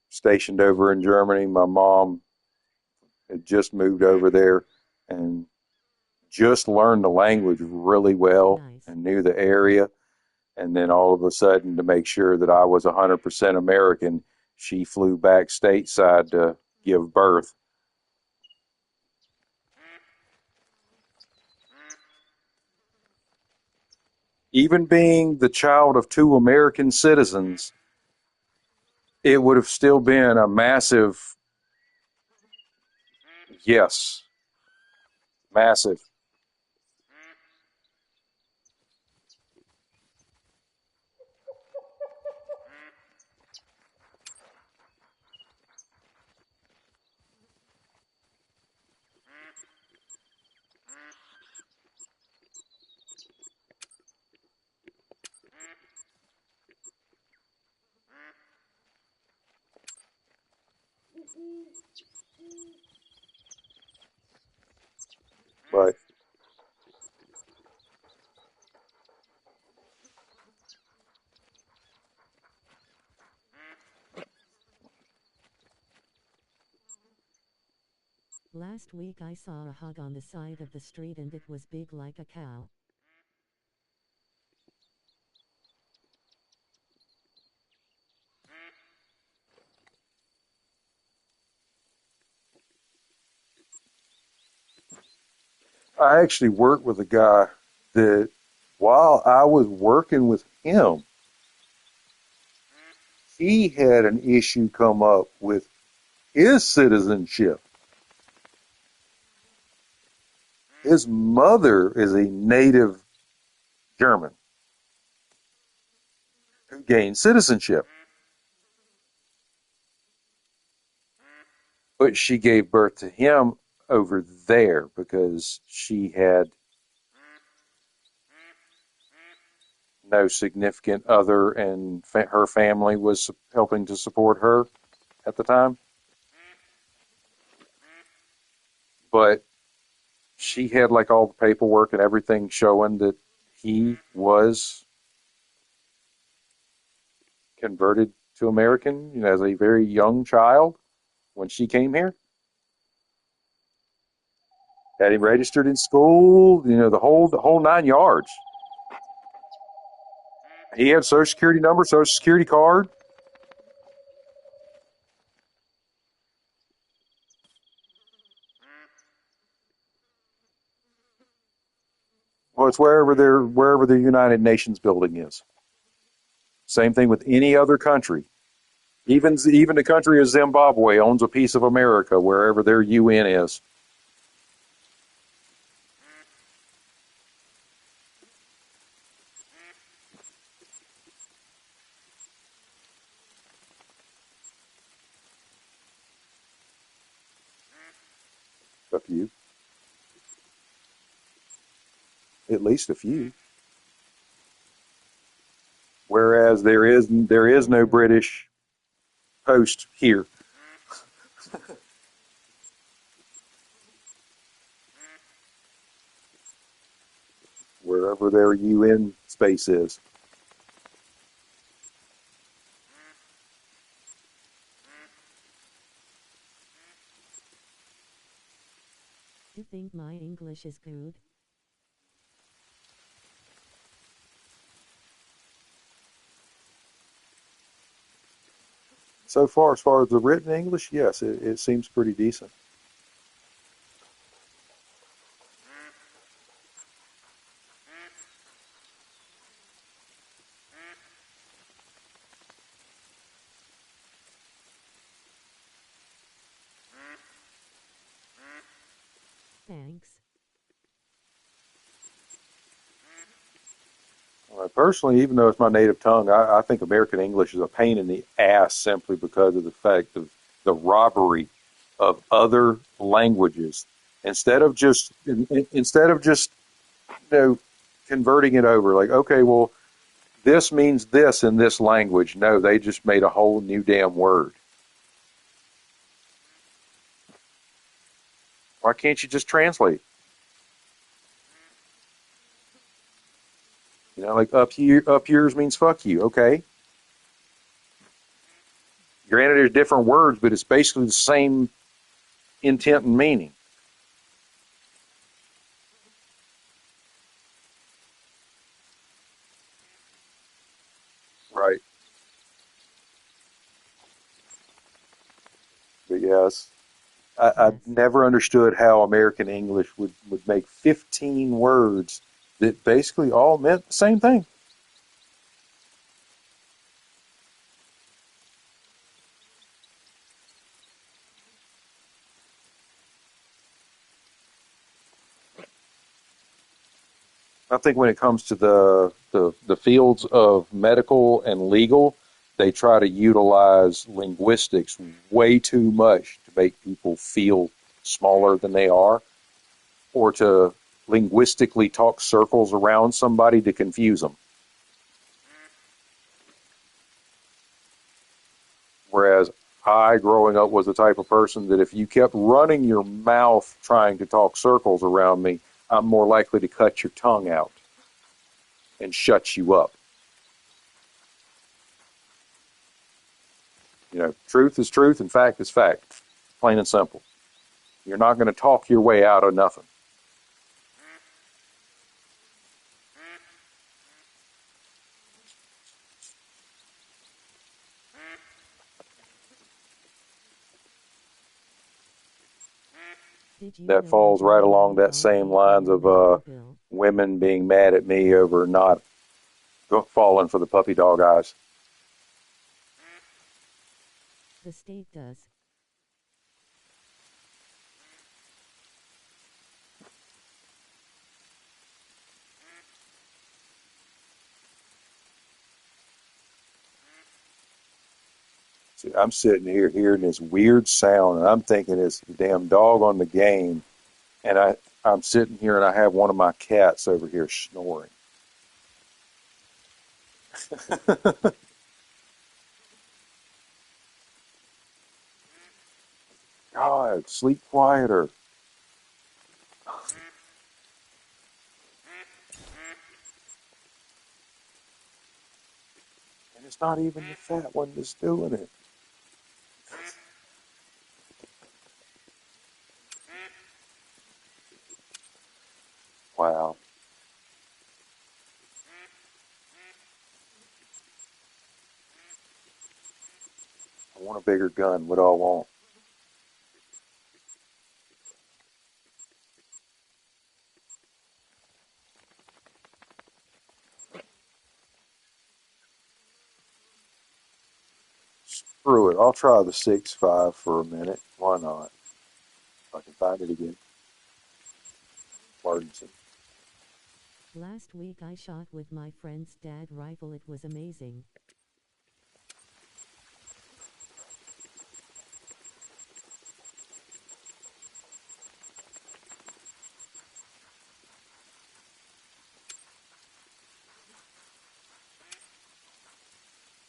stationed over in Germany. My mom had just moved over there and just learned the language really well Nice. and knew the area. And then all of a sudden, to make sure that I was 100% American, she flew back stateside to give birth. Even being the child of two American citizens, it would have still been a massive yes, massive. But Last week I saw a hog on the side of the street and it was big like a cow. I actually worked with a guy that while I was working with him, he had an issue come up with his citizenship. His mother is a native German who gained citizenship, but she gave birth to him over there because she had no significant other and her family was helping to support her at the time. But she had like all the paperwork and everything showing that he was converted to American, as a very young child when she came here. Had him registered in school, the whole 9 yards. He had Social Security number, Social Security card. Well, it's wherever the United Nations building is. Same thing with any other country. Even the country of Zimbabwe owns a piece of America wherever their UN is. A few, at least a few. Whereas there is no British post here. Wherever their UN space is. You think my English is good? So far, as far as the written English, yes, it seems pretty decent. Thanks. Personally, even though it's my native tongue, I think American English is a pain in the ass simply because of the fact of the robbery of other languages. Instead of just you know converting it over, like, okay, well, this means this in this language. No, they just made a whole new damn word. Why can't you just translate? You know, like up here, up yours means fuck you. Okay. Granted, there's different words, but it's basically the same intent and meaning. Right. But yes, I Yes. never understood how American English would make 15 words that basically all meant the same thing. I think when it comes to the fields of medical and legal, they try to utilize linguistics way too much to make people feel smaller than they are, or to linguistically talk circles around somebody to confuse them. Whereas I, growing up, was the type of person that if you kept running your mouth trying to talk circles around me, I'm more likely to cut your tongue out and shut you up. You know, truth is truth and fact is fact, plain and simple. You're not going to talk your way out of nothing. Did you That know in falls right Germany along you that can't same pay for lines your of medical bill? women being mad at me over not falling for the puppy dog eyes. The state does. See, I'm sitting here hearing this weird sound, and I'm thinking it's the damn dog on the game. And I'm sitting here, and I have one of my cats over here snoring. God, sleep quieter. And it's not even the fat one that's doing it. Wow. I want a bigger gun. What do I want? Screw it. I'll try the 6.5 for a minute. Why not? If I can find it again. Martinson. Last week I shot with my friend's dad rifle. It was amazing.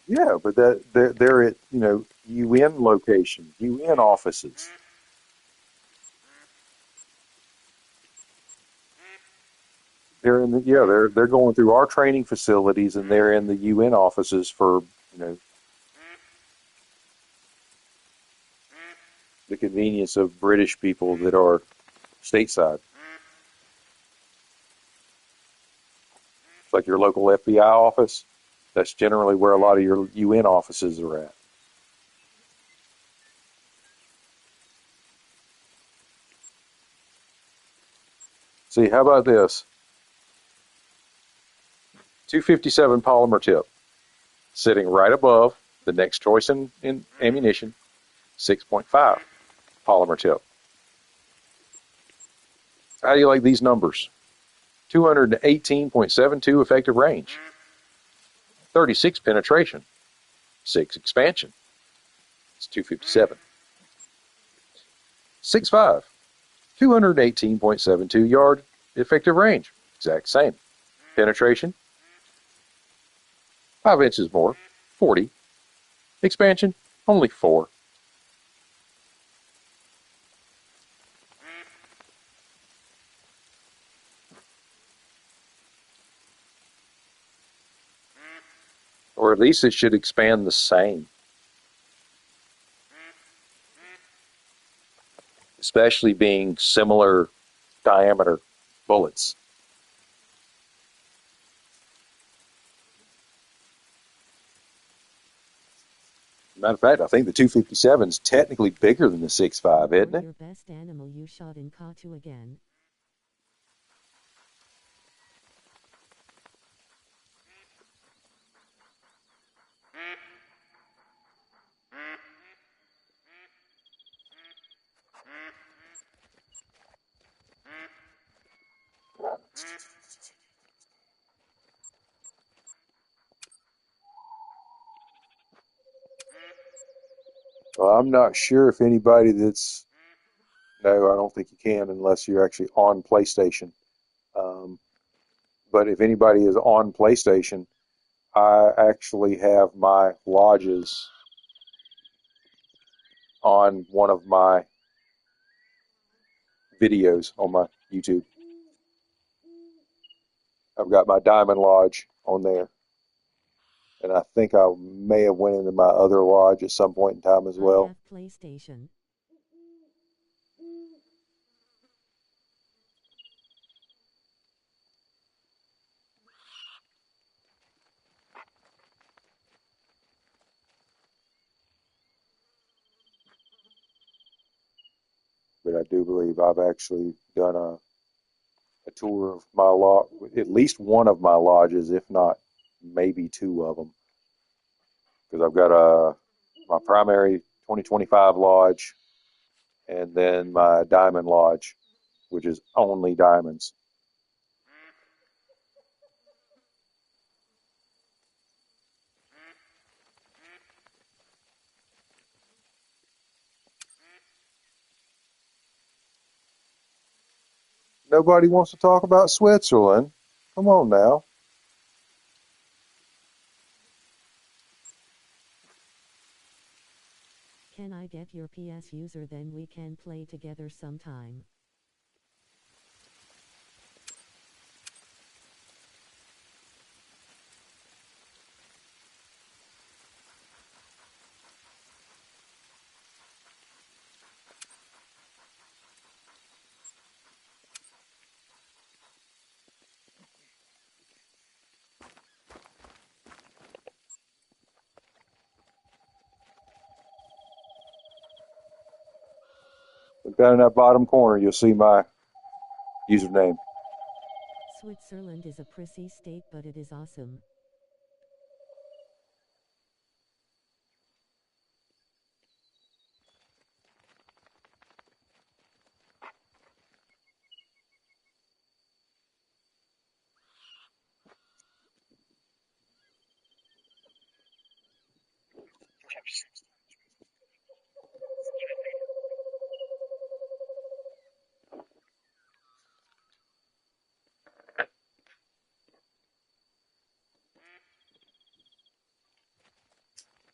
Yeah, but they're at UN locations, UN offices. They're going through our training facilities and they're in the UN offices for you know the convenience of British people that are stateside. It's like your local FBI office. That's generally where a lot of your UN offices are at. See, how about this? 257 polymer tip sitting right above the next choice in ammunition, 6.5 polymer tip. How do you like these numbers? 218.72 effective range, 36 penetration, 6 expansion. It's 257. 6.5, 218.72 yard effective range, exact same. Penetration, 5 inches more, 40. Expansion, only 4. or at least it should expand the same. Especially being similar diameter bullets. Matter of fact, I think the 257 is technically bigger than the 6.5, isn't it? Your best animal you shot in CoTW again. Well, I'm not sure if anybody that's... No, I don't think you can unless you're actually on PlayStation. But if anybody is on PlayStation, I actually have my lodges on one of my videos on my YouTube. I've got my Diamond Lodge on there. And I think I may have went into my other lodge at some point in time as well. I have PlayStation. But I do believe I've actually done a tour of my lodge, at least one of my lodges, if not maybe two of them. Because I've got my primary 2025 lodge and then my Diamond Lodge, which is only diamonds. Nobody wants to talk about Switzerland. Come on now. Can I get your PS user, then we can play together sometime? Look down in that bottom corner, you'll see my username. Switzerland is a prissy state, but it is awesome.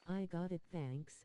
I got it, thanks.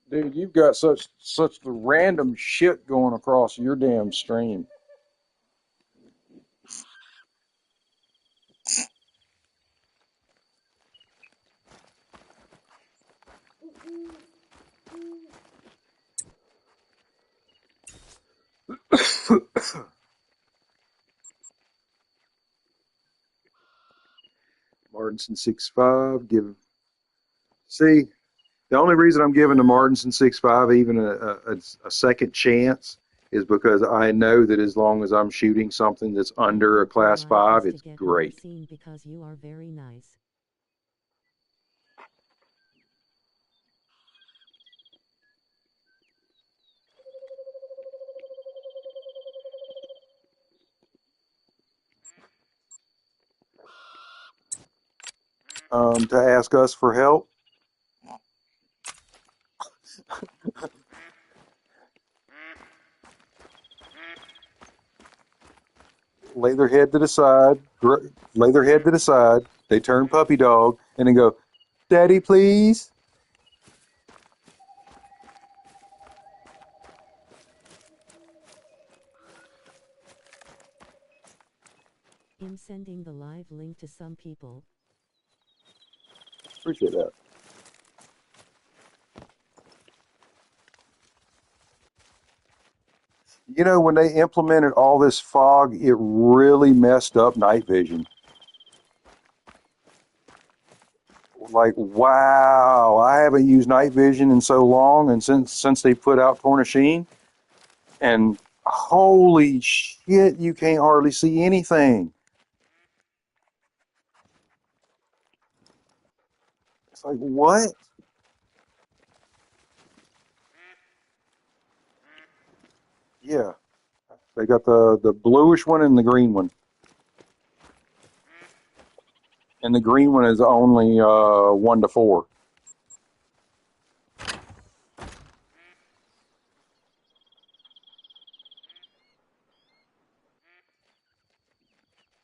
Dude, you've got such the random shit going across your damn stream. Martinson 6.5, see, the only reason I'm giving the Martinson 6.5 even a second chance is because I know that as long as I'm shooting something that's under a class Life 5, is to it's get more great. seen because you are very nice. To ask us for help, lay their head to the side, lay their head to the side. They turn puppy dog and then go, "Daddy, please." I'm sending the live link to some people. Appreciate that. You know, when they implemented all this fog, it really messed up night vision. Like, wow, I haven't used night vision in so long, and since they put out Tornasheen, and holy shit, you can't hardly see anything. It's like, what? Yeah, they got the bluish one and the green one, and the green one is only 1 to 4.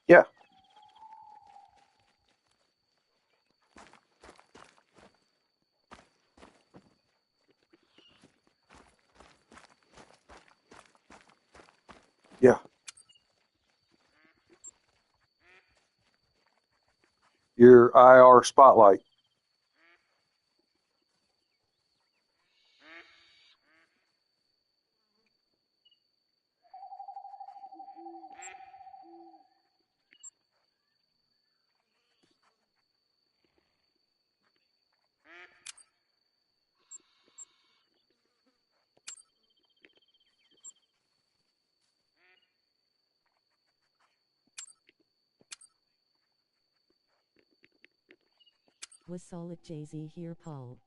Yeah, yeah. Your IR spotlight. Was solid Jay-Z here, Paul?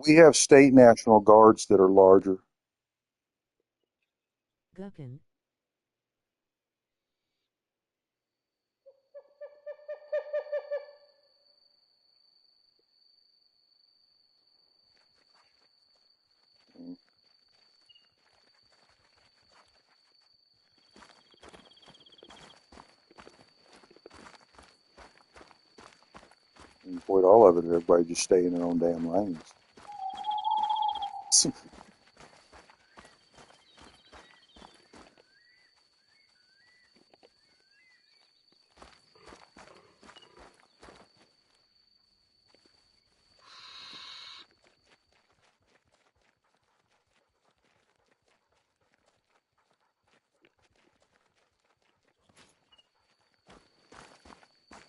We have state national guards that are larger. Guppin. And avoid all of it, everybody just stay in their own damn lanes.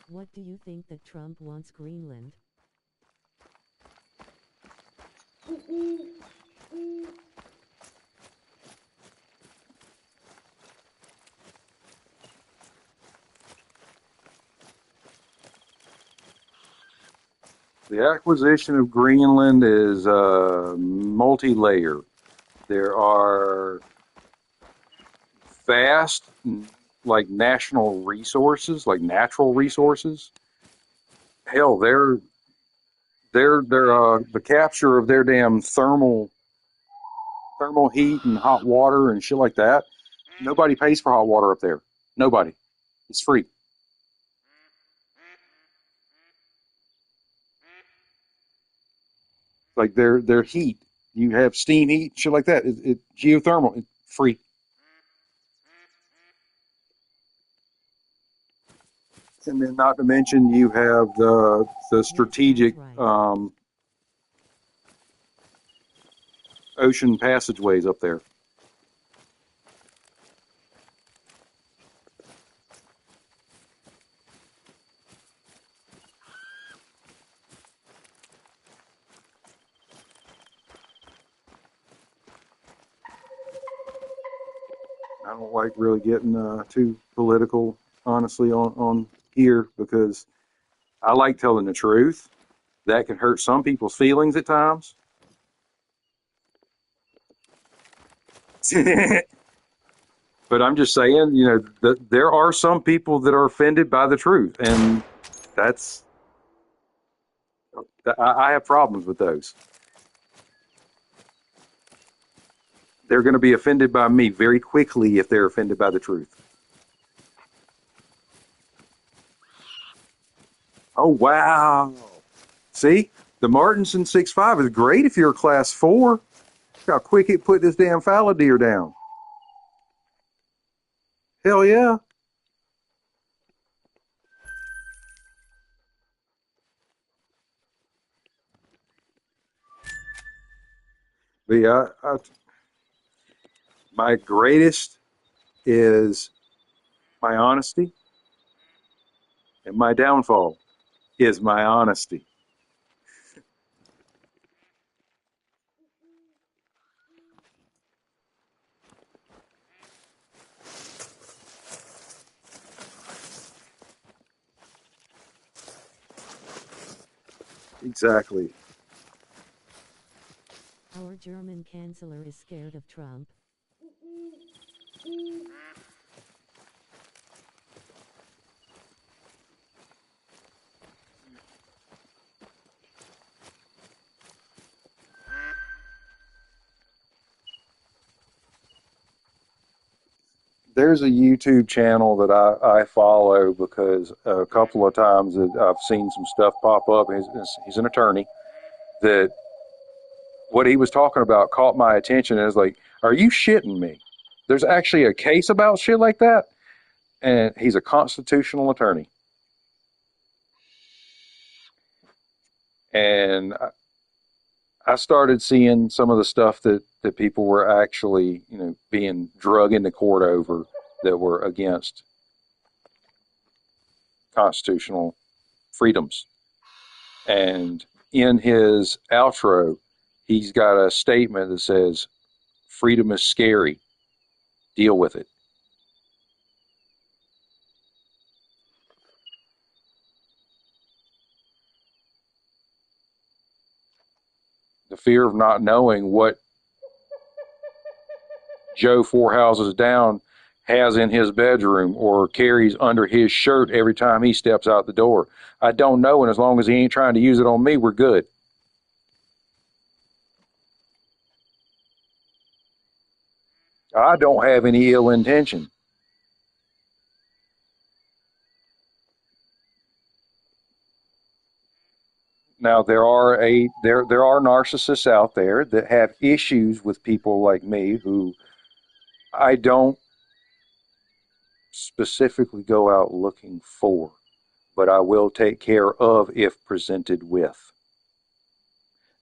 What do you think that Trump wants Greenland? The acquisition of Greenland is multi-layer. There are vast, like national resources, like natural resources. Hell, the capture of their damn thermal heat and hot water and shit like that. Nobody pays for hot water up there. Nobody. It's free. Like their heat You have steam heat, shit like that. Geothermal, it's free. And then, not to mention, you have the strategic ocean passageways up there. I don't like really getting too political, honestly, on here because I like telling the truth. That can hurt some people's feelings at times. But I'm just saying, that there are some people that are offended by the truth, and that's I have problems with those. They're going to be offended by me very quickly if they're offended by the truth. Oh, wow. See, the Martinson 6.5 is great if you're a class 4. Look how quick it put this damn fallow deer down. Hell yeah. But yeah, my greatest is my honesty, and my downfall is my honesty. Exactly. Our German chancellor is scared of Trump. There's a YouTube channel that I follow because a couple of times that I've seen some stuff pop up. He's an attorney that what he was talking about caught my attention. And it's like, are you shitting me? There's actually a case about shit like that. And he's a constitutional attorney. And I started seeing some of the stuff that people were actually, being drug into court over that were against constitutional freedoms. And in his outro, he's got a statement that says, freedom is scary. Deal with it. The fear of not knowing what Joe four houses down has in his bedroom or carries under his shirt every time he steps out the door. I don't know, and as long as he ain't trying to use it on me, we're good. I don't have any ill intention. Now there are narcissists out there that have issues with people like me who I don't specifically go out looking for, but I will take care of if presented with.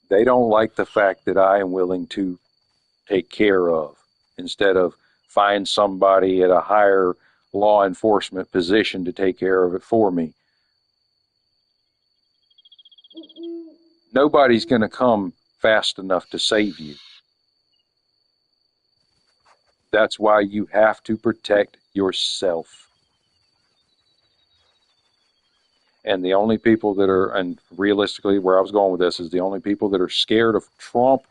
They don't like the fact that I am willing to take care of instead of find somebody at a higher law enforcement position to take care of it for me. Nobody's going to come fast enough to save you. That's why you have to protect yourself. And the only people that are, and realistically, where I was going with this is the only people that are scared of Trump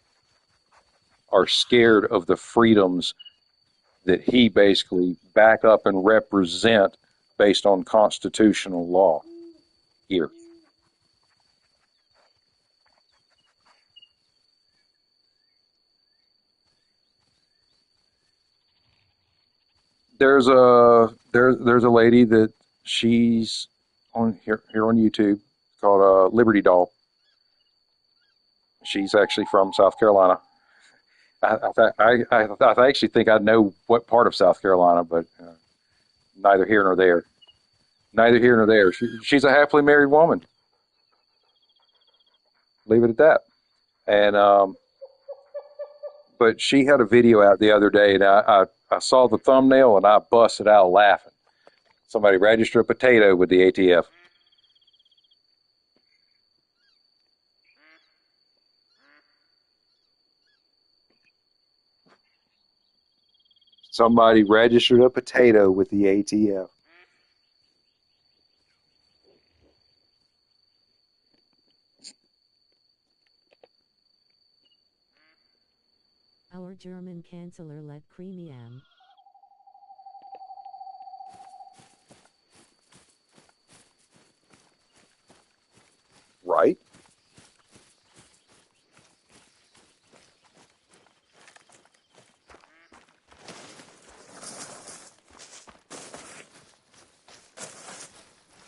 are scared of the freedoms that he basically back up and represent based on constitutional law here. There's a lady that she's on here on YouTube called Liberty Doll. She's actually from South Carolina, I actually think I know what part of South Carolina, but neither here nor there. Neither here nor there. She's a happily married woman. Leave it at that. And but she had a video out the other day, and I saw the thumbnail and I busted out laughing. Somebody registered a potato with the ATF. Somebody registered a potato with the ATF. Our German Chancellor let creamy am. Right?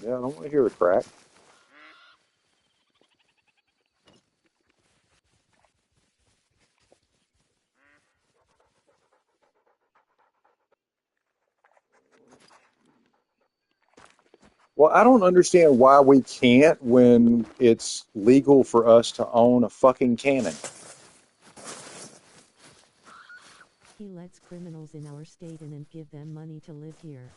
Yeah, I don't want to hear the crack. Well, I don't understand why we can't when it's legal for us to own a fucking cannon. He lets criminals in our state in and give them money to live here.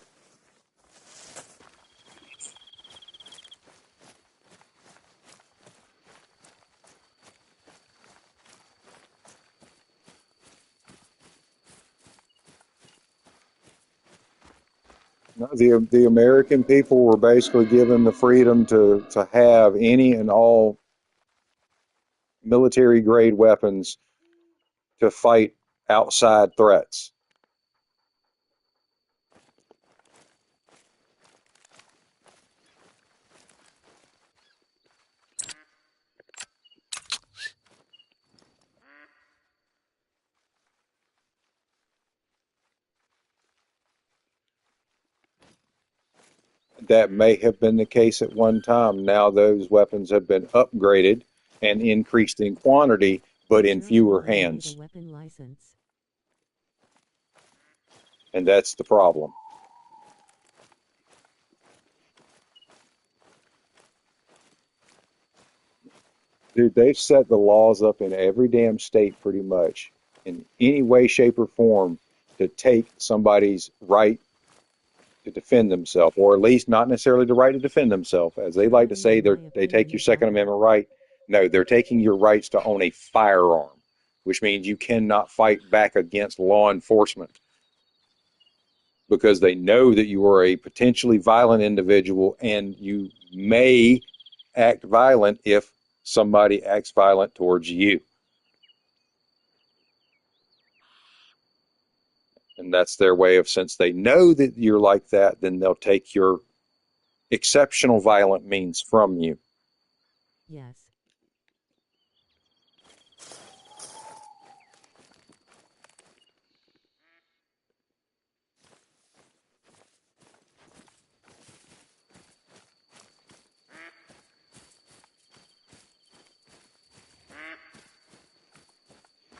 No, the American people were basically given the freedom to have any and all military grade weapons to fight outside threats. That may have been the case at one time. Now those weapons have been upgraded and increased in quantity, but in Germany fewer will need a hands. weapon license. And that's the problem. Dude, they've set the laws up in every damn state pretty much in any way, shape, or form to take somebody's right to defend themselves, or at least not necessarily the right to defend themselves. As they like to Germany, say, in my they take opinion, your is Second awful. Amendment right. No, they're taking your rights to own a firearm, which means you cannot fight back against law enforcement because they know that you are a potentially violent individual and you may act violent if somebody acts violent towards you. And that's their way of, since they know that you're like that, then they'll take your exceptional violent means from you. Yes.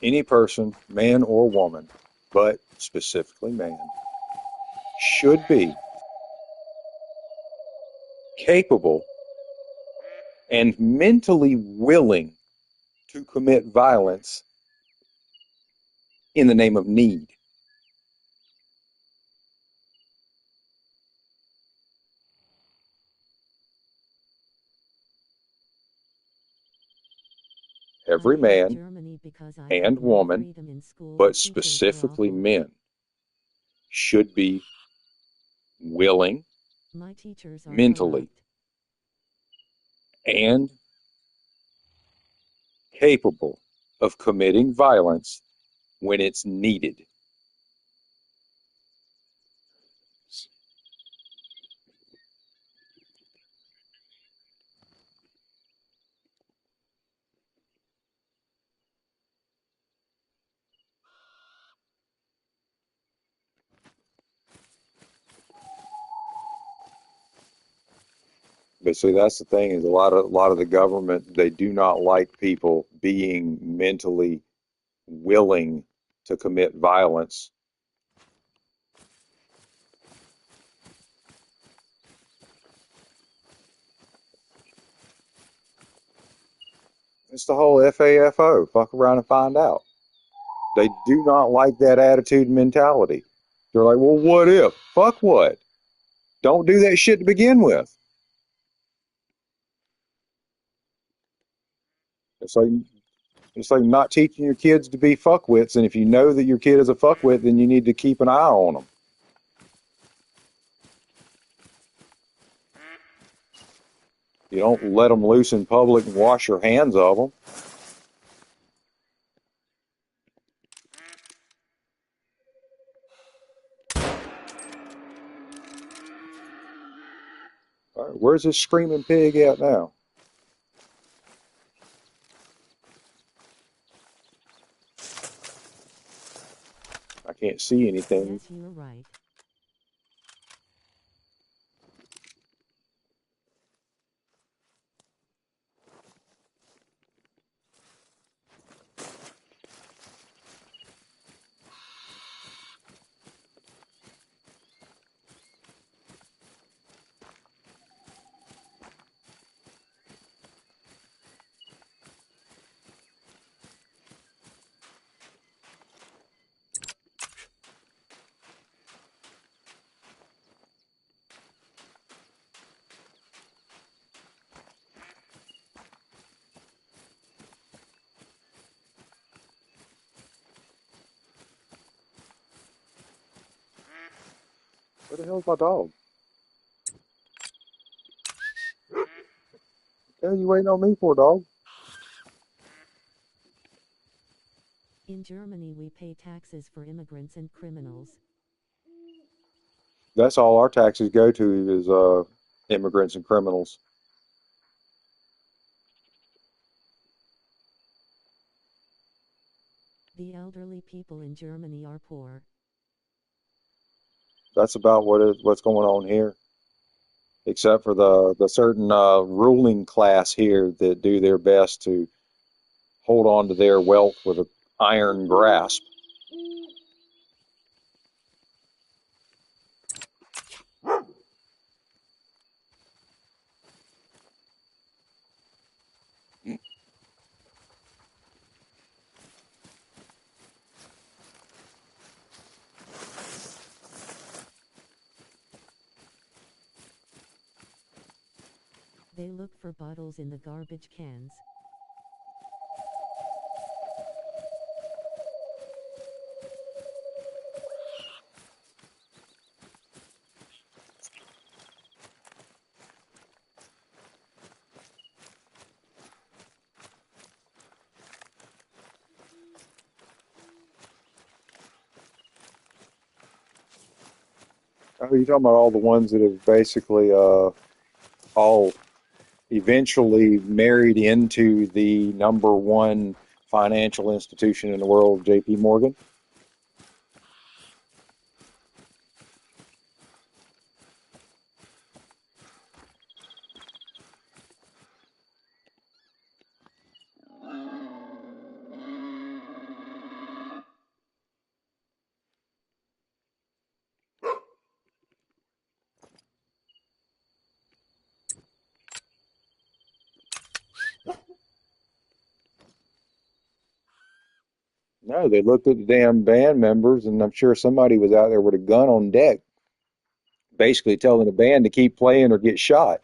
Any person, man or woman, but specifically man, should be capable and mentally willing to commit violence in the name of need. I Every hate man Germany because I and had more woman, freedom in school. The but teachers were specifically awful. men, should be willing My teachers are mentally corrupt. and capable of committing violence when it's needed. But see, that's the thing, is a lot of the government, they do not like people being mentally willing to commit violence. It's the whole FAFO, fuck around and find out. They do not like that attitude and mentality. They're like, well, what if? Fuck what? Don't do that shit to begin with. It's like not teaching your kids to be fuckwits, and if you know that your kid is a fuckwit, then you need to keep an eye on them. You don't let them loose in public and wash your hands of them. All right, where's this screaming pig at now? I can't see anything. Yes, you're right. Where the hell's my dog? What the hell you waiting on me for, dog? In Germany, we pay taxes for immigrants and criminals. That's all our taxes go to is immigrants and criminals. The elderly people in Germany are poor. That's about what's going on here, except for the certain ruling class here that do their best to hold on to their wealth with an iron grasp. They look for bottles in the garbage cans. Oh, you're talking about all the ones that have basically all eventually married into the number one financial institution in the world, J.P. Morgan? No, they looked at the damn band members, and I'm sure somebody was out there with a gun on deck, basically telling the band to keep playing or get shot.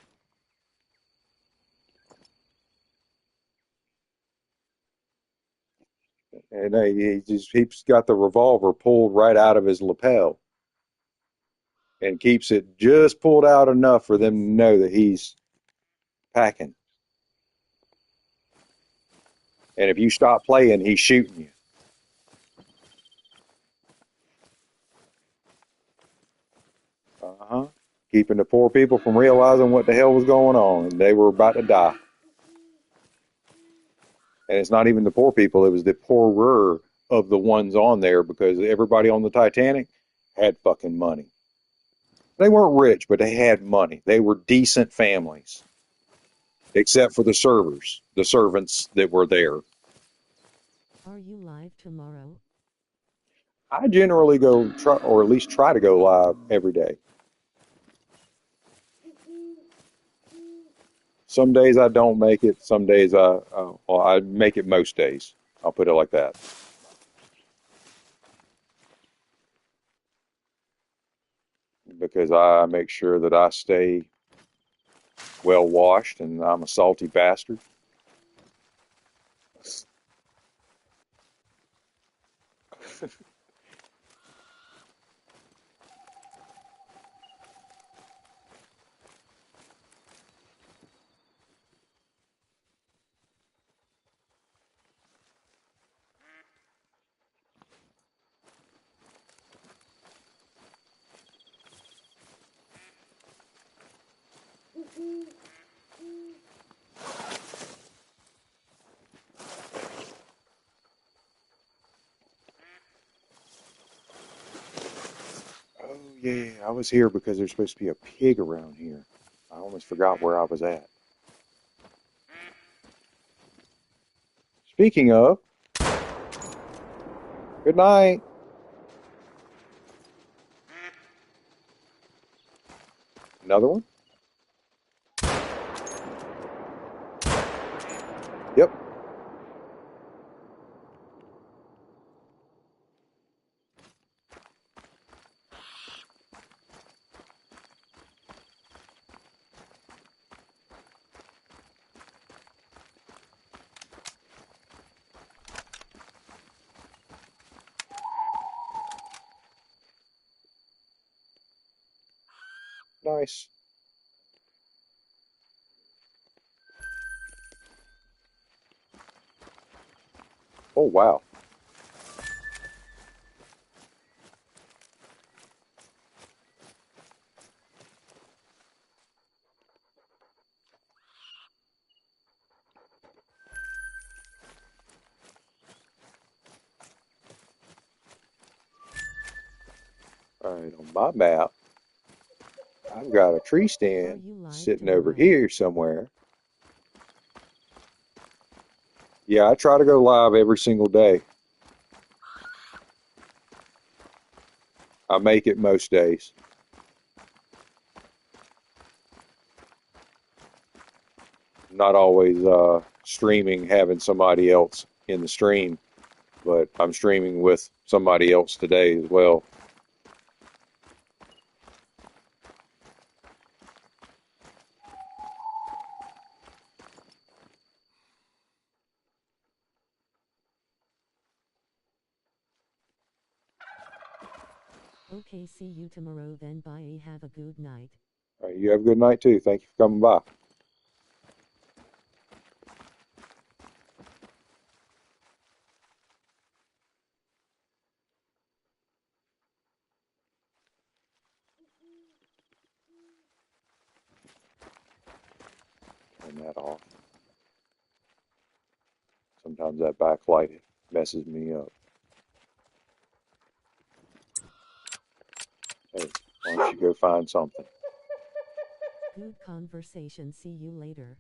And he's got the revolver pulled right out of his lapel and keeps it just pulled out enough for them to know that he's packing. And if you stop playing, he's shooting you. Uh-huh. Keeping the poor people from realizing what the hell was going on. And they were about to die. And it's not even the poor people, it was the poorer of the ones on there because everybody on the Titanic had fucking money. They weren't rich, but they had money. They were decent families, except for the servants that were there. Are you live tomorrow? I generally go try, or at least try to go live every day. Some days I don't make it. Some days well, I make it most days. I'll put it like that. Because I make sure that I stay well washed, and I'm a salty bastard. Oh yeah, I was here because there's supposed to be a pig around here. I almost forgot where I was at. Speaking of, good night. Another one? Yep. Nice. Oh wow. All right, on my map, I've got a tree Are stand you live sitting over tomorrow? here somewhere. Yeah, I try to go live every single day. I make it most days. Not always streaming, having somebody else in the stream, but I'm streaming with somebody else today as well. Okay, see you tomorrow then. Bye. Have a good night. All right, you have a good night too. Thank you for coming by. Turn that off. Sometimes that backlight messes me up. Hey, why don't you go find something? Good conversation. See you later.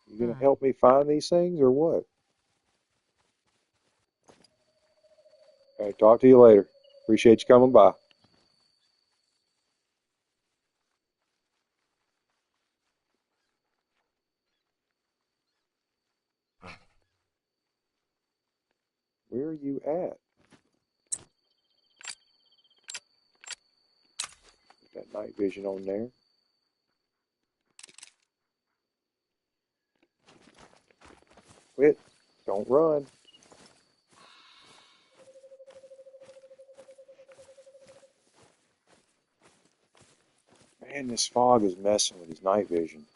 You gonna Bye. help me find these things or what? All right, talk to you later. Appreciate you coming by. Where are you at? Put that night vision on there. Quit. Don't run. Man, this fog is messing with his night vision.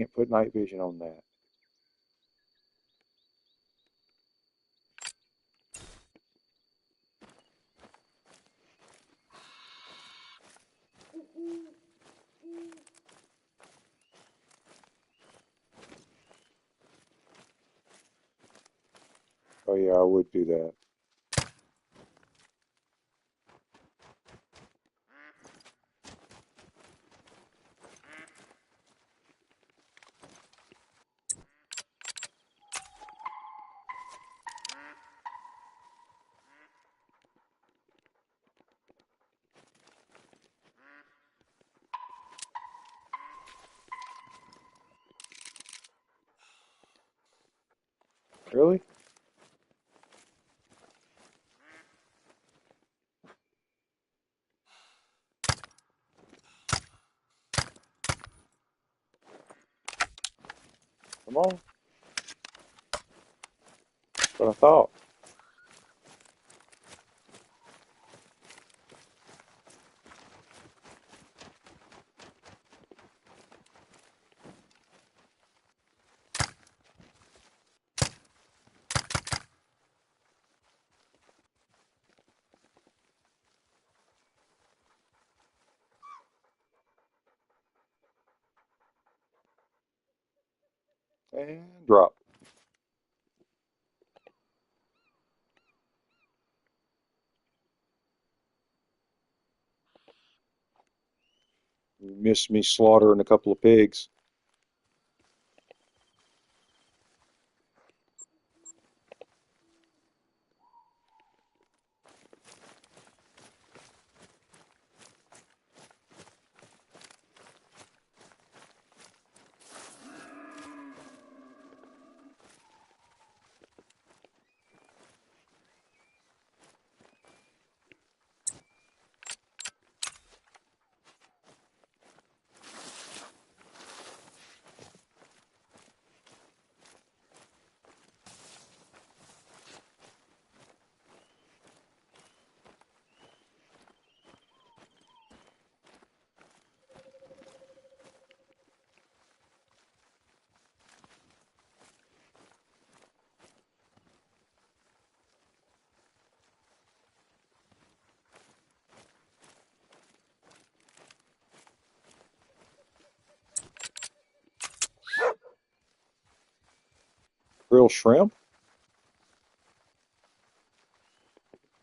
Can't put night vision on that. Oh yeah, I would do that. Really? Come on. That's what I thought. And drop. You missed me slaughtering a couple of pigs. Grilled shrimp?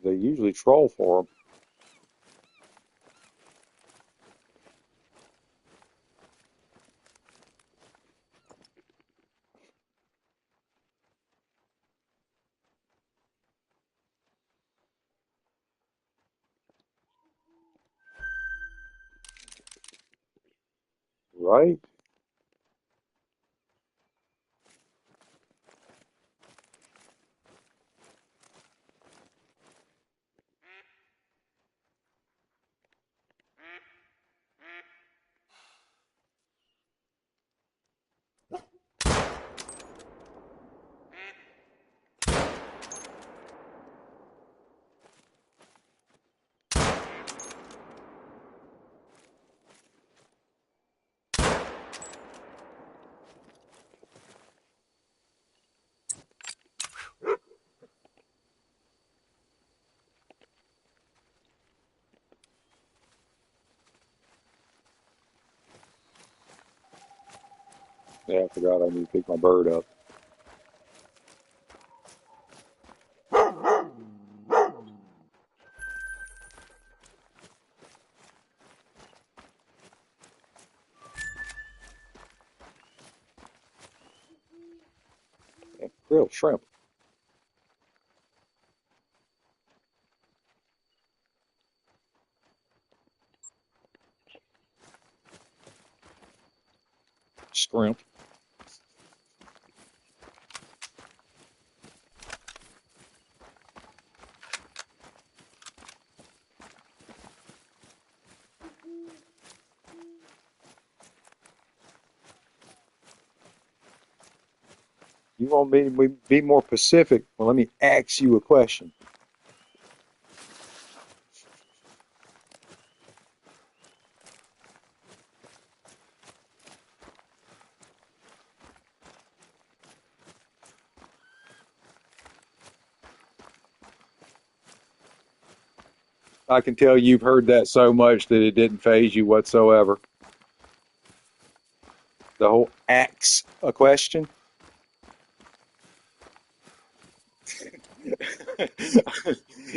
They usually troll for them. Right? Yeah, I forgot I need to pick my bird up. Yeah, grilled shrimp. Shrimp. You want me to be more specific? Well, let me ask you a question. I can tell you've heard that so much that it didn't faze you whatsoever. The whole axe a question.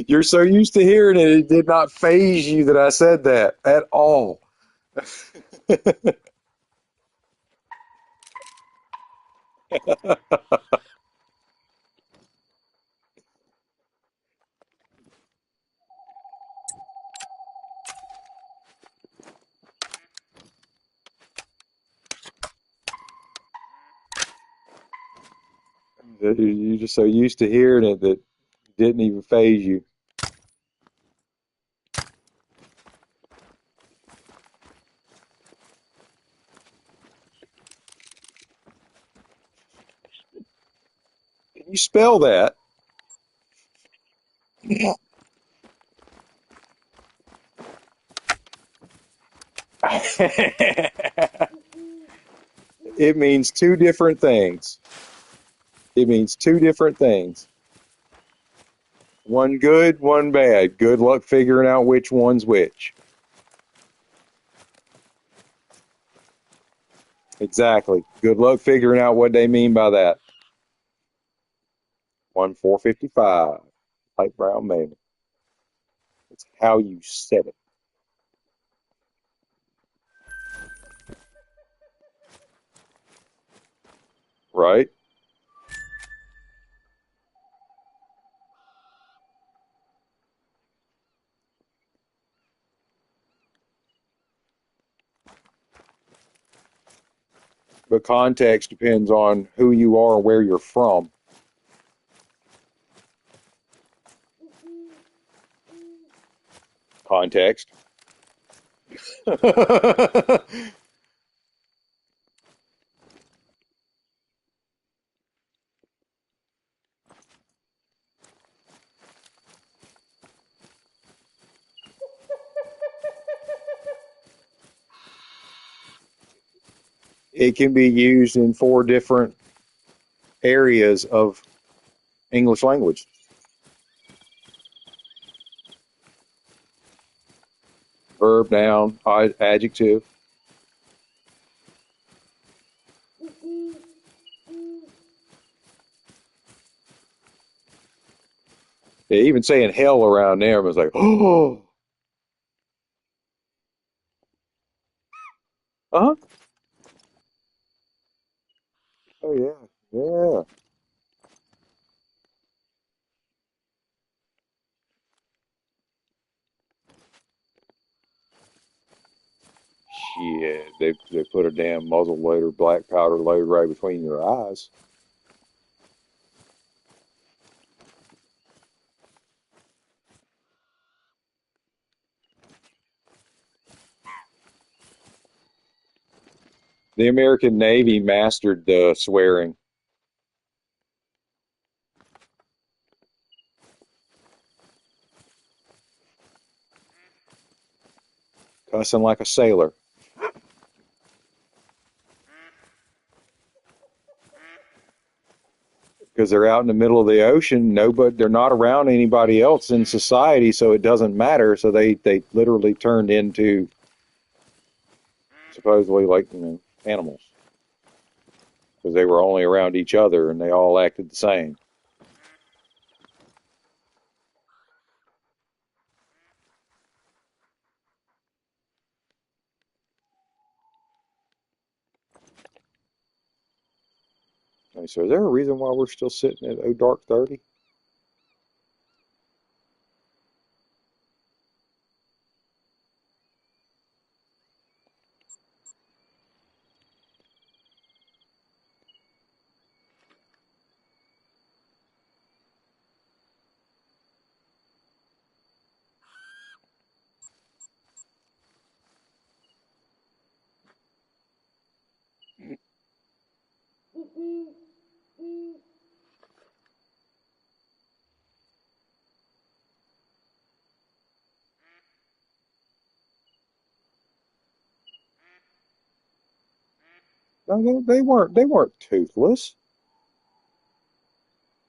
You're so used to hearing it, it did not faze you that I said that at all. You're just so used to hearing it that it didn't even faze you. Can you spell that? It means two different things. It means two different things. One good, one bad. Good luck figuring out which one's which. Exactly. Good luck figuring out what they mean by that. 1455. Light brown male. It's how you said it, right? But context depends on who you are and where you're from. Context. It can be used in four different areas of English language. Verb, noun, adjective. Yeah, even saying hell around there was like, oh, huh? Oh yeah, yeah. Shit, they put a damn muzzle loader, black powder load right between your eyes. The American Navy mastered the swearing, cussing like a sailor. Because they're out in the middle of the ocean. Nobody, they're not around anybody else in society, so it doesn't matter. So they literally turned into supposedly like animals because they were only around each other and they all acted the same. And so, is there a reason why we're still sitting at Oh Dark 30? No, they weren't. They weren't toothless.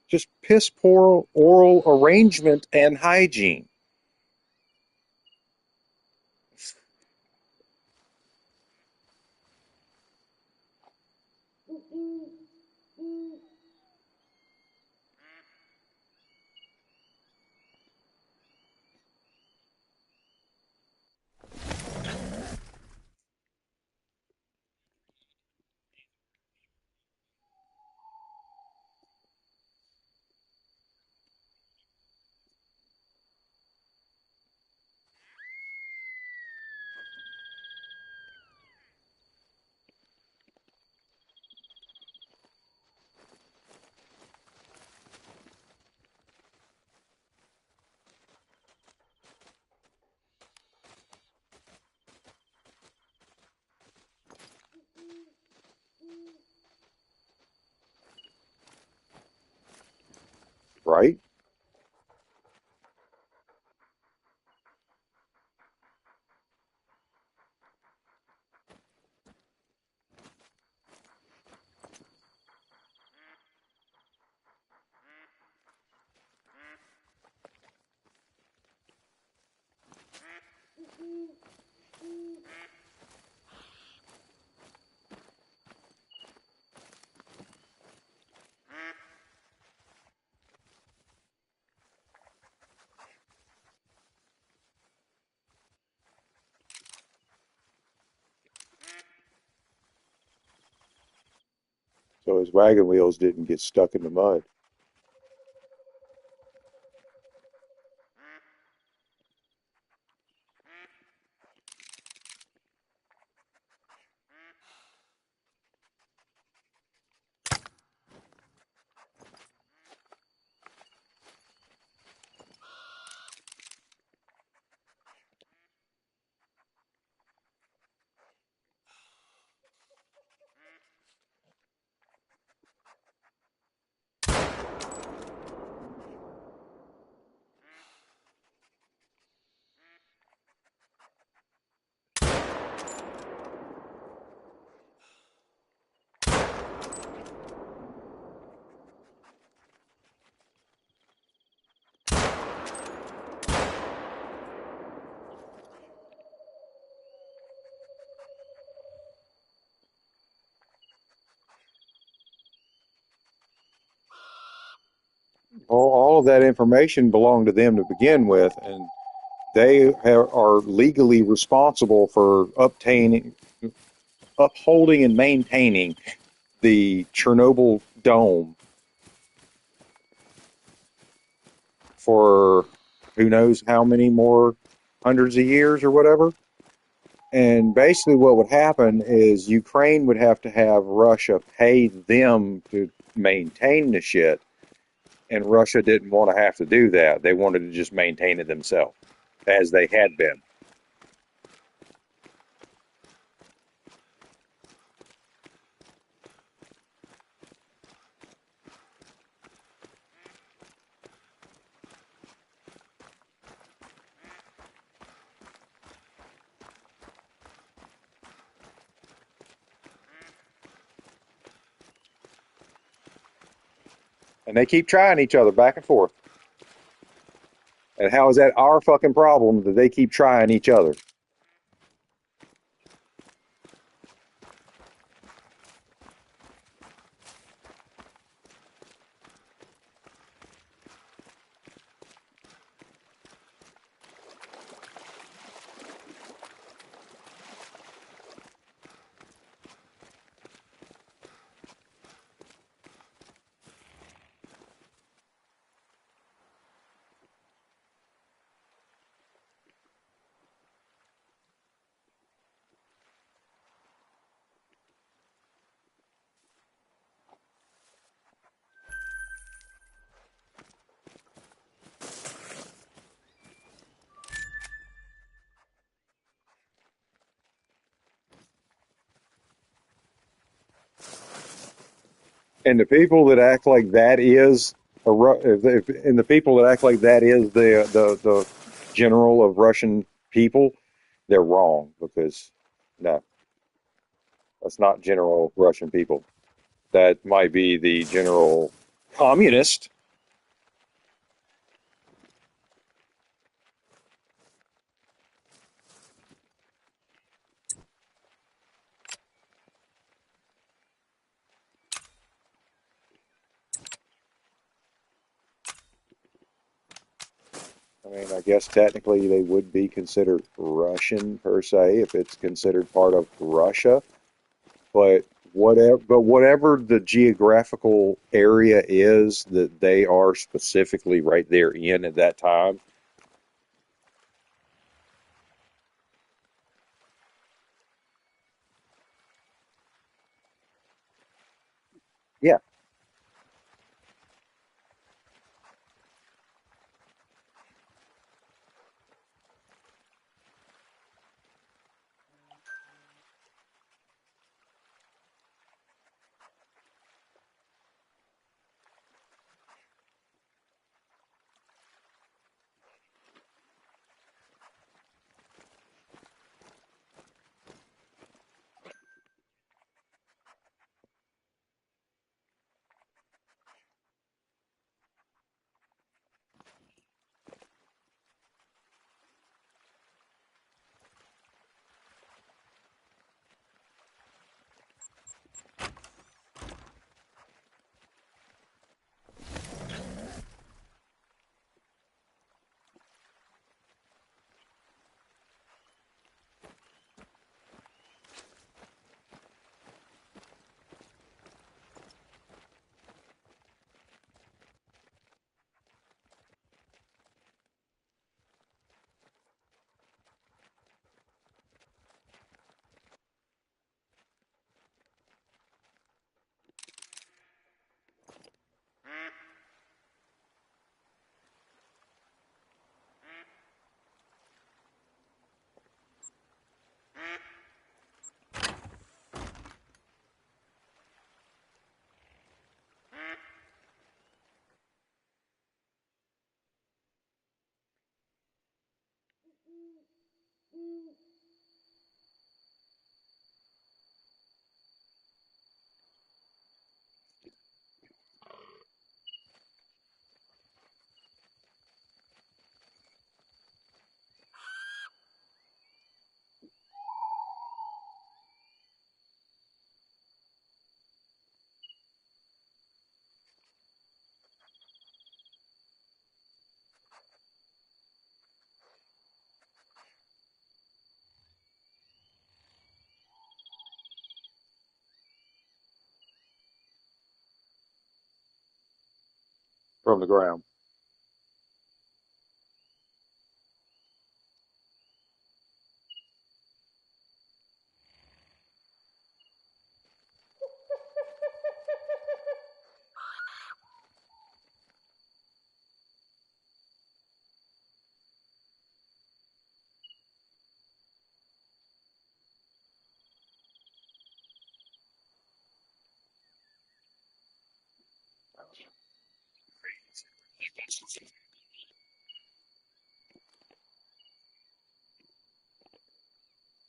Just piss poor oral arrangement and hygiene. Right? So his wagon wheels didn't get stuck in the mud. All of that information belonged to them to begin with, and are legally responsible for upholding and maintaining the Chernobyl dome for who knows how many more hundreds of years or whatever. And basically, what would happen is Ukraine would have to have Russia pay them to maintain the shit, and Russia didn't want to have to do that. They wanted to just maintain it themselves, as they had been. And they keep trying each other back and forth. And how is that our fucking problem that they keep trying each other? And the people that act like that is and the people that act like that is the general of Russian people, they're wrong because no, that's not general Russian people. That might be the general communist. I mean, I guess technically they would be considered Russian per se if it's considered part of Russia, but whatever the geographical area is that they are specifically right there in at that time, yeah, from the ground.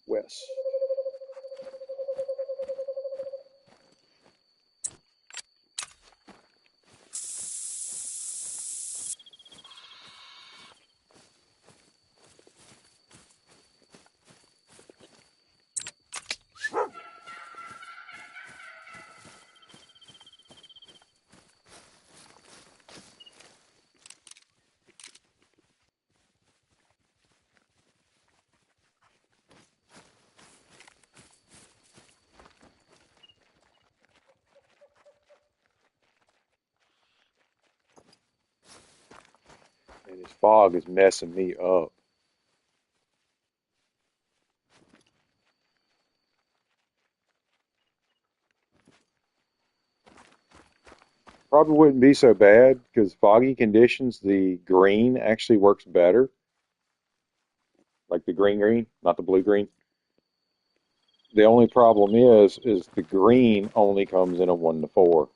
West. And this fog is messing me up. Probably wouldn't be so bad because foggy conditions, the green actually works better, like the green, not the blue green. The only problem is the green only comes in a 1 to 4.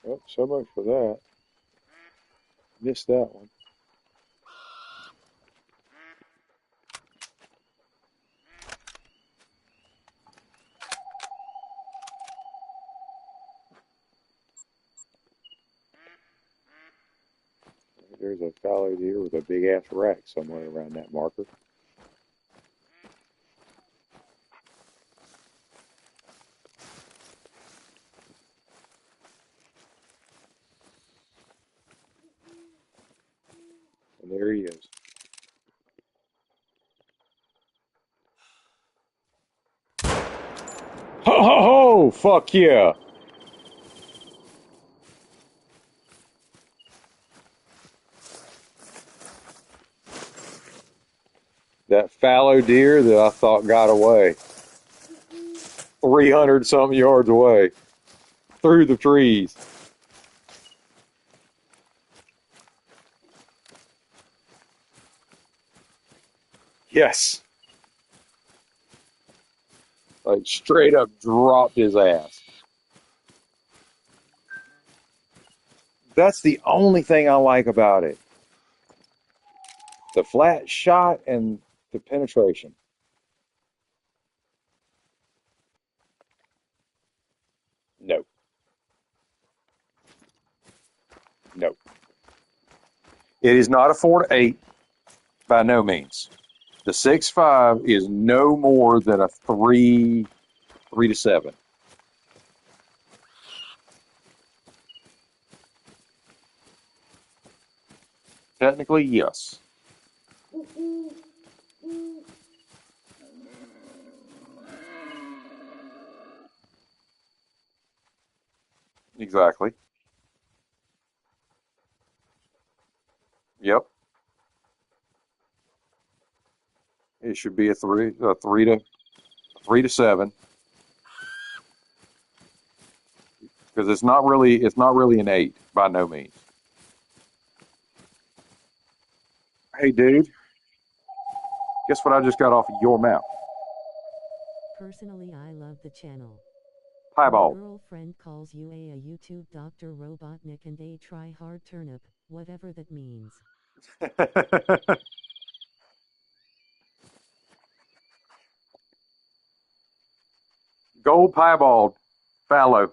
Well, so much for that. Missed that one. There's a fallow deer with a big ass rack somewhere around that marker. And there he is. Ho ho ho! Fuck yeah! That fallow deer that I thought got away. 300 something yards away. Through the trees. Yes. Like straight up dropped his ass. That's the only thing I like about it. The flat shot and the penetration. No, no. It is not a 4 to 8 by no means. The 6.5 is no more than a 3 to 7. Technically, yes. Exactly. Yep. It should be a 3 to 7, because it's not really an 8 by no means. Hey, dude, guess what I just got off of your map? Personally, I love the channel. My Piebald. girlfriend calls you a YouTube Dr. Robotnik and a try-hard turnip, whatever that means. Gold piebald, fallow.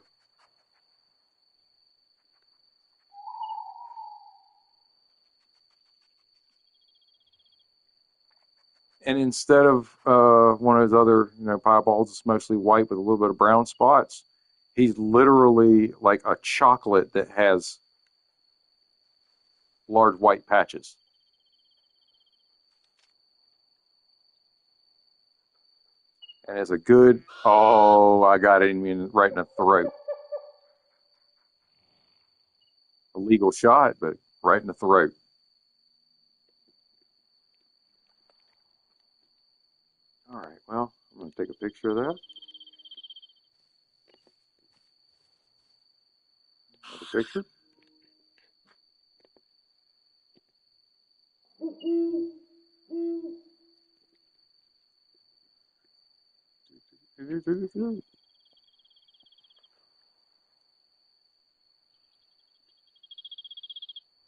And instead of one of those other, piebalds, it's mostly white with a little bit of brown spots. He's literally like a chocolate that has large white patches. And has a good, oh, I got him right in the throat. A legal shot, but right in the throat. All right, well, I'm going to take a picture of that. Another picture.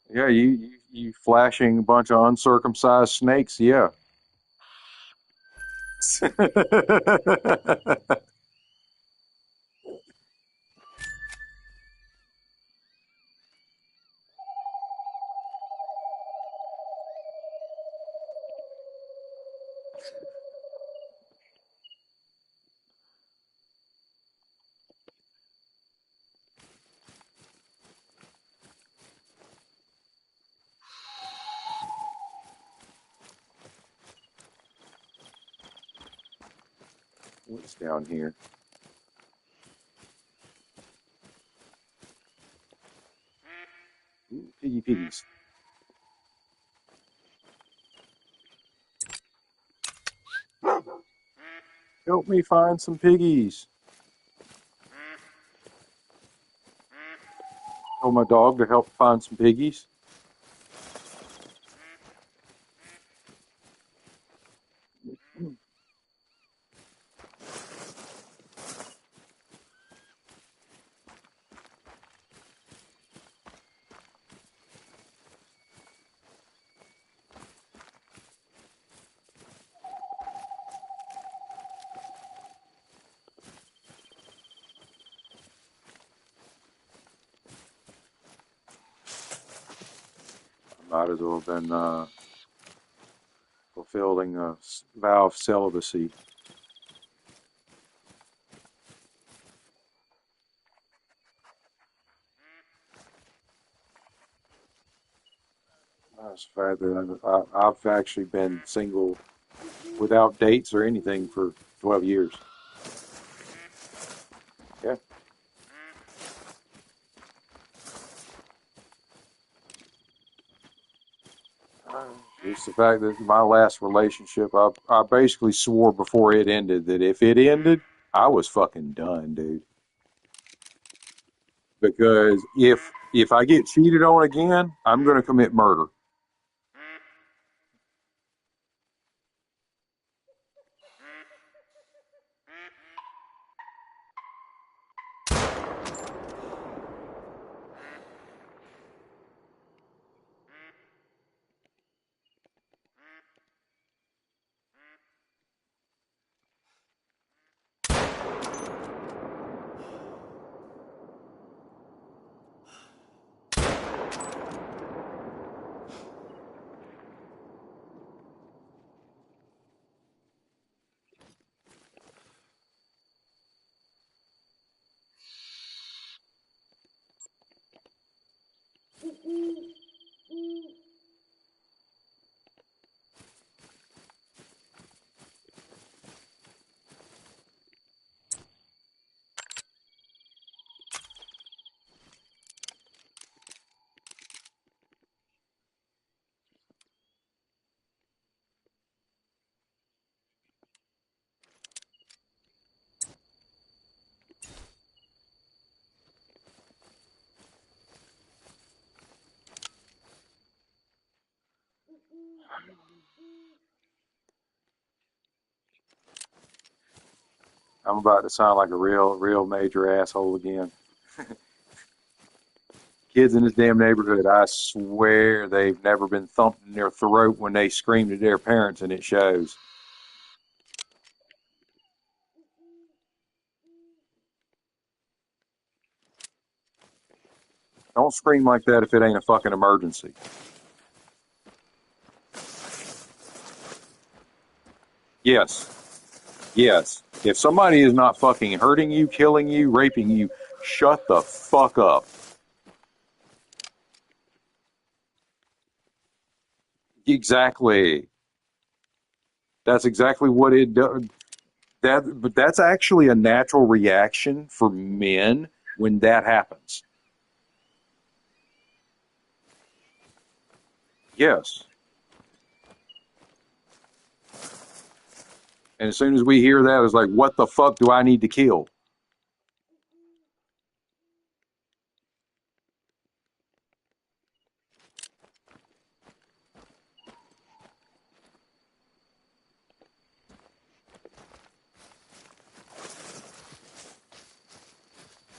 Yeah, you flashing a bunch of uncircumcised snakes, yeah. What's down here? Ooh, piggy piggies. Help me find some piggies. Told my dog to help find some piggies. Might as well have been fulfilling a vow of celibacy. That's the fact that I've actually been single without dates or anything for 12 years. Yeah. It's the fact that my last relationship, I basically swore before it ended that if it ended, I was fucking done, dude. Because if I get cheated on again, I'm going to commit murder. I'm about to sound like a real major asshole again. Kids in this damn neighborhood, I swear they've never been thumped in their throat when they screamed at their parents, and it shows. Don't scream like that if it ain't a fucking emergency. Yes, yes. If somebody is not fucking hurting you, killing you, raping you, shut the fuck up. Exactly. That's exactly what it does. But that's actually a natural reaction for men when that happens. Yes. And as soon as we hear that, it's like, what the fuck do I need to kill?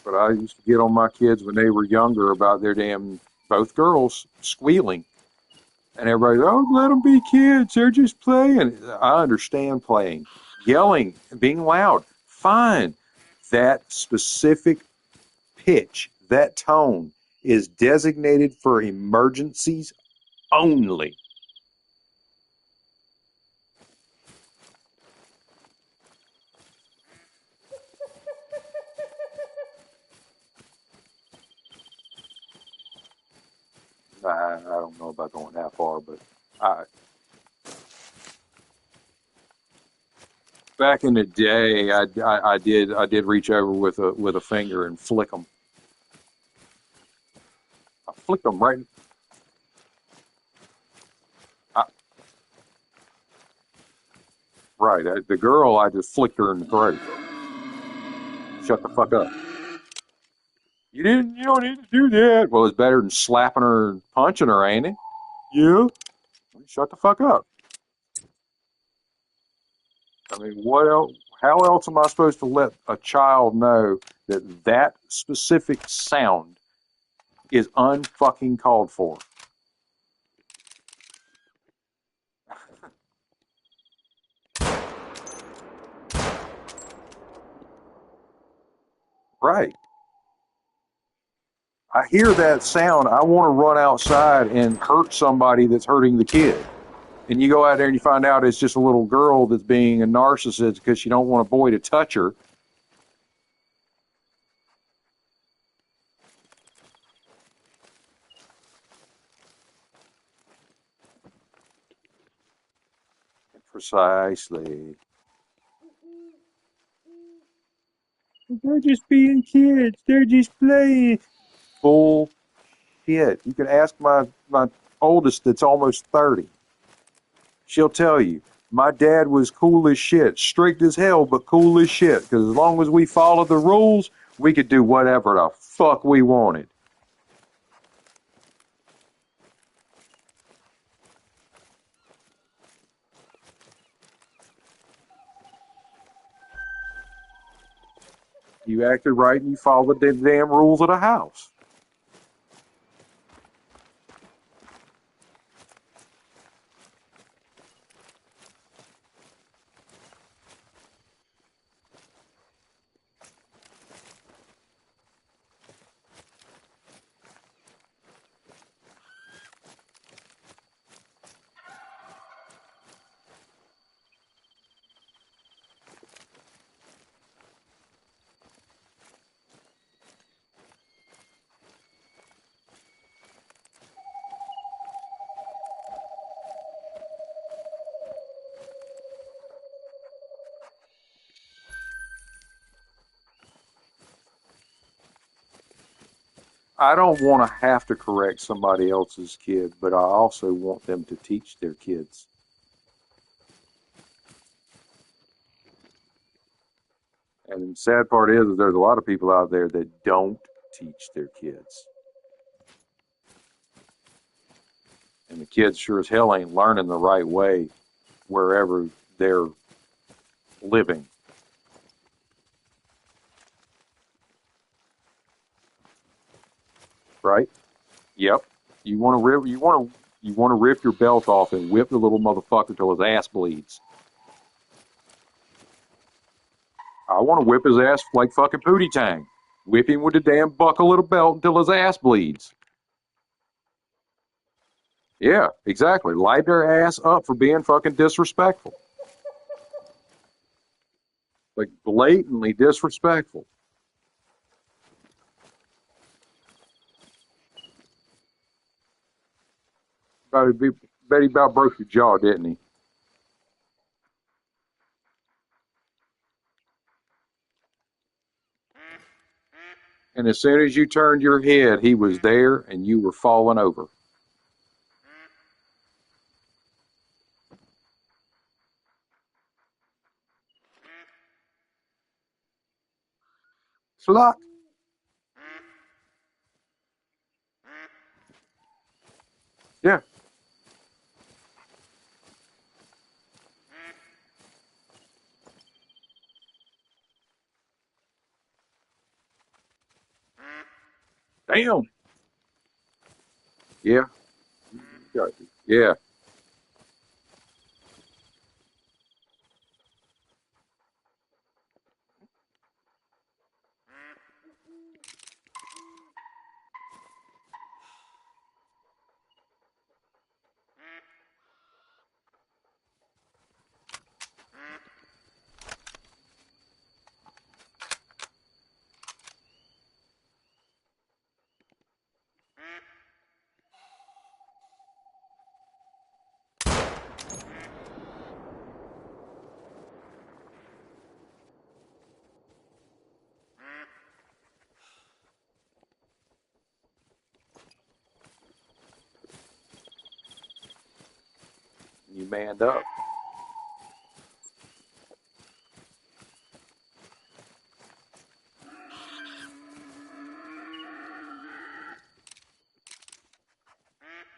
But I used to get on my kids when they were younger about their damn, both girls, squealing. And everybody's, oh, let them be kids. They're just playing. I understand playing. Yelling, being loud, fine. That specific pitch, that tone is designated for emergencies only. I don't know about going that far, but I, back in the day, I did reach over with a finger and flick them. I flicked them right. I, right. The girl, I just flicked her in the throat. Shut the fuck up. You didn't. You don't need to do that. Well, it's better than slapping her and punching her, ain't it? Yeah. Shut the fuck up. I mean, what else? How else am I supposed to let a child know that that specific sound is unfucking called for? Right. I hear that sound. I want to run outside and hurt somebody that's hurting the kid. And you go out there and you find out it's just a little girl that's being a narcissist because she don't want a boy to touch her. Precisely. They're just being kids. They're just playing. Bullshit. You can ask my oldest that's almost 30. She'll tell you, my dad was cool as shit, strict as hell, but cool as shit. Because as long as we followed the rules, we could do whatever the fuck we wanted. You acted right and you followed the damn rules of the house. I don't want to have to correct somebody else's kid, but I also want them to teach their kids. And the sad part is there's a lot of people out there that don't teach their kids. And the kids sure as hell ain't learning the right way wherever they're living. Right? Yep. You want to rip your belt off and whip the little motherfucker till his ass bleeds. I want to whip his ass like fucking Pootie Tang. Whip him with the damn buckle of the belt until his ass bleeds. Yeah, exactly. Light their ass up for being fucking disrespectful. Like blatantly disrespectful. Bet he about broke your jaw, didn't he? And as soon as you turned your head, he was there and you were falling over. Slut. Yeah. Damn. Yeah. Yeah. You manned up.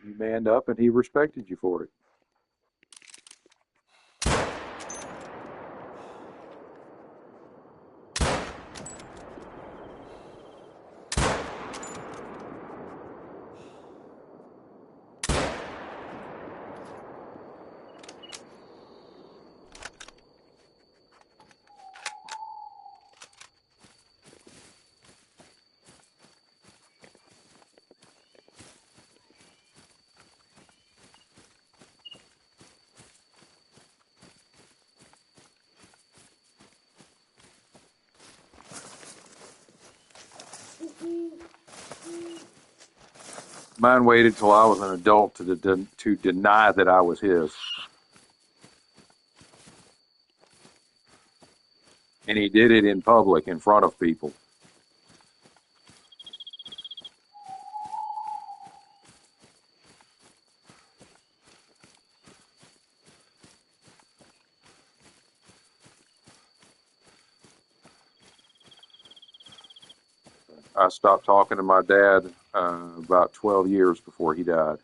You manned up and he respected you for it. Mine waited till I was an adult to deny that I was his. And he did it in public in front of people. I stopped talking to my dad about 12 years before he died.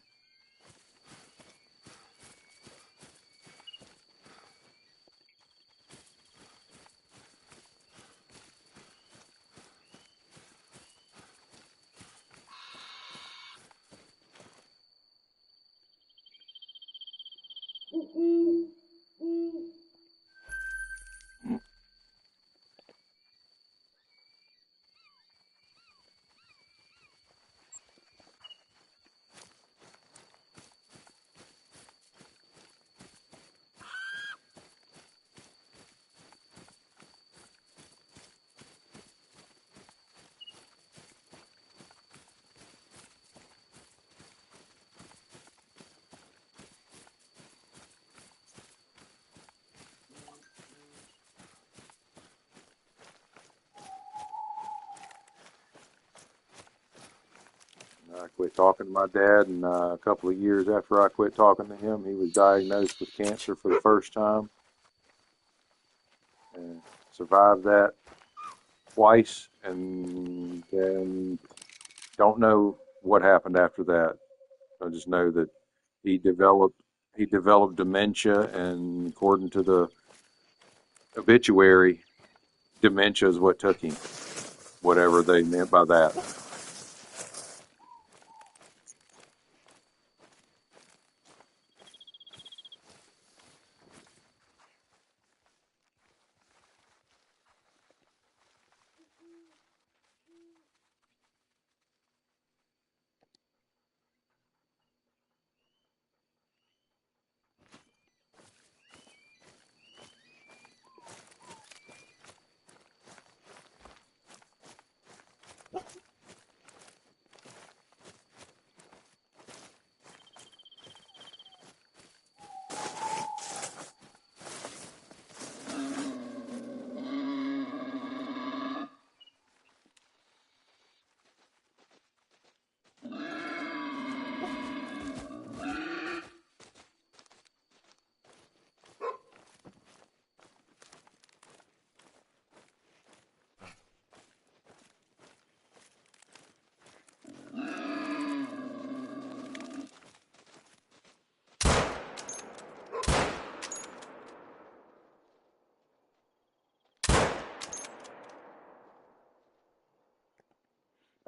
I quit talking to my dad, and a couple of years after I quit talking to him, he was diagnosed with cancer for the first time, and survived that twice, and then don't know what happened after that. I just know that he developed dementia, and according to the obituary, dementia is what took him, whatever they meant by that.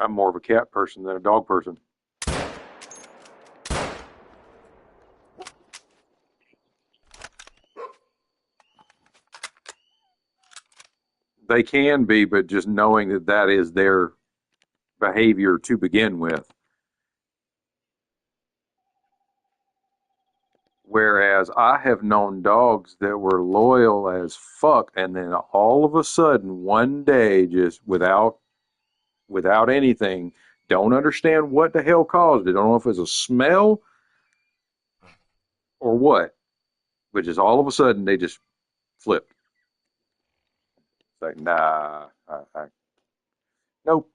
I'm more of a cat person than a dog person. They can be, but just knowing that that is their behavior to begin with. Whereas I have known dogs that were loyal as fuck, and then all of a sudden, one day, just without anything, don't understand what the hell caused it. Don't know if it's a smell or what, but just all of a sudden they just flipped. It's like, nah, nope.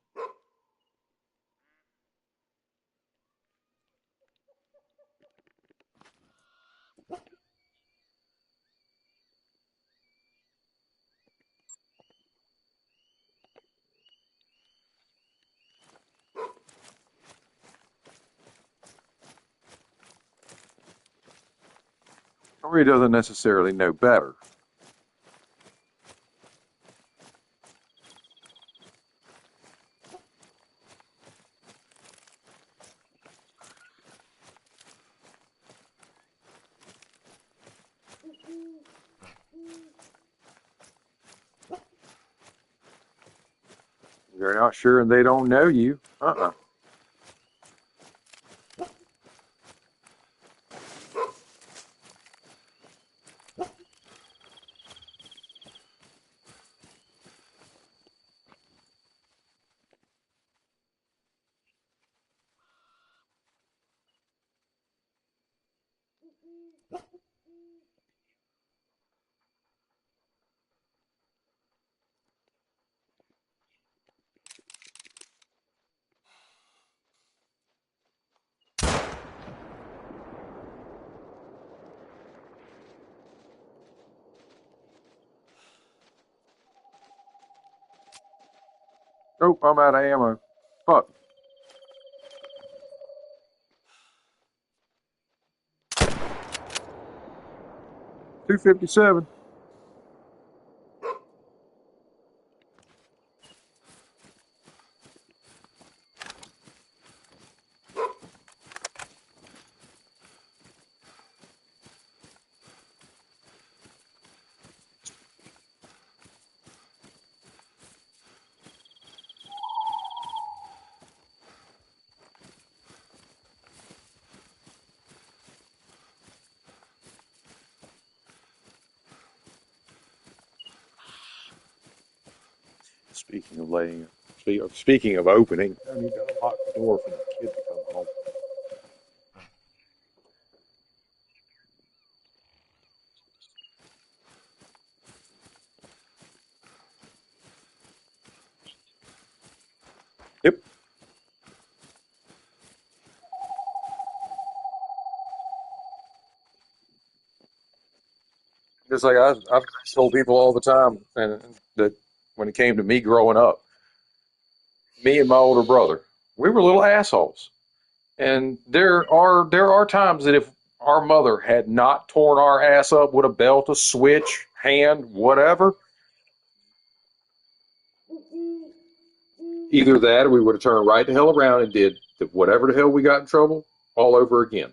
Or he doesn't necessarily know better. They're not sure and they don't know you. Oh, I'm out of ammo. Fuck. .257. Speaking of laying, speaking of opening, I need to unlock the door for the kid to come home. Yep. Just like I've told people all the time, and that when it came to me growing up, me and my older brother, we were little assholes. And there are times that if our mother had not torn our ass up with a belt, a switch, hand, whatever, either that or we would have turned right the hell around and did whatever the hell we got in trouble all over again.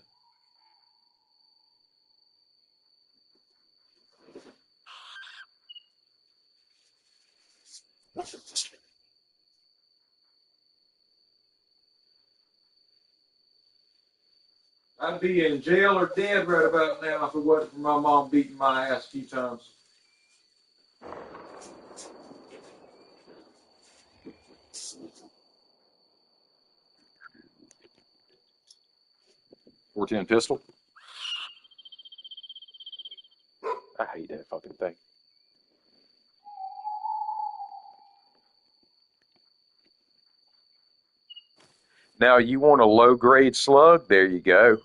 I'd be in jail or dead right about now if it wasn't for my mom beating my ass a few times. 410 pistol. I hate that fucking thing. Now you want a low grade slug? There you go.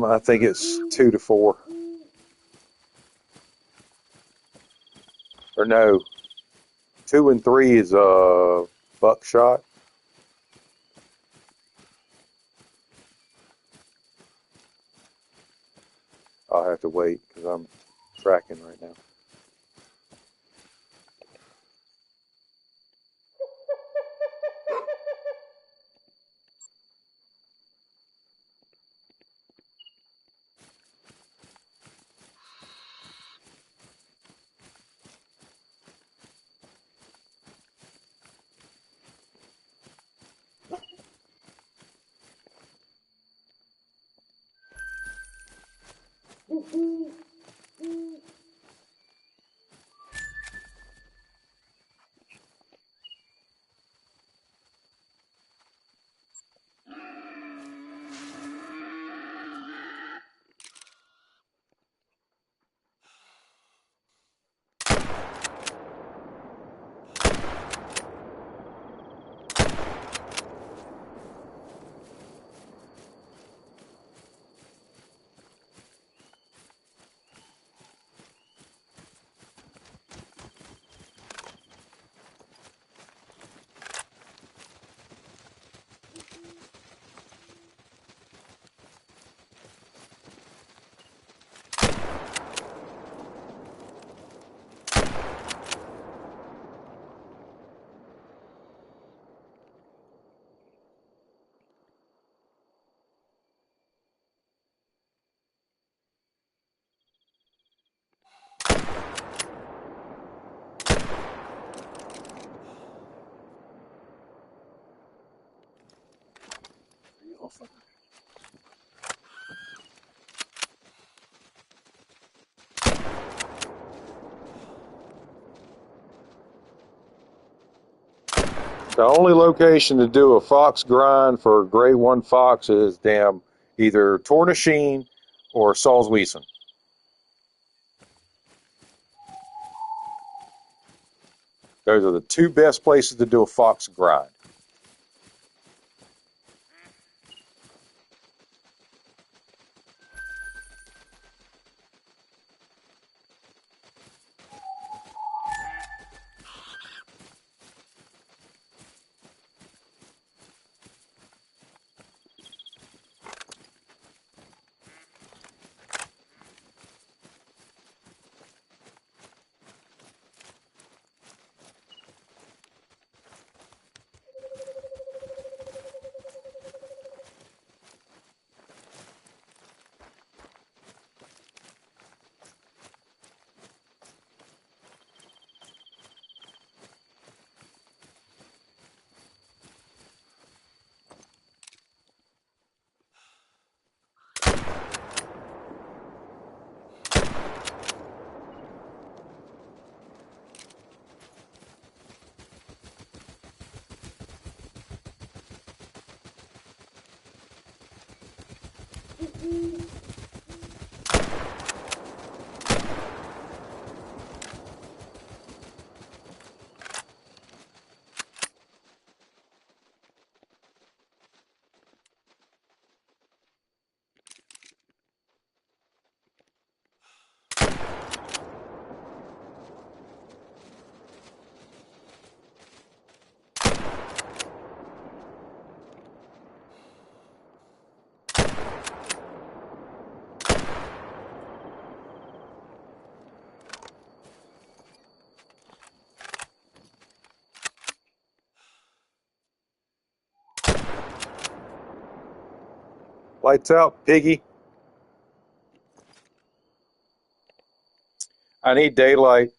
I think it's 2 to 4. Or no, 2 and 3 is buckshot. I'll have to wait because I'm tracking right now. The only location to do a fox grind for a grade 1 fox is damn either Tornasheen or Salzwiesen. Those are the two best places to do a fox grind. Lights out, piggy. I need daylight,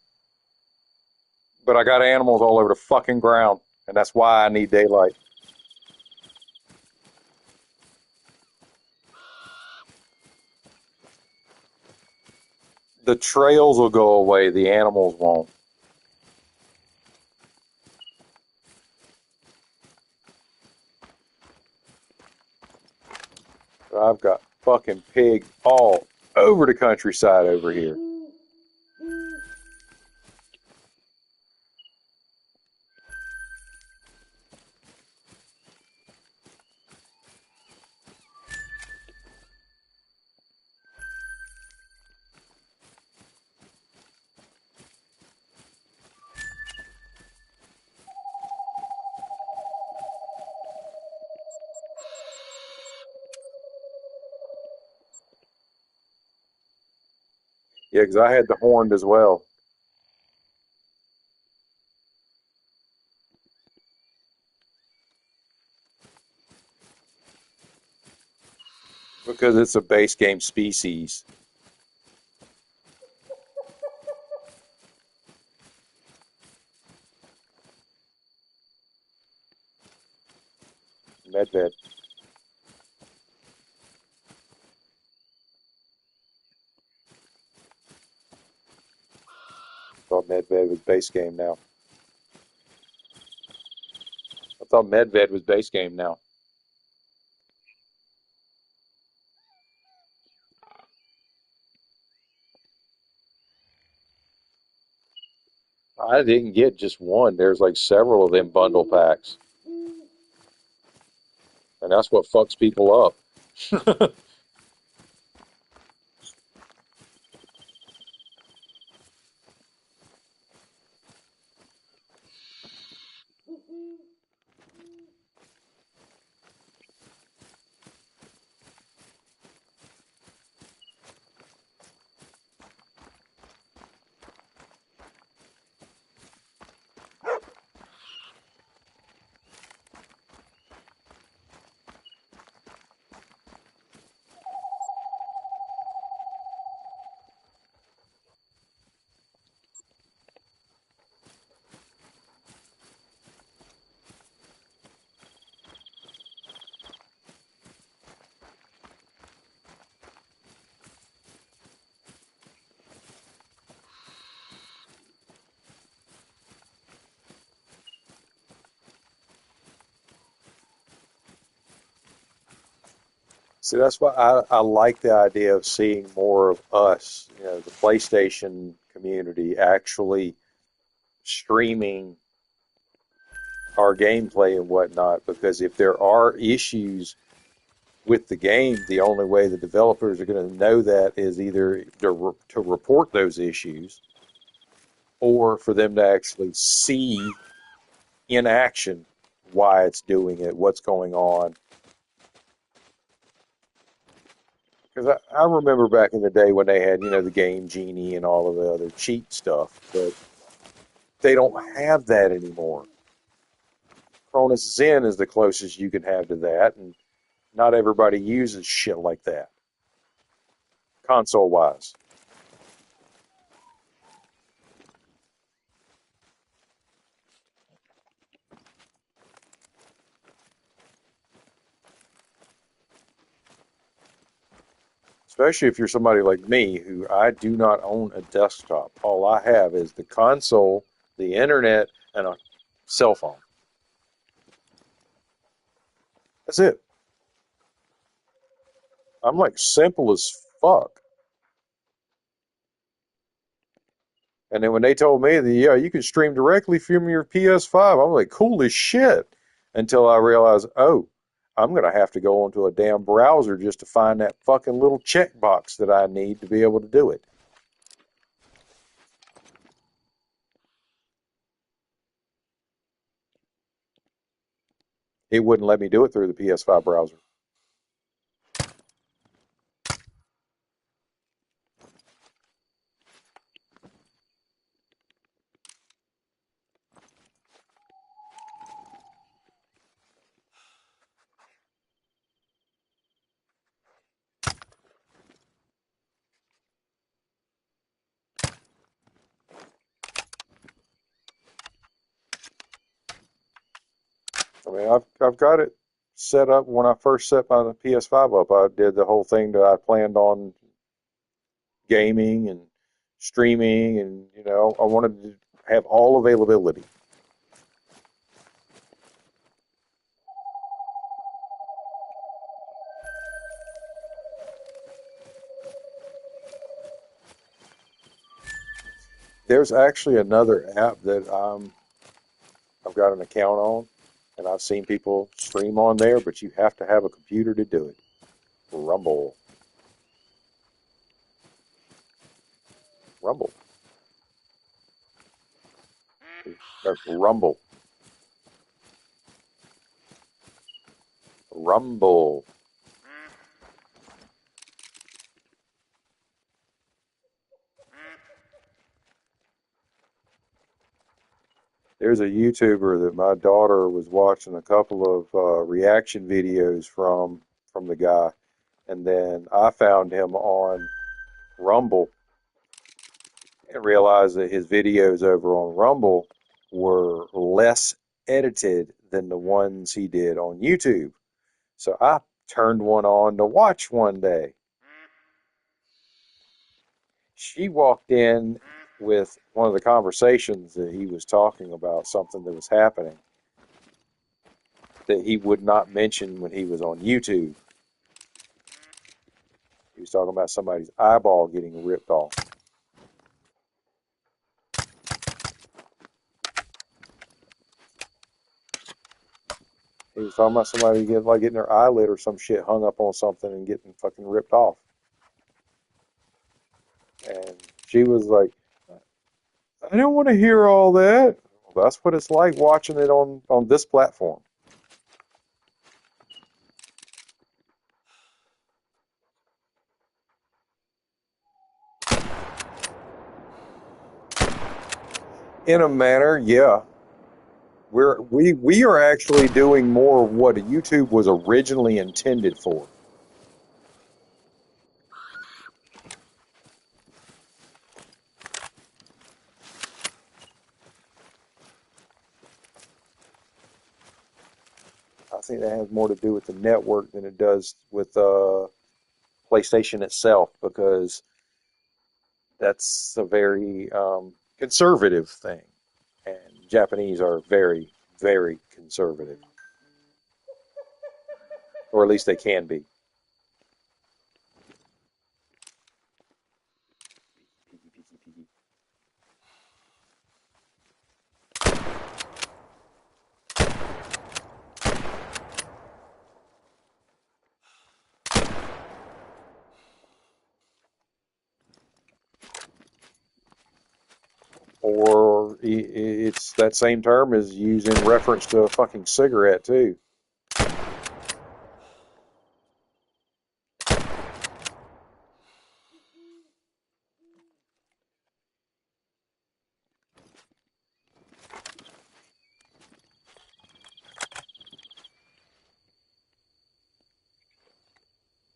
but I got animals all over the fucking ground, and that's why I need daylight. The trails will go away, the animals won't. I've got fucking pig all over the countryside over here. Yeah, because I had the horned as well. Because it's a base game species. Medved. Thought Medved was base game now. I thought Medved was base game now. I didn't get just one. There's like several of them bundle packs. And that's what fucks people up. See, that's why I like the idea of seeing more of us, the PlayStation community actually streaming our gameplay and whatnot. Because if there are issues with the game, the only way the developers are going to know that is either to report those issues or for them to actually see in action why it's doing it, what's going on. Because I remember back in the day when they had, the Game Genie and all of the other cheat stuff, but they don't have that anymore. Cronus Zen is the closest you can have to that, and not everybody uses shit like that, console wise. Especially if you're somebody like me, who I do not own a desktop. All I have is the console, the internet, and a cell phone. That's it. I'm like simple as fuck. And then when they told me that, yeah, you can stream directly from your PS5, I'm like, cool as shit. Until I realized, oh, I'm going to have to go onto a damn browser just to find that fucking little checkbox that I need to be able to do it. It wouldn't let me do it through the PS5 browser. I mean, I've got it set up. When I first set my PS5 up, I did the whole thing that I planned on gaming and streaming, and I wanted to have all availability. There's actually another app that I've got an account on, and I've seen people stream on there, but you have to have a computer to do it. Rumble, Rumble, Rumble, Rumble. There's a YouTuber that my daughter was watching a couple of reaction videos from the guy, and then I found him on Rumble and realized that his videos over on Rumble were less edited than the ones he did on YouTube. So I turned one on to watch one day. She walked in with one of the conversations that he was talking about, something that was happening that he would not mention when he was on YouTube. He was talking about somebody's eyeball getting ripped off. He was talking about somebody getting their eyelid or some shit hung up on something and getting fucking ripped off. And she was like, I don't want to hear all that. Well, that's what it's like watching it on this platform. In a manner, yeah. We are actually doing more of what YouTube was originally intended for. I think that has more to do with the network than it does with PlayStation itself, because that's a very conservative thing, and Japanese are very, very conservative, or at least they can be. Or it's that same term is used in reference to a fucking cigarette too.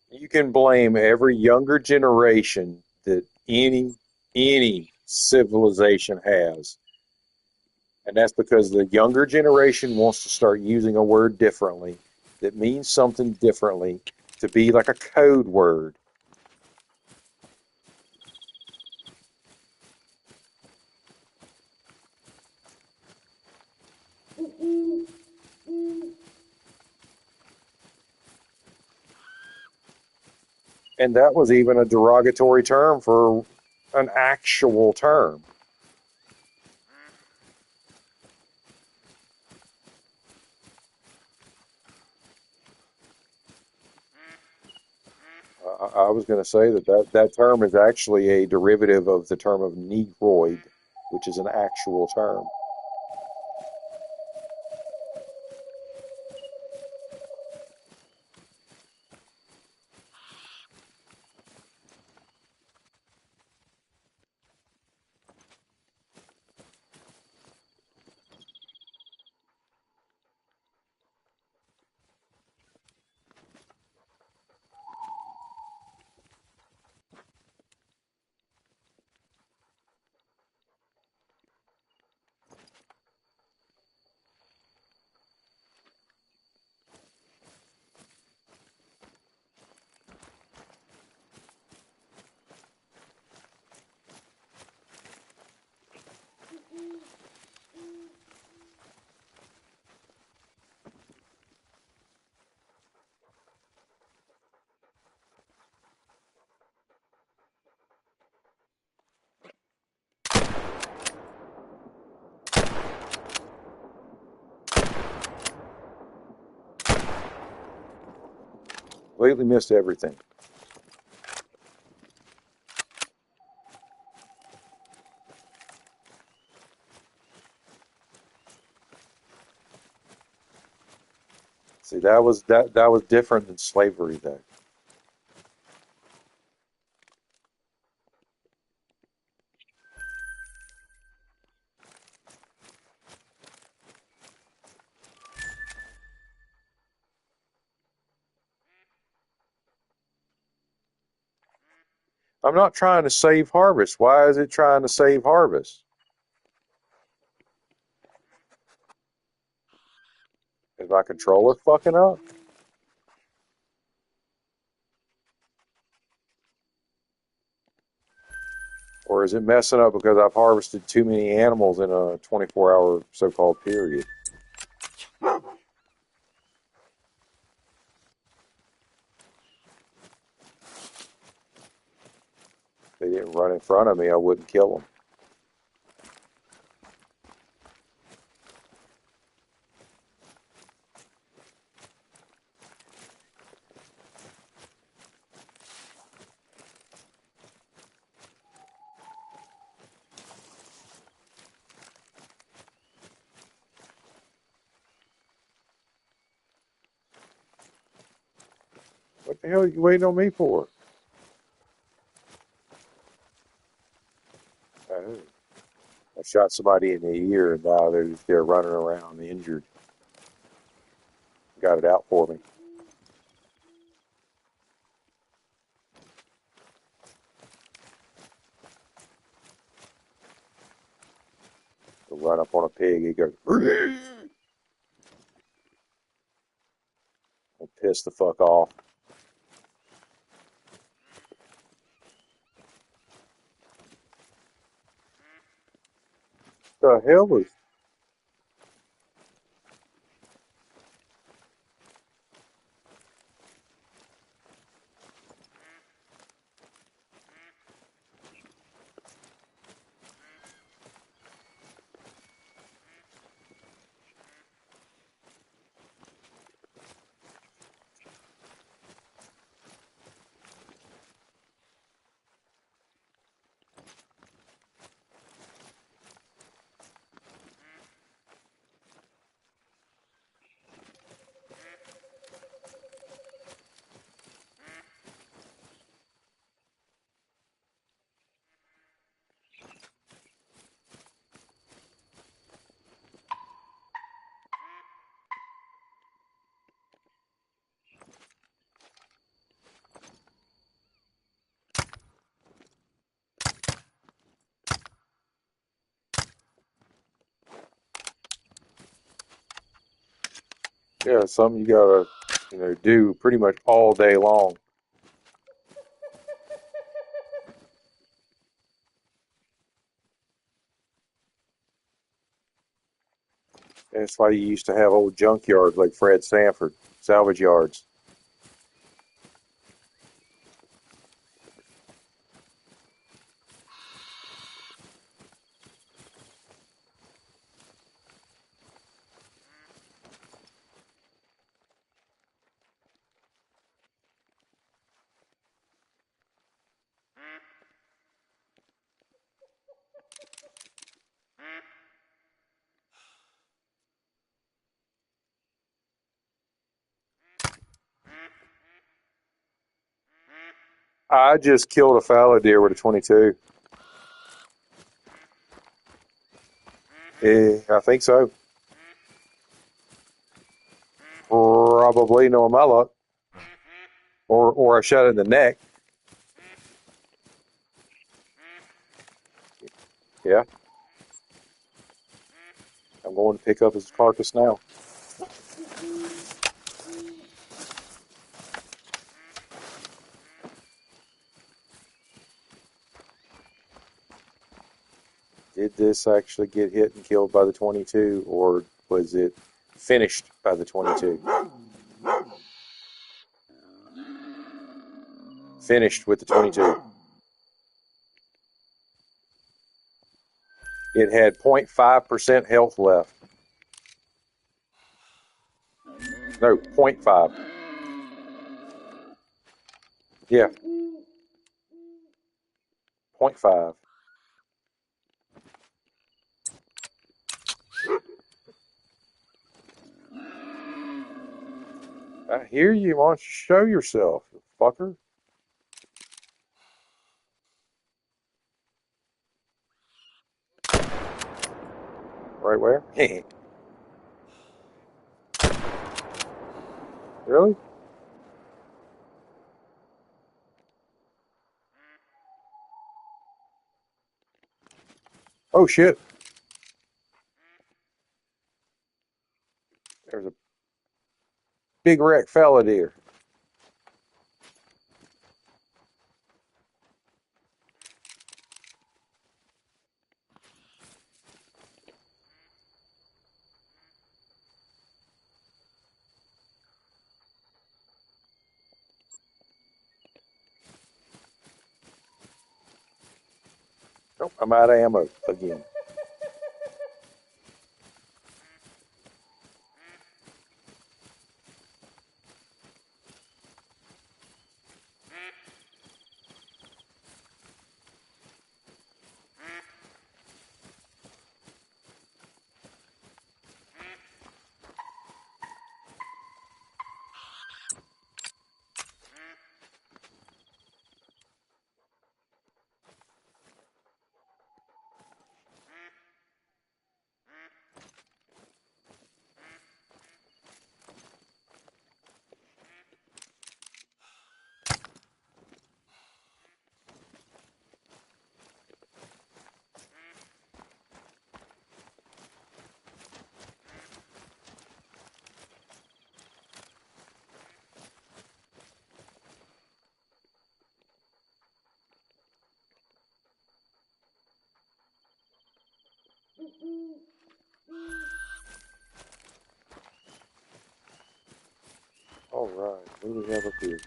You can blame every younger generation that any civilization has. And that's because the younger generation wants to start using a word differently that means something differently to be like a code word. And that was even a derogatory term for an actual term. I was going to say that term is actually a derivative of the term of negroid, which is an actual term. Completely missed everything. See, that was different than slavery, though. I'm not trying to save harvest. Why is it trying to save harvest? Is my controller fucking up? Or is it messing up because I've harvested too many animals in a 24-hour so-called period? If they didn't run in front of me, I wouldn't kill them. What the hell are you waiting on me for? Oh, I shot somebody in the ear and now they're running around injured. Got it out for me. To run up on a pig, he goes, and piss the fuck off. The hell was Yeah, something you gotta, do pretty much all day long. That's why you used to have old junkyards like Fred Sanford, salvage yards. I just killed a fallow deer with a 22. I think so. Probably, knowing my luck. Or I shot it in the neck. Yeah. I'm going to pick up his carcass now. Did this actually get hit and killed by the 22, or was it finished by the 22? Finished with the 22. It had 0.5% health left. No, 0.5. Yeah, 0.5. I hear you. Why don't you show yourself, you fucker? Right where? Really? Oh, shit. There's a big wreck fallow deer. Nope, I'm out of ammo again. All right, what do we have up here?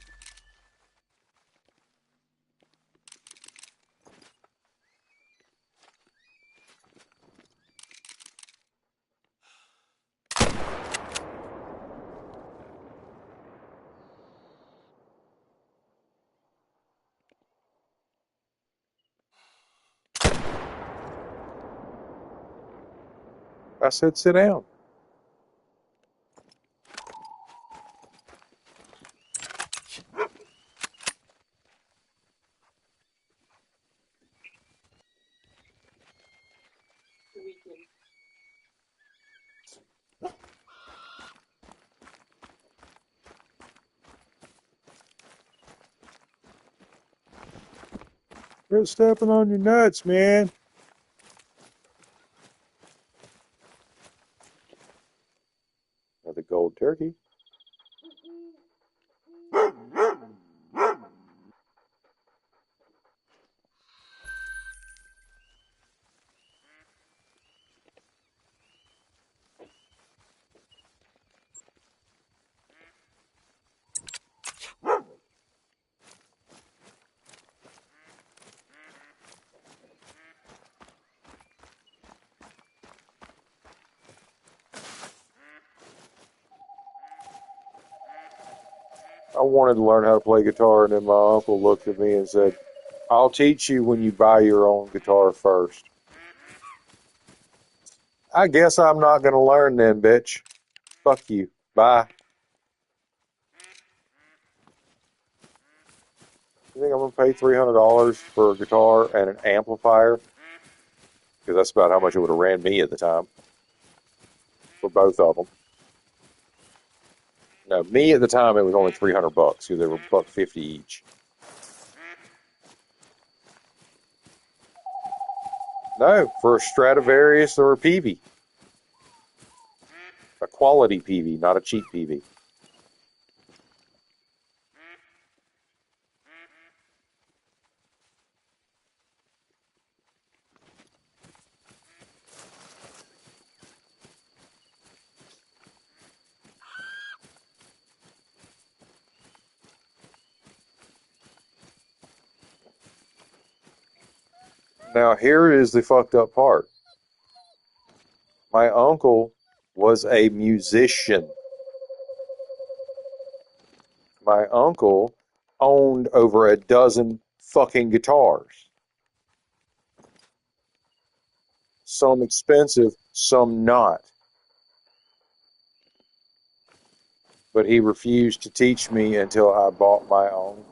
I said sit down. Quit stepping on your nuts, man. with a gold turkey. I wanted to learn how to play guitar, and then my uncle looked at me and said, I'll teach you when you buy your own guitar first. I guess I'm not going to learn then, bitch. Fuck you. Bye. You think I'm going to pay $300 for a guitar and an amplifier? Because that's about how much it would have ran me at the time for both of them. No, me at the time it was only $300 because they were $150 each. No, for a Stradivarius or a Peavey. A quality Peavey, not a cheap Peavey. Now, here is the fucked up part. My uncle was a musician. My uncle owned over a dozen fucking guitars. Some expensive, some not. But he refused to teach me until I bought my own.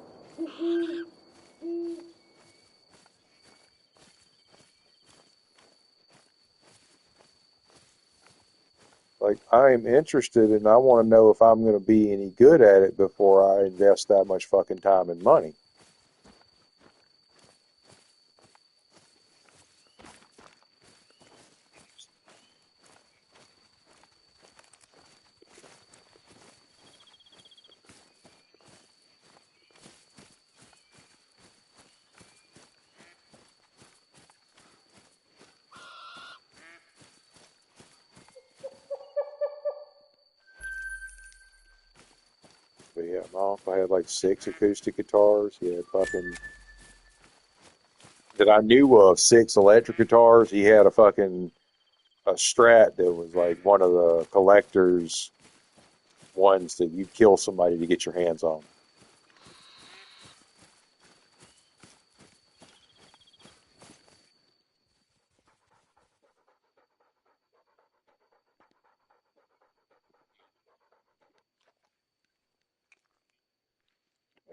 Like, I am interested and I want to know if I'm going to be any good at it before I invest that much fucking time and money. But yeah, my uncle had like 6 acoustic guitars. He had fucking, that I knew of, 6 electric guitars. He had a Strat that was like one of the collector's ones that you'd kill somebody to get your hands on.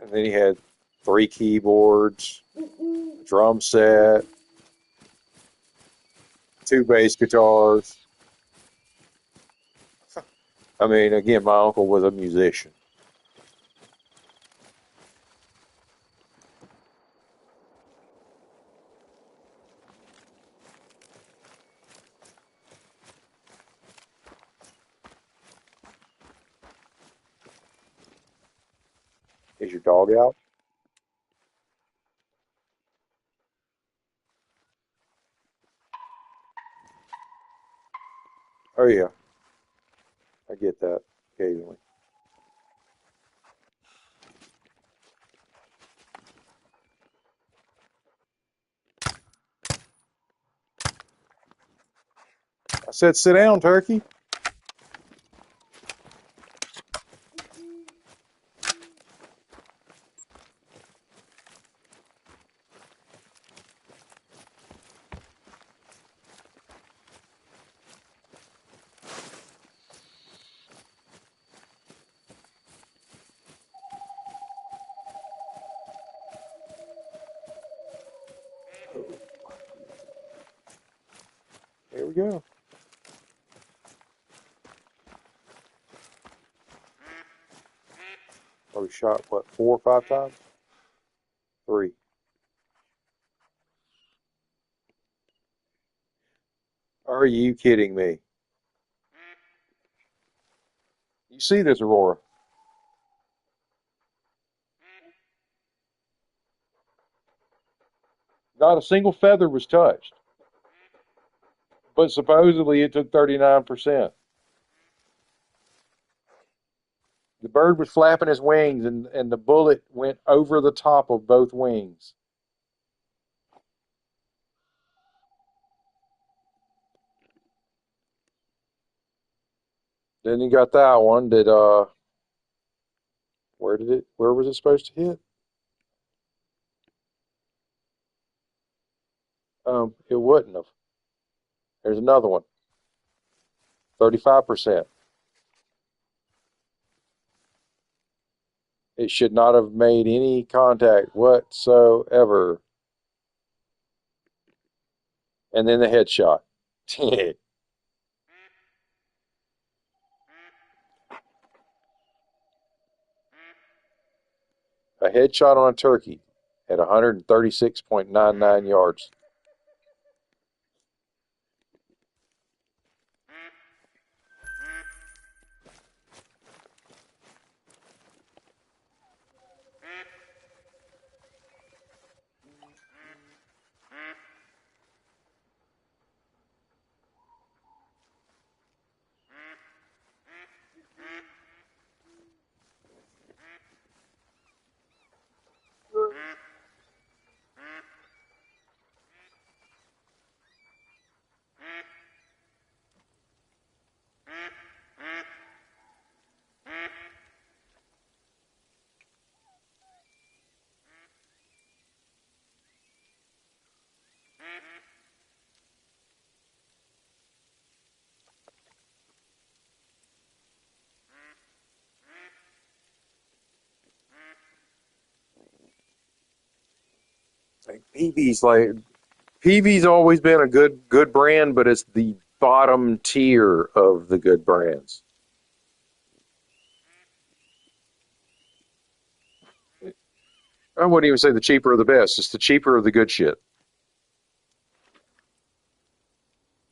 And then he had 3 keyboards, a drum set, 2 bass guitars. I mean, again, my uncle was a musician. Is your dog out? Oh yeah, I get that occasionally. I said, sit down, turkey. Here we go. Probably shot, what, 4 or 5 times? 3. Are you kidding me? You see this, Aurora? Not a single feather was touched, but supposedly it took 39%. The bird was flapping his wings, and the bullet went over the top of both wings. Then you got that one that where was it supposed to hit? It wouldn't have. There's another one. 35%. It should not have made any contact whatsoever. And then the headshot. A headshot on a turkey at 136.99 yards. Like PV's always been a good brand, but it's the bottom tier of the good brands. I wouldn't even say the cheaper of the best. It's the cheaper of the good shit.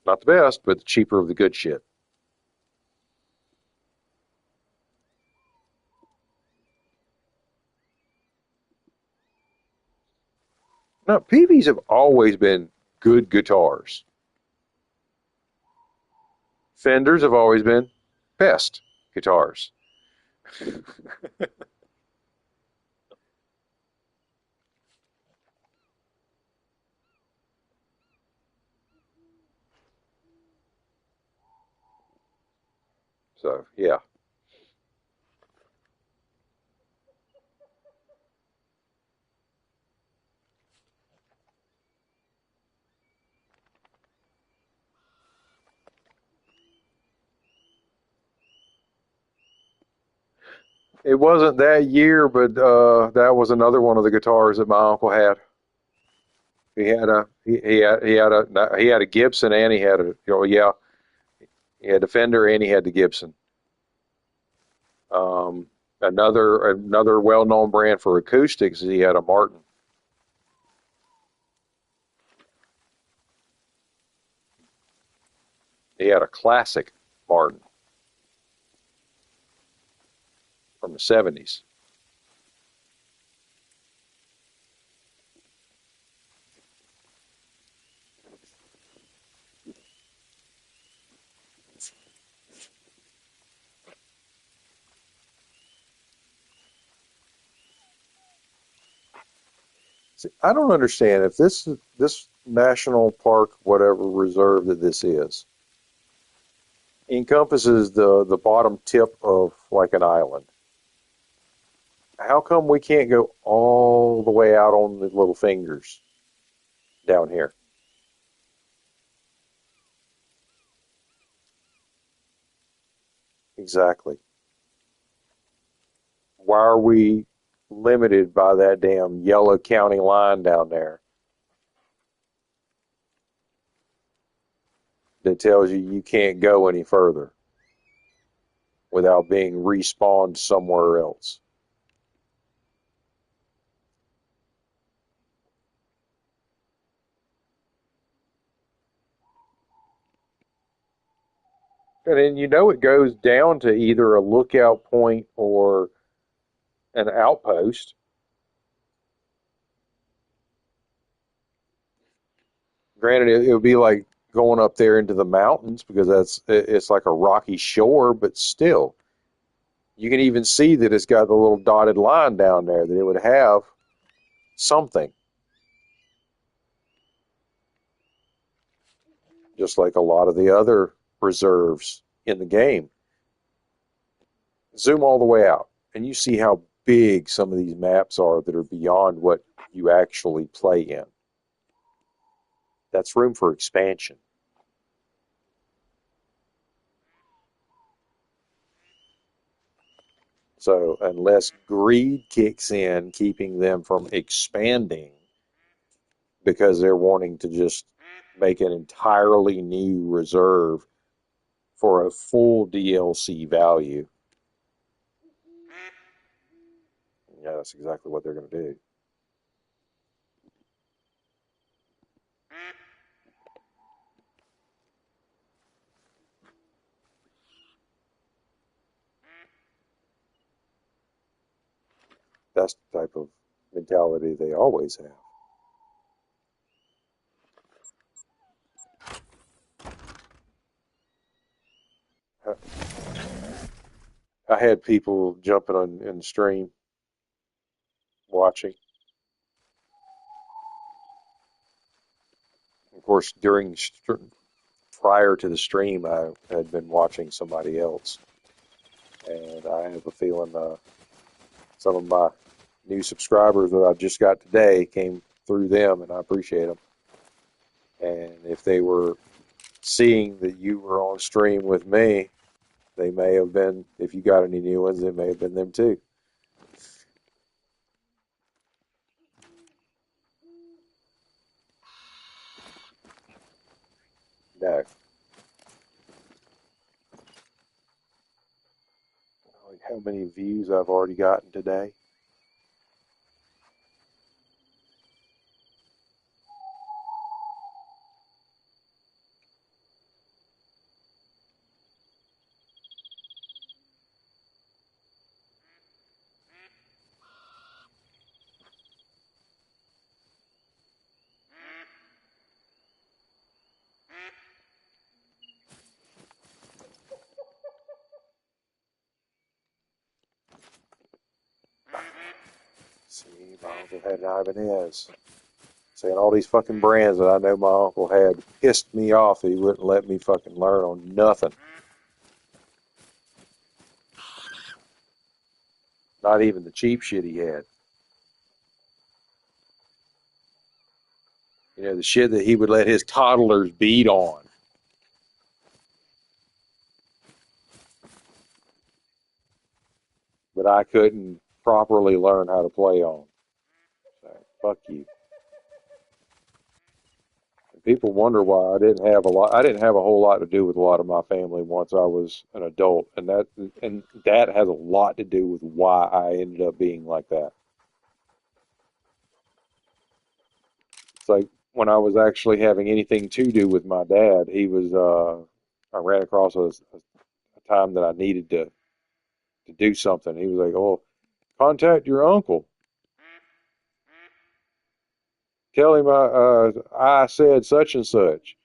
Not the best, but the cheaper of the good shit. No, PVs have always been good guitars. Fenders have always been best guitars. So, yeah. It wasn't that year, but that was another one of the guitars that my uncle had. He had a Gibson and he had a yeah, he had a Fender and he had the Gibson. Another well-known brand for acoustics, he had a Martin. He had a classic Martin from the 70s. See, I don't understand if this national park, whatever reserve that this is, encompasses the bottom tip of like an island. How come we can't go all the way out on the little fingers down here? Exactly. Why are we limited by that damn yellow county line down there that tells you you can't go any further without being respawned somewhere else? And then you know it goes down to either a lookout point or an outpost. Granted, it would be like going up there into the mountains because it's like a rocky shore, but still, you can even see that it's got the little dotted line down there that it would have something, just like a lot of the other reserves in the game. Zoom all the way out, and you see how big some of these maps are that are beyond what you actually play in. That's room for expansion. So unless greed kicks in, keeping them from expanding because they're wanting to just make an entirely new reserve for a full DLC value, yeah, that's exactly what they're going to do. That's the type of mentality they always have. I had people jumping on in the stream watching. Of course, prior to the stream, I had been watching somebody else, and I have a feeling some of my new subscribers that I just got today came through them, and I appreciate them. And if they were seeing that you were on stream with me, they may have been, if you got any new ones, it may have been them too. No. Like how many views I've already gotten today? See, my uncle had an Ibanez. Saying all these fucking brands that I know my uncle had pissed me off that he wouldn't let me fucking learn on nothing. Not even the cheap shit he had. You know, the shit that he would let his toddlers beat on. But I couldn't properly learn how to play on. So, fuck you. And people wonder why I didn't have a lot. I didn't have a whole lot to do with a lot of my family once I was an adult, and that has a lot to do with why I ended up being like that. It's like when I was actually having anything to do with my dad, I ran across a time that I needed to do something. He was like, "Oh, contact your uncle. Tell him I said such and such."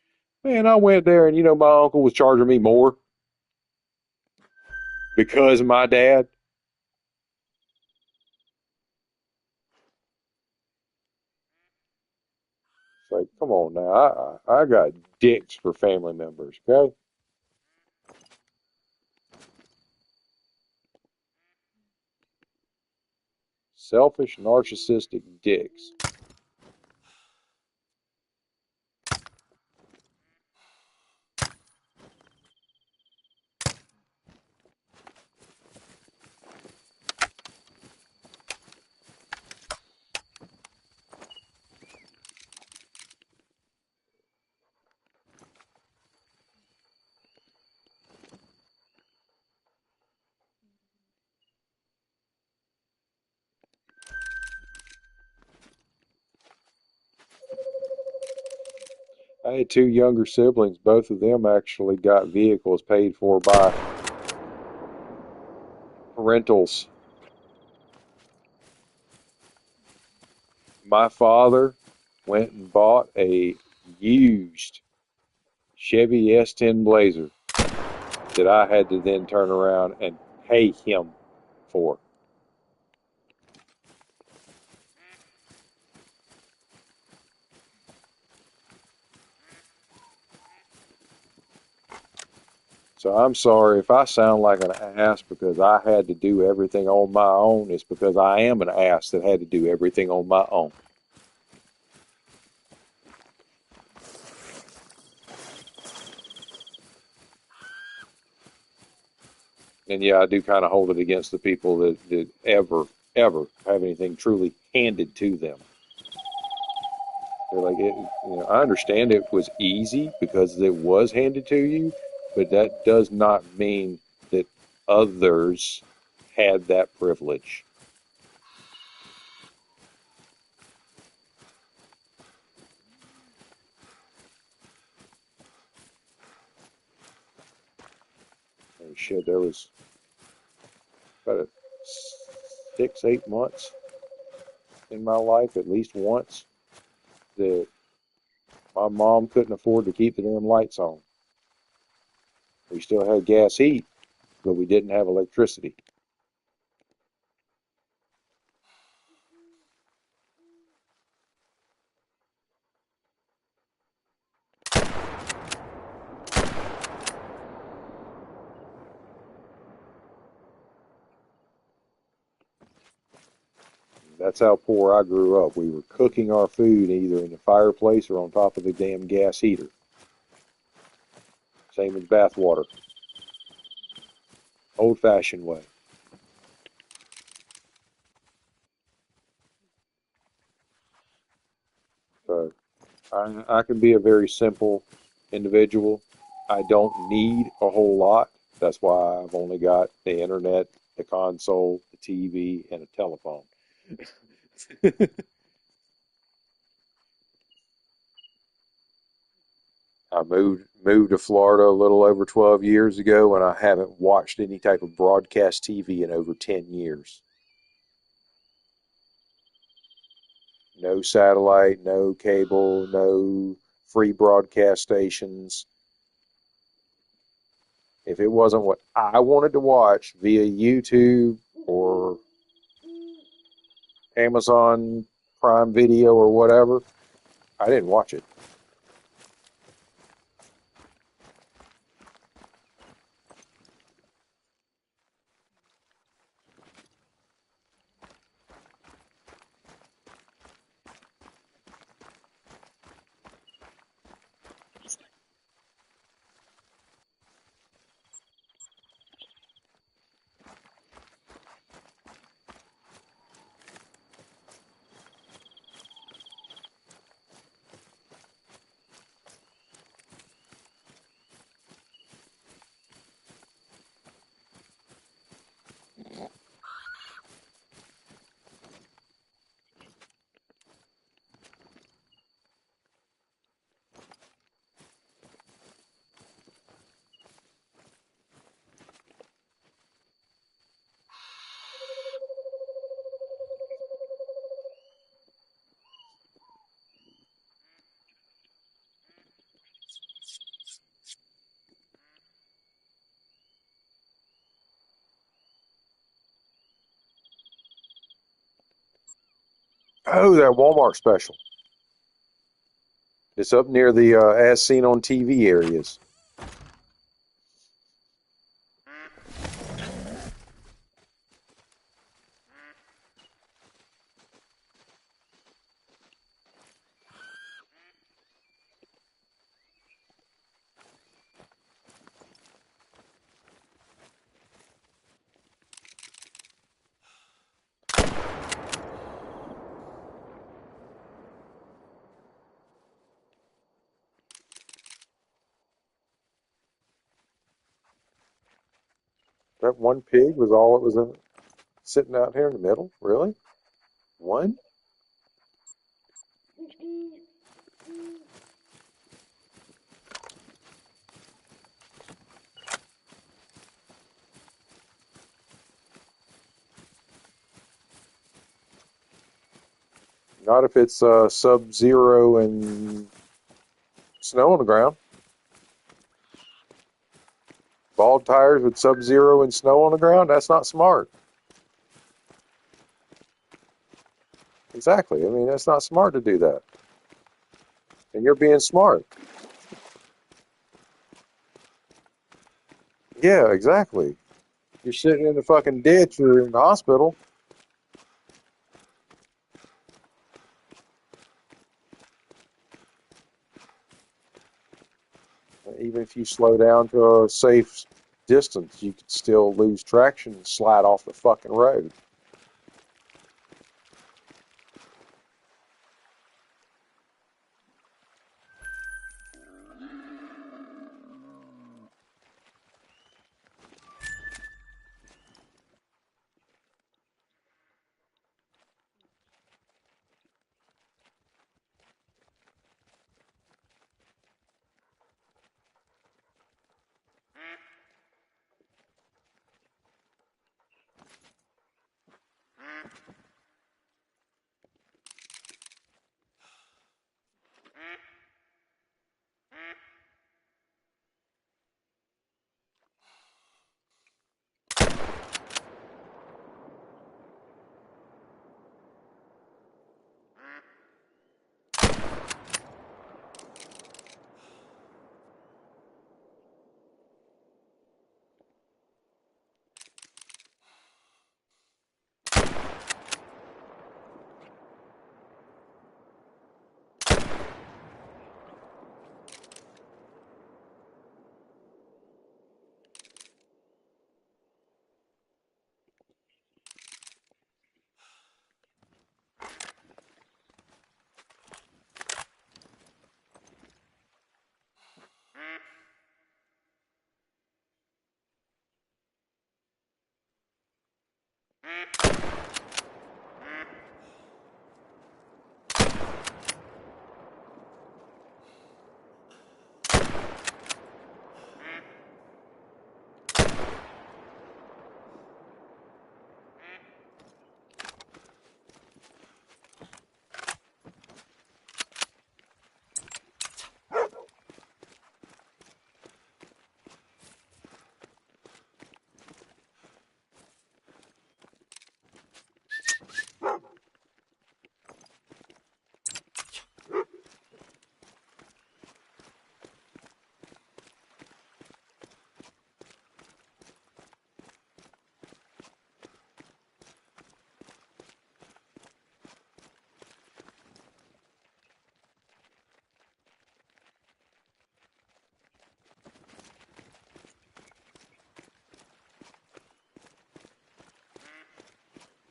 Man, I went there and my uncle was charging me more because of my dad. It's like, come on now. I got dicks for family members, okay? Selfish, narcissistic dicks. I had two younger siblings. Both of them actually got vehicles paid for by rentals. My father went and bought a used Chevy S10 Blazer that I had to then turn around and pay him for. So I'm sorry if I sound like an ass because I had to do everything on my own. It's because I am an ass that had to do everything on my own. And yeah, I do kind of hold it against the people that ever have anything truly handed to them. They're like, I understand it was easy because it was handed to you, but that does not mean that others had that privilege. And shit, there was about 6, 8 months in my life, at least once, that my mom couldn't afford to keep the damn lights on. We still had gas heat, but we didn't have electricity. That's how poor I grew up. We were cooking our food either in the fireplace or on top of the damn gas heater. Same as bath water. Old fashioned way. So I can be a very simple individual. I don't need a whole lot. That's why I've only got the internet, the console, the TV, and a telephone. I moved to Florida a little over 12 years ago, and I haven't watched any type of broadcast TV in over 10 years. No satellite, no cable, no free broadcast stations. If it wasn't what I wanted to watch via YouTube or Amazon Prime Video or whatever, I didn't watch it. Oh, that Walmart special. It's up near the as seen on TV areas. That one pig was all it was sitting out here in the middle? Really? One? Not if it's sub-zero and snow on the ground. Bald tires with sub-zero and snow on the ground, that's not smart. Exactly. I mean, that's not smart to do that. And you're being smart. Yeah, exactly. You're sitting in the fucking ditch or in the hospital. Even if you slow down to a safe distance, you could still lose traction and slide off the fucking road.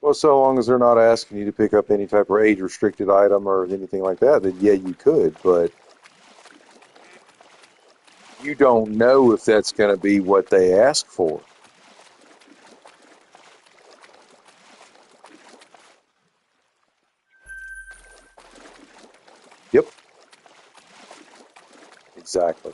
Well, so long as they're not asking you to pick up any type of age-restricted item or anything like that, then yeah, you could, but you don't know if that's going to be what they ask for. Yep, exactly.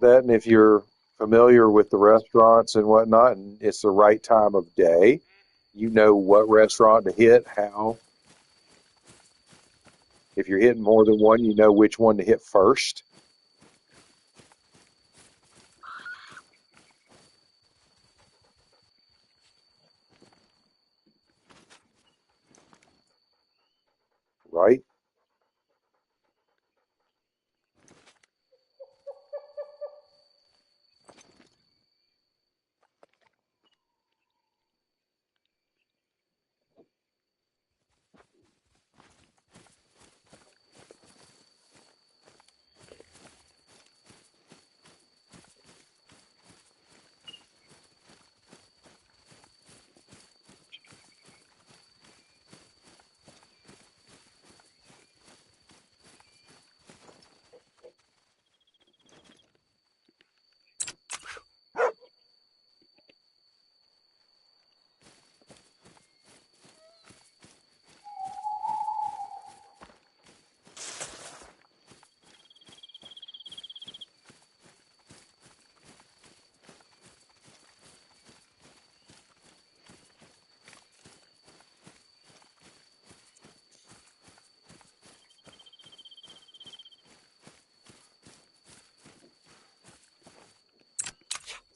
That, and if you're familiar with the restaurants and whatnot, and it's the right time of day, you know what restaurant to hit, how. If you're hitting more than one, you know which one to hit first, right?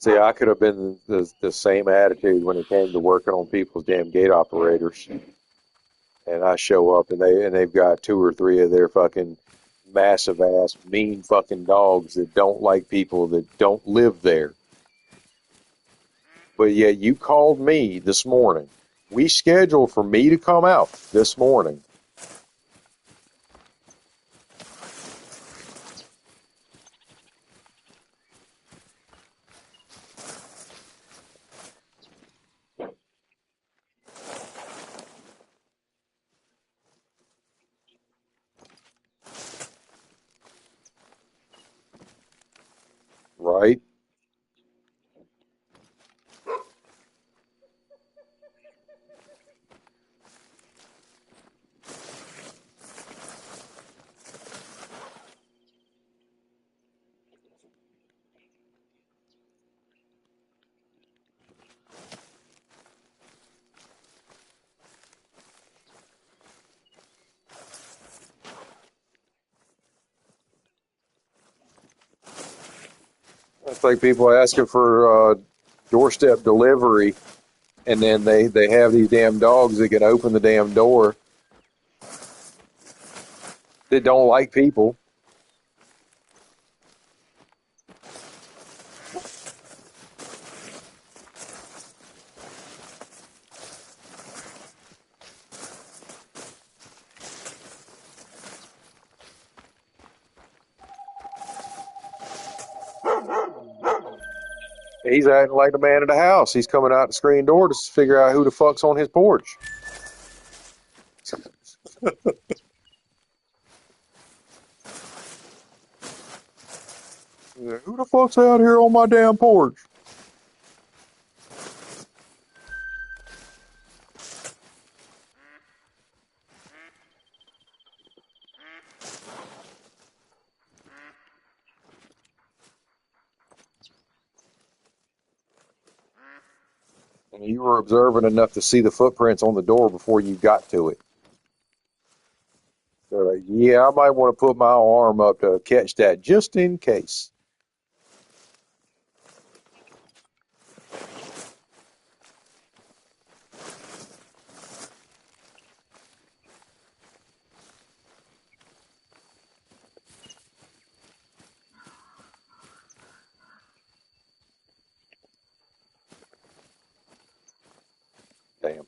See, I could have been the same attitude when it came to working on people's damn gate operators. And I show up and they've got two or three of their fucking massive ass mean fucking dogs that don't like people that don't live there. But yet you called me this morning. We scheduled for me to come out this morning. Right? It's like people asking for doorstep delivery, and then they have these damn dogs that can open the damn door that don't like people. He's acting like the man of the house. He's coming out the screen door to figure out who the fuck's on his porch. Who the fuck's out here on my damn porch? And you were observant enough to see the footprints on the door before you got to it. So, like, yeah, I might want to put my arm up to catch that just in case. Damn.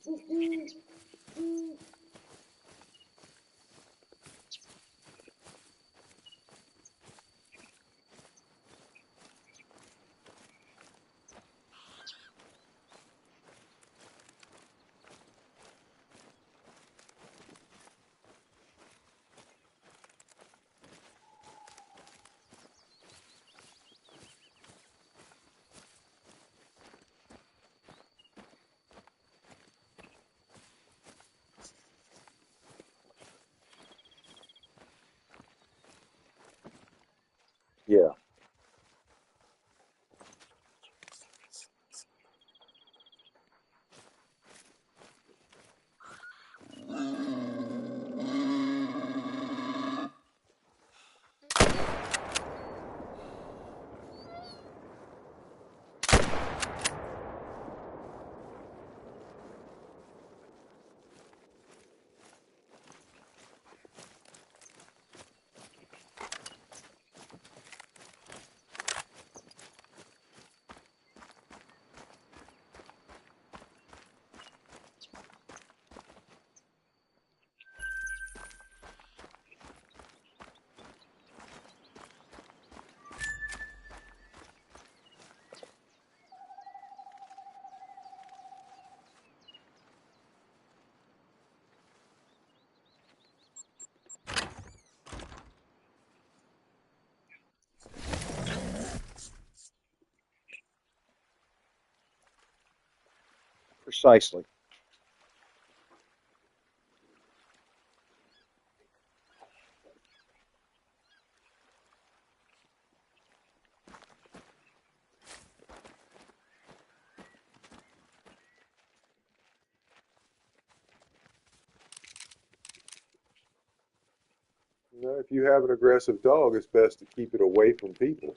Yeah. Precisely. You know, if you have an aggressive dog, it's best to keep it away from people.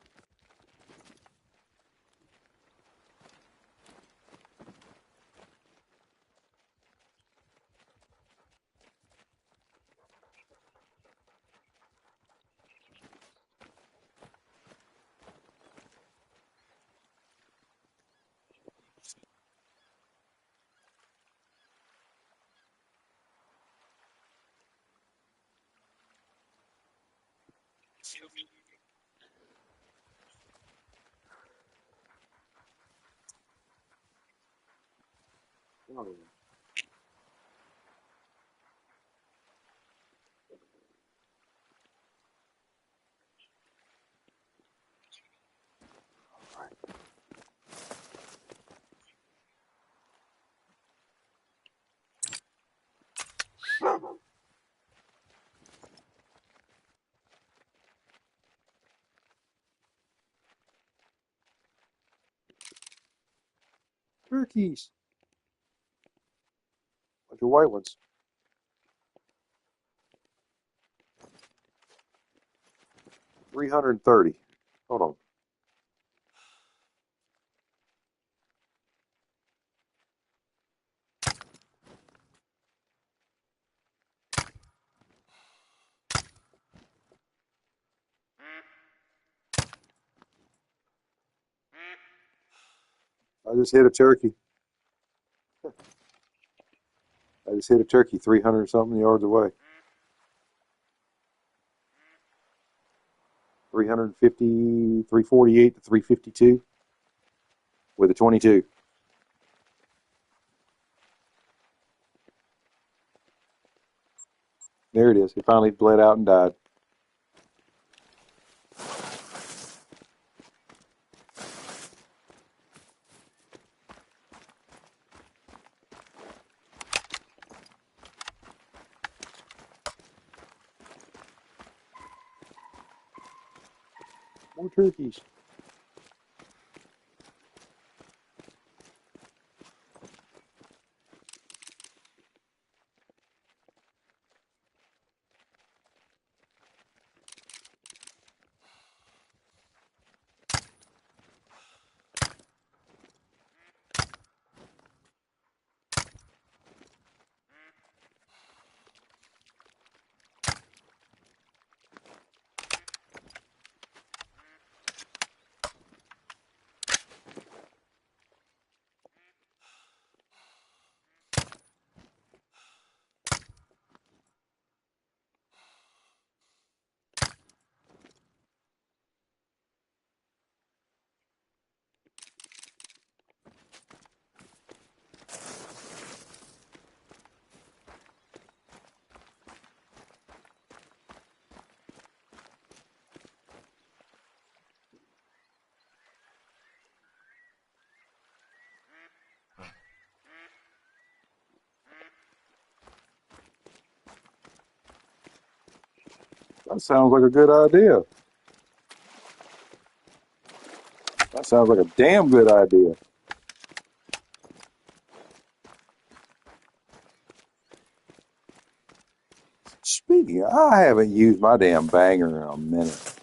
Turkeys. Bunch of white ones. $330. Hold on. I just hit a turkey. I just hit a turkey 300 something yards away. 350, 348 to 352 with a 22. There it is. It finally bled out and died. More turkeys. That sounds like a good idea. That sounds like a damn good idea. Speaking of, I haven't used my damn banger in a minute.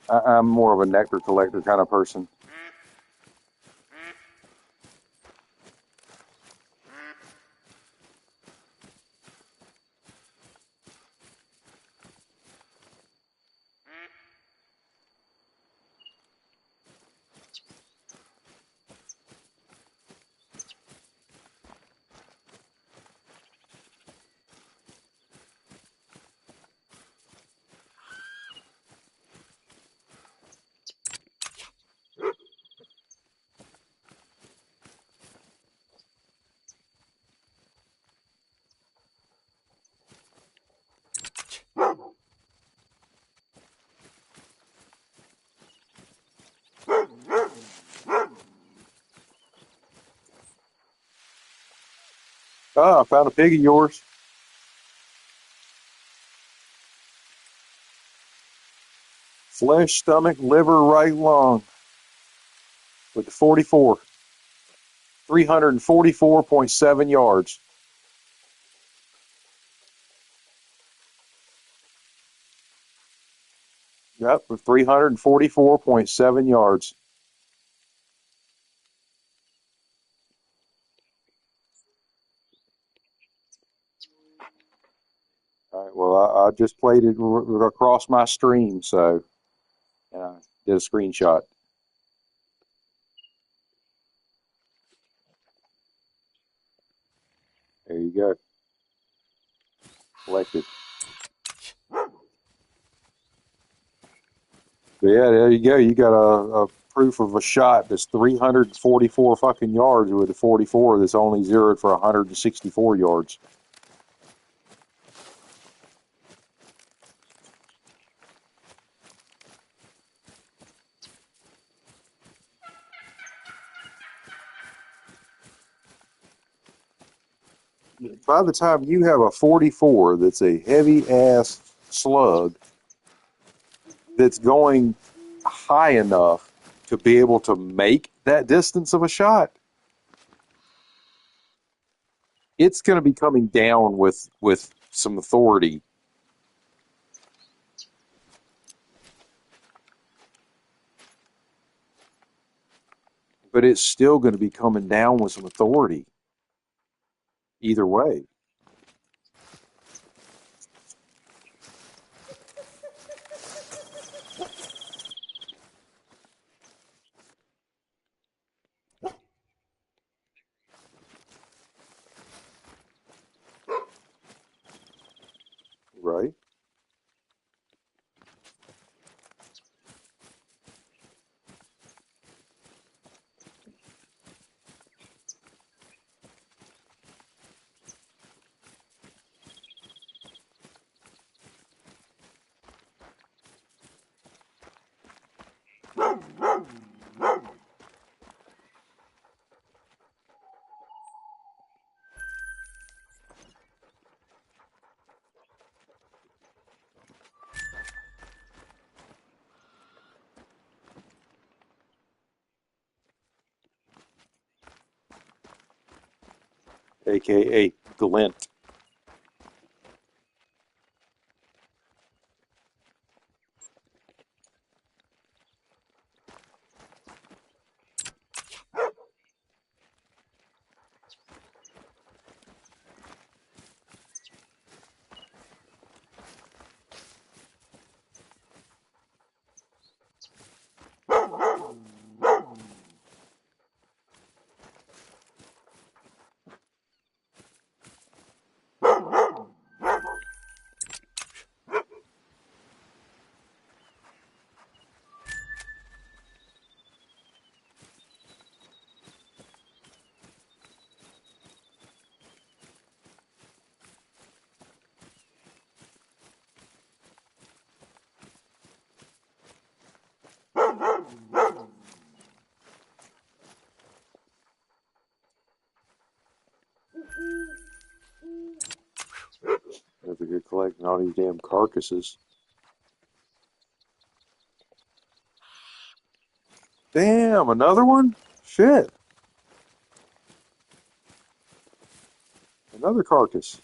I'm more of a nectar collector kind of person. Ah, I found a pig of yours. Flesh, stomach, liver, right lung. With the 44. 344.7 yards. Yep, with 344.7 yards. All right, well, I just played it across my stream, so I did a screenshot. There you go. Collected. But yeah, there you go. You got a proof of a shot that's 344 fucking yards with a 44 that's only zeroed for 164 yards. By the time you have a 44 that's a heavy ass slug that's going high enough to be able to make that distance of a shot, it's going to be coming down with some authority. But it's still going to be coming down with some authority either way. Right? AKA glint. If you're collecting all these damn carcasses. Damn, another one? Shit. Another carcass.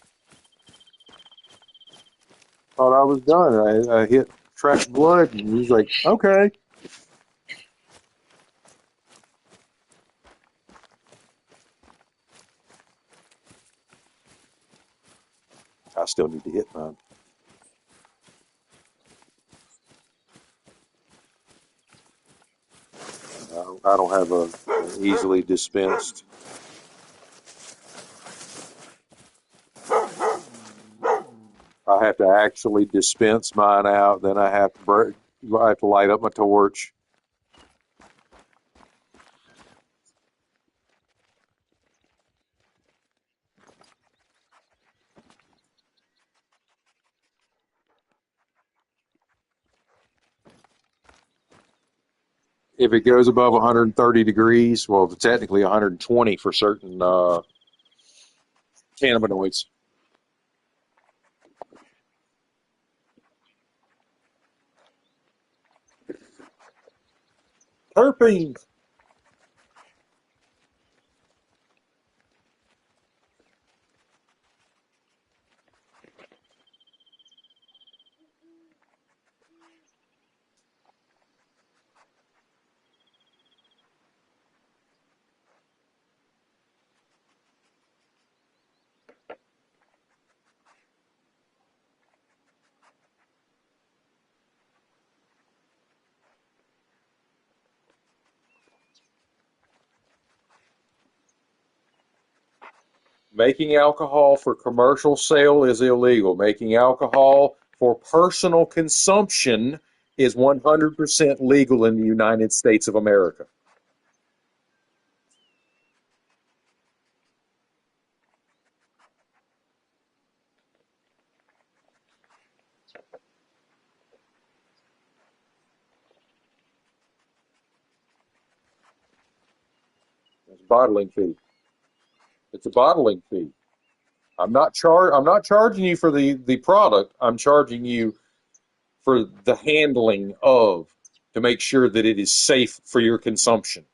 Thought I was done. I hit track blood and he's like, okay. I still need to hit mine. I don't have an easily dispensed. I have to actually dispense mine out. Then I have to light up my torch. If it goes above 130 degrees, well, technically 120 for certain cannabinoids. Terpenes. Making alcohol for commercial sale is illegal. Making alcohol for personal consumption is 100% legal in the United States of America. It's a bottling fee. It's a bottling fee. I'm not charging you for the product. I'm charging you for the handling of to make sure that it is safe for your consumption.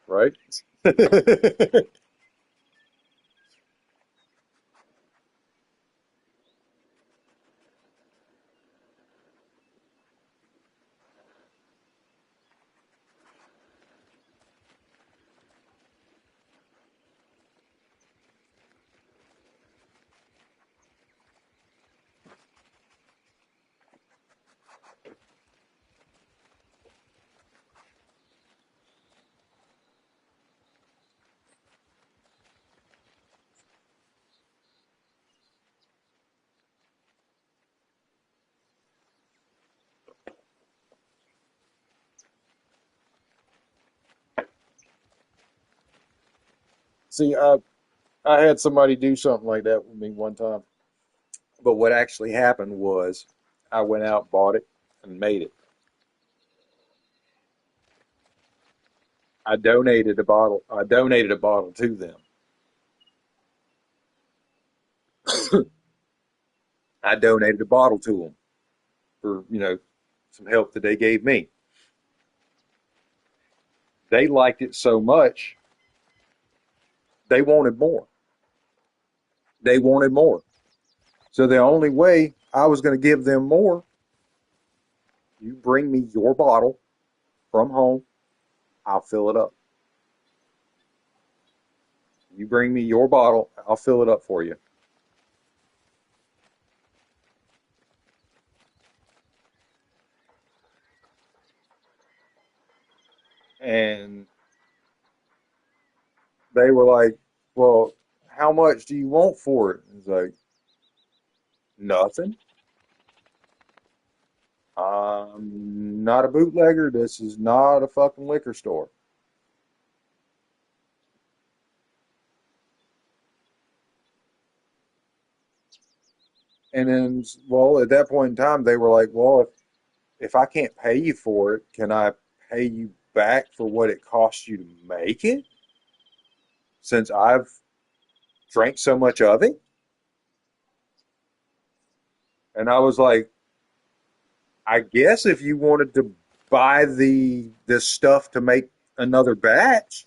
Right? See, I had somebody do something like that with me one time. But what actually happened was I went out, bought it, and made it. I donated a bottle. I donated a bottle to them. I donated a bottle to them for, some help that they gave me. They liked it so much, they wanted more. They wanted more. So the only way I was going to give them more, you bring me your bottle from home, I'll fill it up. You bring me your bottle, I'll fill it up for you. And they were like, well, how much do you want for it? It's like, nothing. I'm not a bootlegger. This is not a fucking liquor store. And then, well, at that point in time, they were like, well, if I can't pay you for it, can I pay you back for what it cost you to make it? Since I've drank so much of it? And I was like, I guess if you wanted to buy this stuff to make another batch,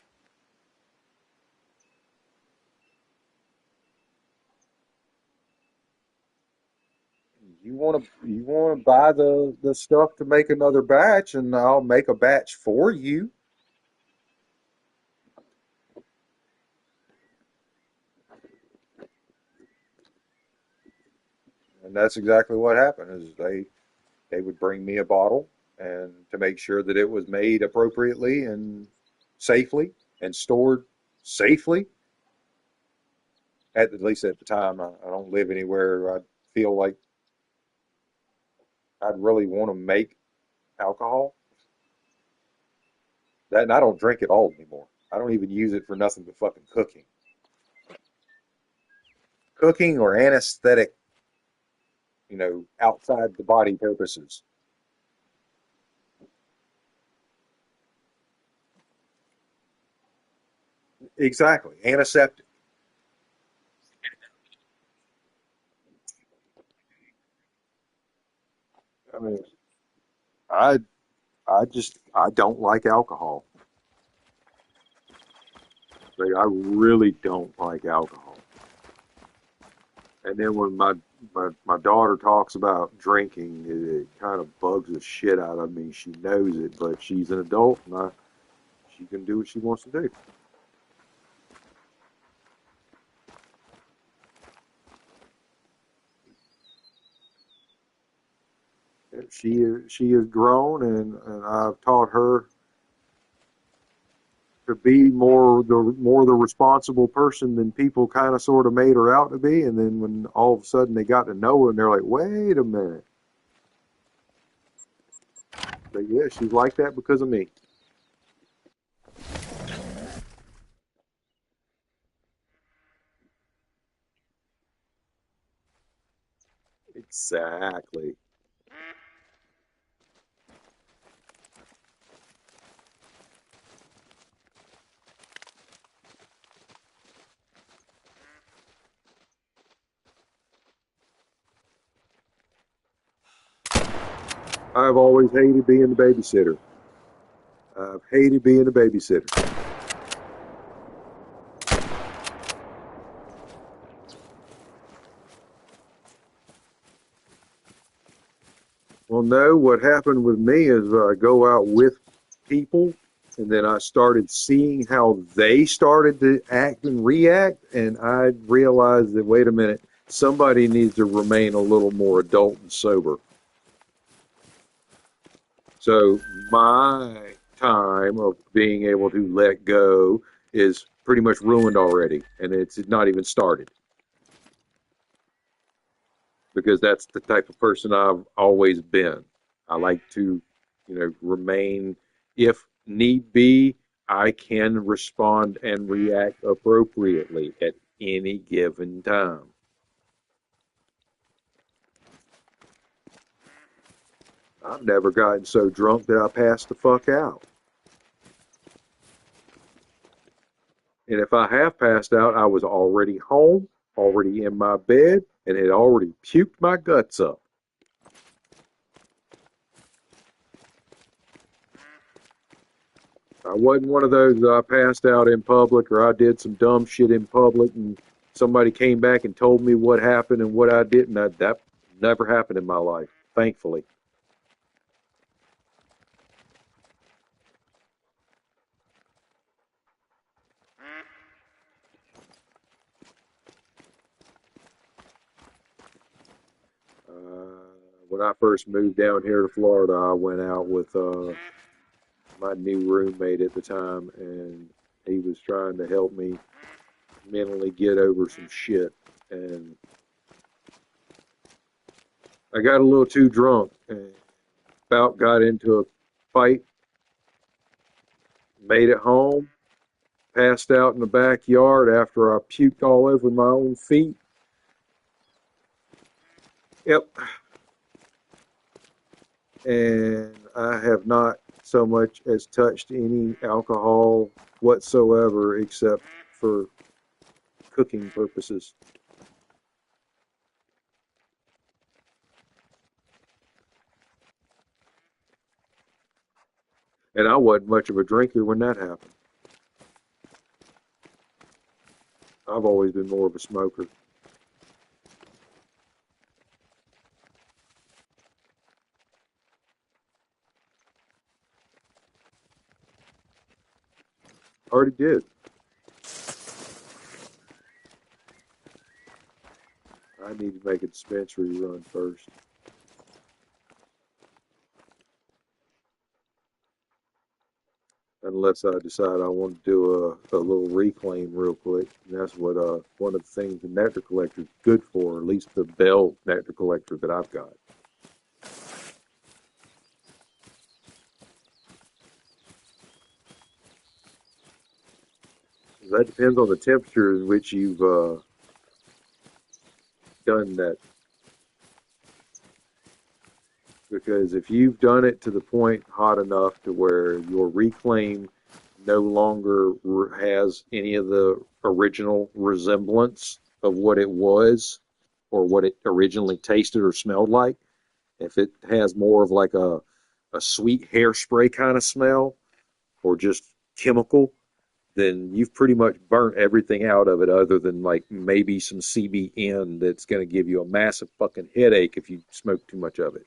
you want to buy the stuff to make another batch, and I'll make a batch for you. And that's exactly what happened. Is they would bring me a bottle, and to make sure that it was made appropriately and safely and stored safely. At least at the time, I don't live anywhere I feel like I'd really want to make alcohol. That, and I don't drink at all anymore. I don't even use it for nothing but fucking cooking or anesthetic, outside the body purposes. Exactly, antiseptic. I mean, I I don't like alcohol. Like, I really don't like alcohol. And then when my daughter talks about drinking, it kind of bugs the shit out of me. She knows it, but she's an adult, and she can do what she wants to do. she is grown, and I've taught her to be more the responsible person than people kind of sort of made her out to be. And then when all of a sudden they got to know her, and they're like, wait a minute. But yeah, she's like that because of me. Exactly. I've always hated being the babysitter. I've hated being a babysitter. Well, no, what happened with me is I go out with people, and then I started seeing how they started to act and react, and I realized that, wait a minute, somebody needs to remain a little more adult and sober. So my time of being able to let go is pretty much ruined already, and it's not even started because that's the type of person I've always been. I like to, remain, if need be, I can respond and react appropriately at any given time. I've never gotten so drunk that I passed the fuck out. And if I have passed out, I was already home, already in my bed, and had already puked my guts up. I wasn't one of those that I passed out in public or I did some dumb shit in public and somebody came back and told me what happened and what I did. And that never happened in my life, thankfully. When I first moved down here to Florida, I went out with my new roommate at the time, and he was trying to help me mentally get over some shit. And I got a little too drunk and about got into a fight, made it home, passed out in the backyard after I puked all over my own feet. Yep. And I have not so much as touched any alcohol whatsoever except for cooking purposes. And I wasn't much of a drinker when that happened. I've always been more of a smoker. Already did. I need to make a dispensary run first. Unless I decide I want to do a little reclaim real quick. And that's what one of the things the nectar collector is good for, at least the Bell nectar collector that I've got. That depends on the temperature in which you've done that. Because if you've done it to the point hot enough to where your reclaim no longer has any of the original resemblance of what it was or what it originally tasted or smelled like, if it has more of like a sweet hairspray kind of smell or just chemical, then you've pretty much burnt everything out of it other than like maybe some CBN that's going to give you a massive fucking headache if you smoke too much of it.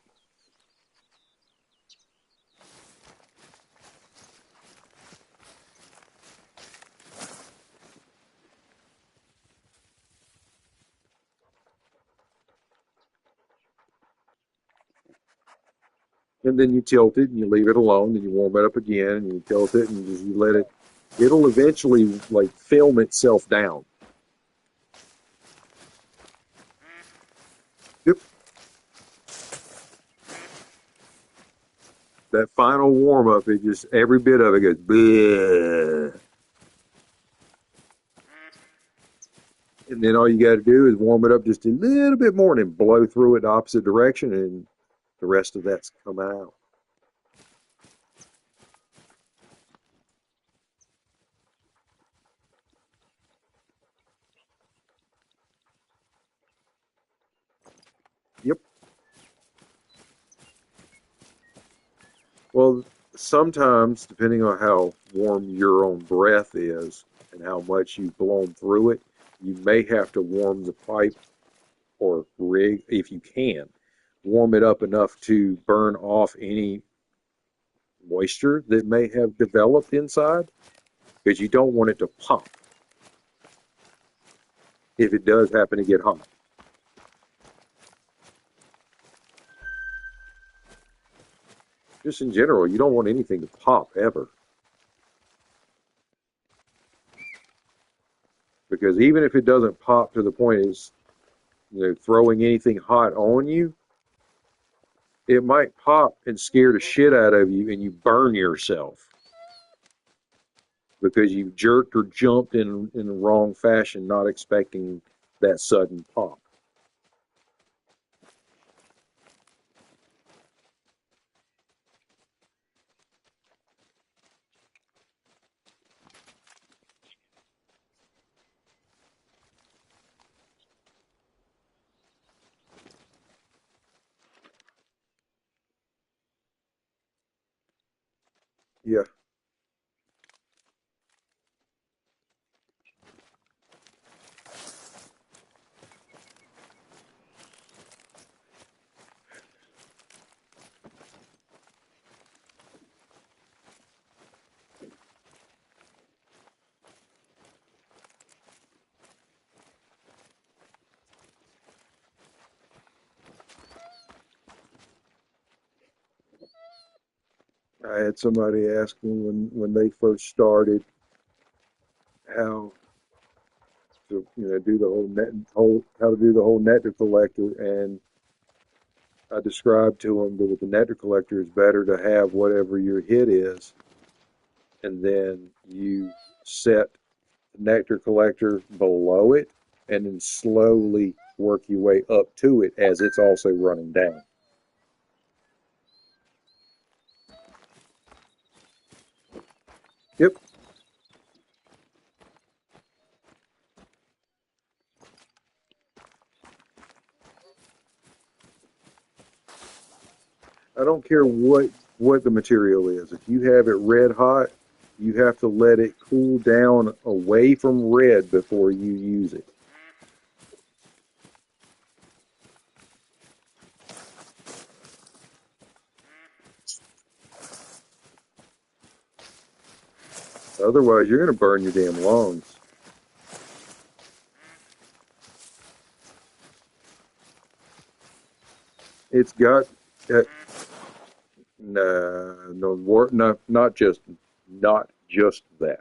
And then you tilt it and you leave it alone, and you warm it up again, and you tilt it and just you let it. It'll eventually like film itself down. Yep. That final warm up, it just every bit of it goes. Bleh. And then all you got to do is warm it up just a little bit more, and then blow through it the opposite direction, and the rest of that's coming out. Yep. Well, sometimes, depending on how warm your own breath is and how much you've blown through it, you may have to warm the pipe or rig, if you can, warm it up enough to burn off any moisture that may have developed inside, because you don't want it to pop if it does happen to get hot. Just in general, you don't want anything to pop ever. Because even if it doesn't pop to the point it's throwing anything hot on you, it might pop and scare the shit out of you and you burn yourself because you jerked or jumped in the wrong fashion, not expecting that sudden pop. Yeah. I had somebody ask me when they first started how to do the whole how to do the whole nectar collector, and I described to them that with the nectar collector it's better to have whatever your hit is, and then you set the nectar collector below it, and then slowly work your way up to it as it's also running down. Yep. I don't care what the material is. If you have it red hot, you have to let it cool down away from red before you use it. Otherwise, you're going to burn your damn lungs. It's got uh, no, not just that.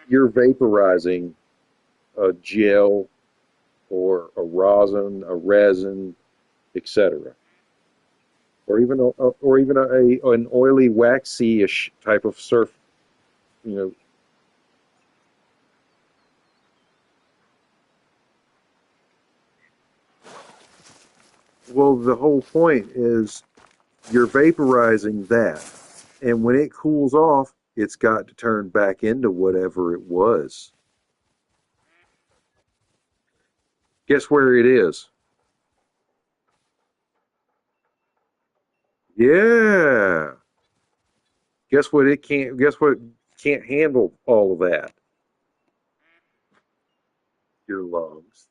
You're vaporizing a gel or a rosin, etc., or even an oily, waxy-ish type of surf. You know, well, the whole point is you're vaporizing that, and when it cools off, it's got to turn back into whatever it was. Guess where it is? Yeah. Guess what? It can't. Guess what? Can't handle all of that. Your lungs.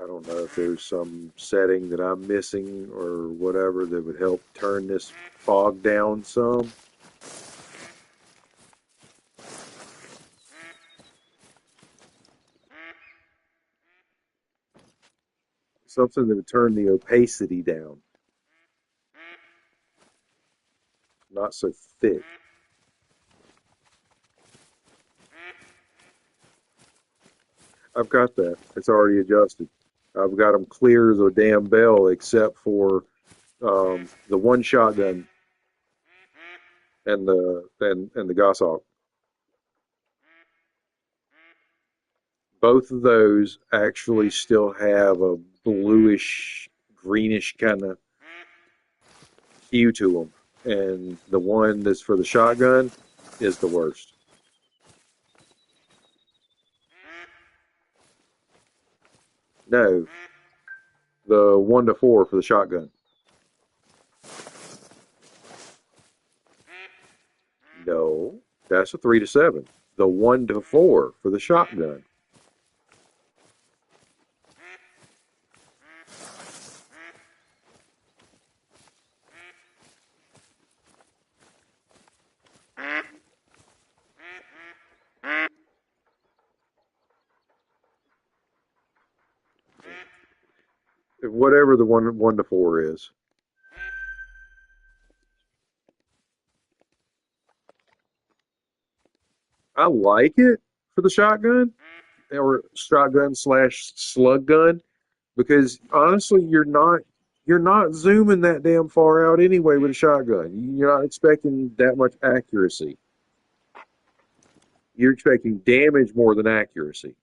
I don't know if there's some setting that I'm missing or whatever that would help turn this fog down some. Something that would turn the opacity down, not so thick. I've got that. It's already adjusted. I've got them clear as a damn bell, except for the one shotgun and the Goshawk. Both of those actually still have a bluish, greenish kind of hue to them, and the one that's for the shotgun is the worst. No, the 1 to 4 for the shotgun. No, that's a 3 to 7. The 1 to 4 for the shotgun. Whatever the one to 4 is. I like it for the shotgun or shotgun slash slug gun because honestly, you're not zooming that damn far out anyway with a shotgun. You're not expecting that much accuracy. You're expecting damage more than accuracy.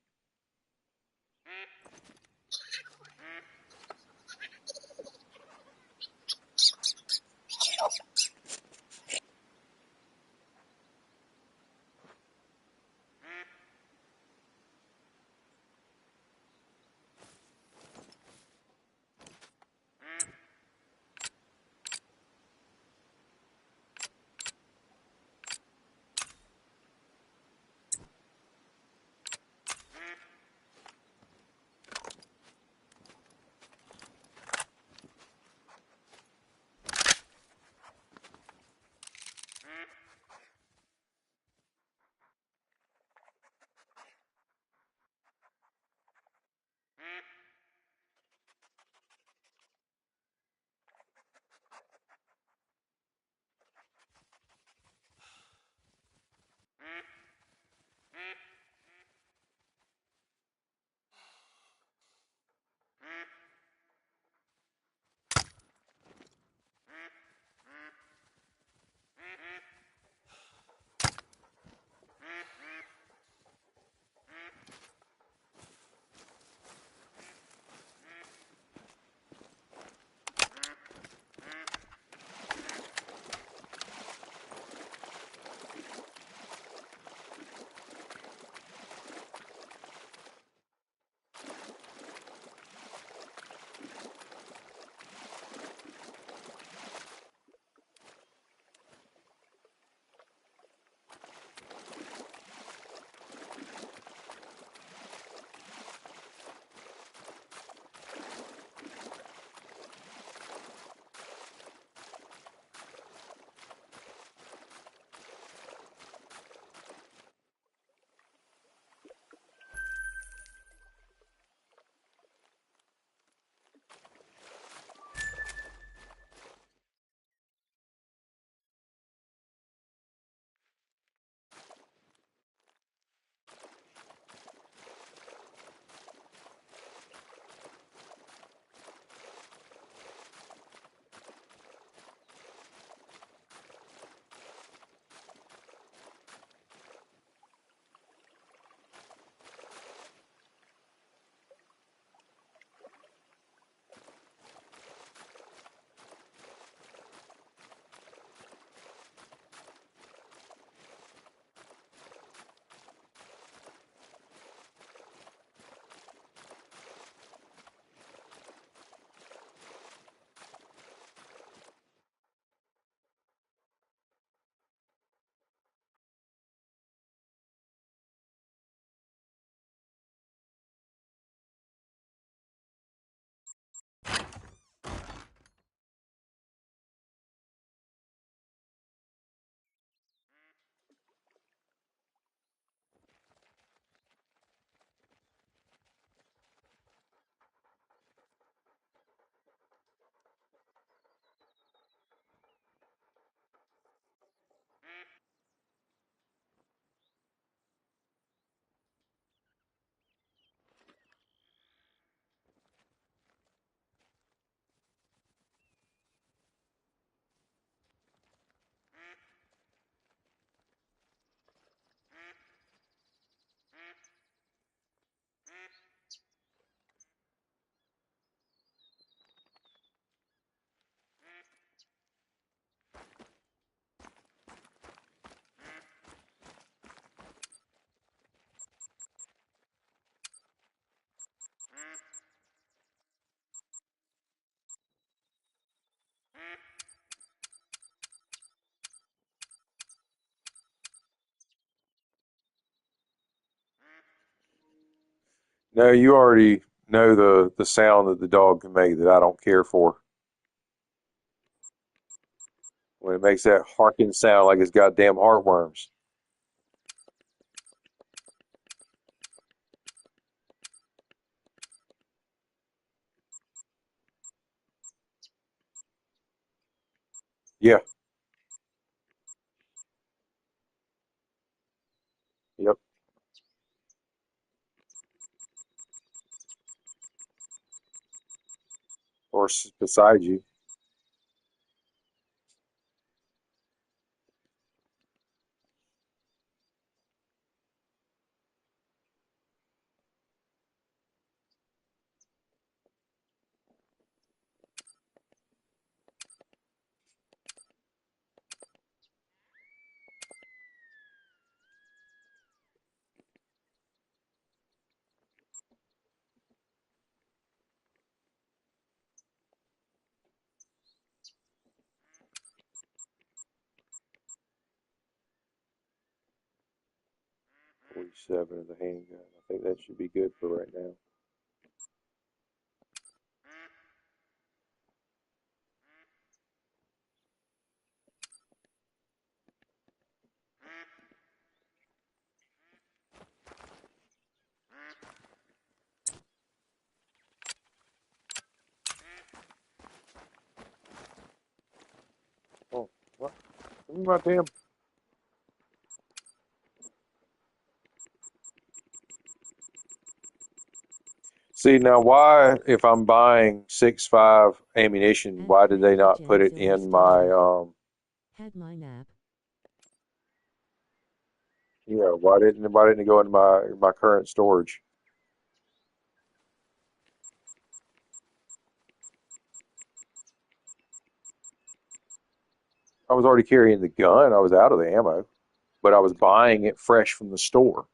No, you already know the sound that the dog can make that I don't care for. When it makes that harking sound like it's goddamn heartworms. Yeah, yep. Or beside you. 47 of the handgun. I think that should be good for right now. Oh, what? Give me my damn. See, now why, if I'm buying 6.5 ammunition, At why did they 3 not put Gen it 0 in my, started. Had my nap. yeah, why didn't it go in my current storage? I was already carrying the gun. I was out of the ammo, but I was buying it fresh from the store.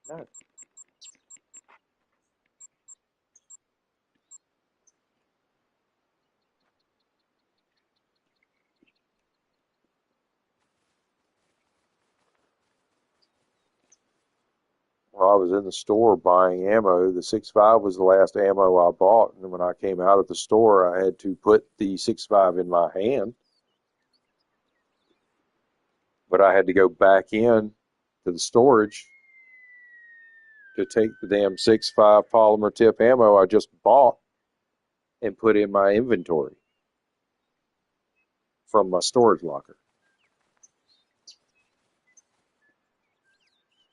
No. Well, I was in the store buying ammo. The 6.5 was the last ammo I bought, and when I came out of the store, I had to put the 6.5 in my hand, but I had to go back in to the storage to take the damn 6.5 polymer tip ammo I just bought and put in my inventory from my storage locker.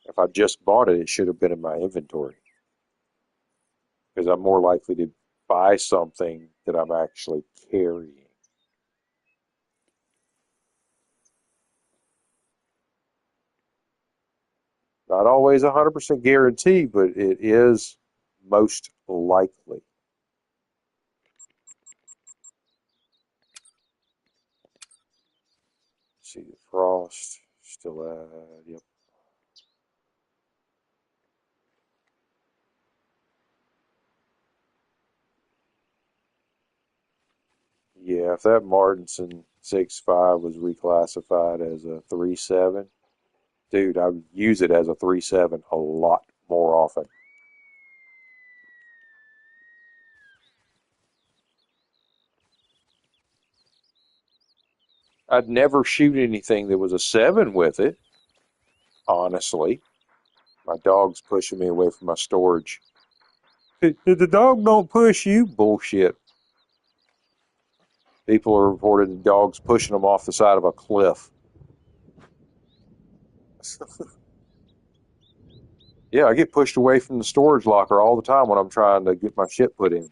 If I just bought it, it should have been in my inventory because I'm more likely to buy something that I'm actually carrying. Not always 100% guarantee, but it is most likely. See the frost still yep. Yeah, if that Martinson 6.5 was reclassified as a 3.7, dude, I would use it as a 3.7 a lot more often. I'd never shoot anything that was a 7 with it, honestly. My dog's pushing me away from my storage. The dog don't push you. Bullshit. People are reported the dog's pushing them off the side of a cliff. Yeah, I get pushed away from the storage locker all the time when I'm trying to get my shit put in.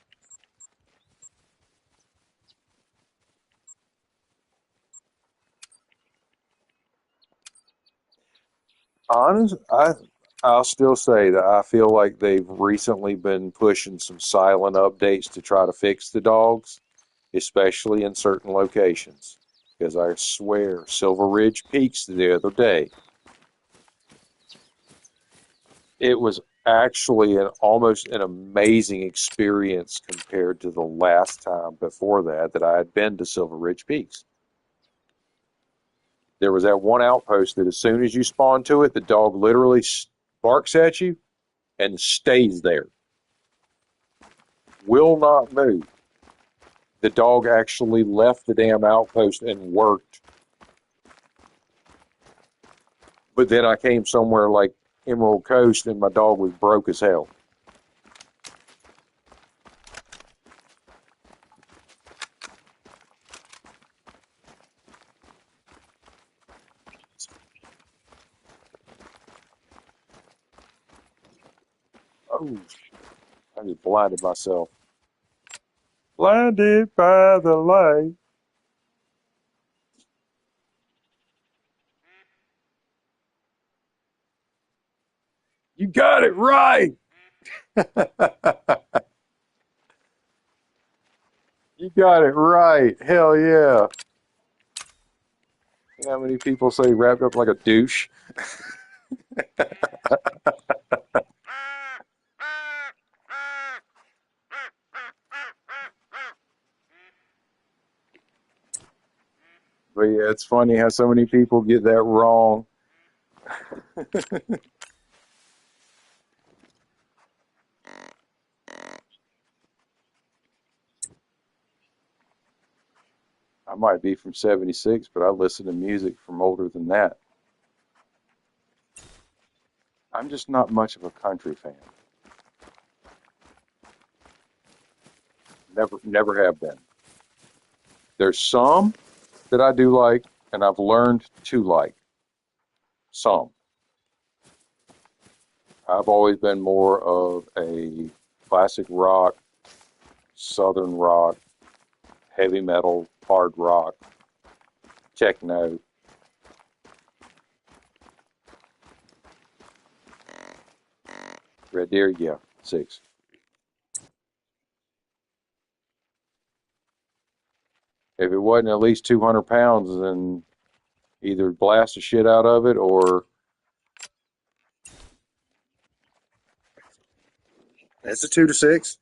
Honest, I'll still say that I feel like they've recently been pushing some silent updates to try to fix the dogs, especially in certain locations. Because I swear, Silver Ridge Peaks the other day, it was actually an almost an amazing experience compared to the last time before that I had been to Silver Ridge Peaks. There was that one outpost that as soon as you spawn to it, the dog literally barks at you and stays there. Will not move. The dog actually left the damn outpost and worked. But then I came somewhere like Emerald Coast and my dog was broke as hell. Oh, I just blinded myself. Blinded by the light. You got it right. You got it right. Hell yeah. You know how many people say wrapped up like a douche? But yeah, it's funny how so many people get that wrong. I might be from 76, but I listen to music from older than that. I'm just not much of a country fan. Never have been. There's some that I do like, and I've learned to like. Some. I've always been more of a classic rock, southern rock, heavy metal, hard rock, techno. Red Deer, yeah, 6. If it wasn't at least 200 pounds, then either blast the shit out of it or it's a 2 to 6.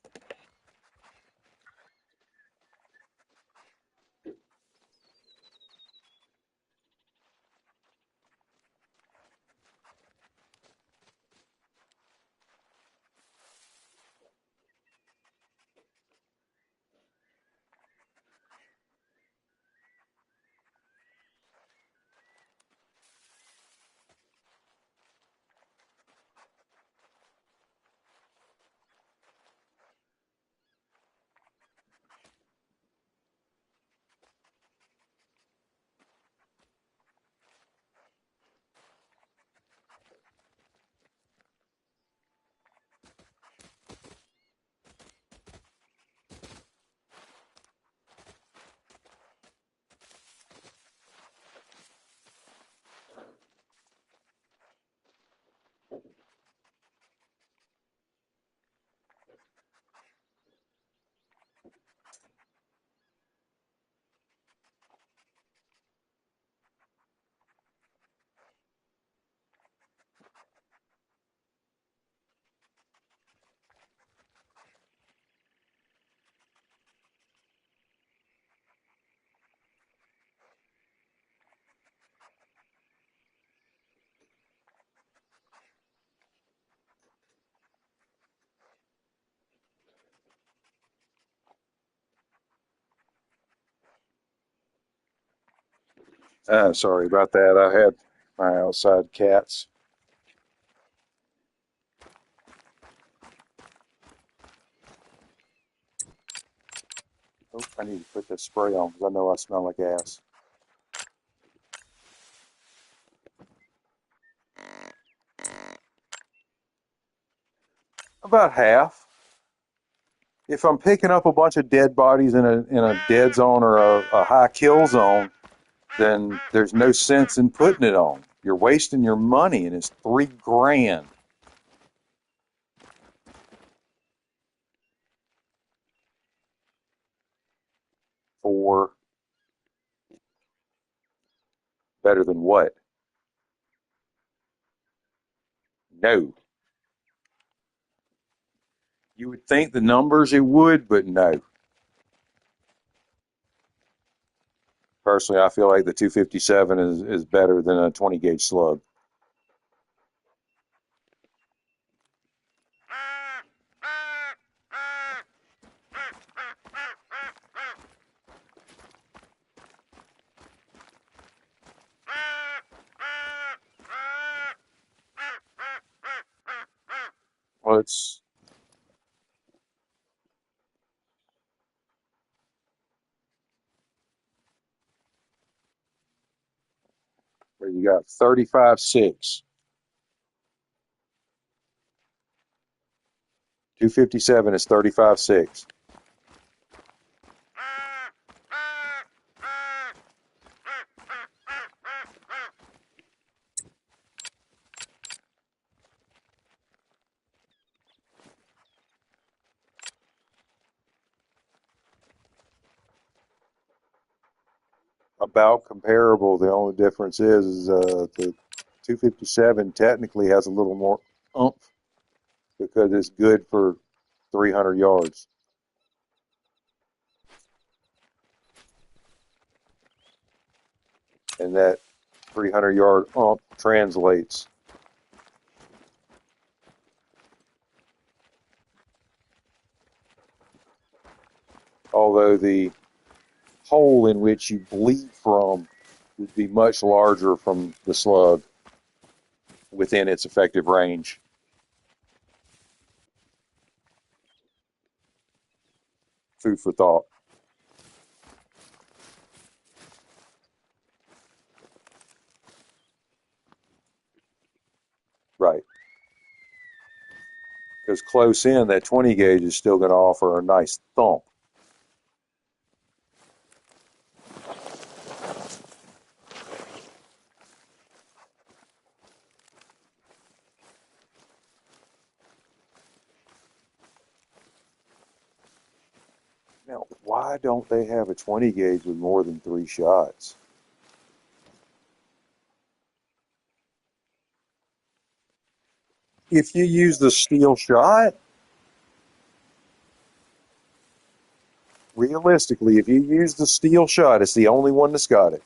Sorry about that. I had my outside cats. Oh, I need to put this spray on because I know I smell like ass. About half. If I'm picking up a bunch of dead bodies in a dead zone or a high kill zone, then there's no sense in putting it on. You're wasting your money, and it's $3,000 for better than what? No. You would think the numbers it would, but no. Personally, I feel like the 257 is better than a 20 gauge slug. Well, it's where you got 35.6. 257 is 35.6. About comparable. The only difference is the 257 technically has a little more oomph because it's good for 300 yards. And that 300-yard oomph translates. Although the hole in which you bleed from would be much larger from the slug within its effective range. Food for thought. Right. Because close in, that 20 gauge is still going to offer a nice thump. Now, why don't they have a 20 gauge with more than 3 shots? If you use the steel shot, realistically, if you use the steel shot, it's the only one that's got it.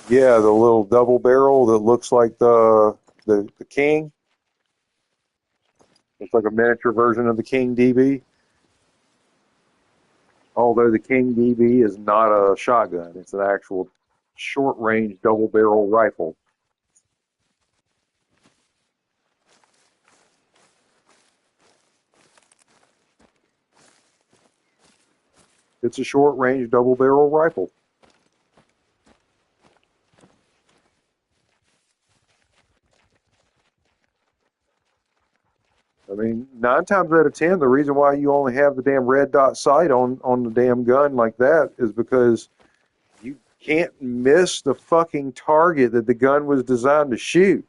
Yeah, the little double barrel that looks like the King. It's like a miniature version of the King DB. Although the King DB is not a shotgun, it's an actual short range double barrel rifle. It's a short range double barrel rifle. I mean, 9 times out of 10, the reason why you only have the damn red dot sight on the damn gun like that is because you can't miss the fucking target that the gun was designed to shoot.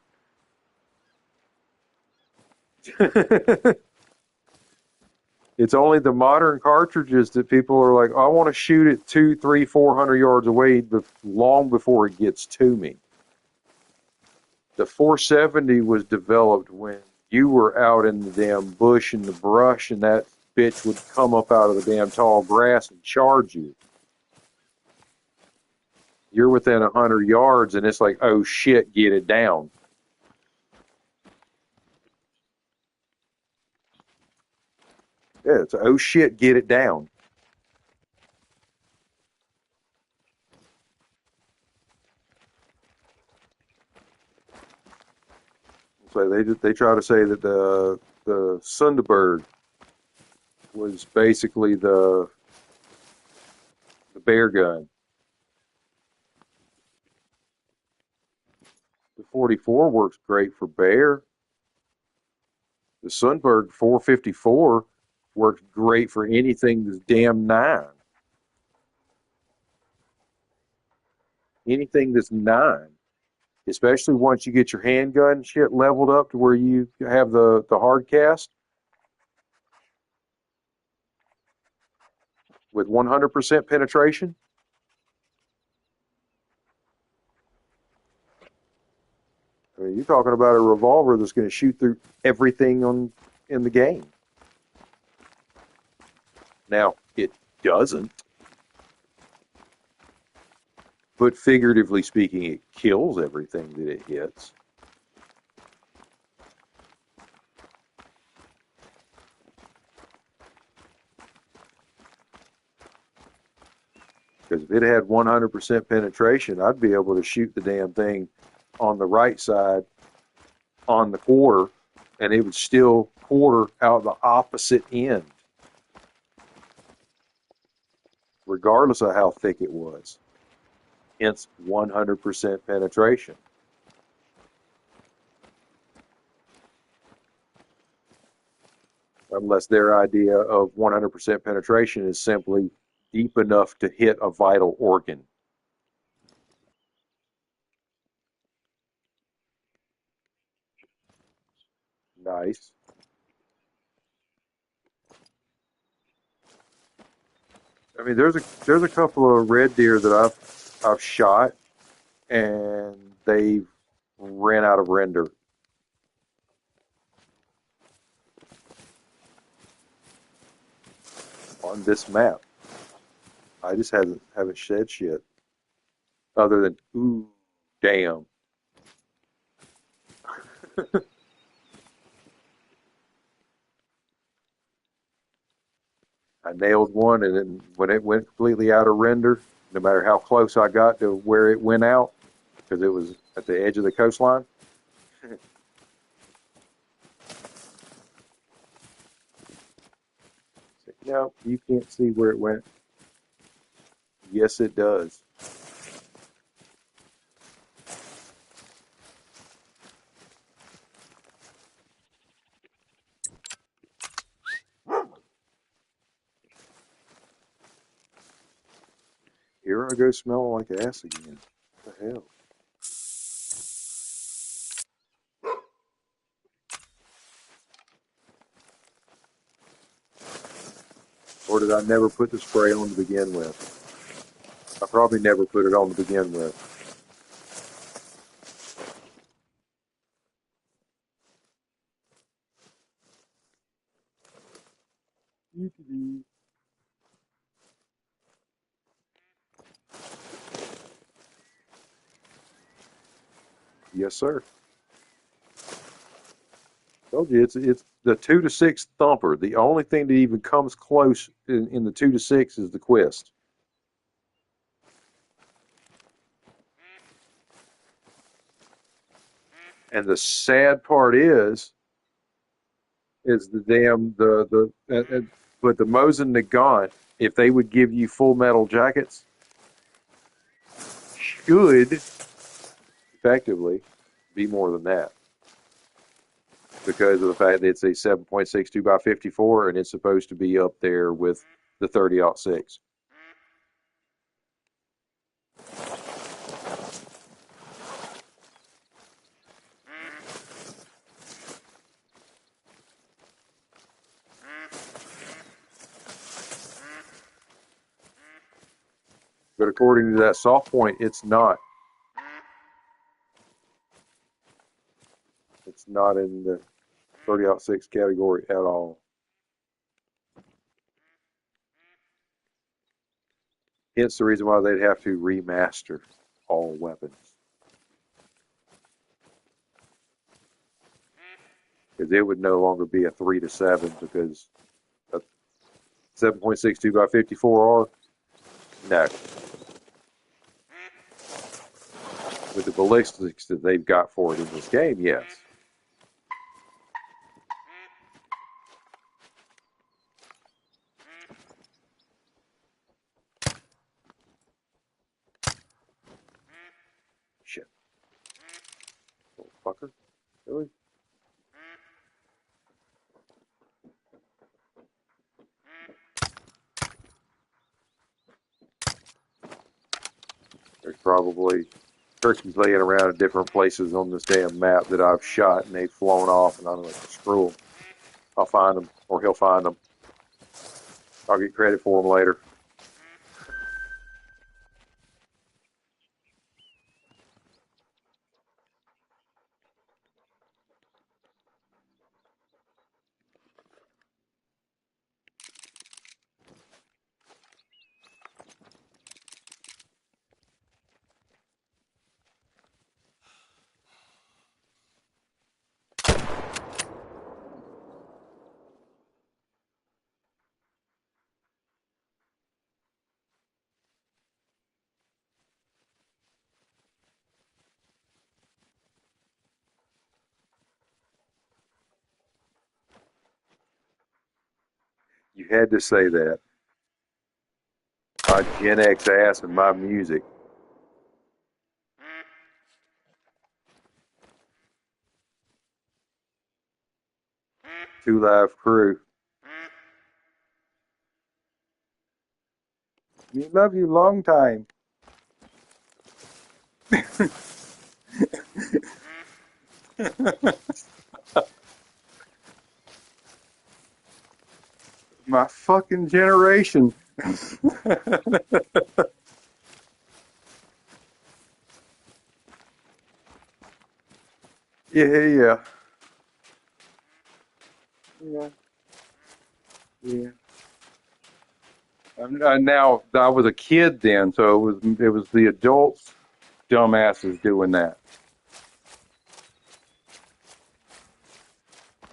It's only the modern cartridges that people are like, I want to shoot it 200, 300, 400 yards away, long before it gets to me. The 470 was developed when you were out in the damn bush and the brush, and that bitch would come up out of the damn tall grass and charge you. You're within 100 yards, and it's like, oh shit, get it down. Yeah, it's oh shit, get it down. So they try to say that the Sunderbird was basically the bear gun. 144 works great for bear. The Sundberg 454 works great for anything that's damn 9. Anything that's 9. Especially once you get your handgun shit leveled up to where you have the hard cast with 100% penetration. I mean, you're talking about a revolver that's going to shoot through everything in the game. Now, it doesn't, but figuratively speaking, it kills everything that it hits. Because if it had 100% penetration, I'd be able to shoot the damn thing on the right side on the quarter, and it would still quarter out the opposite end, regardless of how thick it was. Hence 100% penetration. Unless their idea of 100% penetration is simply deep enough to hit a vital organ. Nice. I mean, there's a couple of red deer that I've shot, and they ran out of render. On this map. I just haven't shed shit other than ooh, damn. I nailed one, and then when it went completely out of render, no matter how close I got to where it went out, because it was at the edge of the coastline. No, you can't see where it went. Yes, it does. Here I go smelling like ass again. What the hell? Or did I never put the spray on to begin with? I probably never put it on to begin with. Yes, sir. Told you it's the 2 to 6 thumper. The only thing that even comes close in the 2 to 6 is the Quist. And the sad part is the damn but the Mosin Nagant, if they would give you full metal jackets, should effectively be more than that, because of the fact that it's a 7.62 by 54 and it's supposed to be up there with the 30-06. But according to that soft point, it's not. It's not in the 30-06 category at all. Hence the reason why they'd have to remaster all weapons. Because it would no longer be a 3 to 7, because a 7.62 by 54R, no. With the ballistics that they've got for it in this game, yes. Shit. Fucker. Really? There's probably turkeys laying around in different places on this damn map that I've shot, and they've flown off, and I'm like, screw them. I'll find them, or he'll find them. I'll get credit for them later. You had to say that. My Gen X ass and my music. Two live crew. We love you long time. My fucking generation. Yeah. Yeah. Yeah. Now I was a kid then, so it was the adults, dumbasses doing that,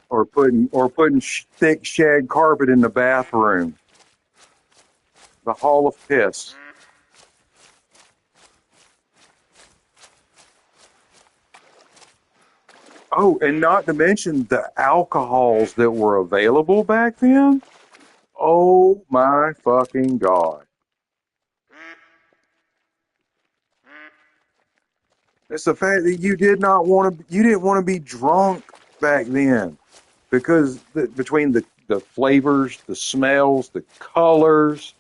or putting thick shag carpet in the bathroom, the hall of piss. Oh, and not to mention the alcohols that were available back then. Oh my fucking God. It's the fact that you didn't want to be drunk back then because between the flavors, the smells, the colors,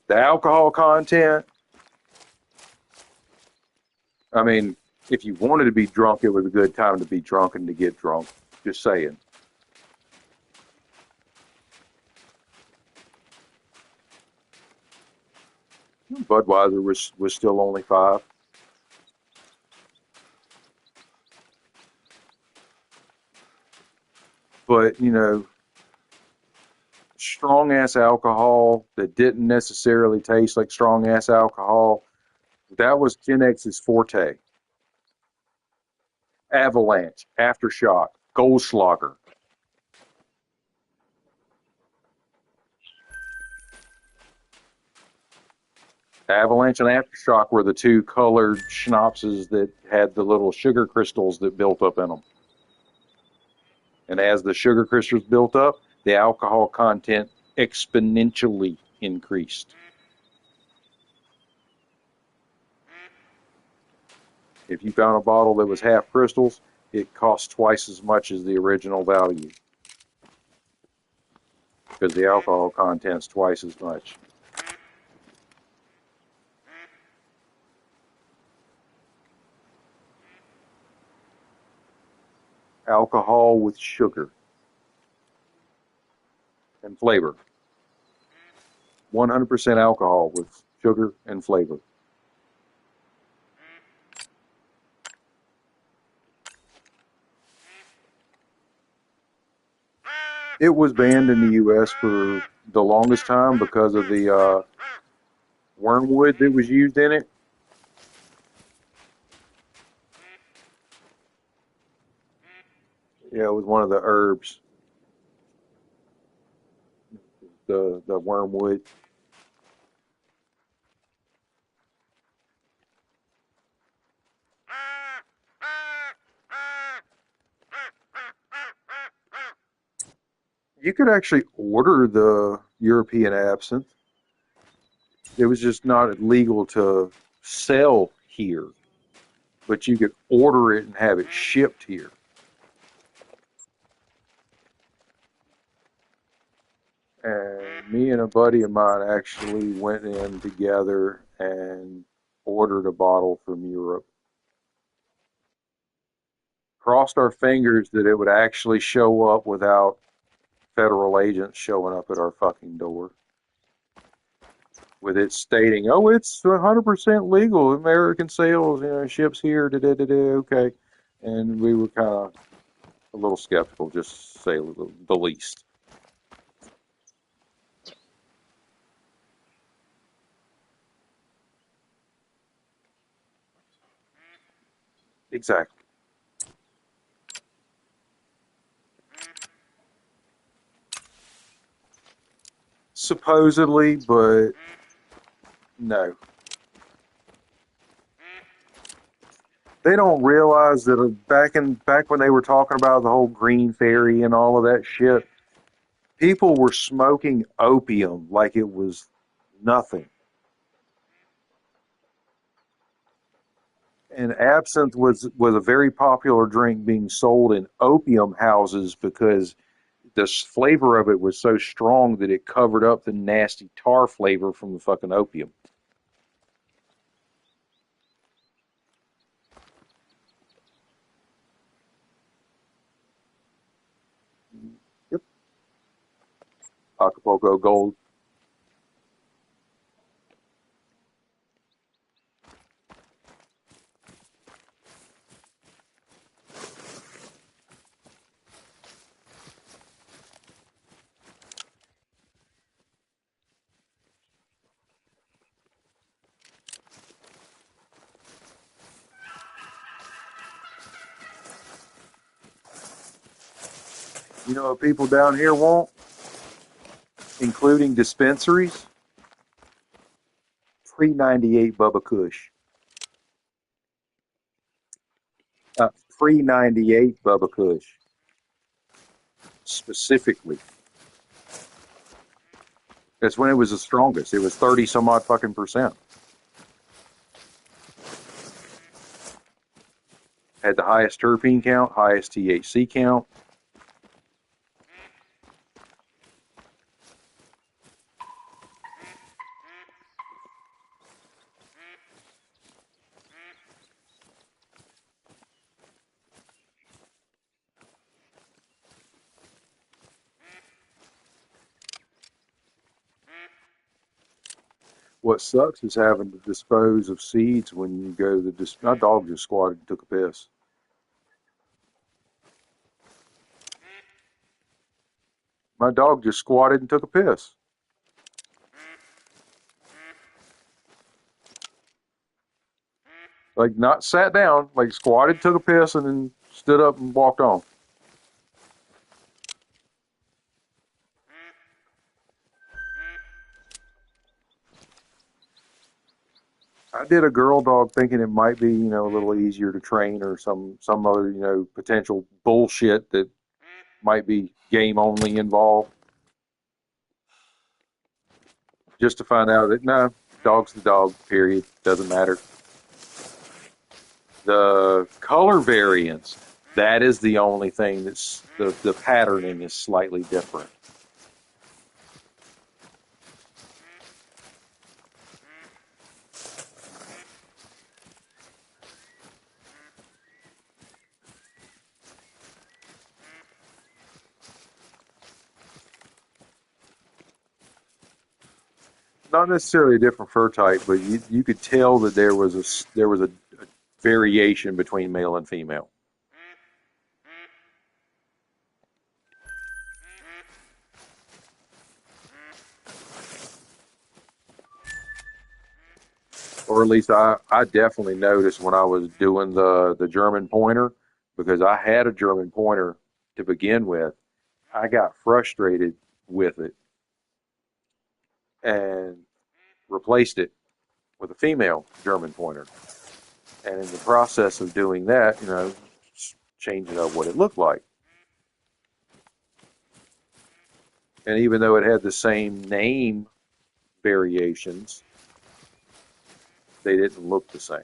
the alcohol content. I mean, if you wanted to be drunk, it was a good time to be drunk and to get drunk. Just saying. Budweiser was still only 5. But, strong ass alcohol that didn't necessarily taste like strong ass alcohol, that was Gen X's forte. Avalanche, Aftershock, Goldschlager. Avalanche and Aftershock were the two colored schnapses that had the little sugar crystals that built up in them. And as the sugar crystals built up, the alcohol content exponentially increased. If you found a bottle that was half crystals, it cost twice as much as the original value because the alcohol content's twice as much. Alcohol with sugar and flavor. 100% alcohol with sugar and flavor. It was banned in the U.S. for the longest time because of the wormwood that was used in it. Yeah, it was one of the herbs, the wormwood. You could actually order the European absinthe. It was just not legal to sell here. but you could order it and have it shipped here. And me and a buddy of mine actually went in together and ordered a bottle from Europe. Crossed our fingers that it would actually show up without federal agents showing up at our fucking door with it stating, "Oh, it's 100% legal, American sales, ships here, da da da da." Okay, and we were kind of a little skeptical, just to say the least. Exactly. Supposedly, but no. They don't realize that back when they were talking about the whole green fairy and all of that shit, people were smoking opium like it was nothing. And absinthe was a very popular drink being sold in opium houses because the flavor of it was so strong that it covered up the nasty tar flavor from the fucking opium. Yep. Acapulco Gold. You know what people down here want, including dispensaries? Pre-98 Bubba Kush. Pre-98 Bubba Kush. Specifically. That's when it was the strongest. It was 30 some odd fucking percent. Had the highest terpene count, highest THC count. What sucks is having to dispose of seeds when you go to the. My dog just squatted and took a piss. My dog just squatted and took a piss. Like, not sat down, like squatted, took a piss, and then stood up and walked on. I did a girl dog thinking it might be, a little easier to train or some other, potential bullshit that might be game only involved. Just to find out that no, dog's the dog, period. Doesn't matter. The color variance, that is the only thing that's the patterning is slightly different. Not necessarily a different fur type, but you could tell that there was a variation between male and female. Or at least I definitely noticed when I was doing the German pointer, because I had a German pointer to begin with. I got frustrated with it and replaced it with a female German pointer. And in the process of doing that, changing up what it looked like. And even though it had the same name variations, they didn't look the same.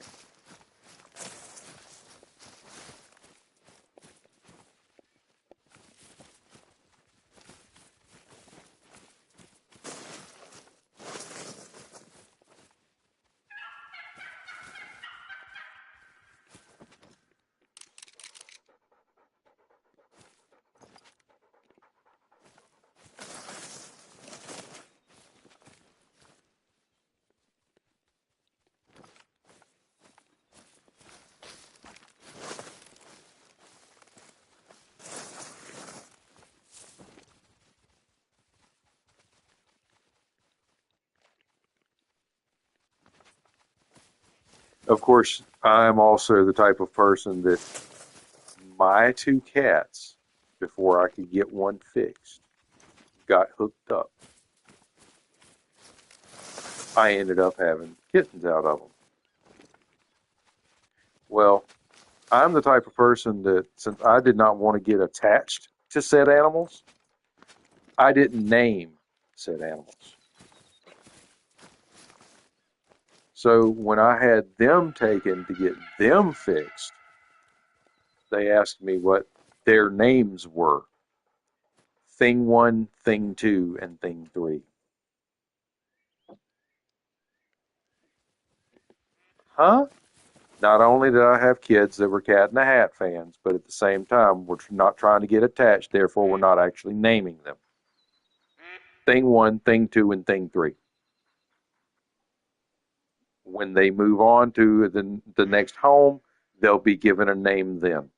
Of course, I'm also the type of person that my two cats, before I could get one fixed, got hooked up. I ended up having kittens out of them. Well, I'm the type of person that, since I did not want to get attached to said animals, I didn't name said animals. So when I had them taken to get them fixed, they asked me what their names were. Thing 1, Thing 2, and Thing 3. Huh? Not only did I have kids that were Cat in the Hat fans, but at the same time, we're not trying to get attached, therefore, we're not actually naming them. Thing 1, Thing 2, and Thing 3. When they move on to the next home, they'll be given a name then.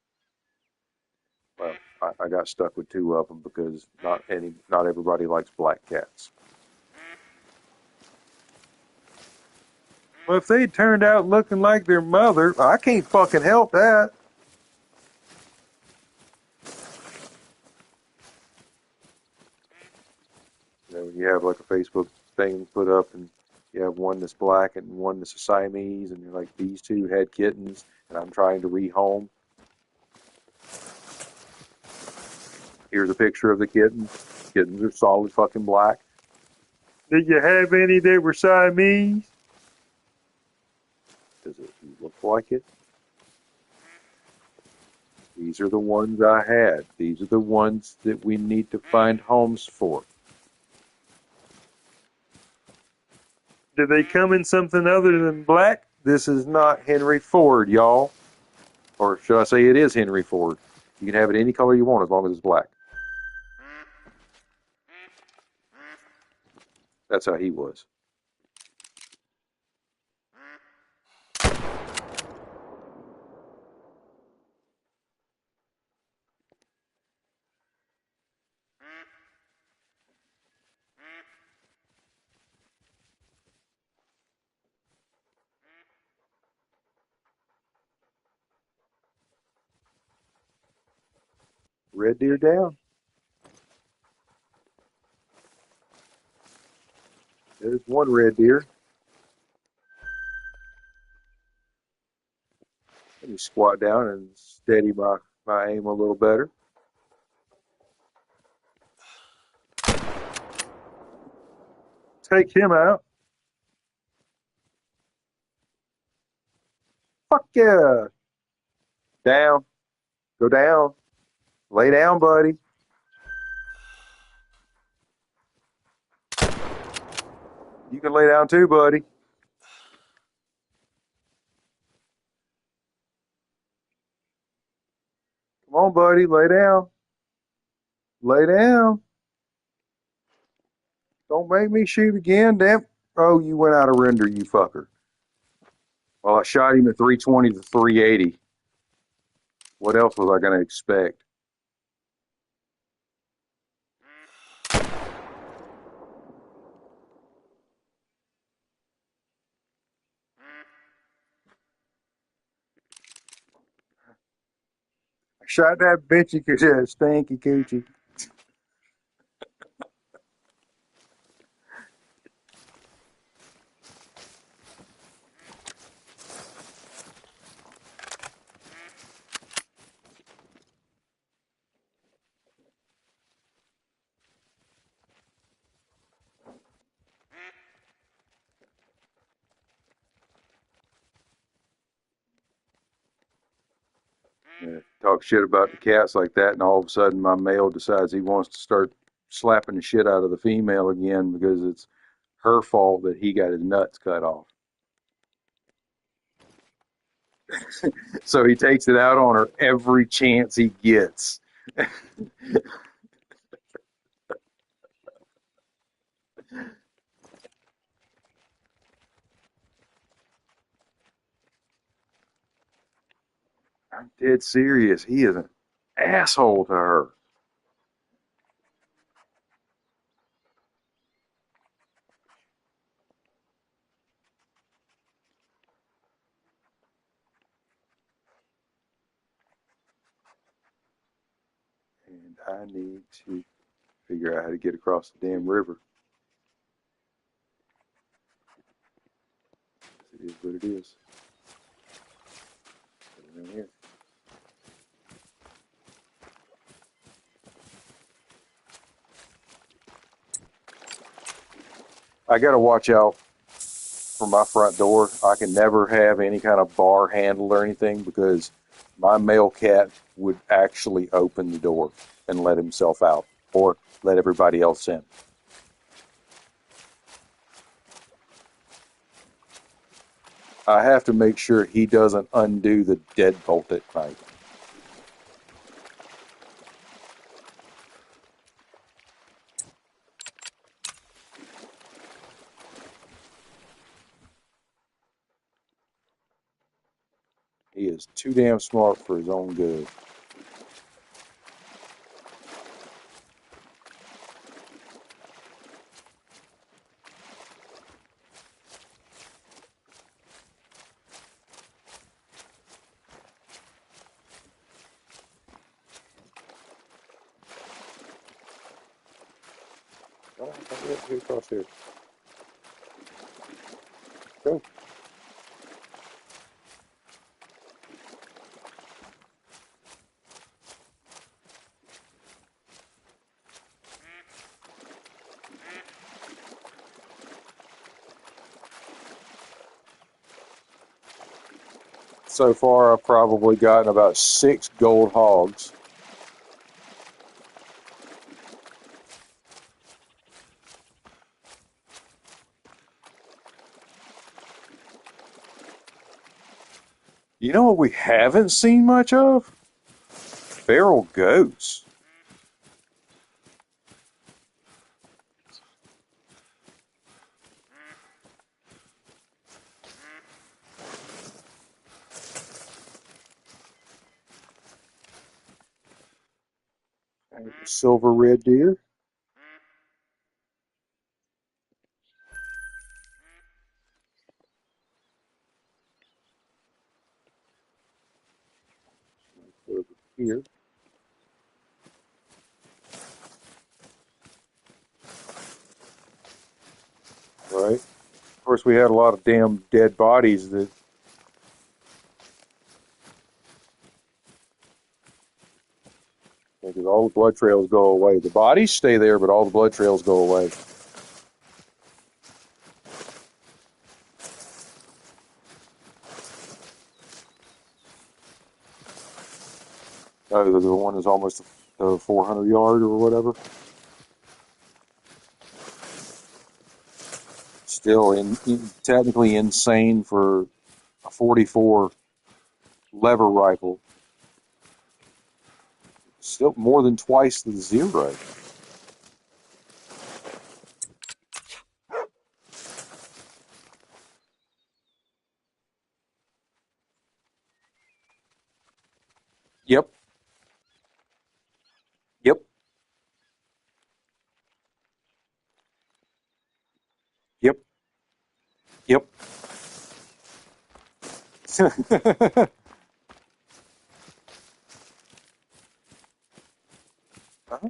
Well, I got stuck with 2 of them because not everybody likes black cats. Well, if they turned out looking like their mother, I can't fucking help that. You know, you have like a Facebook thing put up, and you have one that's black and one that's a Siamese, and you're like, these 2 had kittens, and I'm trying to rehome. Here's a picture of the kittens. Kittens are solid fucking black. Did you have any that were Siamese? Does it look like it? These are the ones I had. These are the ones that we need to find homes for. Do they come in something other than black? This is not Henry Ford, y'all. Or should I say it is Henry Ford. You can have it any color you want as long as it's black. That's how he was. Red deer down. There's one red deer. Let me squat down and steady my aim a little better. Take him out. Fuck yeah. Down. Go down. Lay down, buddy. You can lay down too, buddy. Come on, buddy. Lay down. Lay down. Don't make me shoot again, damn. Oh, you went out of render, you fucker. Well, I shot him at 320 to 380. What else was I going to expect? I shot that bitch because it had stanky coochie. Yeah, talk shit about the cats like that, and all of a sudden my male decides he wants to start slapping the shit out of the female again because it's her fault that he got his nuts cut off. So he takes it out on her every chance he gets. I'm dead serious. He is an asshole to her. And I need to figure out how to get across the damn river. It is what it is. Put it in here. I got to watch out for my front door. I can never have any kind of bar handle or anything because my male cat would actually open the door and let himself out or let everybody else in. I have to make sure he doesn't undo the deadbolt at night. He is too damn smart for his own good. Oh, get across here. Go. So far, I've probably gotten about 6 gold hogs. You know what we haven't seen much of? Feral goats. Silver red deer. Over here. Right. Of course, we had a lot of damn dead bodies that. Because all the blood trails go away. The bodies stay there, but all the blood trails go away. Oh, the one is almost 400 yard or whatever. Still technically insane for a 44 lever rifle. Still more than twice the zero. Yep. Yep. Yep. Yep. Uh-huh.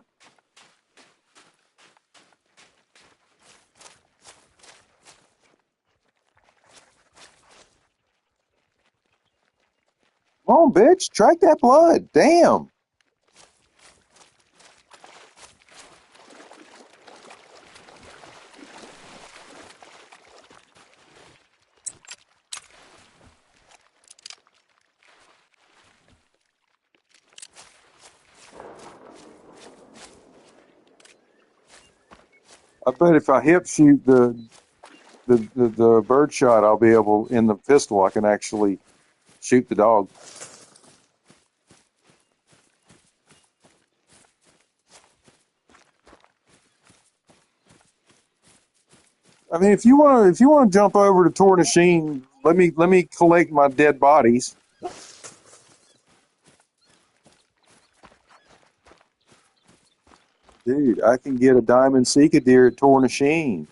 Come on, bitch. Track that blood. Damn. I bet if I hip shoot the bird shot, I'll be able, in the pistol, I can actually shoot the dog. I mean, if you want to jump over to Tornashine, let me collect my dead bodies. Dude, I can get a diamond Sika deer at Tornashine.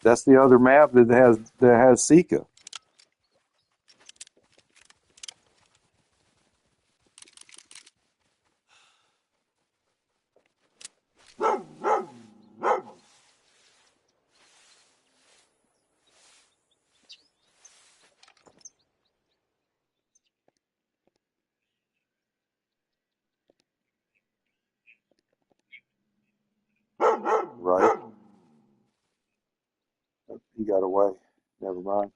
That's the other map that has Sika. Right? He got away. Never mind.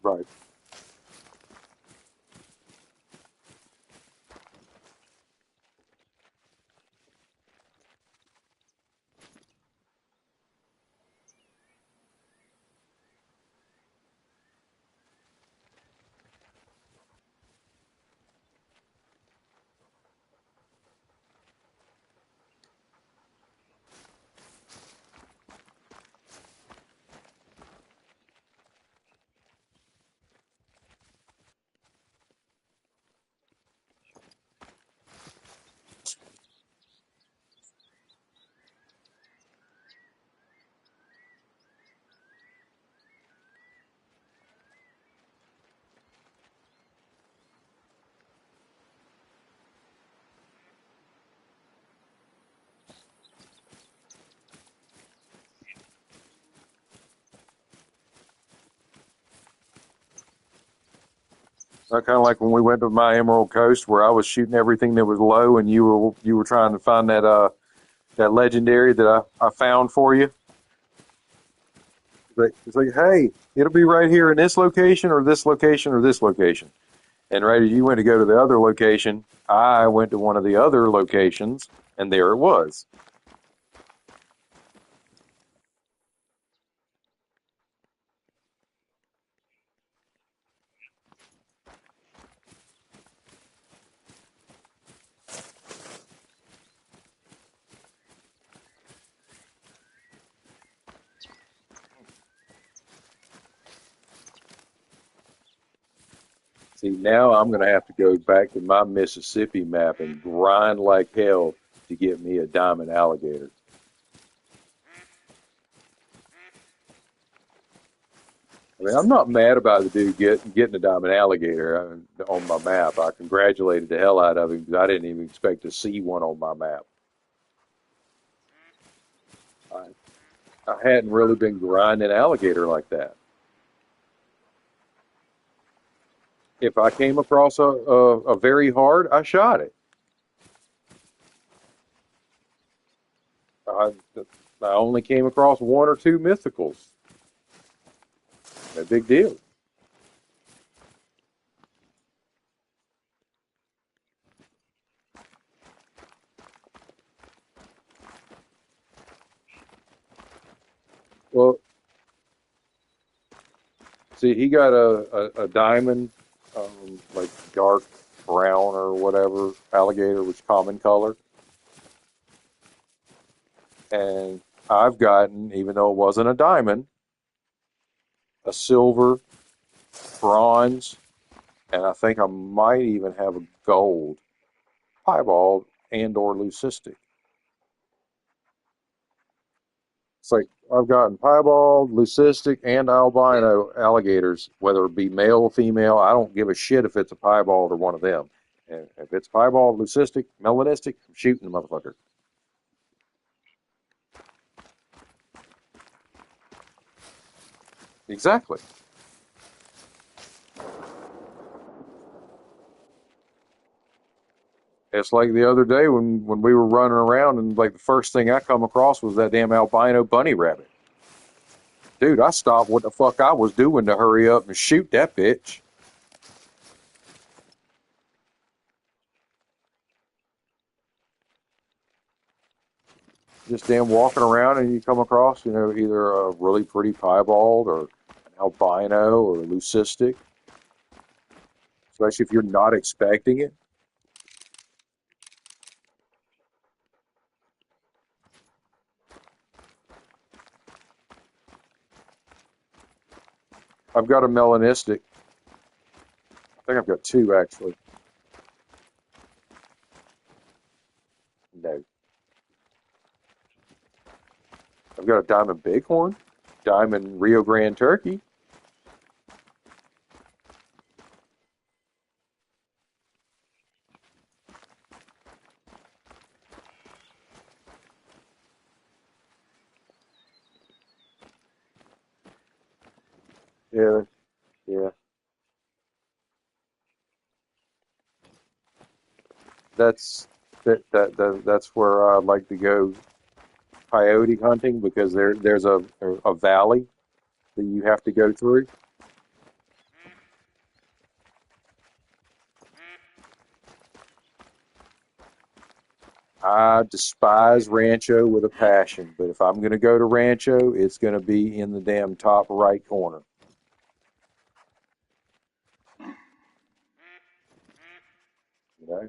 Right. Kind of like when we went to my Emerald Coast, where I was shooting everything that was low, and you were trying to find that legendary that I found for you. But it's like, hey, it'll be right here in this location, or this location, or this location. And right as you went to go to the other location, I went to one of the other locations, and there it was. See, now I'm going to have to go back to my Mississippi map and grind like hell to get me a diamond alligator. I mean, I'm not mad about the dude getting a diamond alligator on my map. I congratulated the hell out of him because I didn't even expect to see one on my map. I, I hadn't really been grinding alligator like that. If I came across a very hard, I shot it. I, I only came across one or two mythicals. No big deal. Well, see, he got a diamond, like dark brown or whatever alligator, which is common color. And I've gotten, even though it wasn't a diamond, a silver, bronze, and I think I might even have a gold piebald and or leucistic. It's like I've gotten piebald, leucistic, and albino alligators, whether it be male or female. I don't give a shit if it's a piebald or one of them. And if it's piebald, leucistic, melanistic, I'm shooting the motherfucker. Exactly. It's like the other day when we were running around and like the first thing I come across was that damn albino bunny rabbit. Dude, I stopped what the fuck I was doing to hurry up and shoot that bitch. Just damn walking around and you come across, either a really pretty piebald or an albino or leucistic, especially if you're not expecting it. I've got a melanistic. I think I've got two actually. No. I've got a diamond bighorn, diamond Rio Grande turkey. Yeah, yeah. That's that's where I'd like to go coyote hunting because there's a valley that you have to go through. I despise Rancho with a passion, but if I'm going to go to Rancho, it's going to be in the damn top right corner. You know,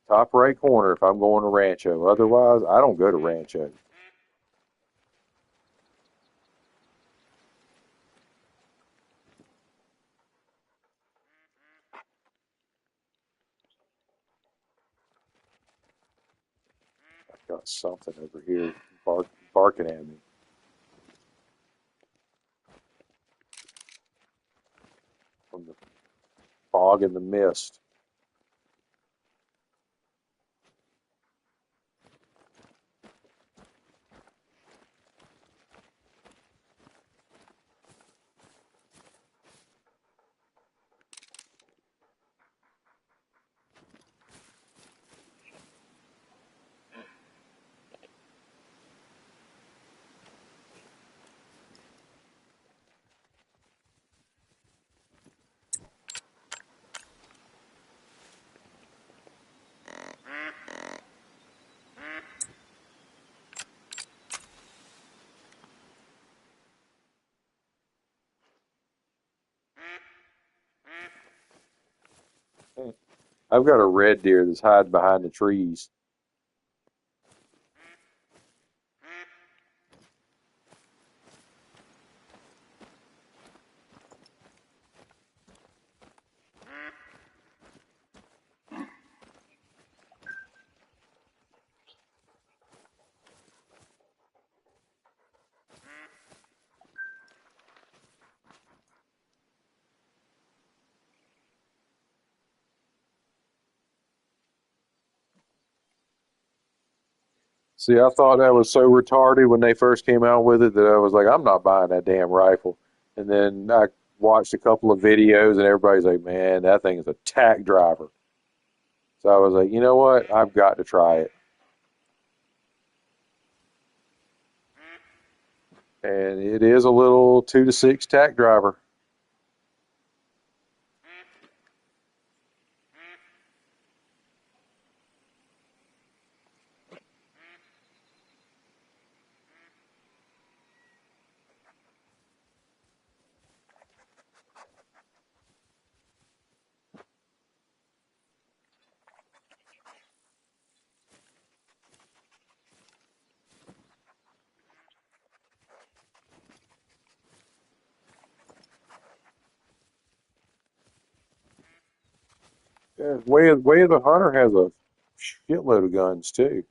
top right corner if I'm going to Rancho. Otherwise, I don't go to Rancho. I've got something over here barking at me from the fog and the mist. I've got a red deer that's hiding behind the trees. See, I thought that was so retarded when they first came out with it that I was like, I'm not buying that damn rifle. And then I watched a couple of videos and everybody's like, man, that thing is a tack driver. So I was like, you know what? I've got to try it. And it is a little 2 to 6 tack driver. Yeah, Way of the Hunter has a shitload of guns too.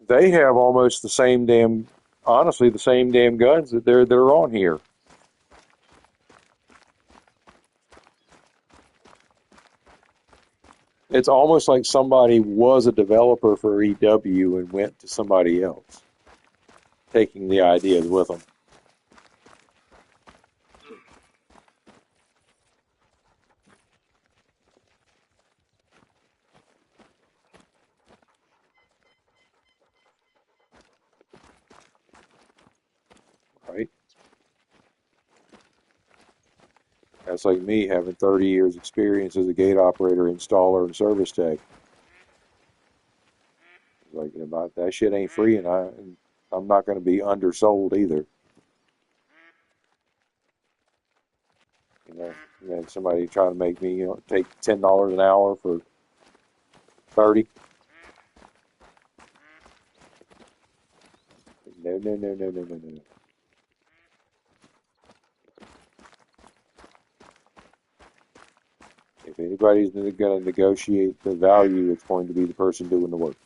They have almost the same damn, honestly, the same damn guns that are on here. It's almost like somebody was a developer for EW and went to somebody else, taking the ideas with them. That's like me having 30 years experience as a gate operator, installer, and service tech. Like, about that shit ain't free, and I'm not going to be undersold either. Somebody trying to make me, take $10 an hour for 30. No, no, no, no, no, no, no. If anybody's going to negotiate the value, it's going to be the person doing the work,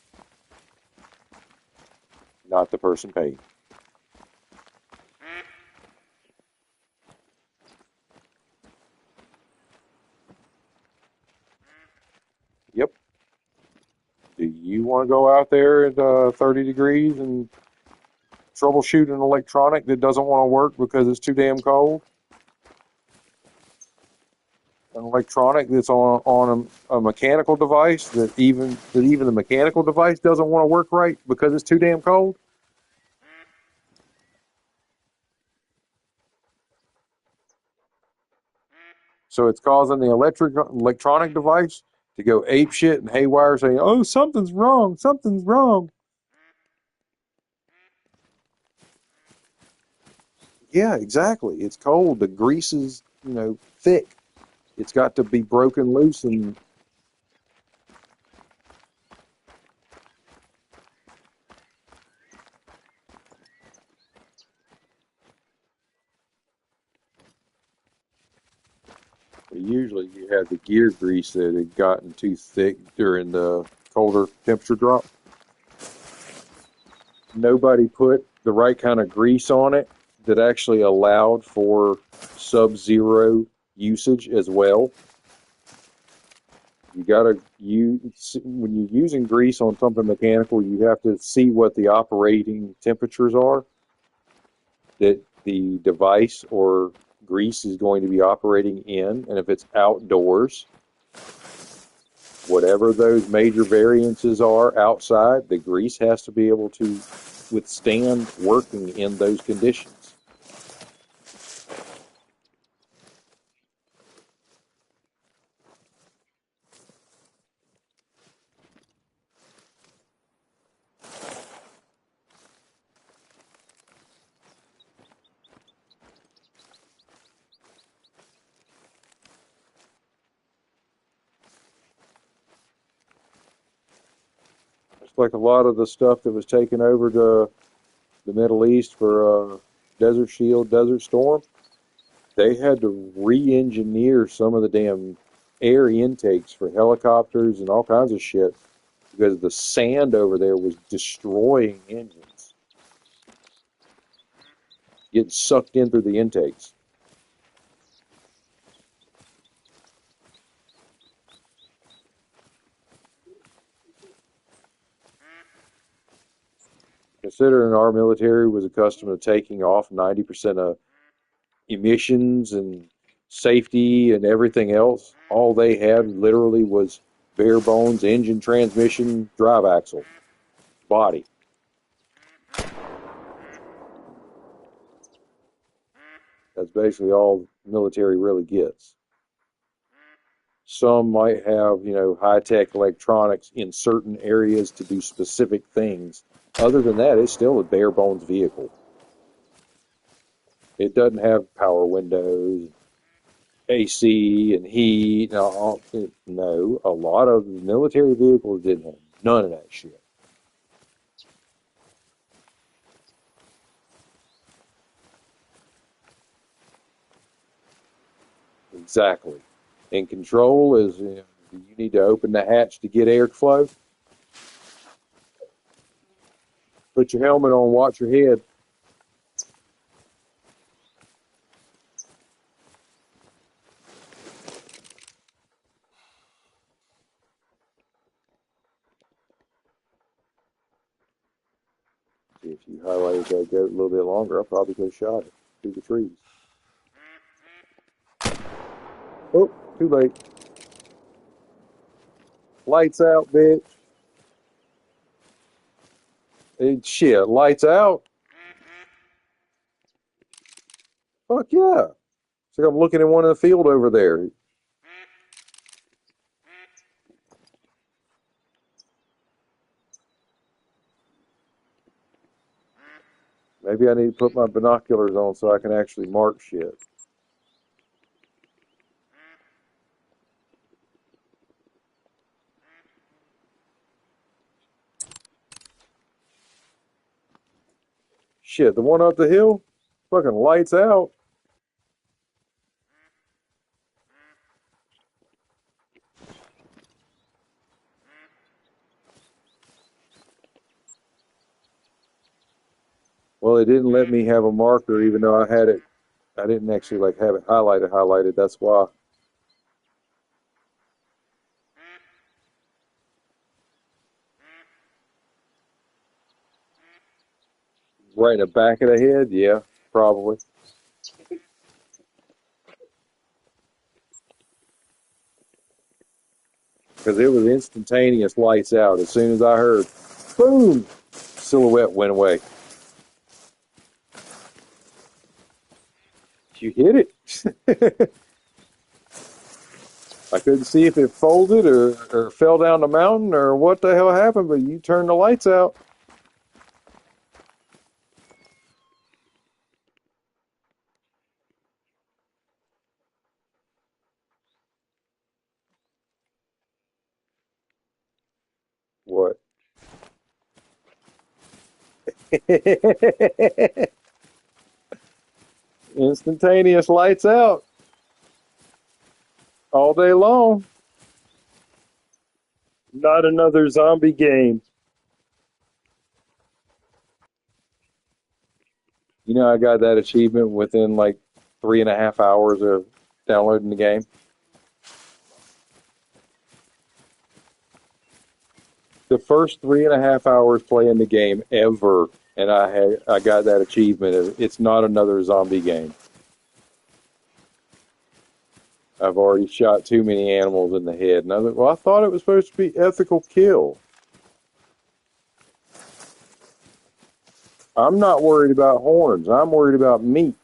not the person paid. Yep. Do you want to go out there at 30 degrees and troubleshoot an electronic that doesn't want to work because it's too damn cold? An electronic that's on a mechanical device that even the mechanical device doesn't want to work right because it's too damn cold? So it's causing the electronic device to go ape shit and haywire, saying, "Oh, something's wrong, something's wrong." Yeah, exactly. It's cold. The grease is, thick. It's got to be broken loose, and usually you have the gear grease that had gotten too thick during the colder temperature drop. Nobody put the right kind of grease on it that actually allowed for sub-zero usage as well. You gotta use when you're using grease on something mechanical, you have to see what the operating temperatures are that the device or grease is going to be operating in, and if it's outdoors, whatever those major variances are outside, the grease has to be able to withstand working in those conditions. It's like a lot of the stuff that was taken over to the Middle East for Desert Shield, Desert Storm. They had to re-engineer some of the damn air intakes for helicopters and all kinds of shit because the sand over there was destroying engines, getting sucked in through the intakes. Considering our military was accustomed to taking off 90% of emissions and safety and everything else, all they had literally was bare bones engine, transmission, drive axle, body. That's basically all the military really gets. Some might have, high-tech electronics in certain areas to do specific things. Other than that, it's still a bare bones vehicle. It doesn't have power windows, AC and heat. No, a lot of military vehicles didn't have none of that shit. Exactly. And control is, you need to open the hatch to get airflow. Put your helmet on, watch your head. If you highlighted that goat a little bit longer, I probably could have shot it through the trees. Oh, too late. Lights out, bitch. Shit, lights out. Fuck yeah. It's like I'm looking in one in the field over there. Maybe I need to put my binoculars on so I can actually mark shit. Shit, the one up the hill? Fucking lights out. Well, it didn't let me have a marker even though I had it. I didn't actually like have it highlighted. That's why. Right in the back of the head? Yeah, probably. Because it was instantaneous lights out. As soon as I heard, boom, silhouette went away. You hit it. I couldn't see if it folded or fell down the mountain or what the hell happened, but you turned the lights out. What? Instantaneous lights out all day long. Not another zombie game. You know, I got that achievement within like 3.5 hours of downloading the game. The first 3.5 hours playing the game ever, and I got that achievement. It's not another zombie game. I've already shot too many animals in the head. And I thought, well, I thought it was supposed to be ethical kill. I'm not worried about horns. I'm worried about meat.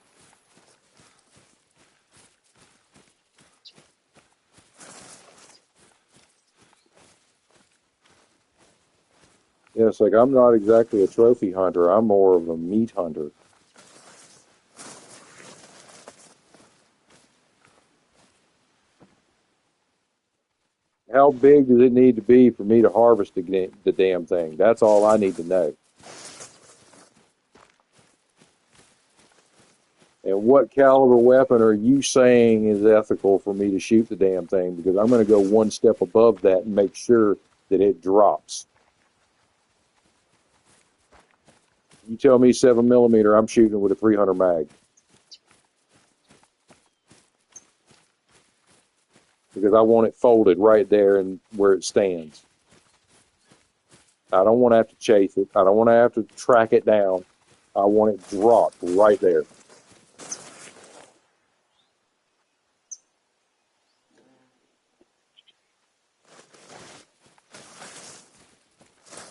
Yeah, it's like I'm not exactly a trophy hunter. I'm more of a meat hunter. How big does it need to be for me to harvest the damn thing? That's all I need to know. And what caliber weapon are you saying is ethical for me to shoot the damn thing? Because I'm going to go one step above that and make sure that it drops. You tell me 7mm, I'm shooting with a 300 mag. Because I want it folded right there and where it stands. I don't want to have to chase it. I don't want to have to track it down. I want it dropped right there.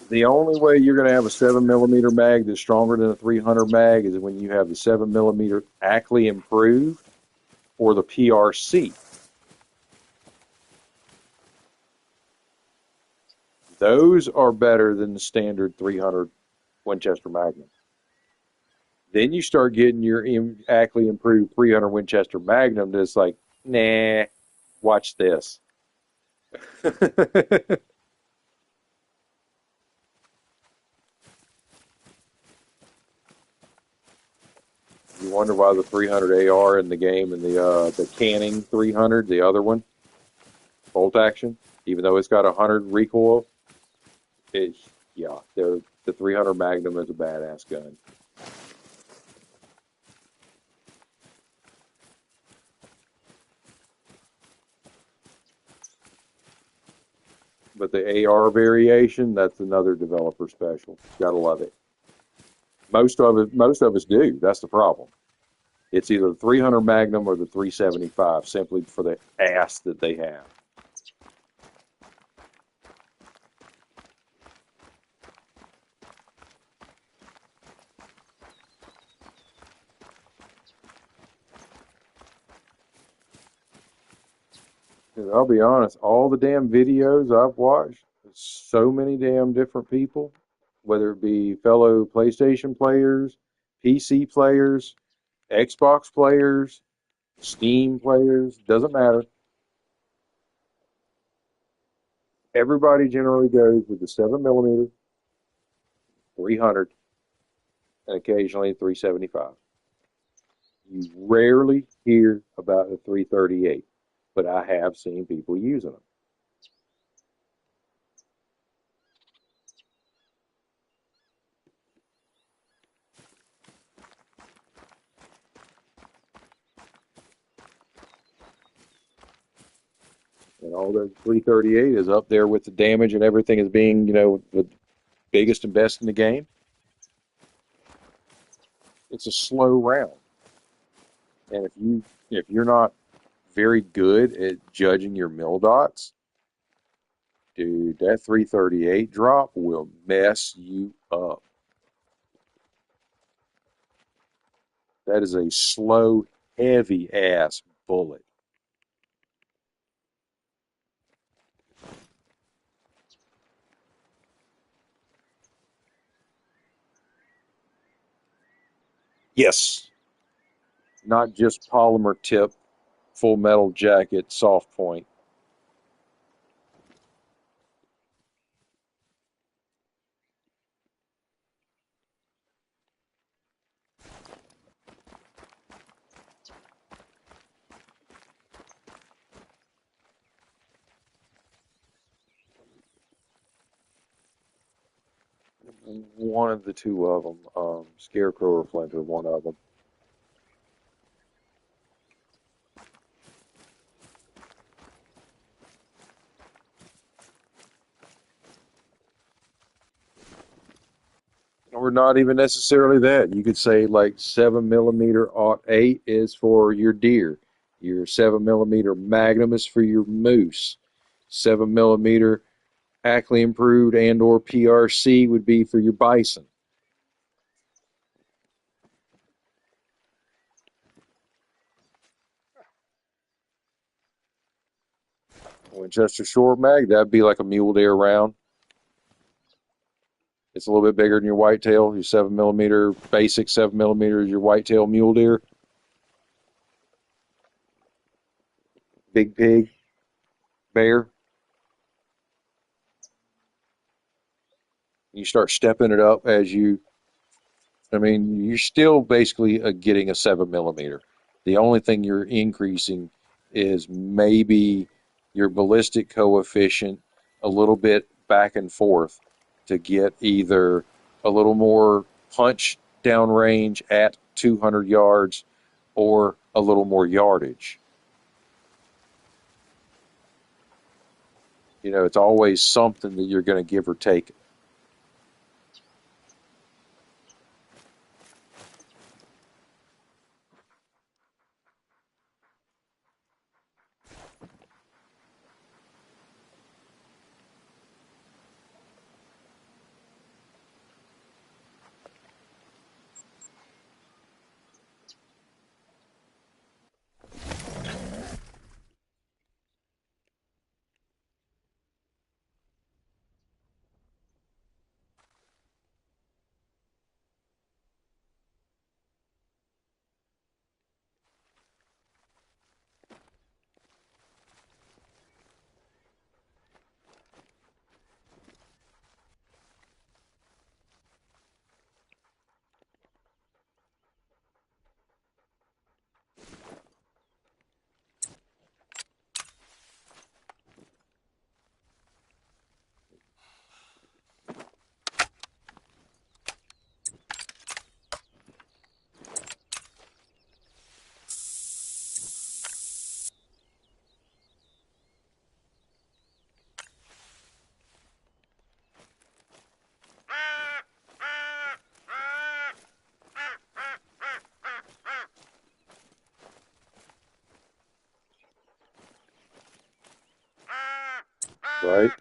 The only way you're going to have a 7mm mag that's stronger than a 300 mag is when you have the 7mm Ackley improved or the PRC. Those are better than the standard 300 Winchester Magnum. Then you start getting your Ackley improved 300 Winchester Magnum that's like, nah, watch this. You wonder why the 300 AR in the game and the Canning 300, the other one, bolt action, even though it's got 100 recoil, it's yeah, the 300 Magnum is a badass gun. But the AR variation, that's another developer special. Gotta love it. Most of us do. That's the problem. It's either the 300 Magnum or the 375, simply for the ass that they have. 'Cause I'll be honest, all the damn videos I've watched, so many damn different people, whether it be fellow PlayStation players, PC players, Xbox players, Steam players, doesn't matter. Everybody generally goes with the 7 millimeter, 300, and occasionally 375. You rarely hear about a 338, but I have seen people using them. And although 338 is up there with the damage and everything as being, the biggest and best in the game, it's a slow round. And if you're not very good at judging your mil dots, dude, that 338 drop will mess you up. That is a slow, heavy ass bullet. Yes, not just polymer tip, full metal jacket, soft point. One of the two of them, Scarecrow or Flinter, one of them. Or not even necessarily that. You could say like 7 millimeter aught 8 is for your deer. Your 7 millimeter Magnum is for your moose. 7 millimeter Ackley improved and or PRC would be for your bison. Winchester short mag, that'd be like a mule deer round. It's a little bit bigger than your whitetail. Your 7 millimeter, basic 7 millimeter is your whitetail mule deer. Big pig, bear. You start stepping it up as you're still basically getting a 7 millimeter. The only thing you're increasing is maybe your ballistic coefficient a little bit back and forth to get either a little more punch downrange at 200 yards or a little more yardage. It's always something that you're going to give or take. Right?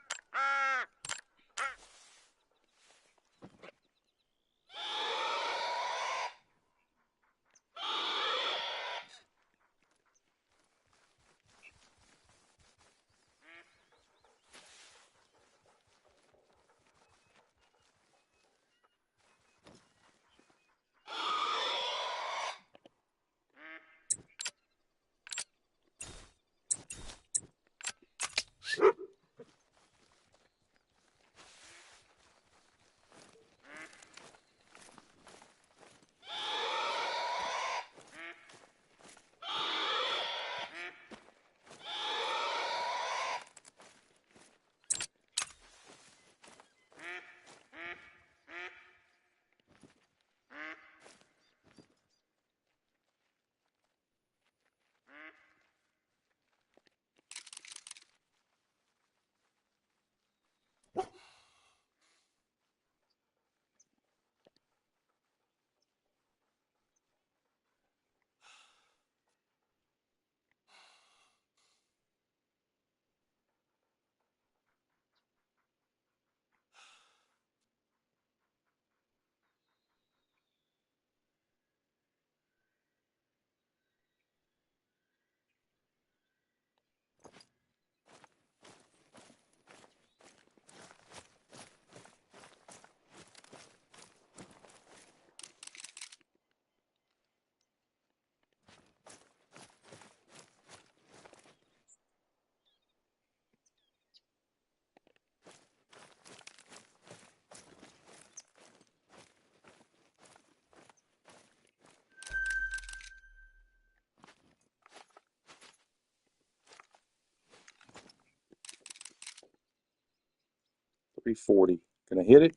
be 40. Can I hit it?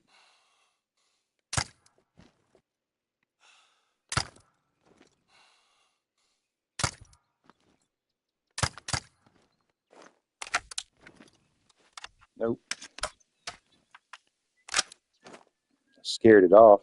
Nope. Scared it off.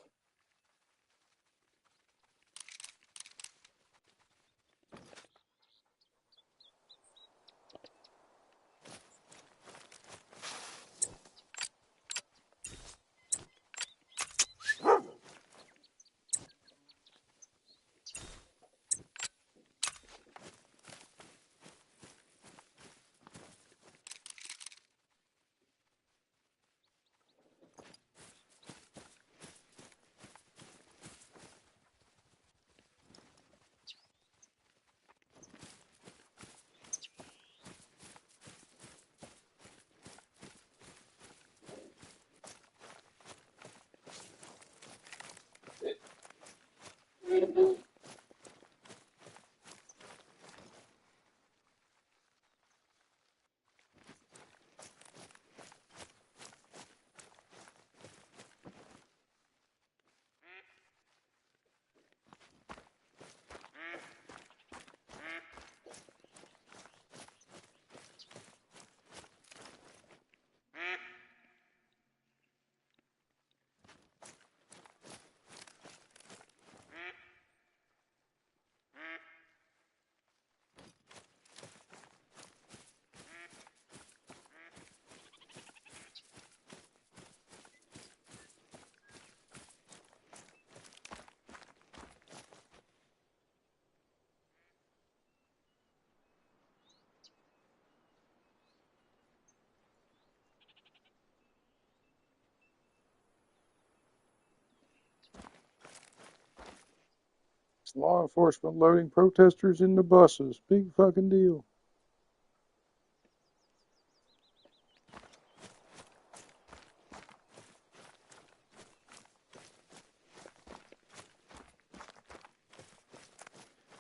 It's law enforcement loading protesters into buses. Big fucking deal.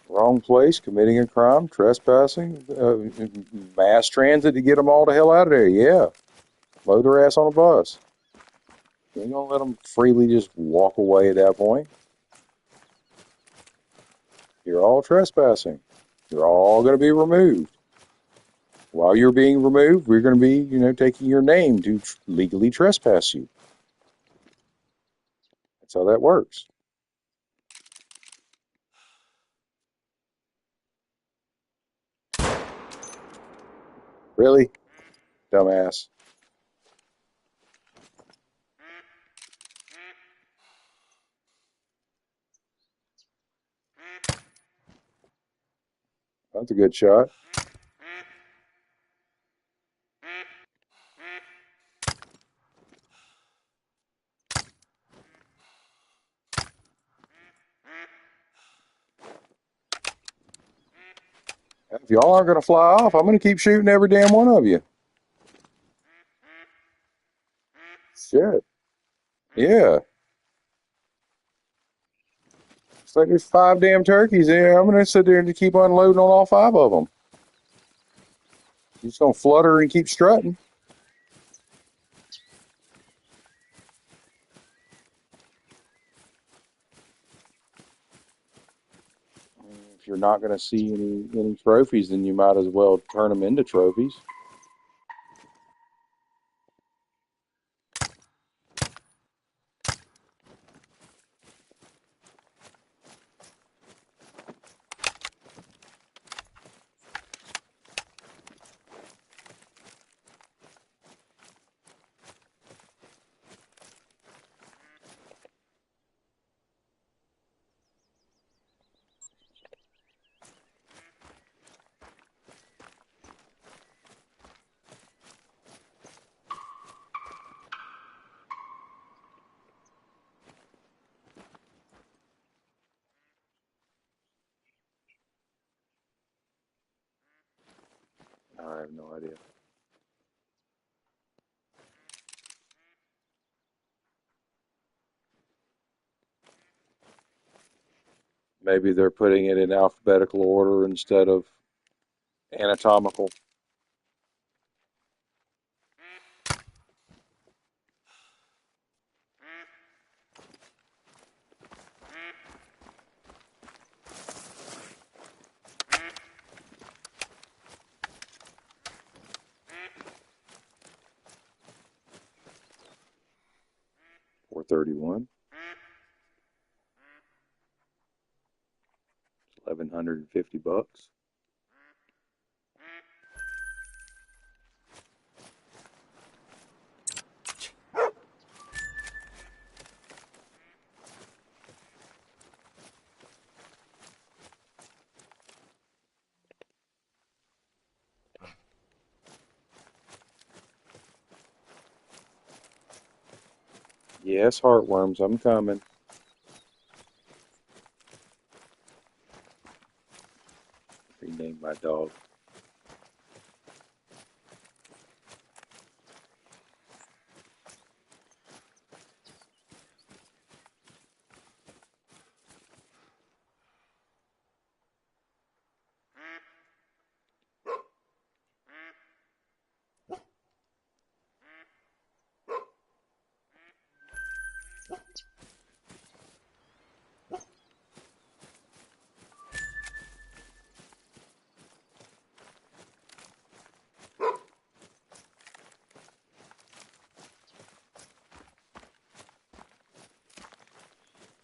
Wrong place, committing a crime, trespassing, mass transit to get them all the hell out of there. Yeah. Load their ass on a bus. You ain't gonna let them freely just walk away at that point. You're all trespassing. You're all going to be removed. While you're being removed, we're going to be, taking your name to legally trespass you. That's how that works. Really? Dumbass. That's a good shot. If y'all aren't going to fly off, I'm going to keep shooting every damn one of you. Shit. Yeah. It's like there's 5 damn turkeys there. I'm going to sit there and keep unloading on all 5 of them. You're just going to flutter and keep strutting. If you're not going to see any trophies, then you might as well turn them into trophies. I have no idea. Maybe they're putting it in alphabetical order instead of anatomical. $431. 1,150 bucks. Yes, heartworms, I'm coming. Rename my dog.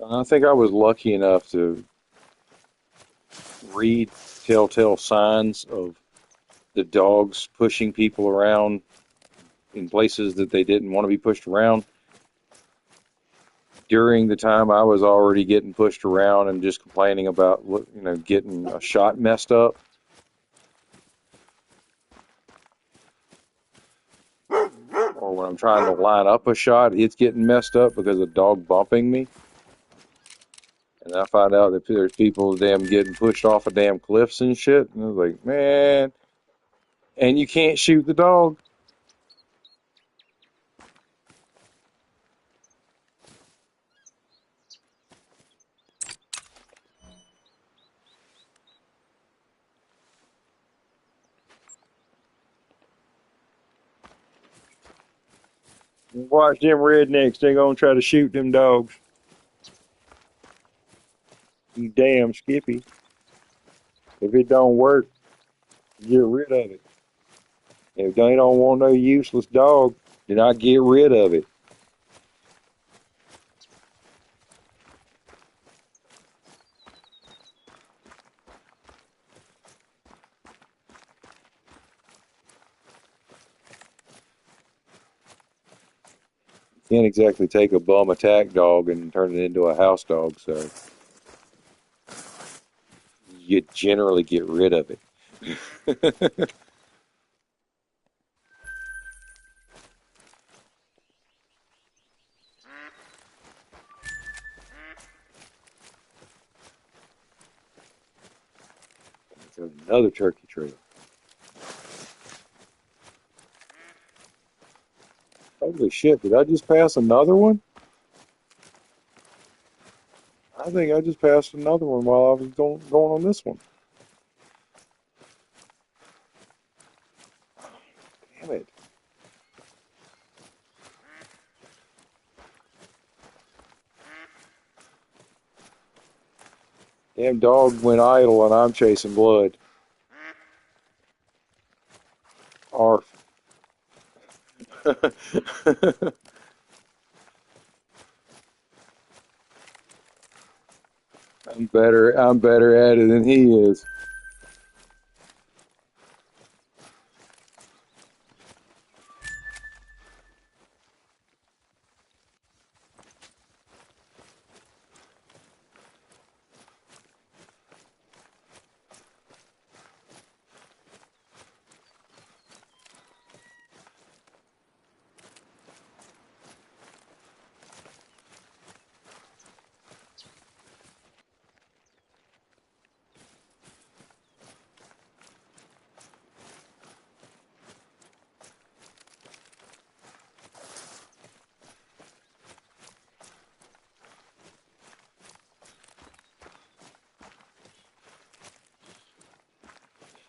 I think I was lucky enough to read telltale signs of the dogs pushing people around in places that they didn't want to be pushed around. During the time I was already getting pushed around and just complaining about, getting a shot messed up. Or when I'm trying to line up a shot, it's getting messed up because of a dog bumping me. And I find out that there's people damn getting pushed off of damn cliffs and shit. And I was like, man, and you can't shoot the dog. Watch them rednecks, they gonna try to shoot them dogs. You damn Skippy. If it don't work, get rid of it. If they don't want no useless dog, then I get rid of it. Can't exactly take a bum attack dog and turn it into a house dog, so you generally get rid of it. So another turkey trail. Holy shit, did I just pass another one? I think I just passed another one while I was going on this one. Damn it. Damn dog went idle and I'm chasing blood. Arf. I'm better at it than he is.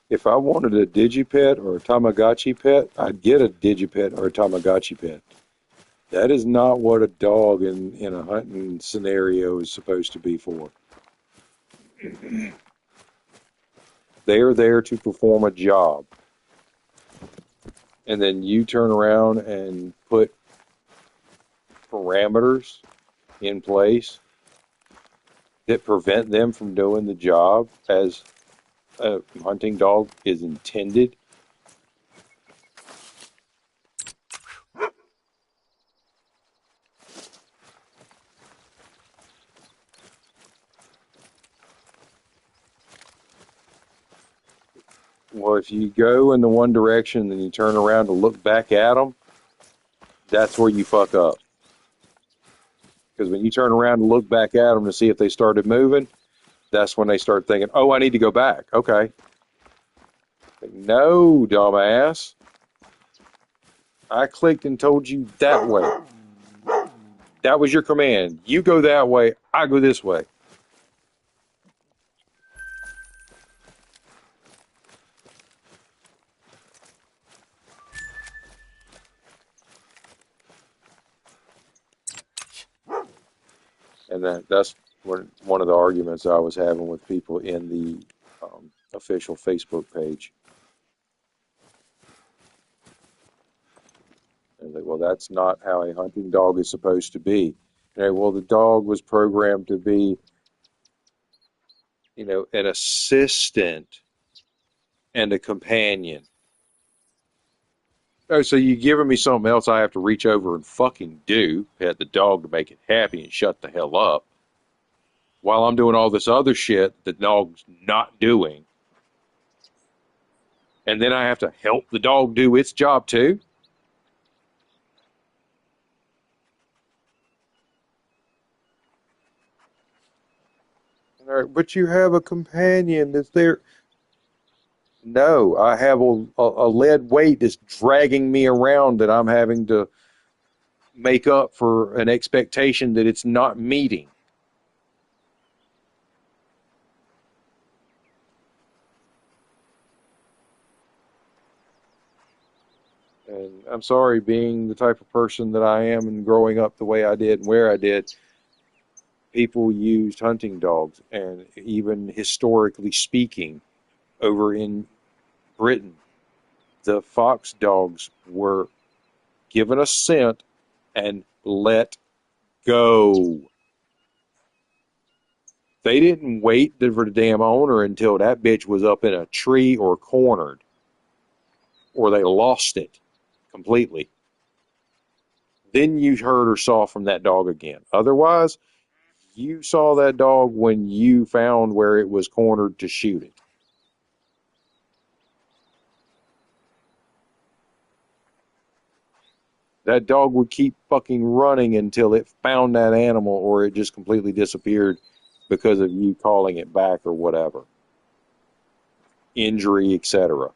If I wanted a digipet or a Tamagotchi pet, I'd get a digipet or a Tamagotchi pet. That is not what a dog in a hunting scenario is supposed to be for. They are there to perform a job. And then you turn around and put parameters in place that prevent them from doing the job as a hunting dog is intended. Well, if you go in the one direction and you turn around to look back at them, that's where you fuck up. Because when you turn around and look back at them to see if they started moving, that's when they start thinking, oh, I need to go back. Okay. Like, no, dumbass. I clicked and told you that way. That was your command. You go that way, I go this way. And that's one of the arguments I was having with people in the official Facebook page. And like, well, that's not how a hunting dog is supposed to be. Well, the dog was programmed to be, an assistant and a companion. Oh, so you giving me something else I have to reach over and fucking do, pet the dog to make it happy and shut the hell up, while I'm doing all this other shit the dog's not doing. And then I have to help the dog do its job too? All right, but you have a companion that's there. No, I have a lead weight that's dragging me around that I'm having to make up for an expectation that it's not meeting. And I'm sorry, being the type of person that I am and growing up the way I did and where I did, people used hunting dogs. And even historically speaking, over in Britain, the fox dogs were given a scent and let go. They didn't wait for the damn owner until that bitch was up in a tree or cornered, or they lost it completely. Then you heard or saw from that dog again. Otherwise, you saw that dog when you found where it was cornered to shoot it. That dog would keep fucking running until it found that animal or it just completely disappeared because of you calling it back or whatever. Injury, etc.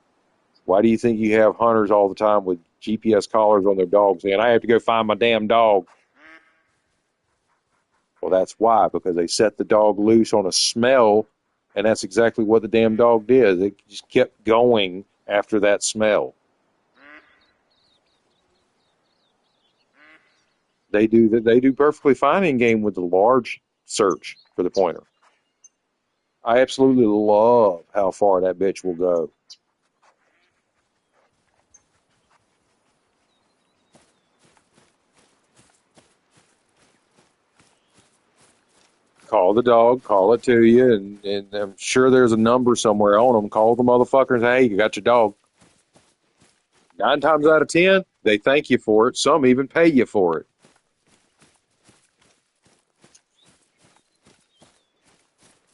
Why do you think you have hunters all the time with GPS collars on their dogs saying, I have to go find my damn dog? Well, that's why, because they set the dog loose on a smell, and that's exactly what the damn dog did. It just kept going after that smell. They do perfectly fine in game with the large search for the pointer. I absolutely love how far that bitch will go. Call the dog, call it to you, and I'm sure there's a number somewhere on them. Call the motherfucker and say, hey, you got your dog. 9 times out of 10, they thank you for it. Some even pay you for it.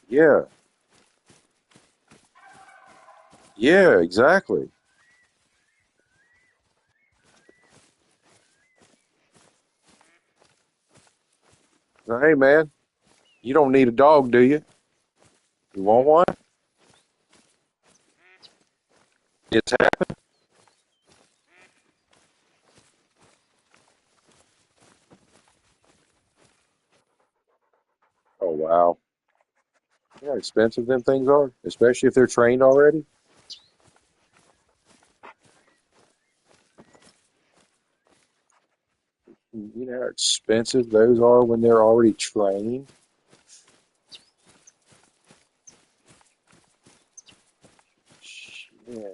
Yeah, yeah, exactly. So, hey, man, you don't need a dog, do you? You want one? It's happened. Oh, wow. You know how expensive them things are, especially if they're trained already. You know how expensive those are when they're already trained. Yeah.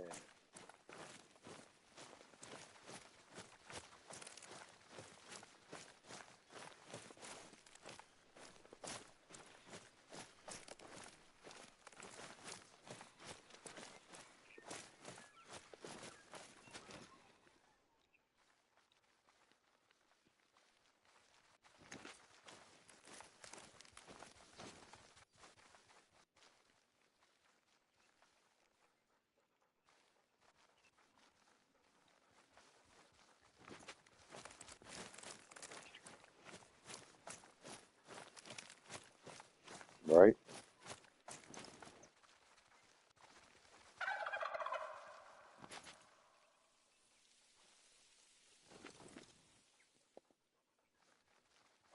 right?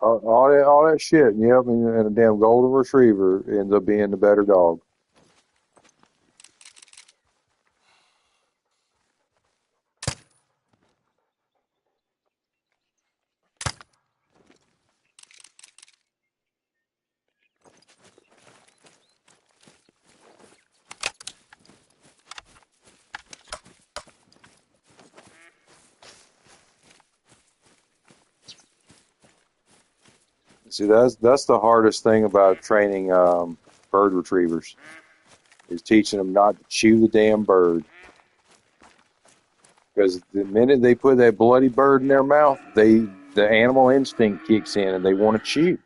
All that shit. Yep, and a damn golden retriever ends up being the better dog. See, that's the hardest thing about training bird retrievers is teaching them not to chew the damn bird. Because the minute they put that bloody bird in their mouth, the animal instinct kicks in and they want to chew.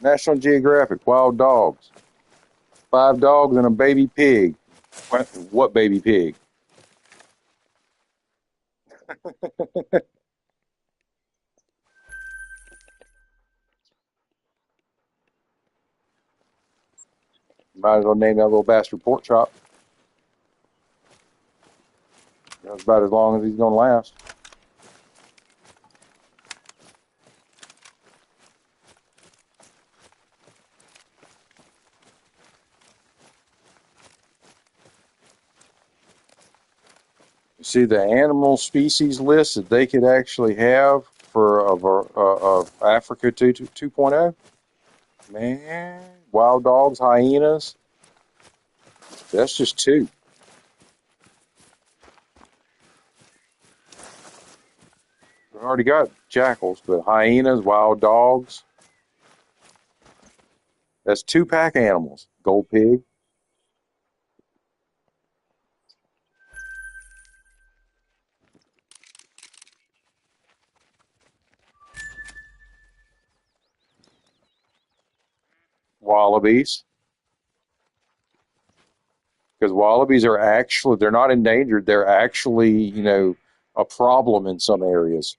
National Geographic, wild dogs. 5 dogs and a baby pig. What baby pig? Might as well name that little bastard pork chop. That's about as long as he's going to last. See the animal species list that they could actually have for Africa 2.0? Man, wild dogs, hyenas, that's just 2. We already got jackals, but hyenas, wild dogs, that's 2 pack animals. Gold pig. Wallabies. Because wallabies are actually, they're not endangered. They're actually, a problem in some areas.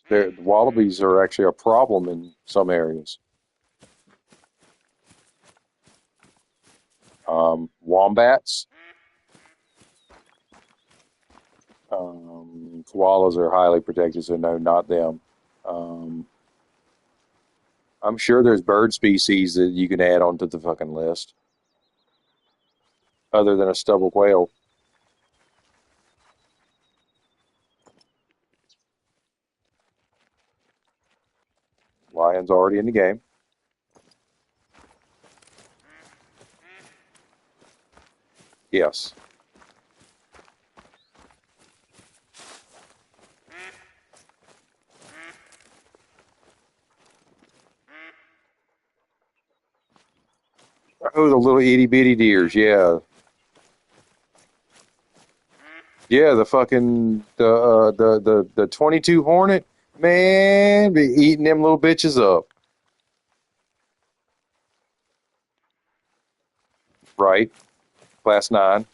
The wallabies are actually a problem in some areas. Wombats. Koalas are highly protected, so no, not them. Um, I'm sure there's bird species that you can add onto the fucking list, other than a stubble quail. Lion's already in the game. Yes. Oh, the little itty bitty deers. Yeah, yeah. The 22 Hornet. Man, be eating them little bitches up. Right. Class 9,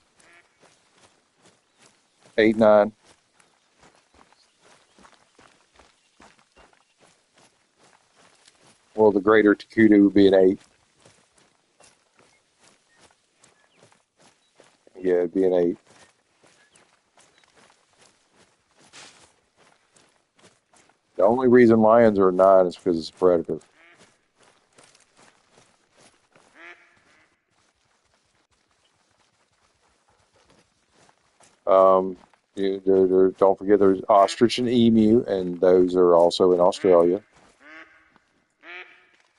8, 9. Well, the greater Takudu would be an 8. Yeah, it'd be an 8. The only reason lions are a 9 is because it's a predator. Um, don't forget there's ostrich and emu, and those are also in Australia.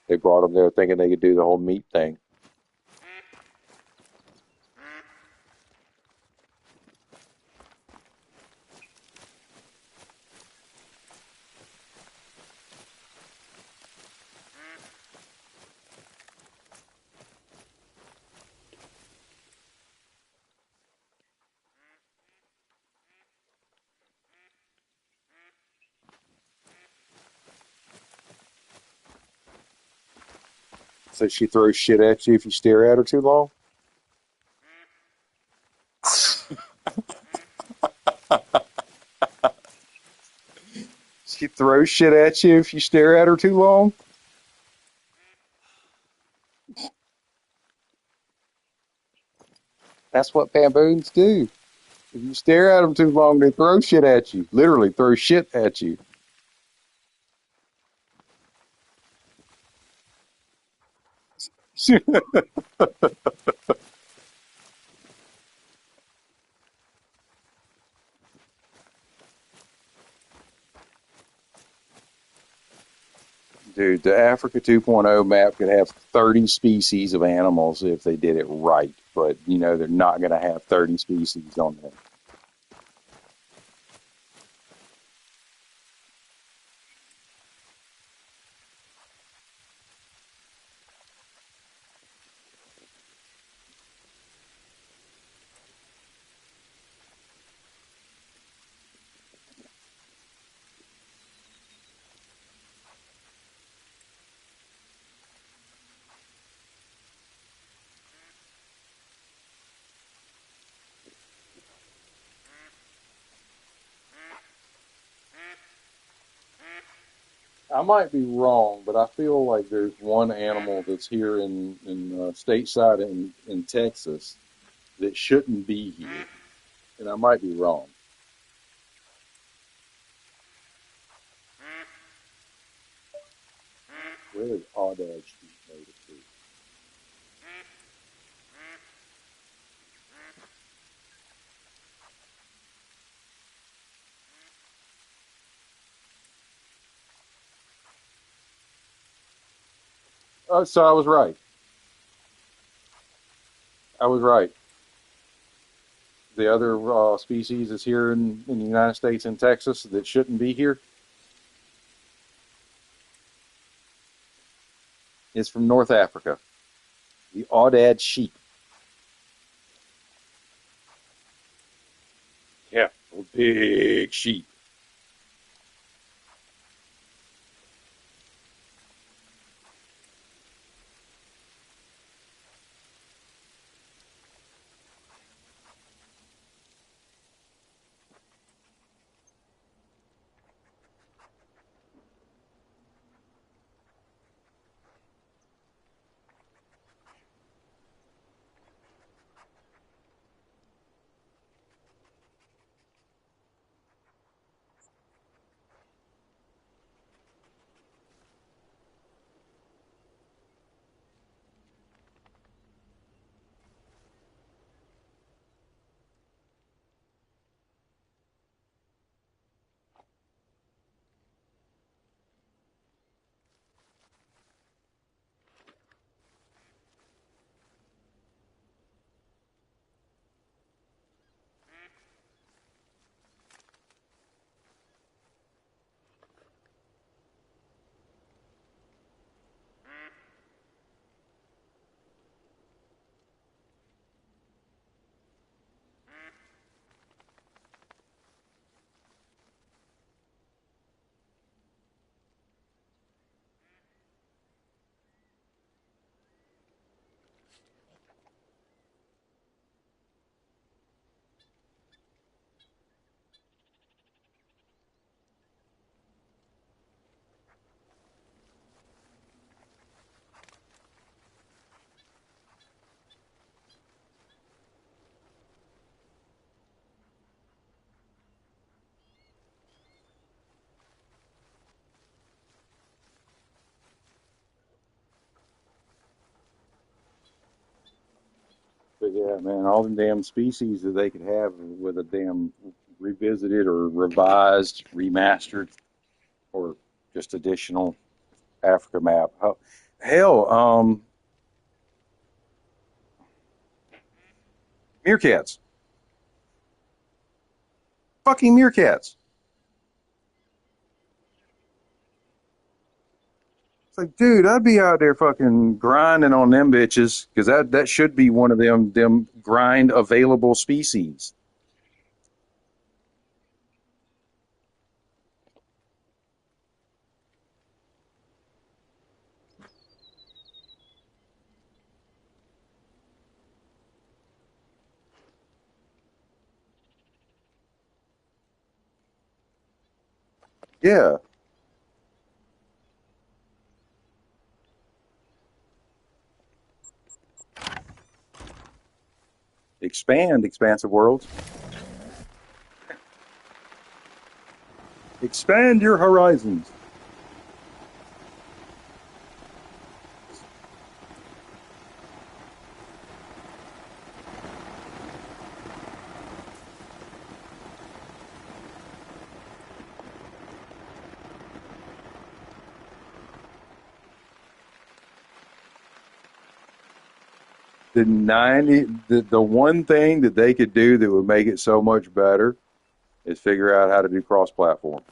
They brought them there thinking they could do the whole meat thing. So she throws shit at you if you stare at her too long? She throws shit at you if you stare at her too long? That's what baboons do. If you stare at them too long, they throw shit at you. Literally throw shit at you. Dude, the Africa 2.0 map could have 30 species of animals if they did it right. But, you know, they're not going to have 30 species on there. I might be wrong, but I feel like there's one animal that's here in stateside in Texas that shouldn't be here, and I might be wrong. Where is Audad Street native to? Oh, so I was right. I was right. The other species is here in the United States in Texas that shouldn't be here is from North Africa. The Audad sheep. Yeah, big sheep. But yeah, man, all the damn species that they could have with a damn revisited or revised, remastered, or just additional Africa map. Hell, meerkats. Fucking meerkats. It's like, dude, I'd be out there fucking grinding on them bitches because that should be one of them grind available species. Yeah. Expand, expansive worlds. Expand your horizons. The one thing that they could do that would make it so much better is figure out how to do cross platform.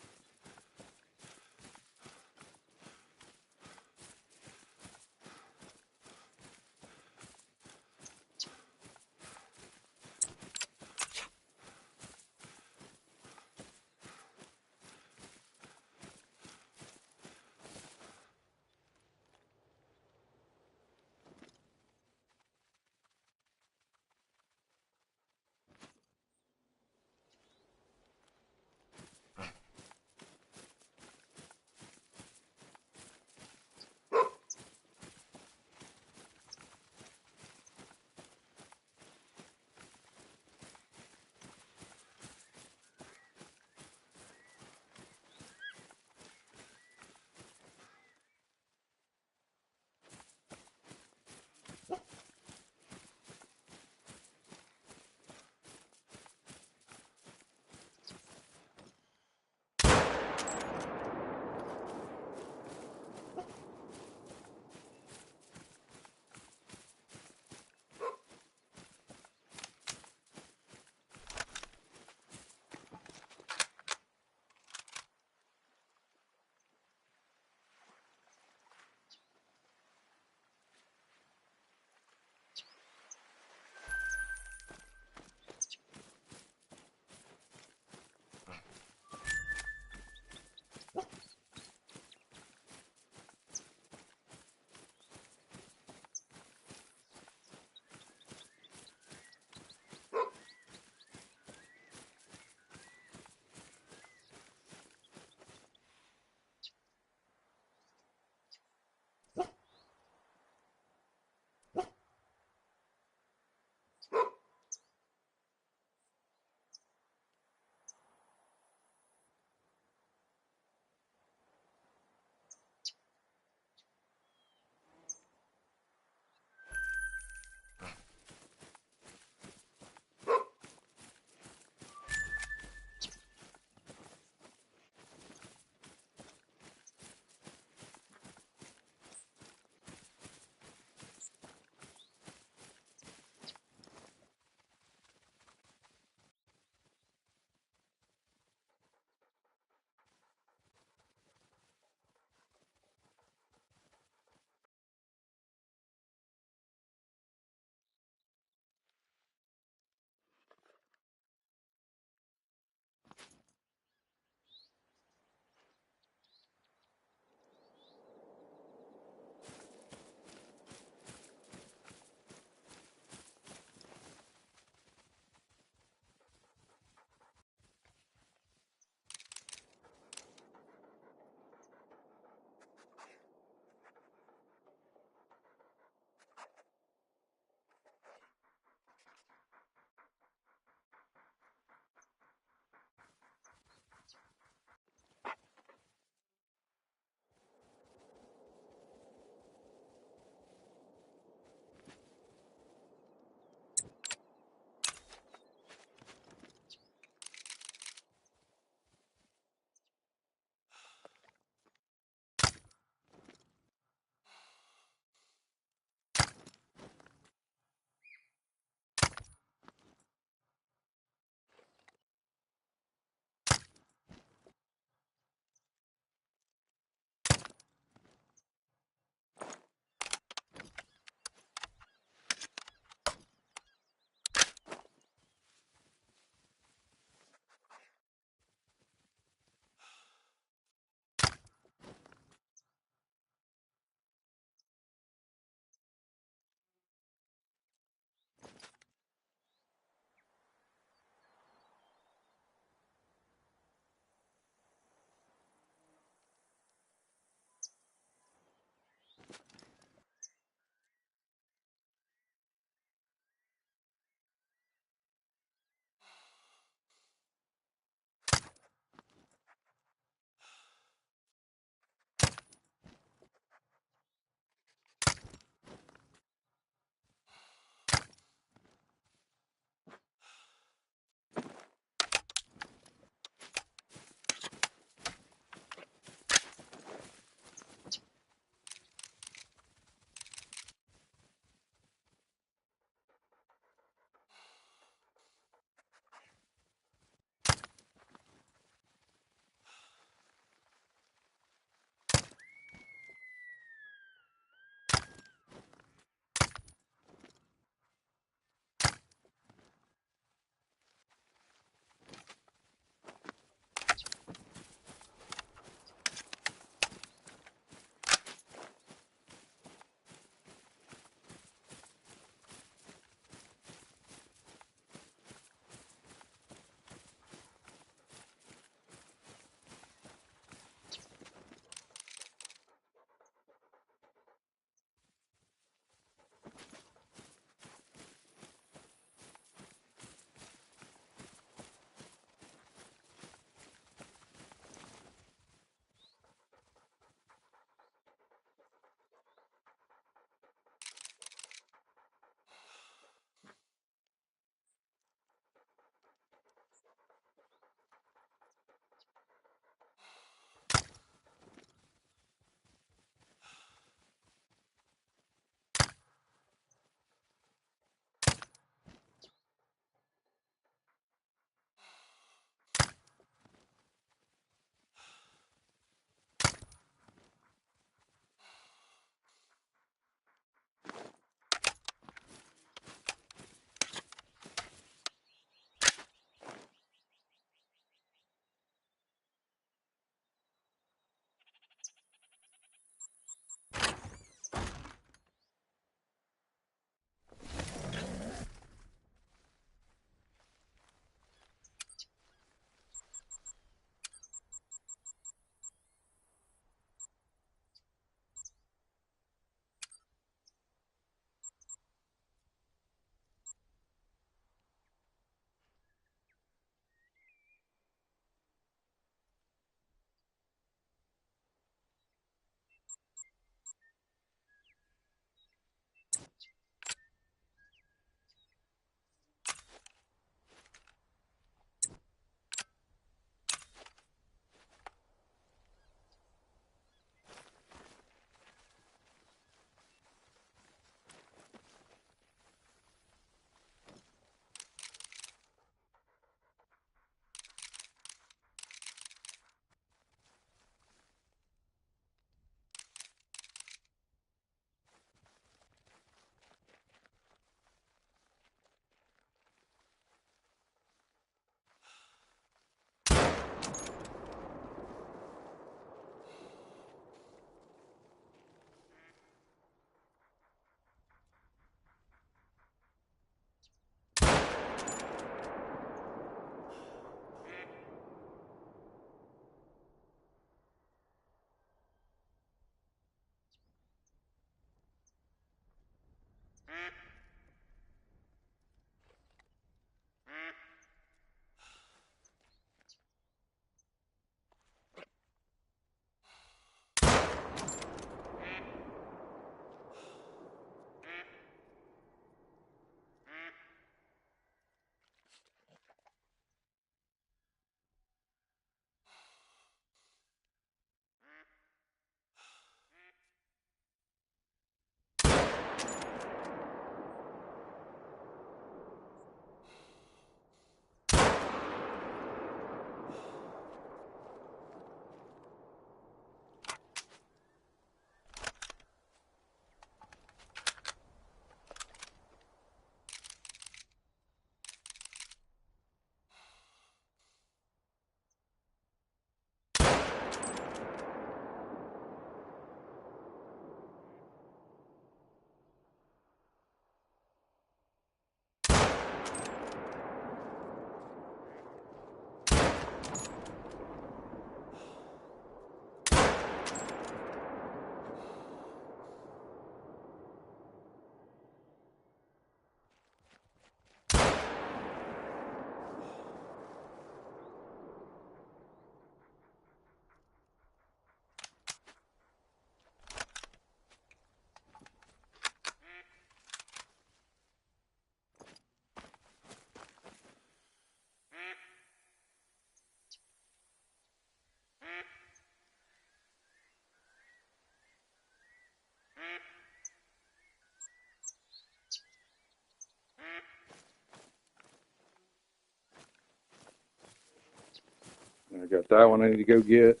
got that one I need to go get.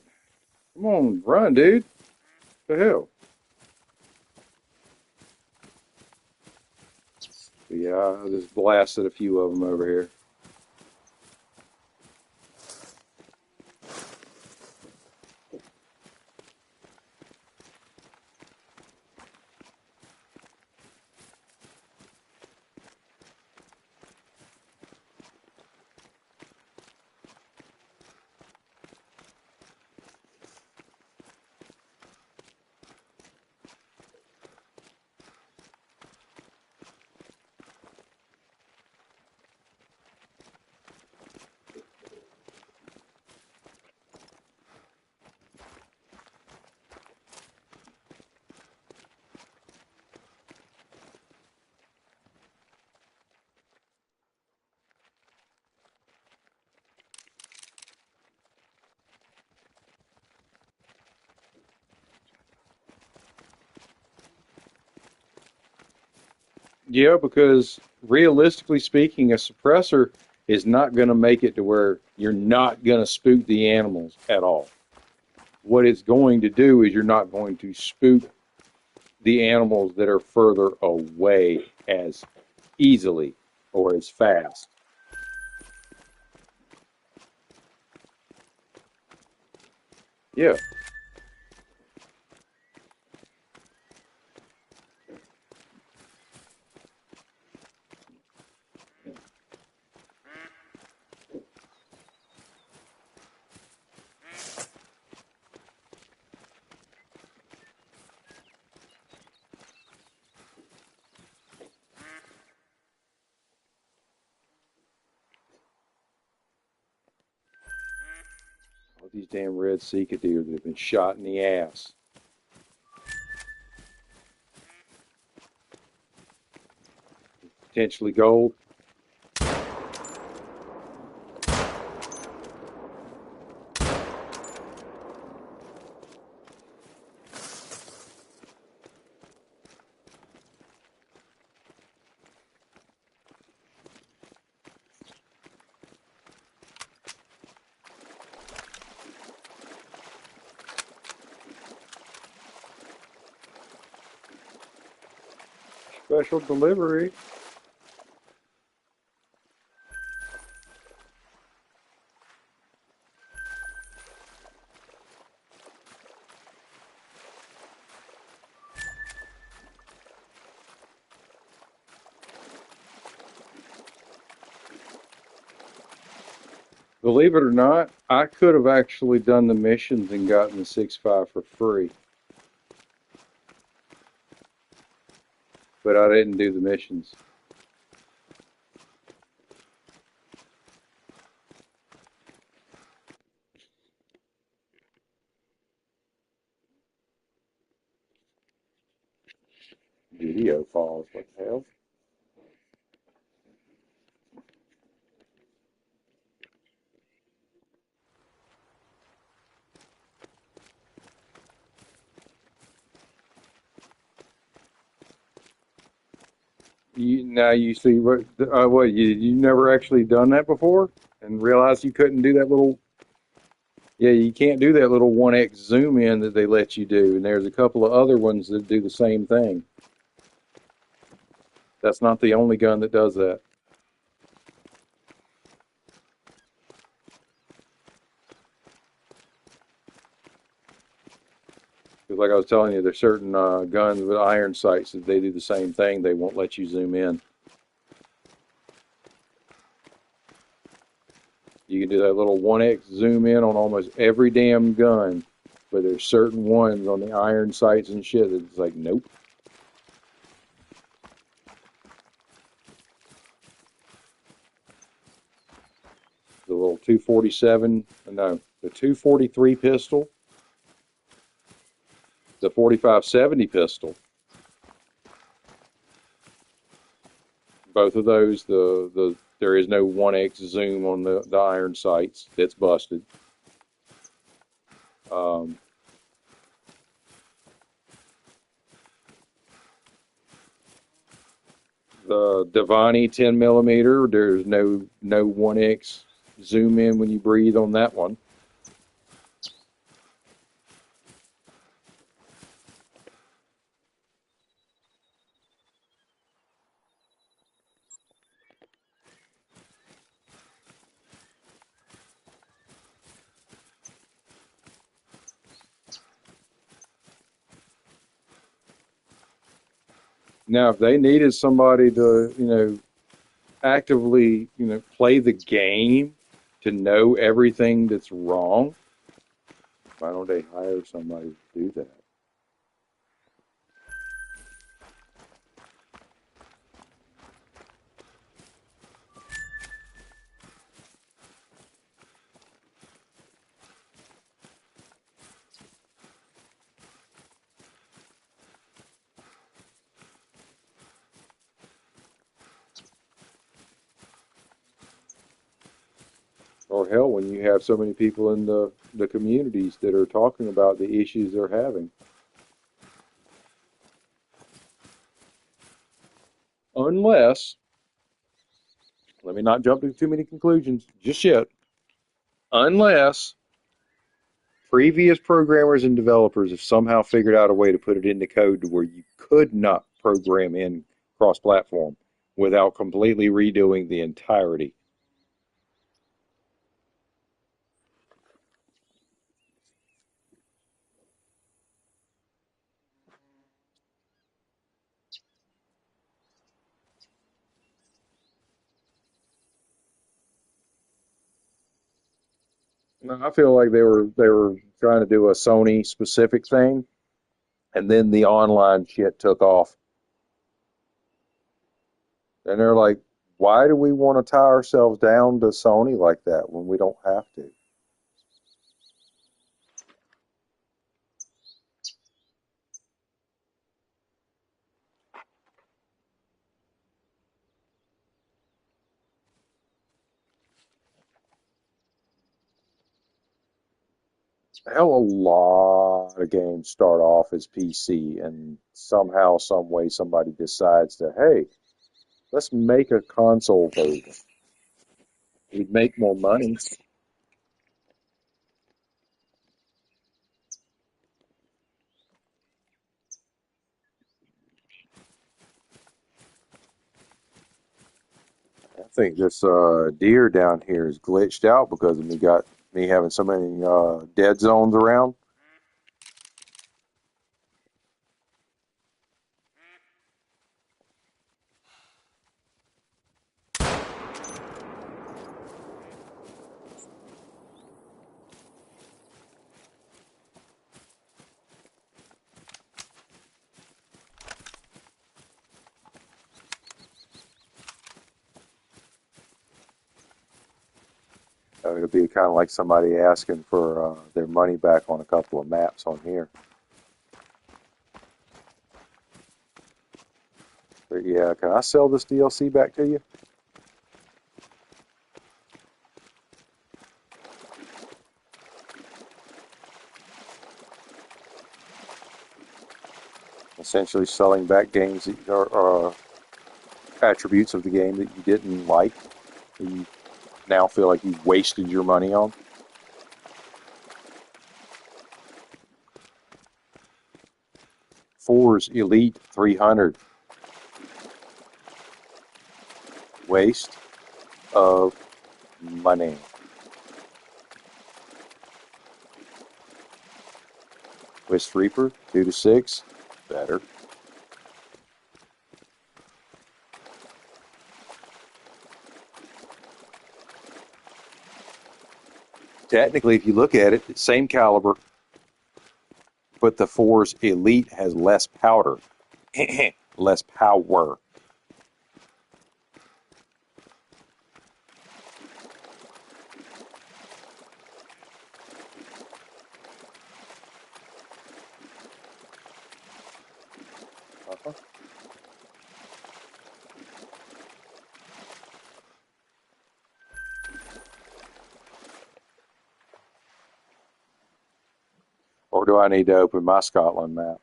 Come on, run, dude. What the hell? But yeah, I just blasted a few of them over here. Yeah, because realistically speaking, a suppressor is not going to make it to where you're not going to spook the animals at all. What it's going to do is you're not going to spook the animals that are further away as easily or as fast. Yeah. All these damn red Sika deer that have been shot in the ass. Potentially gold. Special delivery. Believe it or not, I could have actually done the missions and gotten the 6.5 for free, but I didn't do the missions. Video calls, what the hell? Now you see what you never actually done that before and realized you couldn't do that little. Yeah, you can't do that little 1x zoom in that they let you do, and there's a couple of other ones that do the same thing. That's not the only gun that does that. Because like I was telling you, there's certain guns with iron sights that they do the same thing. They won't let you zoom in. You can do that little 1x zoom in on almost every damn gun, but there's certain ones on the iron sights and shit that's like, nope. The little 247, no, the 243 pistol, the 4570 pistol. Both of those, there is no 1x zoom on the iron sights. That's busted. The Devani 10 millimeter, there's no 1x zoom in when you breathe on that one. Now, if they needed somebody to, actively, play the game to know everything that's wrong, why don't they hire somebody to do that? Or hell, when you have so many people in the communities that are talking about the issues they're having. Unless, let me not jump to too many conclusions just yet, unless previous programmers and developers have somehow figured out a way to put it into code to where you could not program in cross-platform without completely redoing the entirety. No, I feel like they were trying to do a Sony specific thing, and then the online shit took off. And they're like, why do we want to tie ourselves down to Sony like that when we don't have to? Hell, a lot of games start off as PC, and somehow, some way, somebody decides to, hey, let's make a console version. We'd make more money. I think this deer down here is glitched out because of me having so many dead zones around. It'll be kind of like somebody asking for their money back on a couple of maps on here. But yeah, can I sell this DLC back to you? Essentially selling back games that are attributes of the game that you didn't like, that you now feel like you wasted your money on. Fours Elite 300. Waste of money. Wisp Reaper 2 to 6. Better. Technically, if you look at it, it's same caliber, but the 4's Elite has less powder. Less power. Uh-huh. Or do I need to open my Scotland map?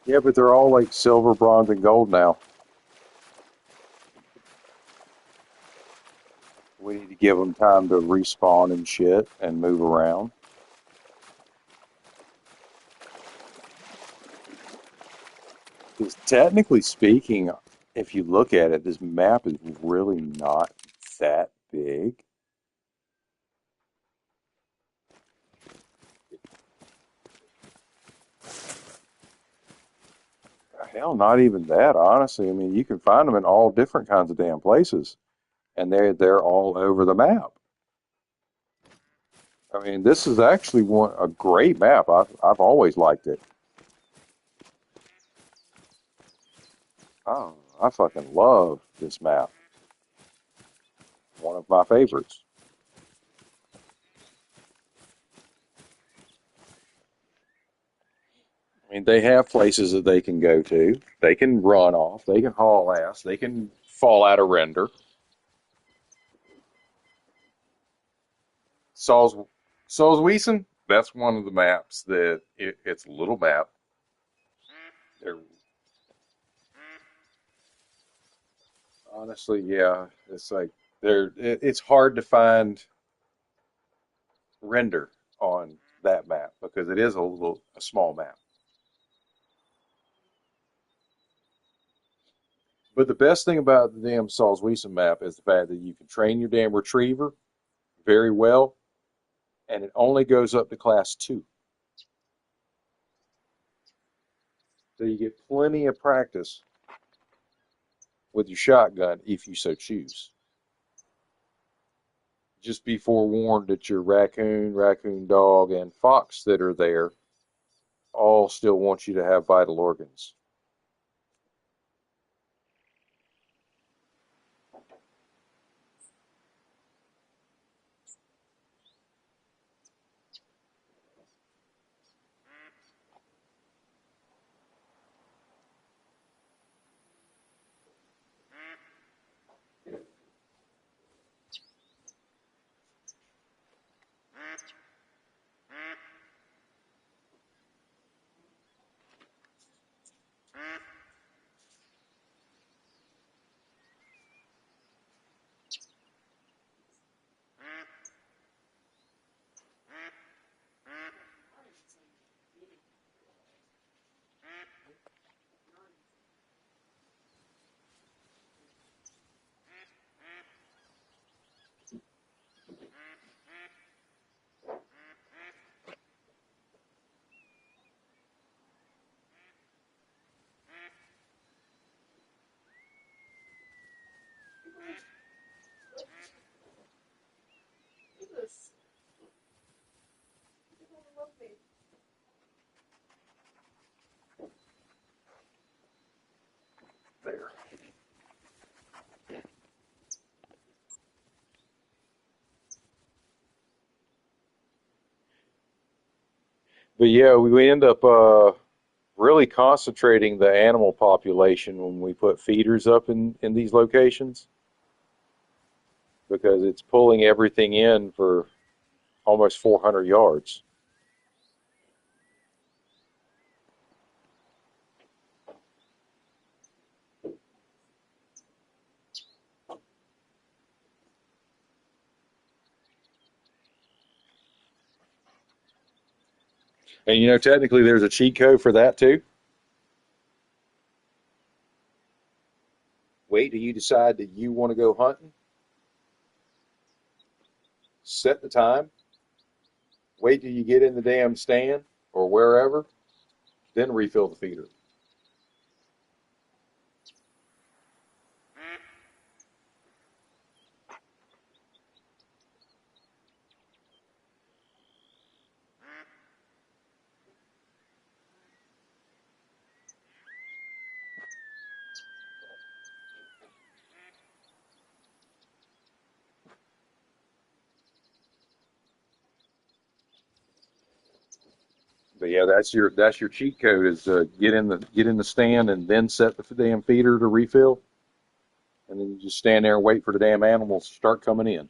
Yeah, but they're all like silver, bronze, and gold now. We need to give them time to respawn and shit and move around. Because technically speaking, if you look at it, this map is really not that big. Hell, not even that, honestly. I mean, you can find them in all different kinds of damn places, and they're all over the map. I mean, this is actually a great map. I've always liked it. Oh, I fucking love this map. One of my favorites. I mean, they have places that they can go to. They can run off. They can haul ass. They can fall out of render. Saul's Wiesen, that's one of the maps that it's a little map. They're, honestly, yeah, it's like it's hard to find render on that map because it is a small map. But the best thing about the damn Saul's Wiesen map is the fact that you can train your damn retriever very well, and it only goes up to class 2. So you get plenty of practice with your shotgun if you so choose. Just be forewarned that your raccoon dog, and fox that are there all still want you to have vital organs. There. But yeah, we end up really concentrating the animal population when we put feeders up in these locations because it's pulling everything in for almost 400 yards. And you know, technically, there's a cheat code for that too. Wait till you decide that you want to go hunting, set the time, wait till you get in the damn stand or wherever, then refill the feeder. But yeah, that's your cheat code is get in the stand and then set the damn feeder to refill, and then you just stand there and wait for the damn animals to start coming in.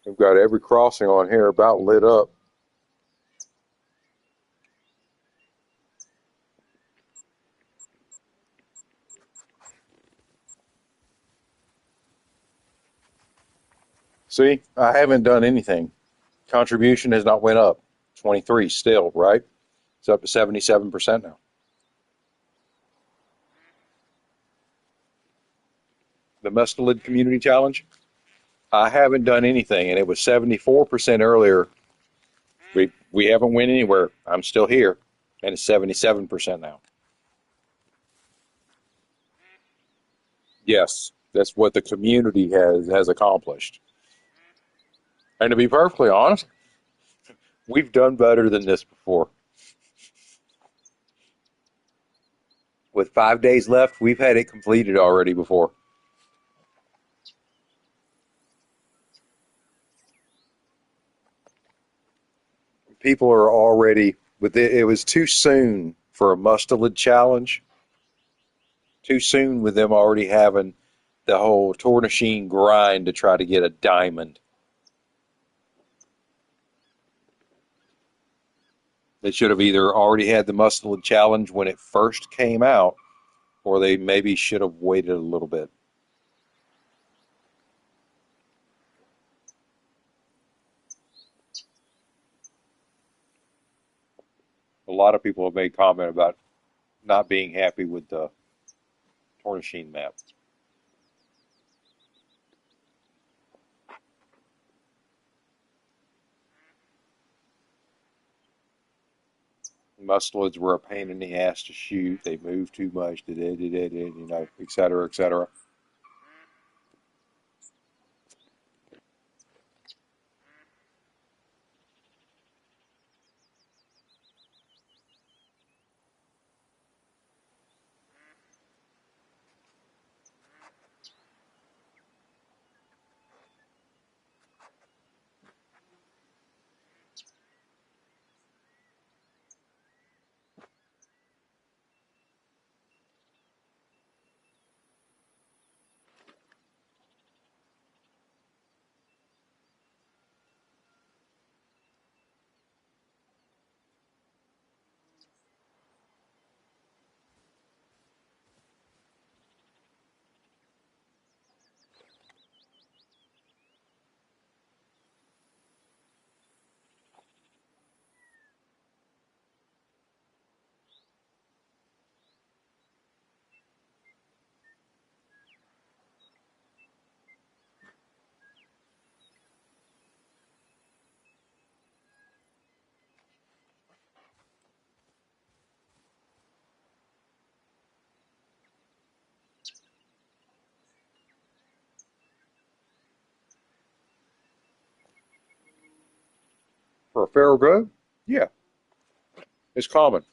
We've got every crossing on here about lit up. See, I haven't done anything. Contribution has not went up. 23 still, right? It's up to 77% now. The Mustelid Community Challenge, I haven't done anything, and it was 74% earlier. We haven't went anywhere. I'm still here, and it's 77% now. Yes, that's what the community has accomplished. And to be perfectly honest, we've done better than this before. With 5 days left, we've had it completed already before. People are already with it. It was too soon for a Mustelid challenge. Too soon with them already having the whole Tornashine grind to try to get a diamond. They should have either already had the Mustelid challenge when it first came out, or they maybe should have waited a little bit. A lot of people have made comment about not being happy with the Tornashine map. Mustelids were a pain in the ass to shoot. They moved too much, you know, et cetera, et cetera. For a feral grove, yeah, it's common.